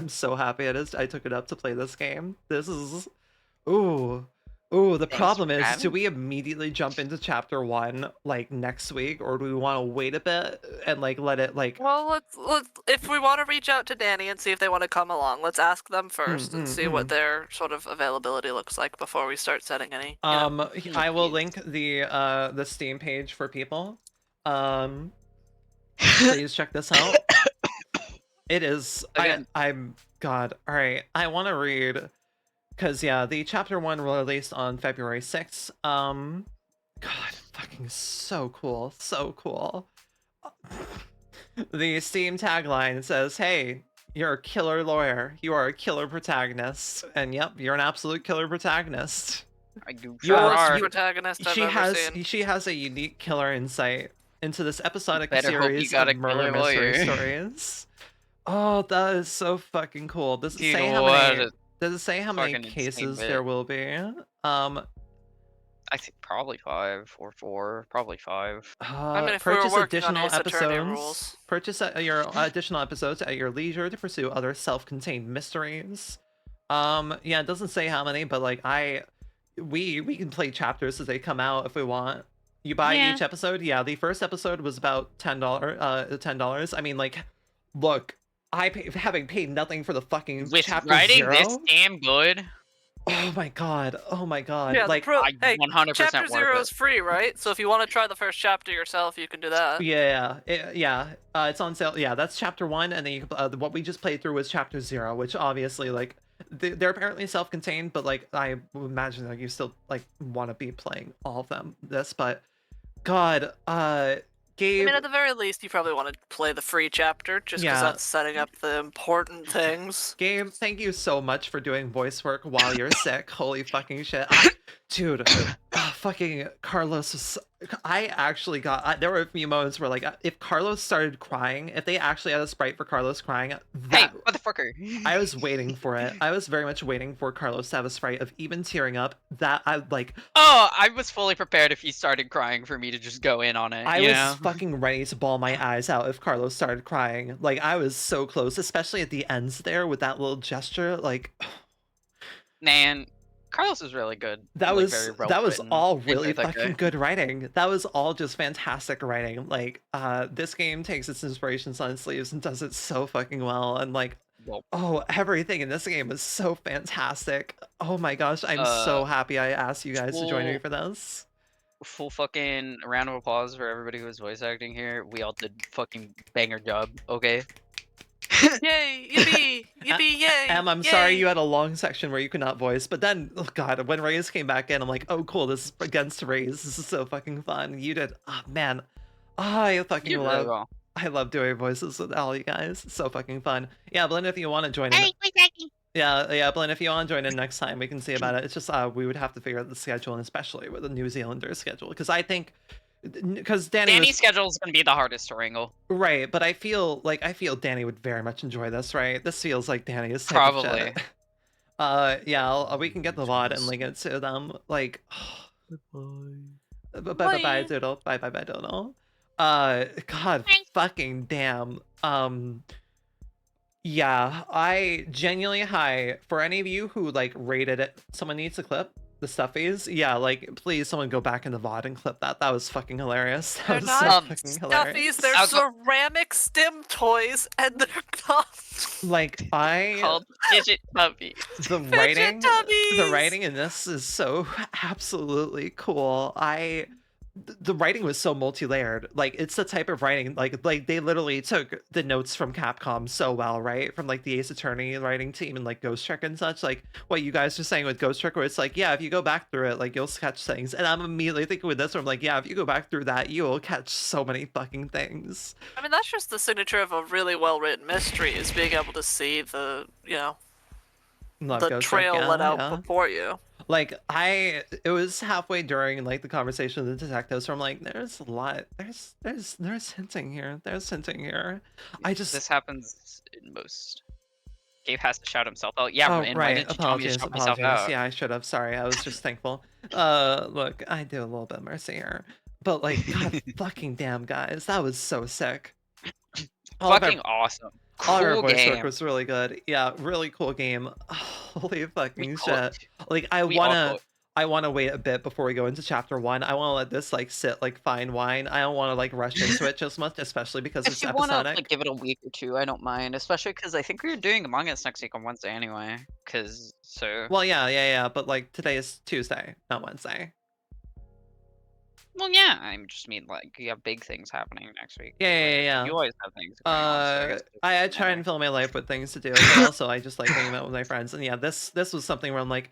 so happy I took it up to play this game. This is, ooh. Ooh, the problem is, do we immediately jump into chapter 1 like next week, or do we want to wait a bit and like let it like? Well, let's if we want to reach out to Danny and see if they want to come along, let's ask them first and see what their sort of availability looks like before we start setting any. I will link the Steam page for people. Please check this out. It is. I'm God. All right. I want to read. Because, yeah, the chapter 1 released on February 6th. God, fucking so cool. So cool. The Steam tagline says, hey, you're a killer lawyer. You are a killer protagonist. And yep, you're an absolute killer protagonist. I do. You're the protagonist I've ever seen. She has a unique killer insight into this episodic Better hope you series got of a murder killer mystery lawyer. stories. Oh, that is so fucking cool. Does it Dude, say how what many? a Does it say how many fucking insane cases bit. there will be? I think probably 5 or 4. Probably 5. I mean, if we were Purchase working on additional Ace Attorney episodes. rules. Purchase your additional episodes at your leisure to pursue other self-contained mysteries. Yeah, it doesn't say how many, but like we can play chapters as they come out if we want. You buy each episode. Yeah, the first episode was about $10. I mean, like, look, having paid nothing for the fucking With chapter writing 0. this damn good, Oh my god. Oh my god. Yeah, like, hey, 100% chapter 0 worth is free, right? So if you want to try the first chapter yourself, you can do that. yeah, it's on sale. Yeah, that's chapter 1, and then you can, what we just played through was chapter 0, which obviously, like, they're apparently self-contained, but like I would imagine that you still like want to be playing all of them. But God, Gabe. I mean, at the very least, you probably want to play the free chapter, just because that's setting up the important things. Gabe, thank you so much for doing voice work while you're sick. Holy fucking shit. Dude, fucking Carlos was I actually got. There were a few moments where, like, if Carlos started crying, if they actually had a sprite for Carlos crying, Hey, that motherfucker. I was waiting for it. I was very much waiting for Carlos to have a sprite of even tearing up. That I like. Oh, I was fully prepared if he started crying for me to just go in on it. I you was know? fucking ready to bawl my eyes out if Carlos started crying. Like, I was so close, especially at the ends there with that little gesture. Like, Man, Carlos is really good. that like, was very well that was written. all Enjoyed really that fucking guy. good writing. That was all just fantastic writing. Like, this game takes its inspirations on its sleeves and does it so fucking well. And like, Well, oh, everything in this game is so fantastic. Oh my gosh, I'm so happy I asked you guys to join me for this. full fucking round of applause for everybody who was voice acting here. We all did fucking banger job, okay? Yay! Yippee! Yippee! Yay! I'm sorry you had a long section where you could not voice, but then, oh god, when Reyes came back in, I'm like, oh cool, this is against Reyes. This is so fucking fun. You did, oh man, I fucking You did love. really well. I love doing voices with all you guys. It's so fucking fun. Yeah, Blend, if you want to join in. Hey, wait a second. Yeah, Blend, if you want to join in next time, we can see about it. It's just we would have to figure out the schedule, and especially with the New Zealanders schedule, because I think, because Danny's schedule is going to be the hardest to wrangle. right, but I feel Danny would very much enjoy this, right? This feels like Danny's type of Probably. shit. Yeah, we can get the VOD and link it to them. Like, bye, Doodle. Bye, Doodle. God, fucking damn. Yeah, I genuinely for any of you who like rated it. Someone needs a clip. The stuffies, yeah, like please someone go back in the VOD and clip that. That was fucking hilarious. That They're was not so fucking hilarious. stuffies, they're ceramic stem toys, and they're not Like called fidget tubbies. The writing in this is so absolutely cool. The writing was so multi-layered. Like it's the type of writing like they literally took the notes from Capcom so well, right? From like the Ace Attorney writing team and like Ghost Trick and such. Like what you guys were saying with Ghost Trick, where it's like, yeah, if you go back through it, like you'll catch things. And I'm immediately thinking with this one, I'm like, yeah, if you go back through that, you will catch so many fucking things. I mean, that's just the signature of a really well-written mystery, is being able to see the, you know, the trail let out before you. Like it was halfway during like the conversation with the detectives where I'm like, there's a lot, there's hinting here, This happens in most. Gabe has to shout himself out. Yeah, oh, and right. why did you tell me to shout myself out? Yeah, I should have. Sorry, I was just thankful. Look, I do a little bit of mercy here, but like, god fucking damn, guys, that was so sick. Fucking awesome. All of our Cool voice game. work was really good. Yeah, really cool game. Holy fucking shit. Like We all I wanna wait a bit before we go into chapter 1. I wanna let this like sit like fine wine. I don't wanna like rush into it just much, especially because If it's you want to episodic. like give it a week or two, I don't mind. Especially because I think we're doing Among Us next week on Wednesday anyway. Well, yeah, but like today is Tuesday, not Wednesday. Well, yeah, I just mean like you have big things happening next week. Yeah. You always have things going on. So I guess I try and fill my life with things to do, but also I just like hanging out with my friends. And yeah, this was something where I'm like,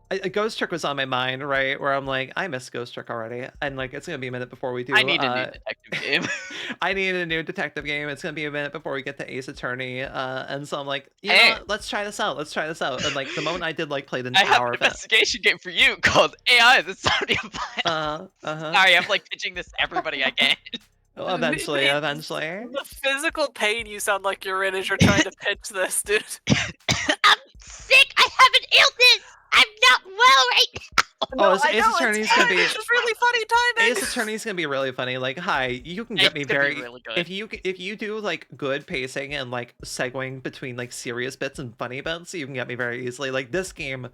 a Ghost Trick was on my mind, right? Where I'm like, I miss Ghost Trick already, and like it's gonna be a minute before we do. I need a new detective game. I need a new detective game. It's gonna be a minute before we get to Ace Attorney, and so I'm like, you know what? Let's try this out. And like the moment I did like play the I have hour an of it. investigation game for you called AI the Saudi File. Sorry, I'm like pitching this to everybody I can. Well, eventually. The physical pain you sound like you're in as you're trying to pitch this, dude. I'm sick. I have an illness. I'm not well right now. Oh, Ace Attorney's gonna be. It's just really funny timing. Ace Attorney's gonna be really funny. Like, hi, you can get me very. Really good. If you do like good pacing and like segueing between like serious bits and funny bits, you can get me very easily. Like this game,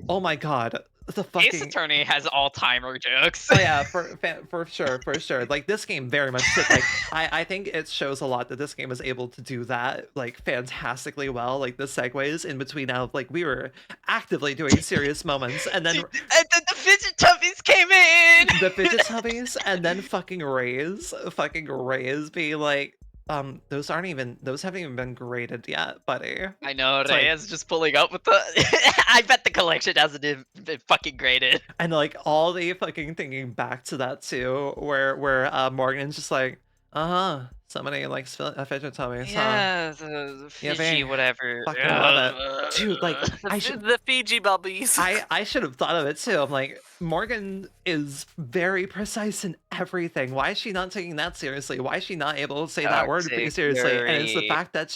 oh my god, the fucking Ace Attorney has all-timer jokes. Oh yeah, for sure. Like this game very much like I think it shows a lot that this game is able to do that like fantastically well. Like the segues in between now, like we were actively doing serious moments, and then the fidget tubbies came in. The fidget tubbies, and then fucking Reyes be like, those haven't even been graded yet, buddy. I know, It's Reyes just pulling up with the. I bet the collection hasn't been fucking graded. And like all the fucking thinking back to that too, where Morgan's just like, Somebody likes fidget toys, huh? Yeah, the Yeah, Fiji, they whatever. fucking love it. Dude, like, The Fiji bubbies. I should have thought of it too. I'm like, Morgan is very precise in everything. Why is she not taking that seriously? Why is she not able to say that word pretty Toxic seriously? And it's the Yuri. fact that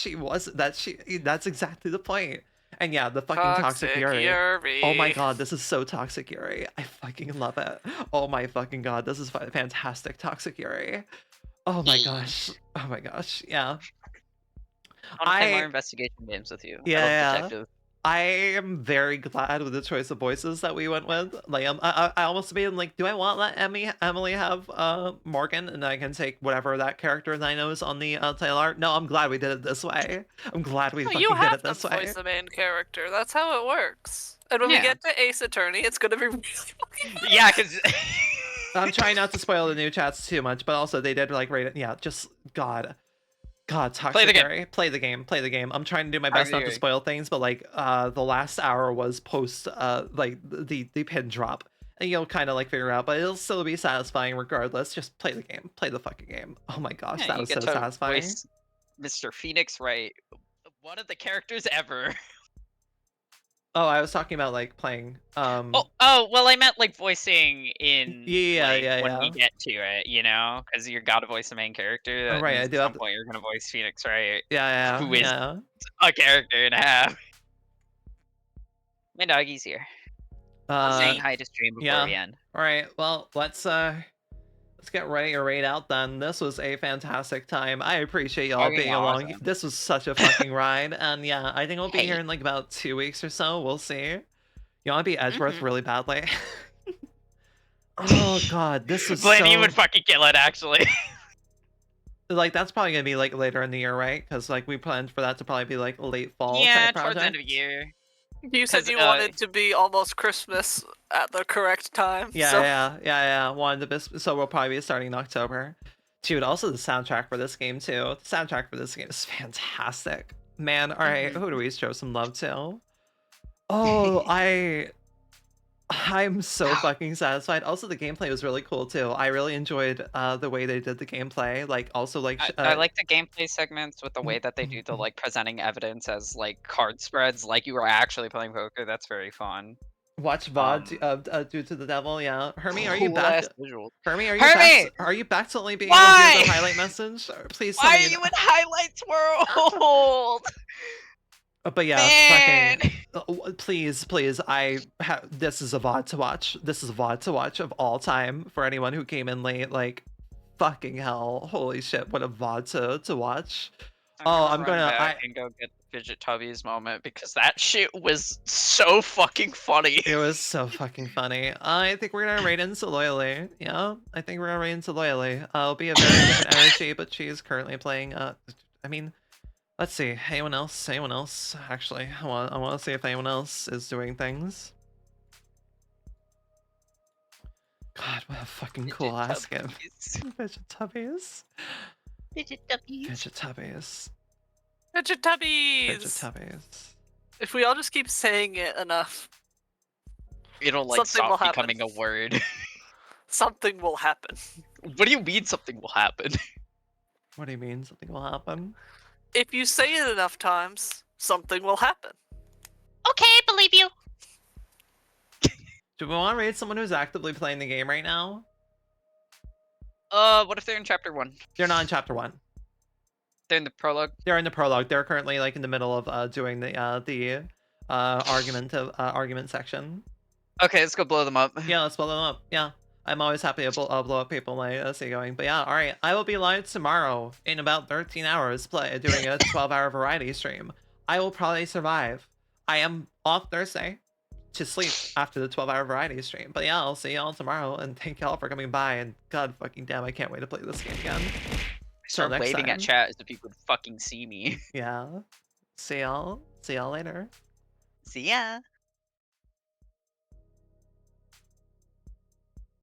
that's exactly the point. And yeah, the fucking toxic Yuri. Yuri. Oh my god, this is so toxic Yuri. I fucking love it. Oh my fucking god, this is fantastic toxic Yuri. Oh my gosh. Oh my gosh. Yeah. I want to play more investigation games with you. I love Yeah. detective. I am very glad with the choice of voices that we went with. Like, I almost been like, do I want to let Emily have Morgan, and I can take whatever that character that I know is on the title art? No, I'm glad we did it this way. I'm glad we No, fucking you did have it to this way. voice the main character. That's how it works. And when we Yeah. get to Ace Attorney, it's gonna be really fucking fun. Yeah, because I'm trying not to spoil the new chats too much, but also they did like rate it. Yeah, just God, toxic the game. Gary. Play the game. I'm trying to do my best not to spoil things, but like the last hour was post like the pin drop. And you'll kind of like figure out, but it'll still be satisfying regardless. Just play the game. Play the fucking game. Oh my gosh, yeah, that you was get so to satisfying. voice Mr. Phoenix, right? One of the characters ever. Oh, I was talking about like playing. Oh, well, I meant like voicing in when we Yeah. get to it, you know, because you got to voice the main character. Oh, That right, I means do at have some point you're gonna voice Phoenix, right? Yeah. Who is a character and a half. My doggy's here. Saying hi to stream before we end. All right. Well, let's get ready to raid out then. This was a fantastic time. I appreciate y'all being along. Awesome. This was such a fucking ride. And yeah, I think we'll be here in like about 2 weeks or so. We'll see. You want to be Edgeworth really badly? Oh god, this was Blaney so... would fucking kill it, actually. Like, that's probably gonna be like later in the year, right? Because like we planned for that to probably be like late fall Yeah, type towards the end of project. the year. You said you wanted to be almost Christmas at the correct time. Yeah. Wanted to be, so we'll probably be starting in October. Dude, also the soundtrack for this game too. The soundtrack for this game is fantastic. Man, all right, who do we show some love to? Oh, I'm so fucking satisfied. Also, the gameplay was really cool too. I really enjoyed the way they did the gameplay. Like, also like I like the gameplay segments with the way that they do the like presenting evidence as like card spreads, like you were actually playing poker. That's very fun. Watch VOD due to the devil. Yeah, Hermie, are you back? Hermie, are you back to only being able to do the highlight message? Please tell Why me are you in Highlights World? But yeah, fucking, please, this is a VOD to watch. This is a VOD to watch of all time for anyone who came in late. Like, fucking hell, holy shit, what a VOD to watch. I'm gonna and go get the Fidget Tubbies moment because that shit was so fucking funny. It was so fucking funny. I think we're gonna raid into Loyally. Yeah, I think we're gonna raid into Loyally. It'll be a very different energy, but she's currently playing. I mean, let's see. Anyone else? Actually, I want to see if anyone else is doing things. God, what a fucking cool ass game. Fidget Tubbies. Fidget Tubbies. Fidget Tubbies. Fidget Tubbies. Fidget Tubbies. If we all just keep saying it enough, it'll like stop becoming a word. Something will happen. What do you mean something will happen? What do you mean something will happen? If you say it enough times, something will happen. Okay, believe you. Do we want to raid someone who's actively playing the game right now? What if they're in chapter 1? They're not in chapter 1. They're in the prologue. They're in the prologue. They're currently like in the middle of doing the argument section. Okay, let's go blow them up. Yeah, let's blow them up. Yeah, I'm always happy to blow up people when I see going. But yeah, all right. I will be live tomorrow in about 13 hours, doing a 12-hour variety stream. I will probably survive. I am off Thursday to sleep after the 12-hour variety stream. But yeah, I'll see y'all tomorrow, and thank y'all for coming by. And god fucking damn, I can't wait to play this game again. Start waving at chat as if you could fucking see me. Yeah. See y'all later. See ya.